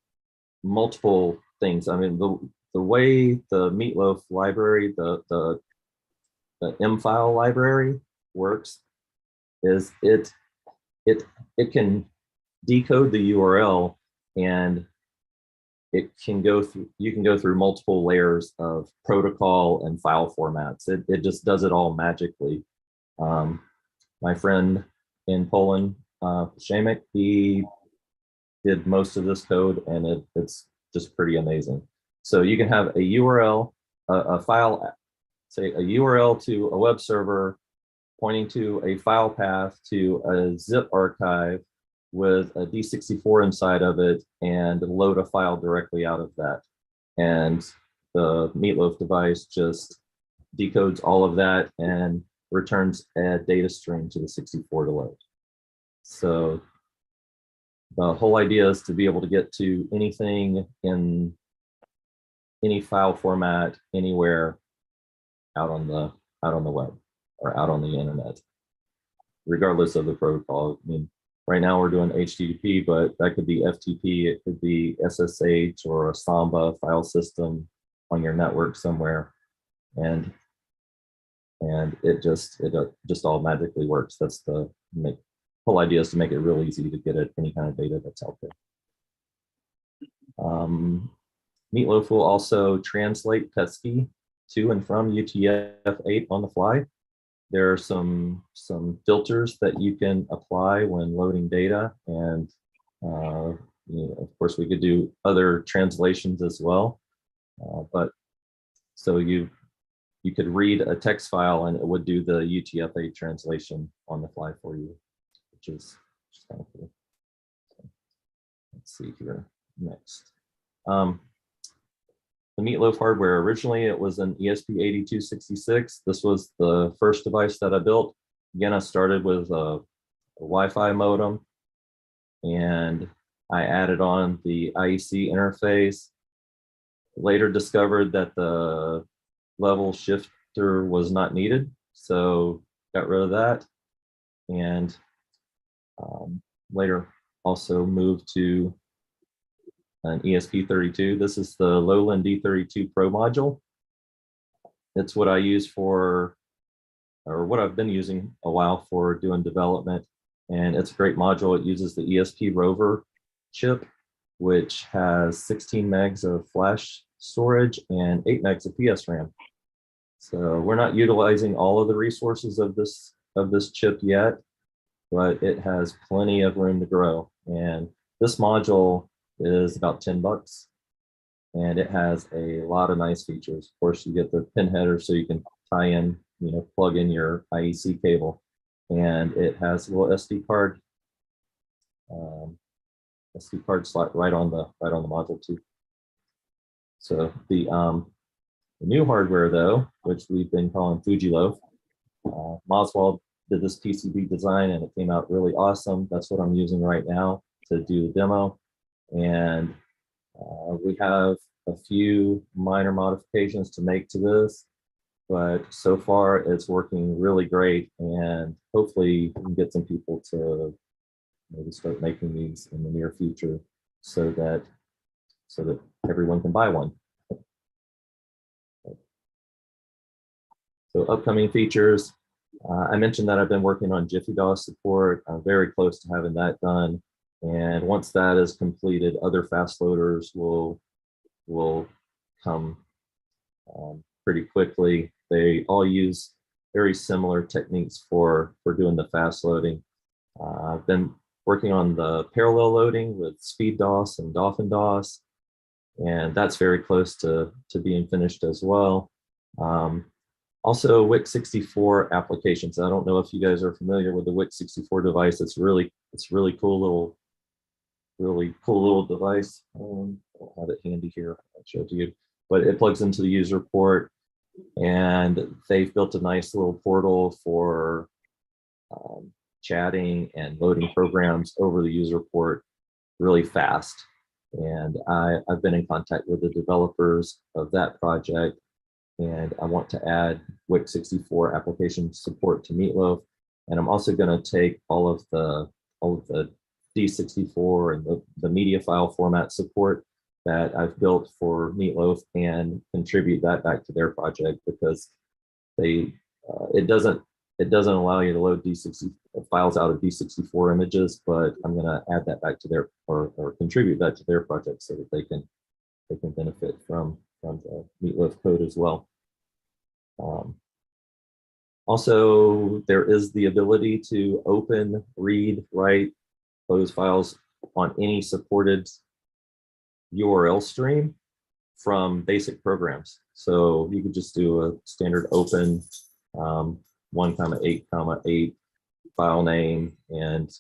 multiple things. I mean, the way the Meatloaf library, the M file library works is it can decode the URL, and it can go through, you can go through multiple layers of protocol and file formats. It just does it all magically. My friend in Poland, Przemek, he did most of this code, and it's just pretty amazing. So you can have a URL, a file, say a URL to a web server pointing to a file path to a zip archive with a D64 inside of it and load a file directly out of that. And the Meatloaf device just decodes all of that and returns a data stream to the 64 to load. So the whole idea is to be able to get to anything in any file format anywhere out on the web or out on the internet, regardless of the protocol. I mean, right now we're doing HTTP, but that could be FTP, it could be SSH or a Samba file system on your network somewhere, and it just all magically works. That's the whole idea, is to make it real easy to get at any kind of data that's out there. Meatloaf will also translate Pesky to and from UTF-8 on the fly. There are some filters that you can apply when loading data, and you know, of course we could do other translations as well. But so you could read a text file and it would do the UTF-8 translation on the fly for you, which is kind of cool. So, let's see here next. The Meatloaf hardware, originally it was an ESP8266. This was the first device that I built. Again, I started with a Wi-Fi modem, and I added on the IEC interface. Later discovered that the level shifter was not needed, so got rid of that. And later also moved to an ESP32. This is the Lowland D32 Pro module. It's what I use for, or what I've been using a while for doing development. And it's a great module. It uses the ESP Rover chip, which has 16 megs of flash storage and 8 megs of PSRAM. So we're not utilizing all of the resources of this chip yet, but it has plenty of room to grow. And this module is about 10 bucks, and it has a lot of nice features. Of course, you get the pin header so you can tie in, you know, plug in your IEC cable, and it has a little SD card slot right on the module too. So the new hardware though, which we've been calling Fujiloaf, Moswald did this PCB design and it came out really awesome. That's what I'm using right now to do the demo. And we have a few minor modifications to make to this, but so far it's working really great, and hopefully we can get some people to maybe start making these in the near future so that everyone can buy one. So upcoming features, I mentioned that I've been working on Jiffy DOS support. I'm very close to having that done. And once that is completed, other fast loaders will come pretty quickly. They all use very similar techniques for doing the fast loading. I've been working on the parallel loading with Speed DOS and Dolphin DOS, and that's very close to being finished as well. Also, WIC64 applications. I don't know if you guys are familiar with the WIC64 device. It's really cool little device. I don't have it handy here. I'll show it to you, but it plugs into the user port, and they've built a nice little portal for chatting and loading programs over the user port really fast. And I've been in contact with the developers of that project, and I want to add WIC64 application support to Meatloaf. And I'm also going to take all of the D64 and the media file format support that I've built for Meatloaf and contribute that back to their project, because it doesn't allow you to load files out of D64 images, but I'm going to add that back to their or contribute that to their project so that they can benefit from the Meatloaf code as well. Also, there is the ability to open, read, write, close files on any supported URL stream from basic programs. So you could just do a standard open 1,8,8 file name and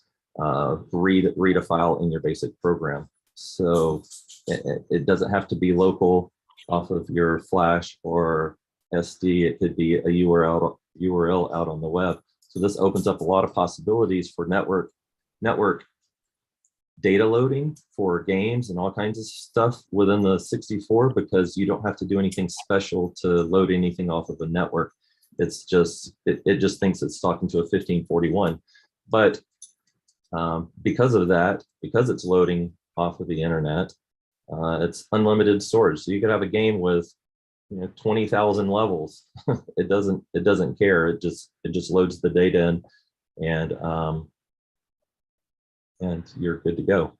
read a file in your basic program. So it doesn't have to be local off of your flash or SD. It could be a URL out on the web. So this opens up a lot of possibilities for network data loading for games and all kinds of stuff within the 64, because you don't have to do anything special to load anything off of a network. It's just, it just thinks it's talking to a 1541. But because of that, because it's loading off of the internet, it's unlimited storage. So you could have a game with 20,000 levels. It doesn't care. It just loads the data in, and you're good to go.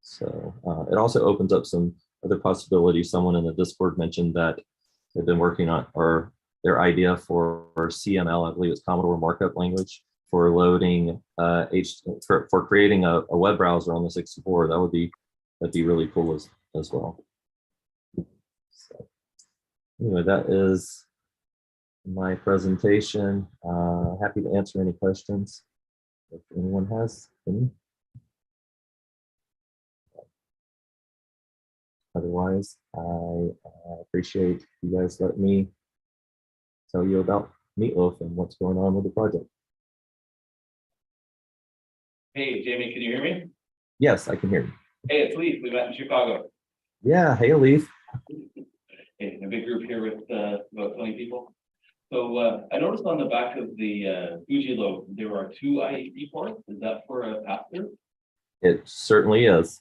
So it also opens up some other possibilities. Someone in the Discord mentioned that they've been working on, or their idea for CML, I believe it's Commodore Markup Language, for loading for creating a web browser on the 64. That'd be really cool as well. So anyway, that is my presentation. Happy to answer any questions if anyone has any. Otherwise, I appreciate you guys letting me tell you about Meatloaf and what's going on with the project. Hey, Jamie, can you hear me? Yes, I can hear you. Hey, it's Leaf. We met in Chicago. Yeah, hey, Leaf. Hey, a big group here with about 20 people. So I noticed on the back of the Fuji logo, there are 2 IHD ports. Is that for a pass-through? It certainly is.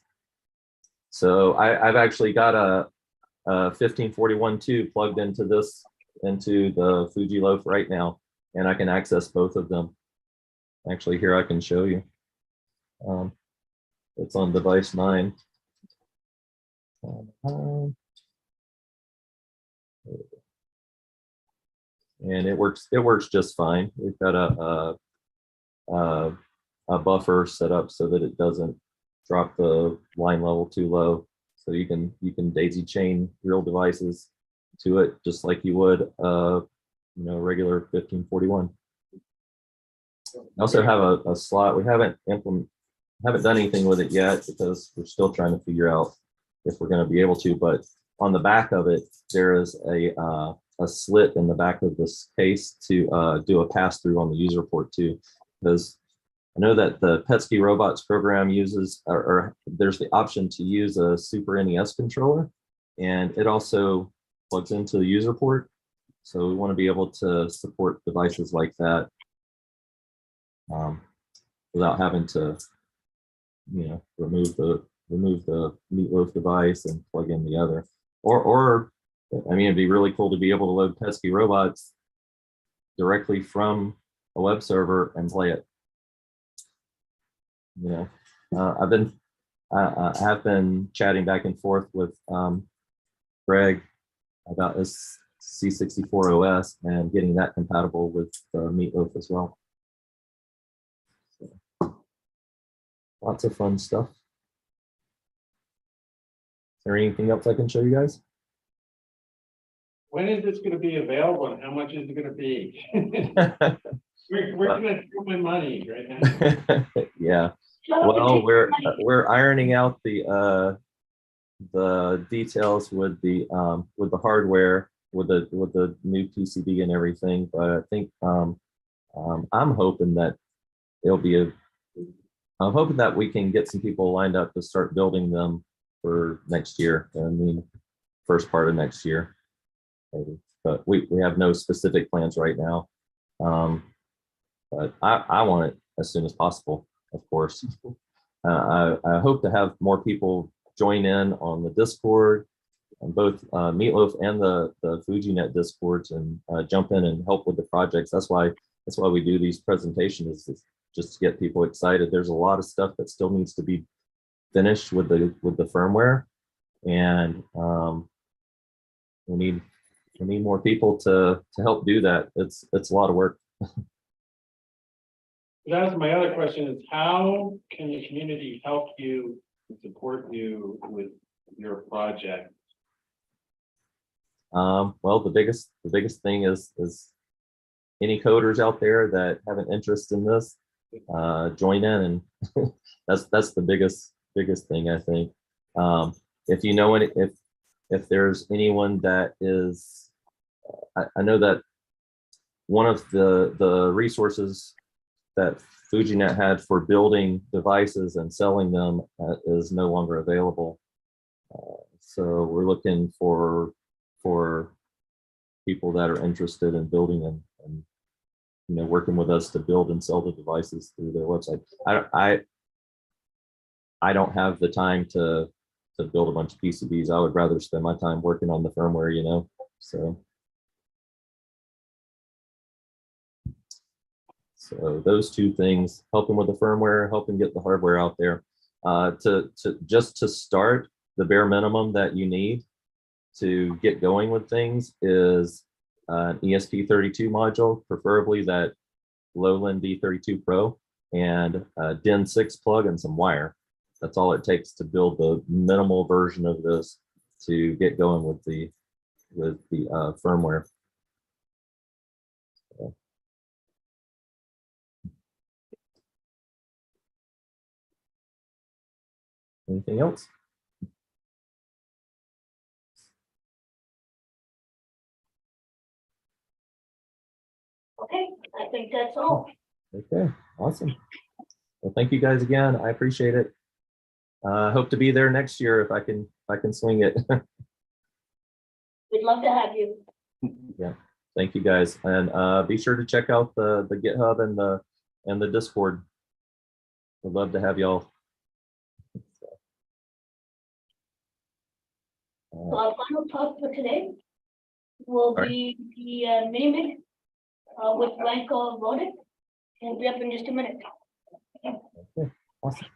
So I've actually got a 1541.2 plugged into the Fuji loaf right now, and I can access both of them. Actually, here I can show you. It's on device 9. And it works just fine. We've got a buffer set up so that it doesn't drop the line level too low. So you can daisy chain real devices to it just like you would regular 1541. I also have a slot. We haven't done anything with it yet because we're still trying to figure out if we're going to be able to, but on the back of it, there is a slit in the back of this case to do a pass through on the user port too, because I know that the Petsky Robots program uses, or there's the option to use a Super NES controller, and it also plugs into the user port. So we want to be able to support devices like that without having to, remove the Meatloaf device and plug in the other. Or I mean, it'd be really cool to be able to load Petsky Robots directly from a web server and play it. I have been chatting back and forth with Greg about this C64 OS and getting that compatible with Meatloaf as well. So, lots of fun stuff. Is there anything else I can show you guys? When is this going to be available and how much is it going to be? We're going to throw my money right now. Yeah. Well, we're ironing out the details with the hardware, with the new PCB and everything. But I think I'm hoping that I'm hoping that we can get some people lined up to start building them for next year. I mean, first part of next year, maybe. But we have no specific plans right now. But I want it as soon as possible, of course. I hope to have more people join in on the Discord, on both Meatloaf and the FujiNet Discords, and jump in and help with the projects. That's why we do these presentations, is just to get people excited. There's a lot of stuff that still needs to be finished with the firmware, and we need more people to help do that. It's a lot of work. That's my other question is, how can the community help you and support you with your project? Well, the biggest thing is any coders out there that have an interest in this, join in, and that's the biggest thing, I think. If you know any, if there's anyone that is, I know that one of the resources that FujiNet had for building devices and selling them is no longer available. So we're looking for people that are interested in building and working with us to build and sell the devices through their website. I don't have the time to build a bunch of PCBs. I would rather spend my time working on the firmware, So those two things, helping with the firmware, helping get the hardware out there, to start, the bare minimum that you need to get going with things is an ESP32 module, preferably that Lowland D32 Pro, and a DIN 6 plug and some wire. That's all it takes to build the minimal version of this to get going with the firmware. Anything else? Okay, I think that's all. Okay, awesome. Well, thank you guys again. I appreciate it. Hope to be there next year if I can swing it. We'd love to have you. Yeah, thank you guys, and be sure to check out the GitHub and the Discord. We'd love to have y'all. So our final talk for today will be the Mimic with Blanco Rodic, and we'll be up in just a minute. Okay, awesome.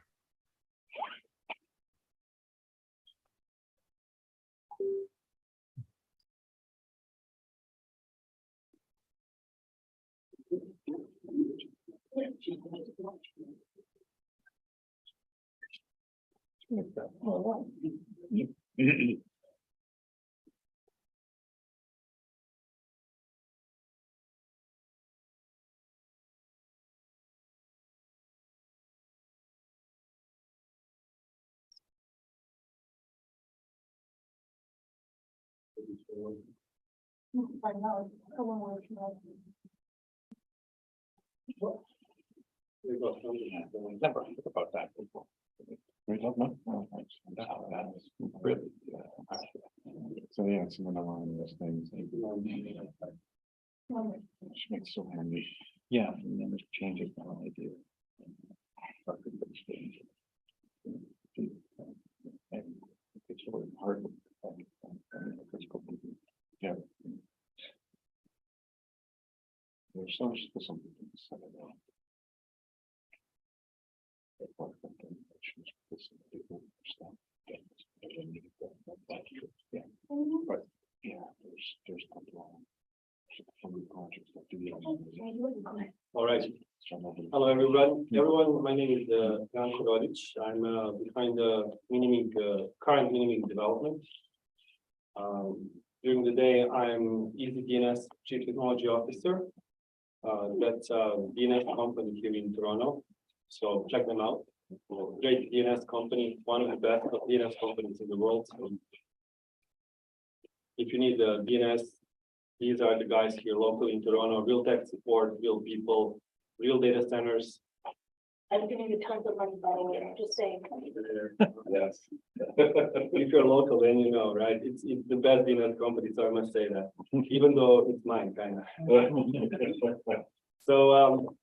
Never think about that before. We don't know. Really. So yeah, it's one of those things. Which makes so handy. Yeah, and then there's changes now I do. It's really hard. Yeah. There's so much something to say about. Yeah, but yeah, there's projects that do. All right. Hello, everyone. My name is Blanco Rodic. I'm behind the current Minimig development. During the day, I'm EasyDNS Chief Technology Officer. That's a DNS company here in Toronto. So check them out. Great DNS company, one of the best DNS companies in the world. If you need a DNS, these are the guys here locally in Toronto. Real tech support, real people, real data centers. I'm giving you tons of money, by the way, I'm just saying. Yes. If you're local, then you know, right? It's the best DNS company, so I must say that, even though it's mine, kind of. So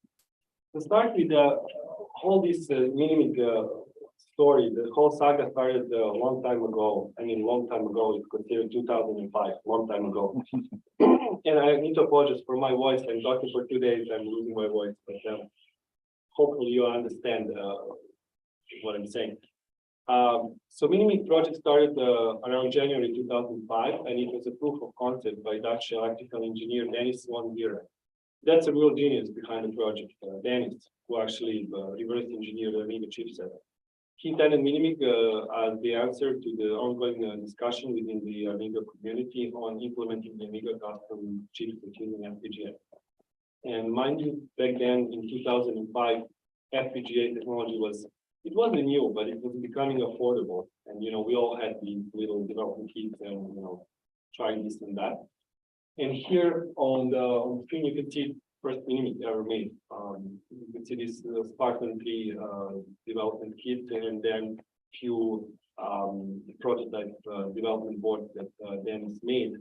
to start with all this Minimig story, the whole saga started a long time ago. I mean, long time ago, it's considered 2005, long time ago. And I need to apologize for my voice. I'm talking for 2 days, I'm losing my voice, but hopefully you understand what I'm saying. So Minimig project started around January 2005, and it was a proof of concept by Dutch electrical engineer Dennis van Buren. That's a real genius behind the project, Dennis, who actually reverse engineered the Amiga chipset. He intended Minimig as the answer to the ongoing discussion within the Amiga community on implementing the Amiga custom chips using FPGA. And mind you, back then in 2005, FPGA technology it wasn't new, but it was becoming affordable. And, we all had these little development kits and, trying this and that. And here on the screen, you can see first Minimix ever made. You can see this Spartan 3 development kit, and then few prototype development board that Dennis made.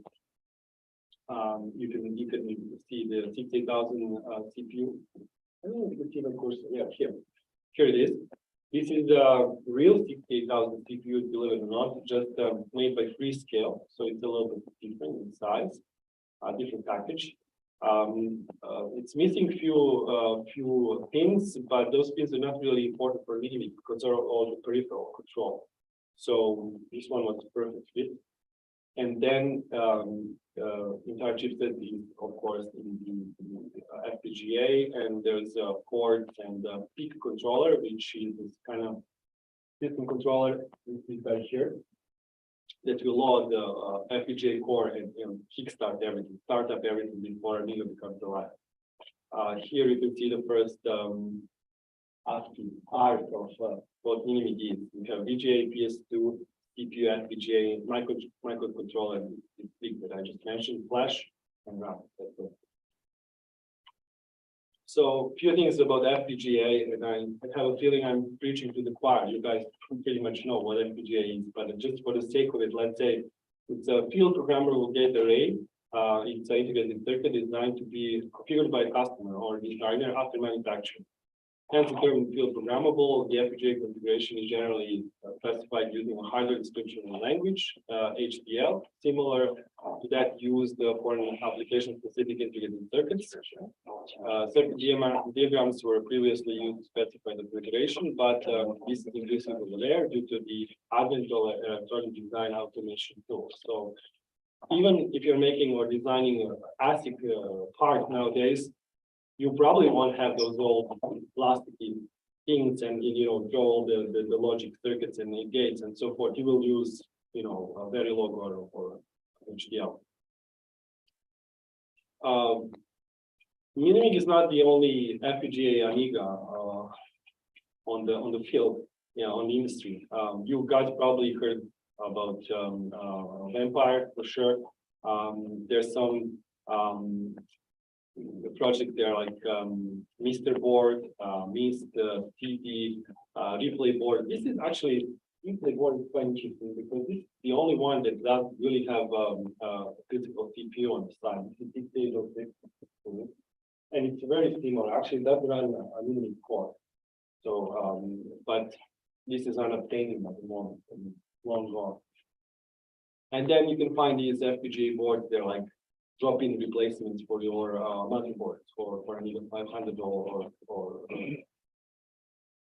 You can see the 68000 CPU. I don't know if you can see the course. Yeah, here it is. This is the real 68000 CPU, believe it or not, just made by Freescale, so it's a little bit different in size, different package. It's missing few pins, but those pins are not really important for Minimix because they're all the peripheral control. So this one was a perfect fit. And then entire chipset is, of course, in the FPGA, and there's a port and a peak controller, which is this kind of system controller. This is right here that will load the FPGA core and kickstart everything, start up everything before Amiga becomes alive. Here you can see the first ASCII art of what Minimix is. We have VGA, PS2, CPU, FPGA, microcontroller, and this big that I just mentioned, flash and RAM. That's it. So a few things about FPGA, and I have a feeling I'm preaching to the choir. You guys pretty much know what FPGA is, but just for the sake of it, let's say it's a field programmable gate array. It's an integrated circuit designed to be configured by a customer or designer after manufacturing. Hence, the term field programmable, the FPGA configuration is generally specified using a hardware description language, HDL, similar to that used for an application-specific integrated circuits. Circuit diagrams were previously used to specify the configuration, but this is increasingly rare due to the advent of electronic design automation tools. So even if you're making or designing an ASIC part nowadays, you probably won't have those old plasticky things and draw all the logic circuits and the gates and so forth. You will use a very low or HDL. Minimix is not the only FPGA Amiga on the field, on the industry. You guys probably heard about Vampire for sure. There's some project there like Mr. Board, Mist, TD, Replay Board. This is actually Replay Board is quite interesting because this is the only one that does really have a physical CPU on the side. This is 68006, and it's very similar. Actually, that run a Minimix core. So, but this is unobtainium at the moment, long gone. And then you can find these FPGA boards. They're like drop-in replacements for your motherboards for an even 500 or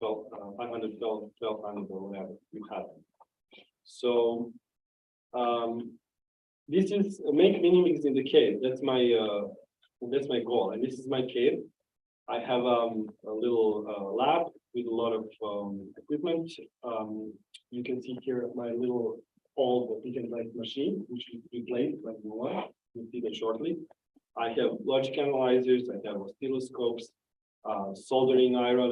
500, 1200 or whatever you have. So this is make Minimix in the cave. That's my goal, and this is my cave. I have a little lab with a lot of equipment. You can see here my little old pick-and-place machine, which is replaced like the one. You'll see that shortly. I have logic analyzers. I have oscilloscopes, soldering iron.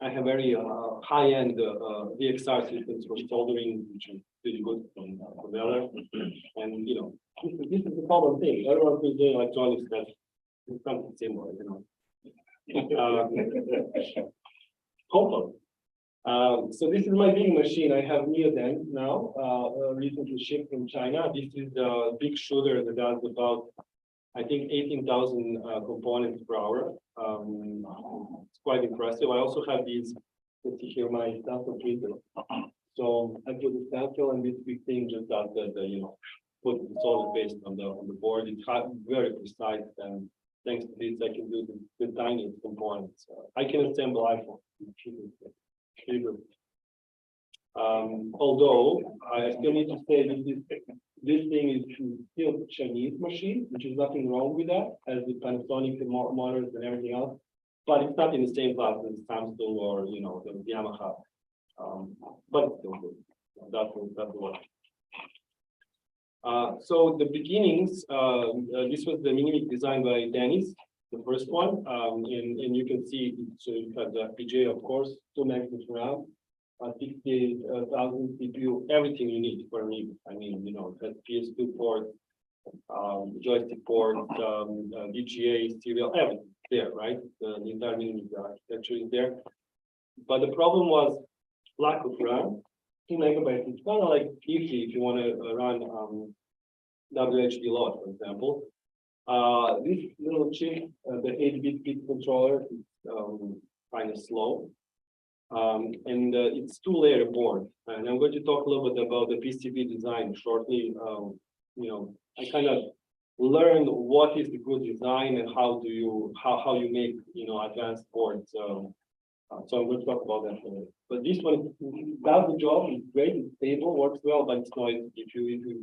I have very high-end VXR systems for soldering, which is pretty good from Commodore. And this is the common thing. Everyone who's doing electronics does something similar, Hopefully. So this is my big machine. I have Neoden now, recently shipped from China. This is the big shooter that does about, I think, 18,000 components per hour. It's quite impressive. I also have these, let's see here, my sample printer. So I put the sample and this big thing just does put the solid paste on the board. It's very precise, and thanks to this, I can do the tiniest components. I can assemble iPhone. Although I still need to say this thing is still a Chinese machine, which is nothing wrong with that, as the Panasonic motors and everything else, but it's not in the same class as Samsung or the Yamaha. But it's still good. That's what. So the beginnings, this was the mini designed by Dennis, the first one, and you can see it had the FPGA, of course, 2 megabytes RAM, 60,000 CPU, everything you need for me. I mean, you know, that PS2 port, joystick port, VGA, serial, everything there, right? The entire mini architecture is there. But the problem was lack of RAM. 2 megabytes. It's kind of like easy if you want to run WHD load, for example. This little chip, the 8-bit controller, is kind of slow. And it's 2-layer board. And I'm going to talk a little bit about the PCB design shortly. You know, I kind of learned what is the good design and how you make, you know, advanced boards. So I'm going to talk about that later. But this one does the job. It's great. It's stable, works well, but it's noisy. If you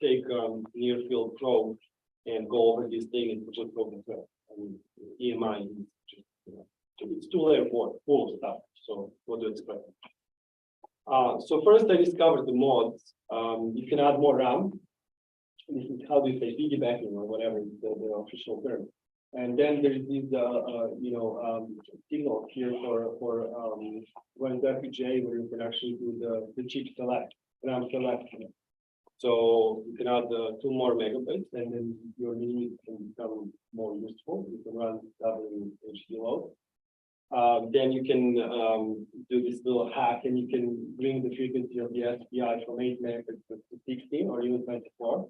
take near field probe and go over this thing, it's just broken thread. I mean, EMI is just, you know, it's 2-layer board, full of stuff. So what do you expect? So first I discovered the mods. You can add more RAM. This is how they say piggybacking or whatever is the official term. And then there's these, signals here for when the FPGA, where you can actually do the chip select, RAM select. So you can add 2 more megabytes, and then your unit can become more useful. You can run WHD load. Then you can do this little hack, and you can bring the frequency of the SPI from 8 megahertz to 16 or even 24.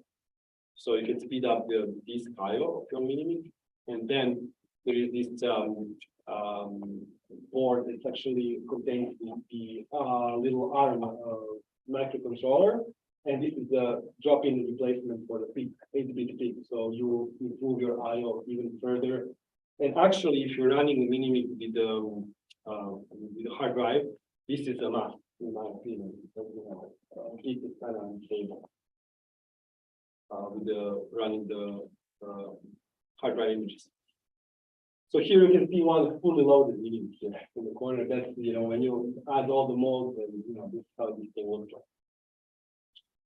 So you can speed up the disk IO of your mini. And then there is this board that actually contains the little ARM microcontroller. And this is the drop-in replacement for the 8-bit PIC. So you improve your IO even further. And actually, if you're running a mini with the hard drive, this is a must, in my opinion. It is kind of unstable with running the hard drive images. So here you can see one fully loaded mini here in the corner. That's, you know, when you add all the modes, and you know, this is how this thing looks like.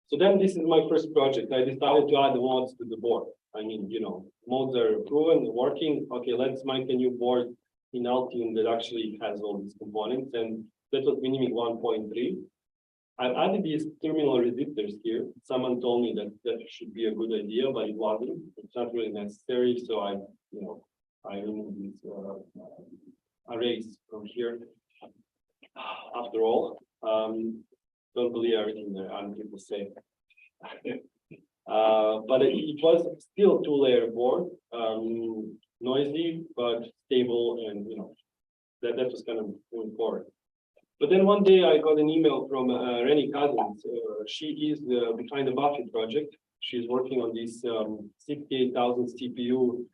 So then this is my first project. I decided to add the mods to the board. I mean, you know, mods are proven, working. Okay, let's make a new board in Altium that actually has all these components. And that was Minimic 1.3. I've added these terminal resistors here. Someone told me that that should be a good idea, but it wasn't. It's not really necessary. So I removed these arrays from here. After all, don't believe everything that other people say. But it was still 2-layer board, noisy but stable, and you know that was kind of moving forward. But then one day I got an email from Rennie Cousins. She is behind the Buffett project. She's working on this 68,000 CPU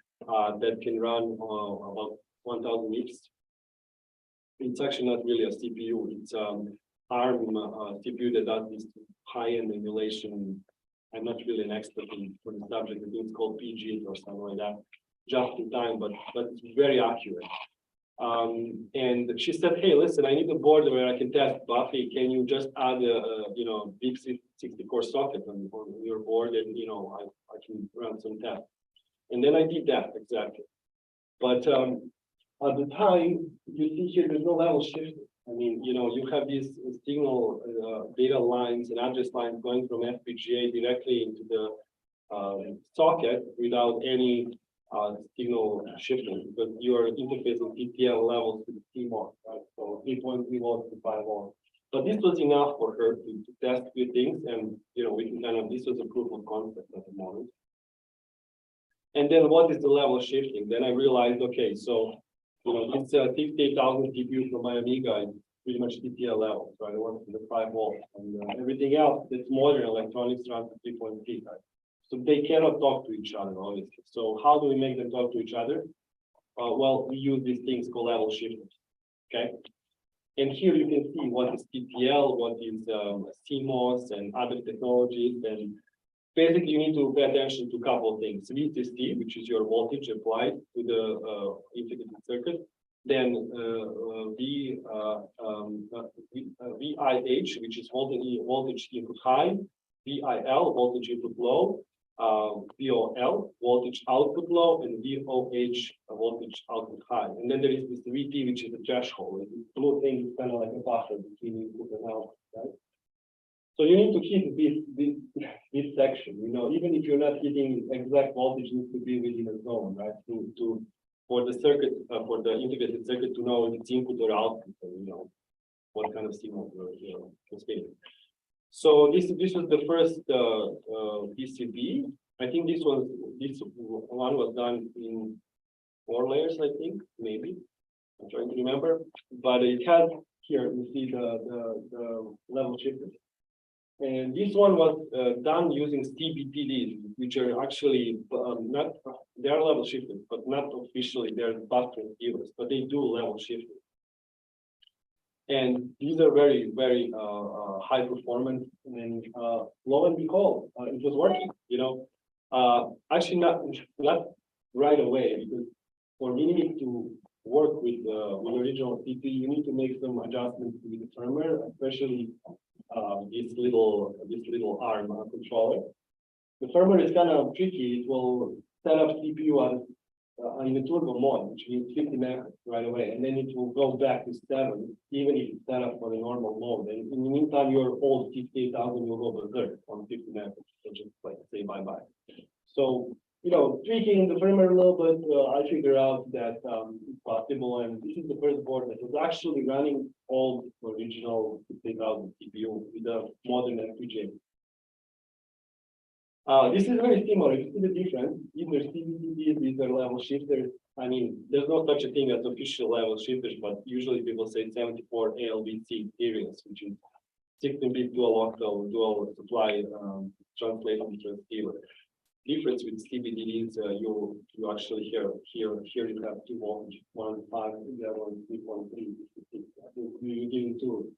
that can run about 1,000 MIPS. It's actually not really a CPU. It's ARM CPU that does this high-end emulation. I'm not really an expert for the subject. I think it's called PG or something like that. Just in time, but it's very accurate. And she said, "Hey, listen, I need a board where I can test Buffy. Can you just add a big 64 socket on your board, and you know I can run some tests." And then I did that exactly. But at the time, you see here, there's no level shifting. I mean, you know, you have these signal data lines and address lines going from FPGA directly into the socket without any signal shifting, because you are interfacing TTL levels to the CMOS, right? So 3.3 volts to 5 volts. But this was enough for her to test a few things, and you know, we can kind of, this was a proof of concept at the moment. And then what is the level shifting? Then I realized, okay, so you know, this 68,000 CPU from my Amiga is pretty much TTL level, right? I work with the 5 volts, and everything else that's modern electronics runs at 3.3, right? So they cannot talk to each other, obviously. So how do we make them talk to each other? Well, we use these things called level shifters, okay? And here you can see what is TTL, what is CMOS and other technologies. And basically you need to pay attention to a couple of things. VTC, which is your voltage applied to the integrated circuit. Then VIH, which is voltage input high. VIL, voltage input low, VOL, voltage output low, and VOH, voltage output high. And then there is this VT, which is the threshold. And this blue thing is kind of like a buffer between input and output, right? So you need to hit this section, you know, even if you're not hitting exact voltage, needs to be within a zone, right? For the circuit, for the integrated circuit to know if it's input or output, or, you know, what kind of signal you're transmitting. So this was the first PCB. I think this one was done in 4 layers, I think, maybe. I'm trying to remember, but it has here, you see the level shifters. And this one was done using CBTDs, which are actually not, they are level shifters, but not officially, they're bus transceivers, but they do level shifting. And these are very, very high performance, and lo and behold, it was working, you know. Actually not right away, because for me to work with the original CPU, you need to make some adjustments to the firmware, especially this little ARM controller. The firmware is kind of tricky. It will set up CPU in the turbo mode, which means 50 megahertz right away, and then it will go back to 7, even if it's set up for the normal mode. And in the meantime, your old 58,000 will go berserk on 50 megahertz, so just like say bye-bye. So, you know, tweaking the firmware a little bit, I figured out that it's possible, and this is the first board that was actually running all original 50,000 CPU with a modern FPGA. This is very similar. You see the difference. Either CBTDs, these are level shifters. I mean, there's no such a thing as official level shifters, but usually people say 74 ALVC series, which is 16-bit dual octal, dual supply translation transceiver. Difference with CBTDs, you actually here you have 2 voltage, 1.5, the other one 3.3. You're giving two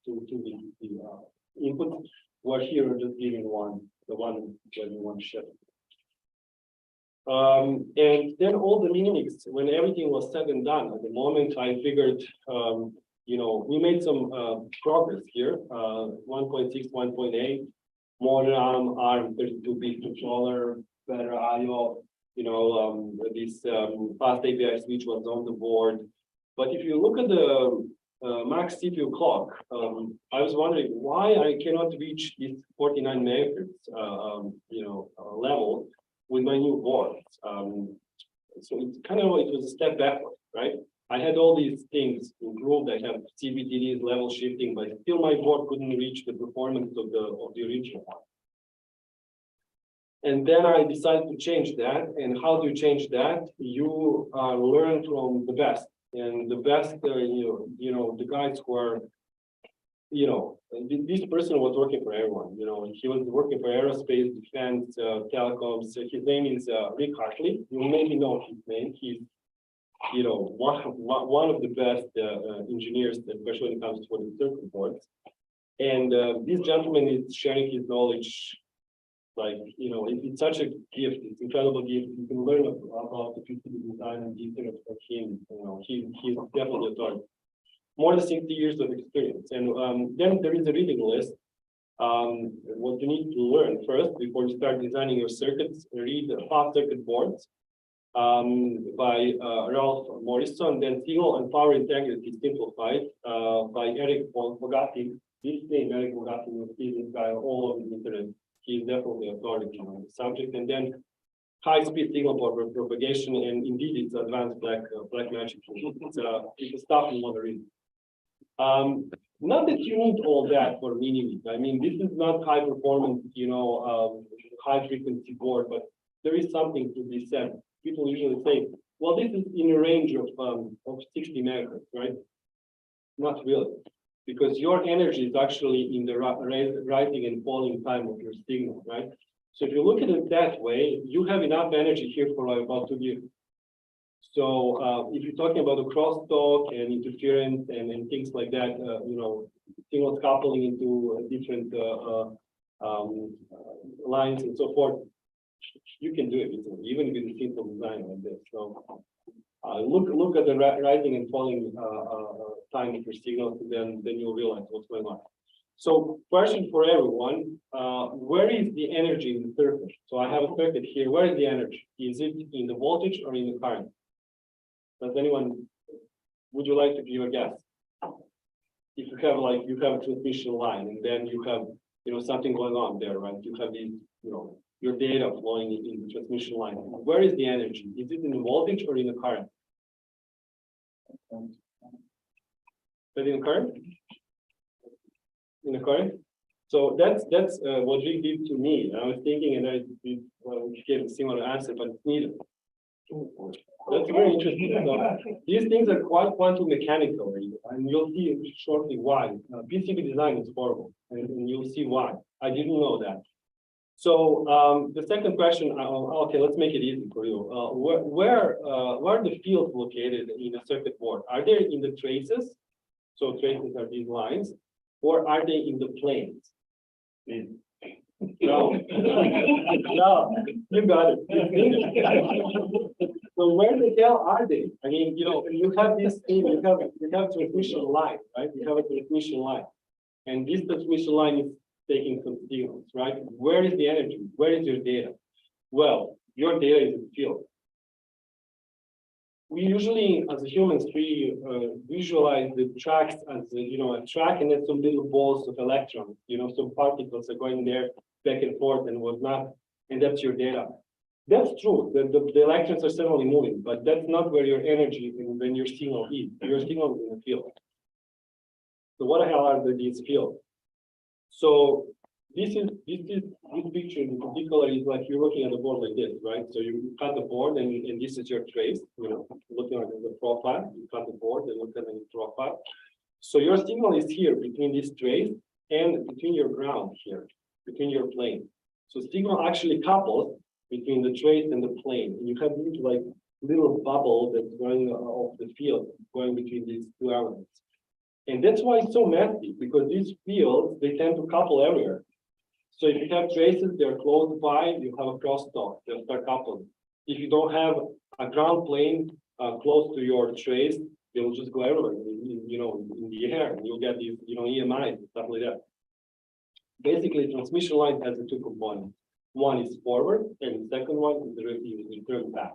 inputs. Where here we're just giving one, the one that you want to shift. And then all the Linux, when everything was said and done, at the moment I figured, you know, we made some progress here. 1.6, 1.8, more ARM 32-bit controller, better I/O. You know, this fast API switch was on the board. But if you look at the max CPU clock, I was wondering why I cannot reach this 49 megahertz, you know, level with my new board. So it's kind of like it was a step backward, right? I had all these things improved. I have CBTDs, level shifting, but still my board couldn't reach the performance of the original one. And then I decided to change that. And how do you change that? You learn from the best. And the best, you know, the guys who are, you know, this person was working for everyone. You know, he was working for aerospace, defense, telecoms. His name is Rick Hartley. You maybe know his name. He's, you know, one of the best engineers, especially when it comes to the circuit boards. And this gentleman is sharing his knowledge. Like, you know, it's such a gift. It's an incredible gift. You can learn about the PCB design and details of him. You know, he's definitely a target. More than 60 years of experience. And then there is a reading list. What you need to learn first before you start designing your circuits, read Fast Circuit Boards by Ralph Morrison, then Signal and Power Integrity Simplified by Eric Bogatti. This name, Eric Bogatti, you'll see this guy all over the internet. He's definitely authority on the subject. And then high-speed signal propagation, and indeed it's advanced black magic. It's a stuff you want to read. Not that you need all that for mini. I mean, this is not high performance, you know, high frequency board, but there is something to be said. People usually say, well, this is in a range of 60 megahertz, right? Not really. Because your energy is actually in the rising and falling time of your signal, right? So if you look at it that way, you have enough energy here for about 2 years. So if you're talking about the crosstalk and interference and things like that, you know, signals coupling into different lines and so forth, you can do it even with a simple design like this. So look at the rising and falling time of your signals, then you'll realize what's going on. So question for everyone, where is the energy in the circuit? So I have a circuit here. Where is the energy? Is it in the voltage or in the current? Does anyone, would you like to give a guess? If you have like, you have a transmission line and then you have, something going on there, right? You have these, your data flowing in the transmission line. Where is the energy? Is it in the voltage or in the current? Is it in the current? In the current? So that's what Rick did to me. I was thinking, and I gave a similar answer, but it's neither. That's very interesting. So these things are quite quantum mechanical, and you'll see shortly why. PCB design is horrible, and you'll see why. I didn't know that. So the second question, okay, let's make it easy for you. Where are the fields located in the circuit board? Are they in the traces? So traces are these lines, or are they in the planes? No, no, you got it. So where the hell are they? I mean, you have this thing, you have transmission line, right? You have a transmission line, and this transmission line is taking some signals, right? Where is the energy? Where is your data? Well, your data is in the field. We usually, as humans, we visualize the tracks as a track, and then some little balls of electrons, some particles are going there back and forth and whatnot, and that's your data. That's true. The electrons are certainly moving, but that's not where your energy and when your signal is. Your signal is in the field. So what the hell are these fields? So this picture in particular is like you're looking at the board like this, right? So you cut the board and this is your trace, looking at the profile, you cut the board and look at the profile. So your signal is here between this trace and between your ground here, between your plane. So signal actually couples between the trace and the plane. And you have these like little bubble that's going off the field, going between these two elements. And that's why it's so messy, because these fields, they tend to couple everywhere. So if you have traces, they're close by, you have a crosstalk, they'll start coupling. If you don't have a ground plane close to your trace, they'll just go everywhere, in the air, and you'll get these, EMIs and stuff like that. Basically, transmission line has the two components. One is forward, and the second one is the return path.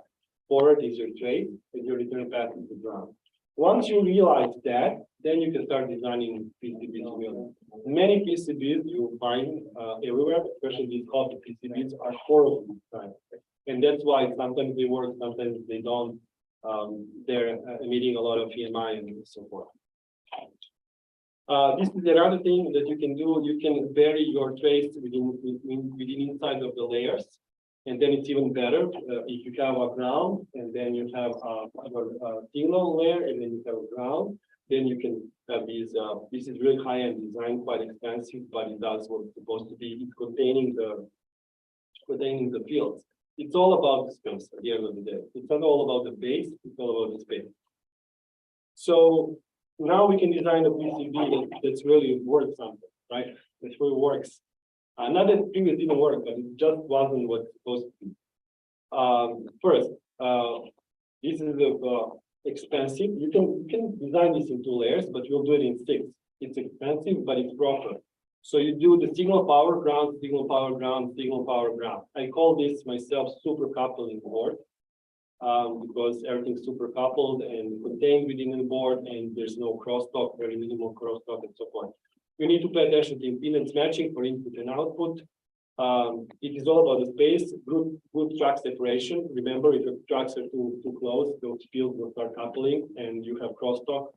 Forward is your trace, and your return path is the ground. Once you realize that, then you can start designing PCBs. Many PCBs you find everywhere, especially these copper PCBs, are horrible design. And that's why sometimes they work, sometimes they don't. They're emitting a lot of EMI and so forth. This is another thing that you can do. You can vary your trace within inside of the layers. And then it's even better if you have a ground and then you have a signal layer and then you have a ground, then you can have these, this is really high-end design, quite expensive, but it does what it's supposed to be. It's containing the fields. It's all about the space at the end of the day. It's not all about the base, it's all about the space. So now we can design a PCB that's really worth something, right? That really works. Not that previous didn't work, but it just wasn't what's supposed to be. First, this is expensive. You can design this in 2 layers, but you'll do it in 6. It's expensive, but it's proper. So you do the signal power ground, signal power ground, signal power ground. I call this myself super coupling board because everything's super coupled and contained within the board, and there's no crosstalk, very minimal crosstalk, and so forth. You need to pay attention to impedance matching for input and output. It is all about the space, good track separation. Remember, if your tracks are too close, those fields will start coupling and you have crosstalk.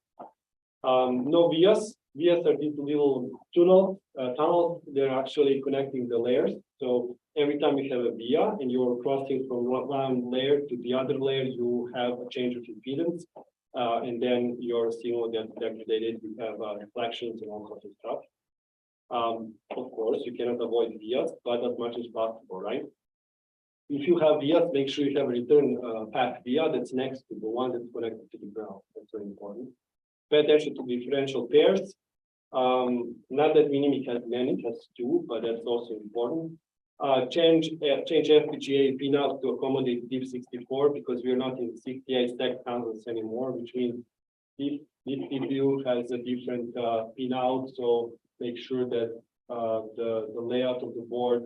No vias. Vias are these little tunnels. They're actually connecting the layers. So every time you have a via and you're crossing from one layer to the other layer, you have a change of impedance. And then your signal gets degraded. You have reflections and all sorts of stuff. Of course, you cannot avoid vias, but as much as possible, right? If you have vias, make sure you have a return path via that's next to the one that's connected to the ground. That's very important. Pay attention to differential pairs. Not that Minimic has many, it has 2, but that's also important. Change FPGA pinout to accommodate DIP64 because we're not in 68 stack counters anymore, which means this CPU has a different pinout, so make sure that the layout of the board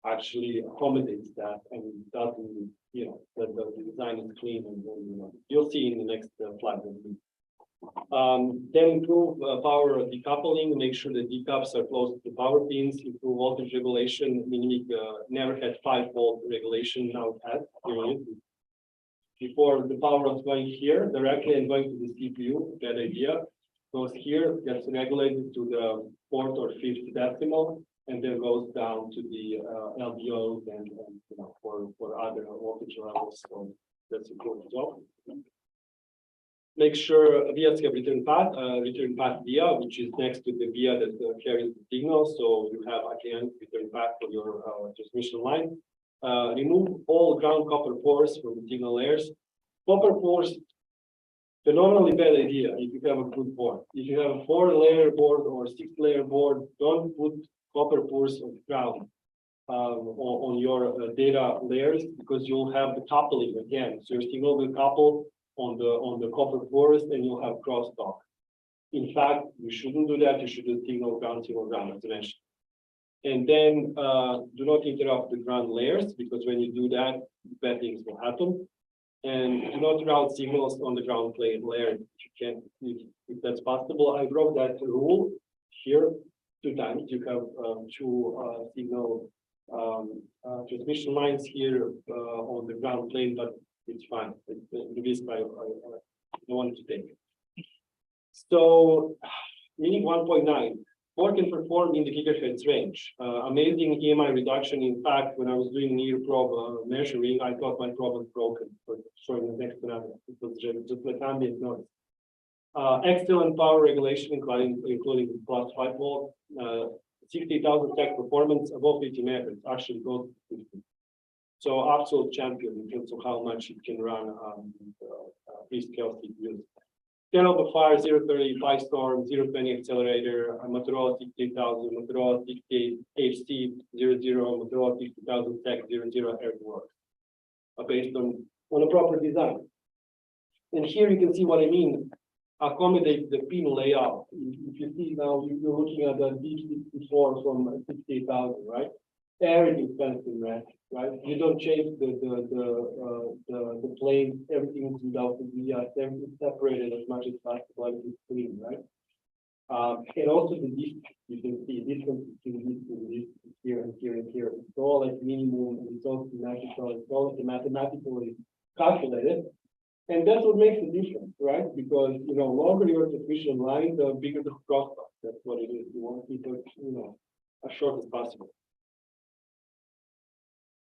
actually accommodates that and doesn't, that the design is clean and you'll see in the next slide. Then improve power decoupling, make sure the decups are close to the power pins, improve voltage regulation, meaning never had 5-volt regulation, now it has. Before the power was going here directly and going to the CPU, bad idea. Goes here, gets regulated to the 4th or 5th decimal, and then goes down to the LDOs and for other voltage levels. So that's important as well. Make sure vias have return path via, which is next to the via that carries the signal. So you have again return path for your transmission line. Remove all ground copper pores from the signal layers. Copper pores, phenomenally bad idea if you have a good board. If you have a 4-layer board or 6-layer board, don't put copper pores on the ground on your data layers, because you'll have the coupling again. So your signal will couple on the copper pores and you'll have crosstalk. In fact, you shouldn't do that. You should do signal ground, as I mentioned. And then do not interrupt the ground layers, because when you do that, bad things will happen. And do not route signals on the ground plane layer if you can, if that's possible. I wrote that rule here 2 times. You have 2 signal transmission lines here on the ground plane, but it's fine. It's the risk I don't want to take. So, meaning 1.9. Board can perform in the gigahertz range. Amazing EMI reduction. In fact, when I was doing near probe measuring, I thought my probe was broken. But showing the next one, it was just like ambient noise. Excellent power regulation, including plus 5 volt, 60,000 tech performance above 50 megahertz, actually goes to 50. So absolute champion in terms of how much it can run free-scale CPUs. 10 over 5, 030 storm, 020 accelerator, Motorola 68000, Motorola 68 HC 00, Motorola 60000 Tech 00 works, based on a proper design. And here you can see what I mean. Accommodate the pin layout. If you see now, you're looking at the D64 from 68000, right? Everything's fenced in red, right? You don't change the plane, everything is without the via, everything separated as much as possible, like it's clean, right? And also the distance, you can see difference between this here and here and here. It's all like minimum, it's all symmetrical, it's all mathematically calculated. And that's what makes the difference, right? Because longer your transmission line, the bigger the crosstalk. That's what it is. You want to keep it, as short as possible.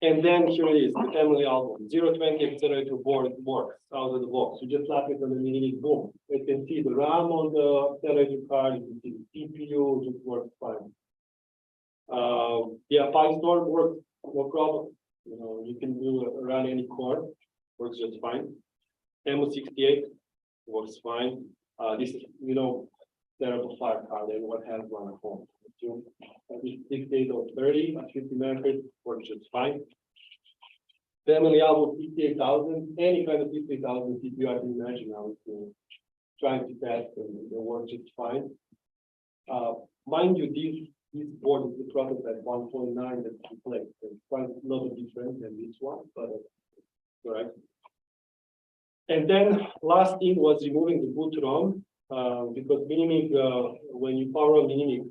And then here it is, the family album. 020 accelerator board works out of the box. You just slap it on the mini, boom. You can see the RAM on the accelerator card, you can see the CPU, just works fine. Yeah, PyStorm works, no problem. You can run any core, works just fine. MO68 works fine. This is, terrible fire card, everyone has one at home. 68 or 30 at 50 megahertz works just fine. Family album 58,000, any kind of 58,000 CPU I can imagine I was trying to test and it works just fine. Mind you, this board is the prototype 1.9 that's replaced. It's quite a little different than this one, but correct. And then last thing was removing the boot ROM, because Minimic, when you power on Minimic,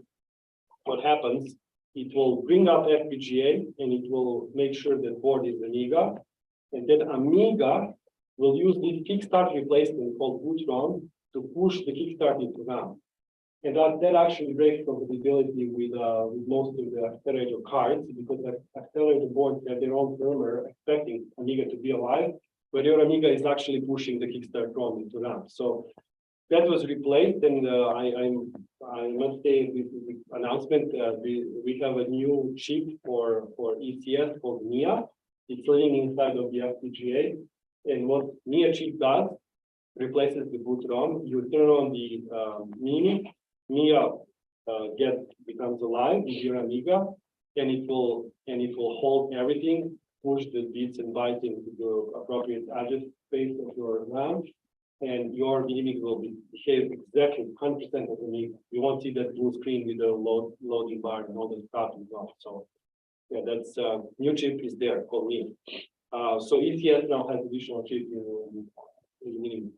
what happens, it will bring up FPGA and it will make sure that board is Amiga. And then Amiga will use this kickstart replacement called boot ROM to push the kickstart into RAM. And that actually breaks compatibility with most of the accelerator cards, because the accelerator boards have their own firmware expecting Amiga to be alive, but your Amiga is actually pushing the kickstart ROM into RAM. So that was replaced, and I must say with the announcement, we have a new chip for ECS called NIA. It's running inside of the FPGA, and what NIA chip does, replaces the boot ROM. You turn on the Mini, NIA becomes alive with your Amiga, and it will hold everything, push the bits and bytes into the appropriate address space of your RAM, and your image will behave exactly 100% as an image. You won't see that blue screen with the loading bar and all the stuff involved. So yeah, that's new chip is there for me. So ECS now has additional chip in mini.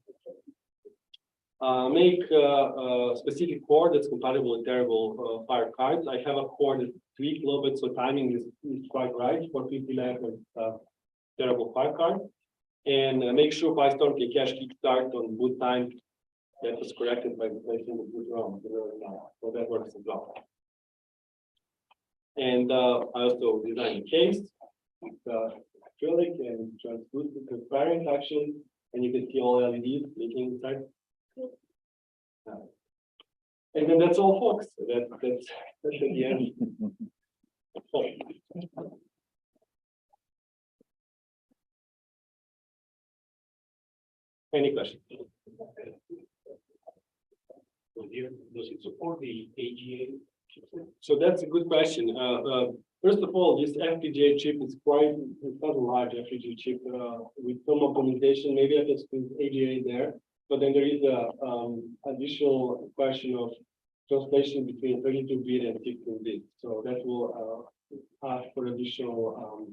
Make a specific core that's compatible with variable fire cards. I have a core that's 3 kilobits, so timing is quite right for 50 left and variable fire card. And make sure PyStorm can cache kickstart on boot time. That was corrected by replacing the boot ROM. So that works as well. And I also designed a case. It's acrylic and transparent actually, and you can see all LEDs blinking inside. And then that's all, folks. That's the end. Any questions? Does it support the AGA? So that's a good question. First of all, this FPGA chip is it's not a large FPGA chip with some optimization. Maybe I can squeeze AGA there, but then there is a additional question of translation between 32-bit and 16-bit. So that will ask for additional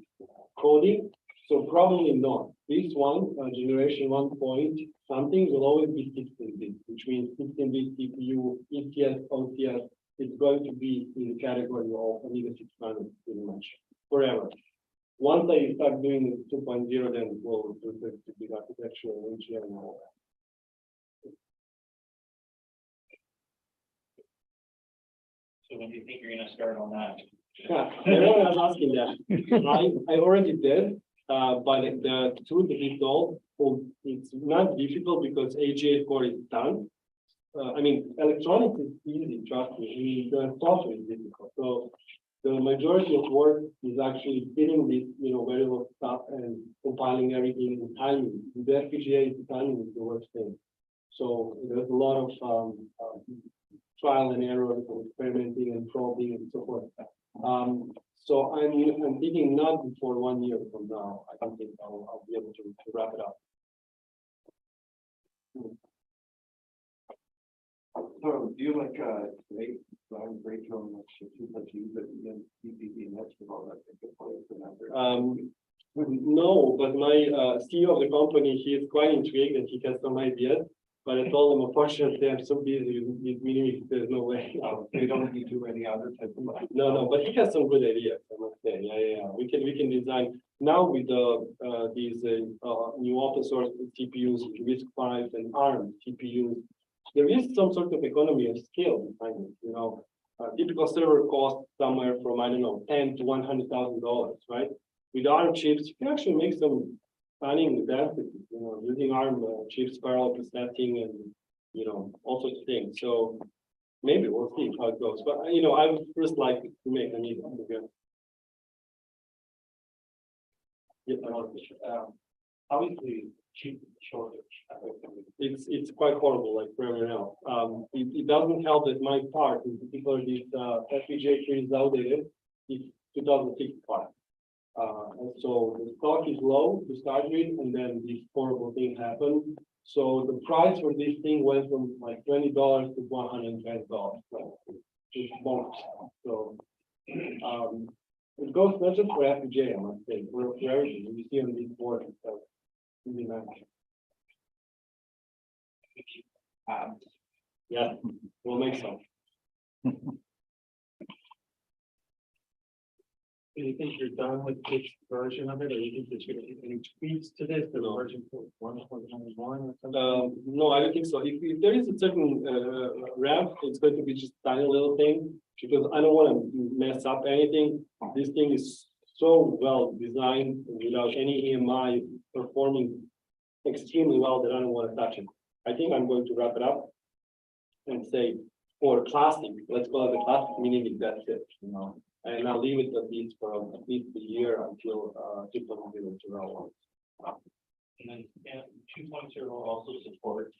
coding. So probably not. This one, generation 1 point something will always be 16-bit, which means 16-bit CPU, ECS, OCS, it's going to be in the category of Amiga 600 pretty much forever. Once I start doing 2.0, then we'll do the big architecture and engineering and all that. So when do you think you're gonna start on that? Yeah, everyone was asking that. I already did, but the tool that we sold, it's not difficult because AGA core is done. I mean, electronics is easy, trust me. I mean, the software is difficult. So the majority of work is actually fitting this, variable stuff and compiling everything in timing. The FPGA timing is the worst thing. So there's a lot of trial and error and experimenting and probing and so forth. So I'm thinking not before 1 year from now. I don't think I'll be able to wrap it up. So do you like great from much use it and PPP and all that? No, but my CEO of the company, he is quite intrigued and he has some ideas. But I told him, unfortunately, I'm so busy with these meetings, there's no way. You don't need to do any other type of. No, but he has some good ideas, I must say. Yeah. We can design now with these new open source CPUs, RISC-V and ARM CPUs. There is some sort of economy of scale behind it. Typical server costs somewhere from $10,000 to $100,000, right? With ARM chips, you can actually make some stunning advances, using ARM chips, parallel processing, and all sorts of things. So maybe we'll see how it goes. But I would first like to make an Amiga again. Yes, obviously, cheap shortage. It's quite horrible, like for everyone else. It doesn't help that my part, in particular, this FPGA tree is outdated. It's 2065. And so the stock is low to start with, and then this horrible thing happened. So the price for this thing went from like $20 to $120. Just bonus. So it goes not just for FPGA, I must say, for everything you see on these boards. So really nice. Yeah, we'll make some. Do you think you're done with this version of it, or you think there's going to be any tweaks to this, the version 1.1 or something? No, I don't think so. If there is a certain ramp, it's going to be just a tiny little thing, because I don't want to mess up anything. This thing is so well designed without any EMI performing extremely well that I don't want to touch it. I think I'm going to wrap it up and say, for classic, let's call it a classic, meaning that's it, and I'll leave it at least for at least a year until people will be able to roll on. And then 2.0 also supports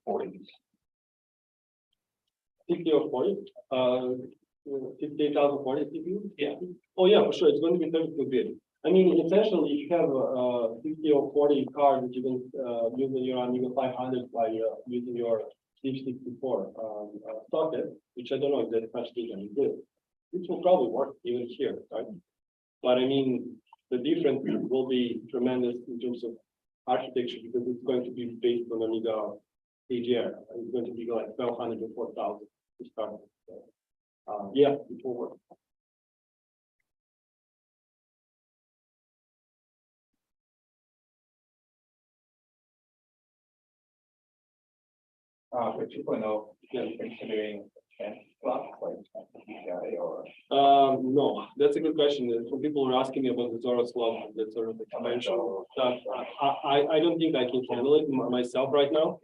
40s. 60 or 40? 58,040 CPU? Yeah. Oh yeah, for sure. It's going to be 32-bit. I mean, essentially, if you have a 60 or 40 card that you can use in your Amiga 500 by using your Steve64 socket, which I don't know if that's much different. It will probably work even here, right? But I mean, the difference will be tremendous in terms of architecture because it's going to be based on Amiga AGR. It's going to be like 1200 or 4000 to start with. So, yeah, it will work. For 2.0, considering 10 slots, like PCI or? No, that's a good question. Some people are asking me about the Zora slot, that sort of expansion stuff. I don't think I can handle it myself right now.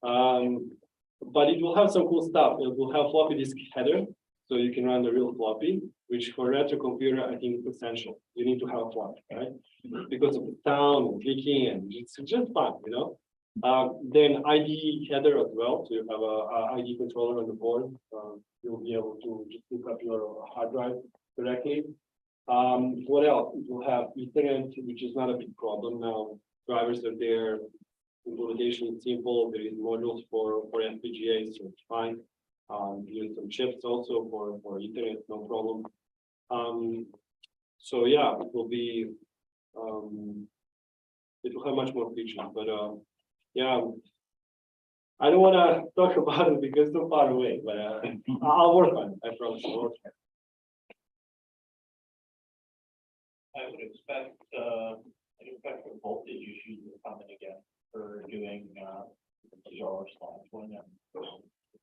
But it will have some cool stuff. It will have floppy disk header, so you can run the real floppy, which for a retro computer, I think is essential. You need to have a floppy, right? Because of the sound and clicking, and it's just fun, you know? Then ID header as well, so you have a ID controller on the board. You'll be able to just hook up your hard drive directly. What else? It will have Ethernet, which is not a big problem now. Drivers are there. Implementation is simple. There is modules for FPGA, so it's fine. Use some chips also for Ethernet, no problem. So yeah, it will be. It will have much more features, but yeah, I don't want to talk about it because it's so far away, but I'll work on it. I promise I'll work on it. I would expect the voltage issues are coming again for doing Zora slots.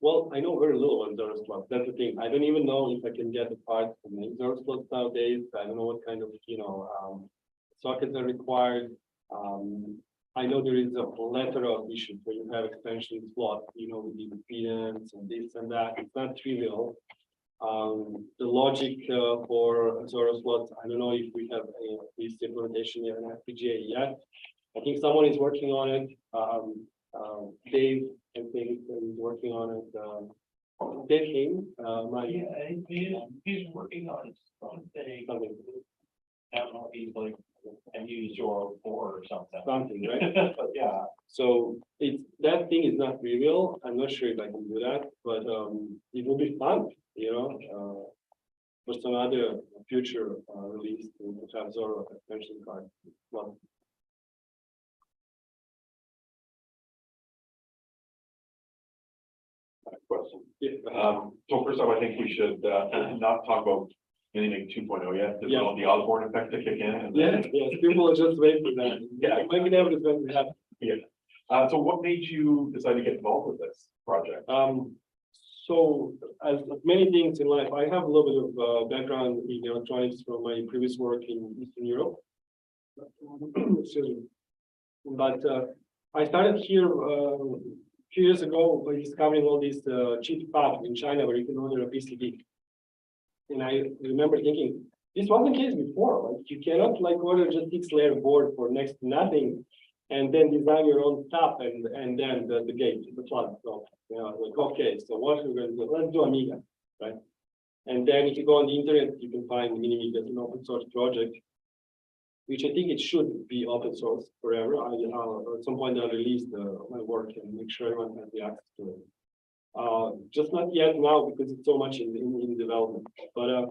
Well, I know very little on Zora slots. That's the thing. I don't even know if I can get the parts to make Zora slots nowadays. I don't know what kind of sockets are required. I know there is a plethora of issues where you have expansion slots, with the impedance and this and that. It's not trivial. The logic for Zora slots, I don't know if we have this implementation yet in FPGA yet. I think someone is working on it. Dave, I think, is working on it. Dave came. He's working on it. Something. I don't know if he's like and use your 4 or something. Something, right? But yeah. So that thing is not trivial. I'm not sure if I can do that, but it will be fun, for some other future release to have Zora expansion card. Well, question. So first off, I think we should not talk about anything 2.0 yet. There's all the Osborne effect to kick in. And yes, people are just waiting for that. Yeah, maybe never is going to happen. Yeah. So what made you decide to get involved with this project? So as many things in life, I have a little bit of background in electronics from my previous work in Eastern Europe. Excuse me. But I started here a few years ago by discovering all these cheap fabs in China where you can order a PCB. And I remember thinking, this wasn't the case before. Like you cannot order just 6-layer board for next to nothing, and then design your own stuff and then the gate, the plug. So okay, so what we're going to do? Let's do Amiga, right? And then if you go on the internet, you can find Mini as an open source project, which I think it should be open source forever. At some point I'll release my work and make sure everyone has the access to it. Just not yet now because it's so much in development. But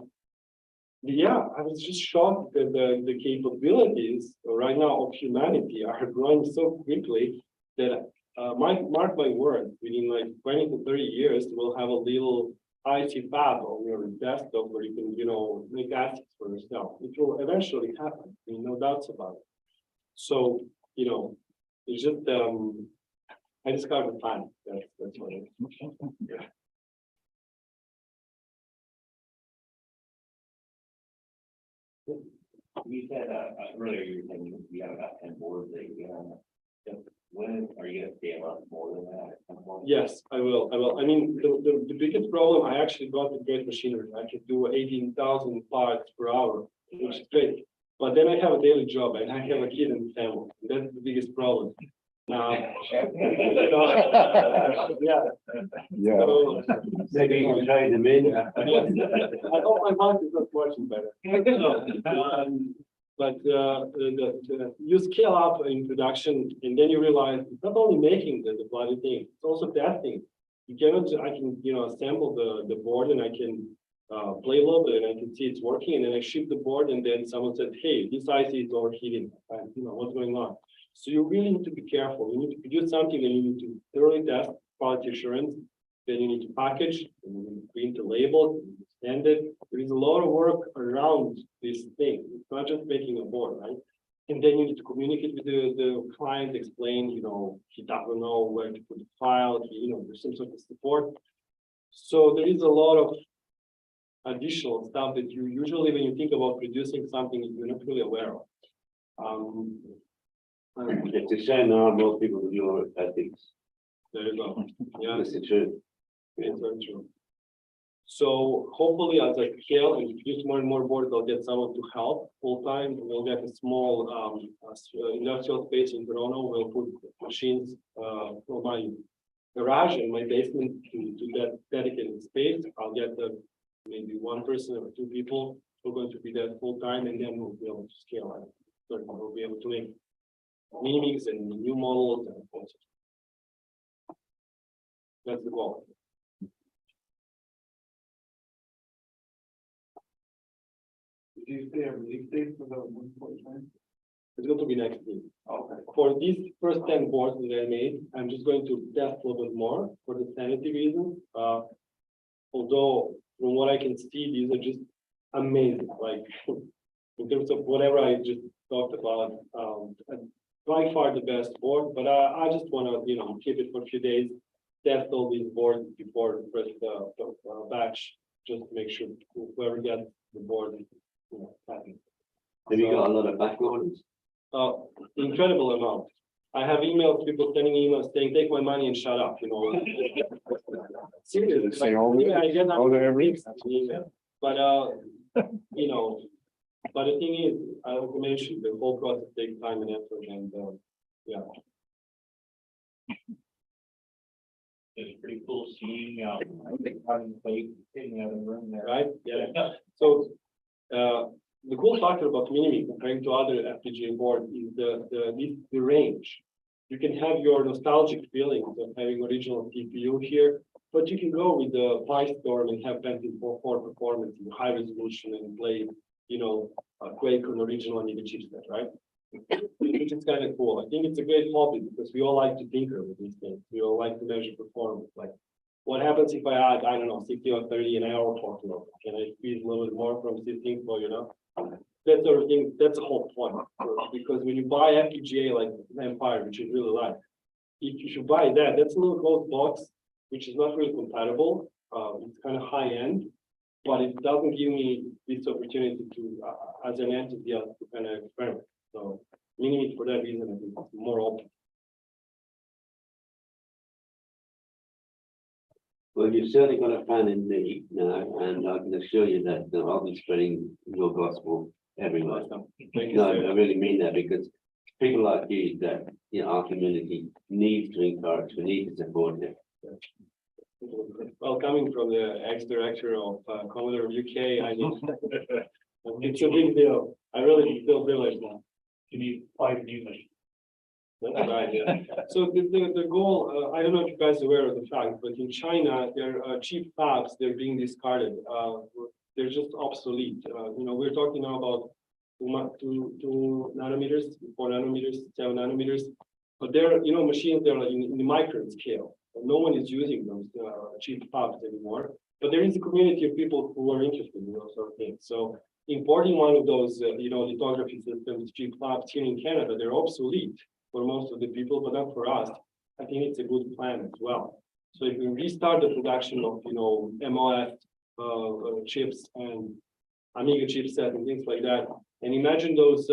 yeah, I was just shocked that the capabilities right now of humanity are growing so quickly that mark my word, within like 20 to 30 years, we'll have a little IC fab on your desktop where you can, make assets for yourself. It will eventually happen, no doubts about it. So, it's just I discovered the plan. That's what it is. Yeah. You said earlier you were saying you have about 10 boards that you have. When are you going to scale up more than that at some point? Yes, I will. I mean, the biggest problem, I actually got the great machinery. I can do 18,000 parts per hour, which is great. But then I have a daily job and I have a kid in the family. That's the biggest problem. Yeah. So, maybe you can trade them in. I hope my wife is not watching better. But you scale up in production, and then you realize it's not only making the bloody thing, it's also testing. You cannot, I can, assemble the board and I can play a little bit and I can see it's working, and then I ship the board and then someone said, hey, this IC is overheating, what's going on? So you really need to be careful. You need to produce something and you need to thoroughly test quality assurance. Then you need to package, and you need to print the label, send it. There is a lot of work around this thing. It's not just making a board, right? And then you need to communicate with the client, explain, he doesn't know where to put the file, there's some sort of support. So there is a lot of additional stuff that you usually, when you think about producing something, you're not really aware of. It's a shame now most people do know ethics. There you go. Yeah, That's the truth. it's very true. So hopefully, as I scale and produce more and more boards, I'll get someone to help full time. We'll get a small industrial space in Toronto. We'll put machines from my garage and my basement to that dedicated space. I'll get maybe one person or two people who are going to be there full time, and then we'll be able to scale it. So we'll be able to make mimics and new models and all sorts. That's the goal. Do you say a release date for the 1.9? It's going to be next week. Okay. For these first 10 boards that I made, I'm just going to test a little bit more for the sanity reasons. Although from what I can see, these are just amazing. Like in terms of whatever I just talked about, by far the best board. But I just want to keep it for a few days, test all these boards before the first batch, just to make sure whoever gets the board, happy. Have you got a lot of back orders? Incredible amount. I have emails, people sending emails saying, take my money and shut up, Seriously. Say all the- I get all the every- email. But, but the thing is, I also mentioned the whole process takes time and effort, and, yeah. It's pretty cool seeing, having played in the other room there. Right? Yeah. So, the cool factor about Mini comparing to other FPGA boards is the range. You can have your nostalgic feelings of having original CPU here, but you can go with the PyStorm and have Pentium 4 performance in high resolution and play, Quake on original Amiga chipset, right? Which is kind of cool. I think it's a great hobby because we all like to tinker with these things. We all like to measure performance. Like, what happens if I add, I don't know, 60 or 30 an hour for flow? Can I squeeze a little bit more from 16 flow, That sort of thing, that's the whole point. Because when you buy FPGA like Empire, which you really like, if you should buy that, that's a little closed box, which is not really compatible. It's kind of high end, but it doesn't give me this opportunity to, as an entity, to kind of experiment. So, Mini for that reason, I think it's more open. Well, you've certainly got a fan in me now, and I can assure you that I'll be spreading your gospel everywhere. No, I really mean that, because people like you that our community needs to encourage, we need to support it. Well, coming from the ex-director of Commodore UK, I mean, it's a big deal. I really feel privileged now. You need 5 new machines. That's right, yeah. So the goal, I don't know if you guys are aware of the fact, but in China, their cheap fabs, they're being discarded. They're just obsolete. We're talking now about 2 nanometers, 4 nanometers, 7 nanometers, but they're, machines, they're in the micron scale. No one is using those cheap fabs anymore, but there is a community of people who are interested in those sort of things. So importing one of those, lithography systems, cheap fabs here in Canada, they're obsolete for most of the people, but not for us. I think it's a good plan as well. So if we restart the production of, MOS chips and Amiga chipset and things like that, and imagine those,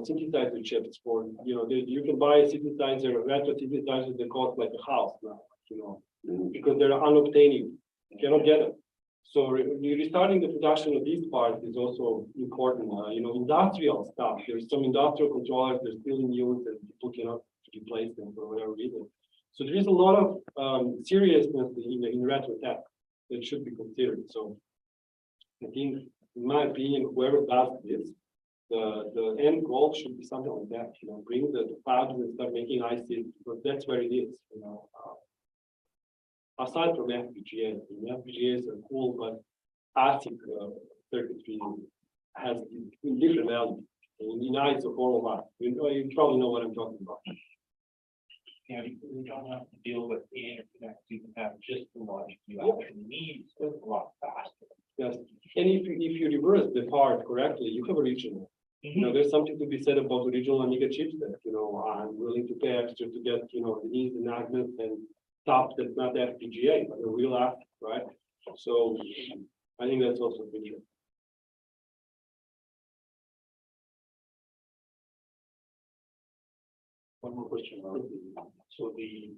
synthesizer chips for, you can buy a synthesizer, retro synthesizer that cost like a house now, because they're unobtainium. You cannot get them. So restarting the production of these parts is also important. Industrial stuff. There's some industrial controllers they're still in use and people cannot replace them for whatever reason. So there is a lot of seriousness in retro tech that should be considered. So I think in my opinion, whoever does this, the end goal should be something like that, you know, bring the clouds and start making ICs, because that's where it is, you know. Aside from FPGAs, FPGAs are cool, but ASIC circuitry has different values. And unites of all of us. You probably know what I'm talking about. You know, you don't have to deal with the interconnect, you can have just the logic you actually need, it's a lot faster. Yes, and if you reverse the part correctly, you have a regional. You know, there's something to be said about original Amiga chips that, you know, I'm willing to pay extra to get, you know, these and magnets and stuff that's not FPGA, but a real app, right? So I think that's also good. One more question. So the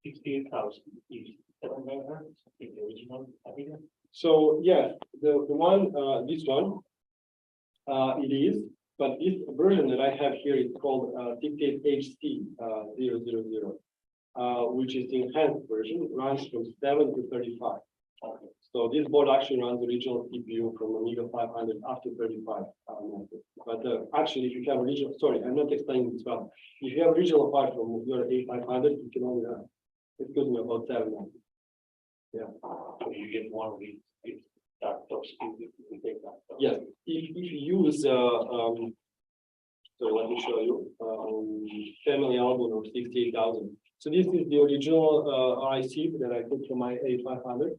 68,000 is 7 megahertz, the original Amiga? So yes, the one, this one, it is, but this version that I have here is called 68HC 000, which is the enhanced version, runs from 7 to 35. Okay. So this board actually runs the original CPU from Amiga 500 up to 35. But actually, if you have original, sorry, I'm not explaining this well. If you have original part from your A500, you can only run. It gives me about 7. Yeah. So you get one of these top speed, you can take that. Yes, if you use so let me show you family album of 68,000. So this is the original IC that I took from my A500.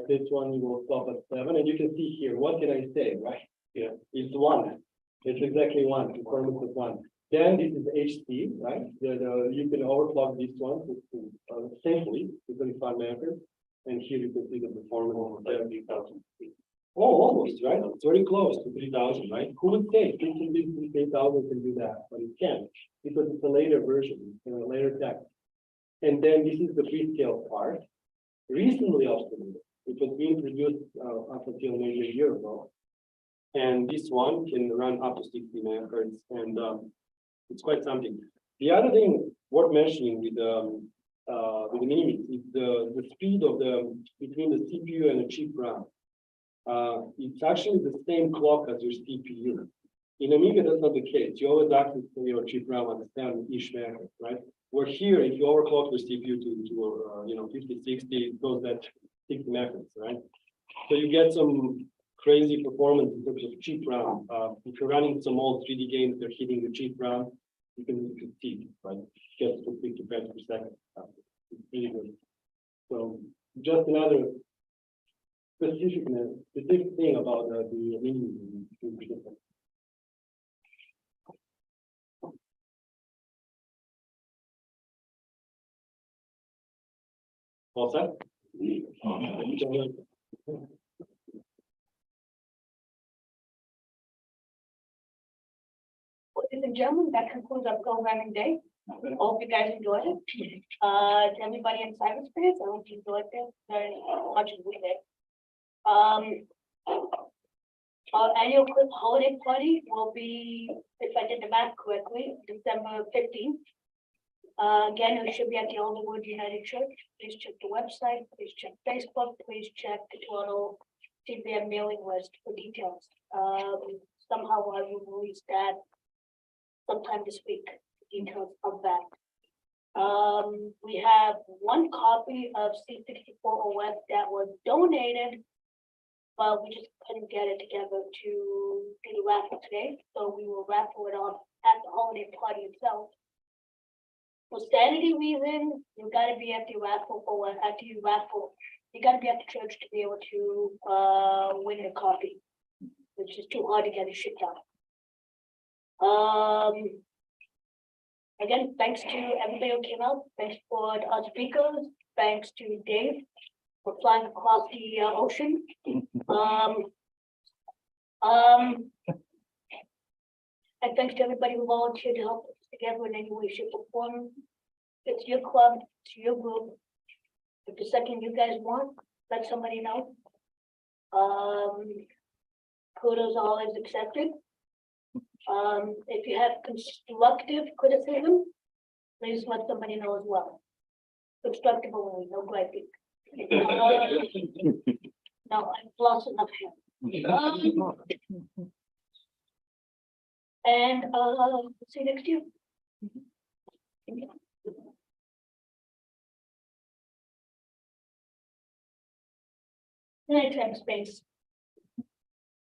This one will stop at 7, and you can see here. What can I say, right? Yeah, it's 1. It's exactly 1. Performance is 1. Then this is HC, right? You can overclock this one safely to 35 megahertz. And here you can see the performance of 70,000. Oh, almost, right? It's very close to 3,000, right? Who would say 3,000 can do that? But it can't, because it's a later version, a later tech. And then this is the prescale part, recently obsoleted. It was introduced up until maybe a year ago. And this one can run up to 60 megahertz, and it's quite something. The other thing worth mentioning with the Mini is the speed of between the CPU and the chip RAM. It's actually the same clock as your CPU. In Amiga, that's not the case. You always access your chip RAM at the 7-ish megahertz, right? Where here, if you overclock the CPU to 50, 60, it goes at 60 megahertz, right? So you get some crazy performance in terms of chip RAM. If you're running some old 3D games, they're hitting the chip RAM. You can see, right? Gets to 50 frames per second. It's really good. So just another specific thing about the Mini. All set? Ladies and gentlemen, that concludes our programming day. Hope you guys enjoyed it. To everybody in cyberspace, I hope you enjoyed this very much as we did. Our annual holiday party will be, if I did the math correctly, December 15th. Again, it should be at the Alderwood United Church. Please check the website, please check Facebook, please check the Toronto CBM mailing list for details. Somehow I will release that sometime this week, details of that. We have one copy of C64 OS that was donated, but we just couldn't get it together to do the raffle today. So we will raffle it off at the holiday party itself. For sanity reasons, you gotta be at the raffle, or after you raffle, you gotta be at the church to be able to win a copy, which is too hard to get it shipped out. Again, thanks to everybody who came out. Thanks for our speakers. Thanks to Dave for flying across the ocean. And thanks to everybody who volunteered to help us together in any way, shape, or form. It's your club, it's your group. If the second you guys want, let somebody know. Kudos always accepted. If you have constructive criticism, please let somebody know as well. Constructive only, no griping. No, I've lost enough here. And see you next year. Next time, space.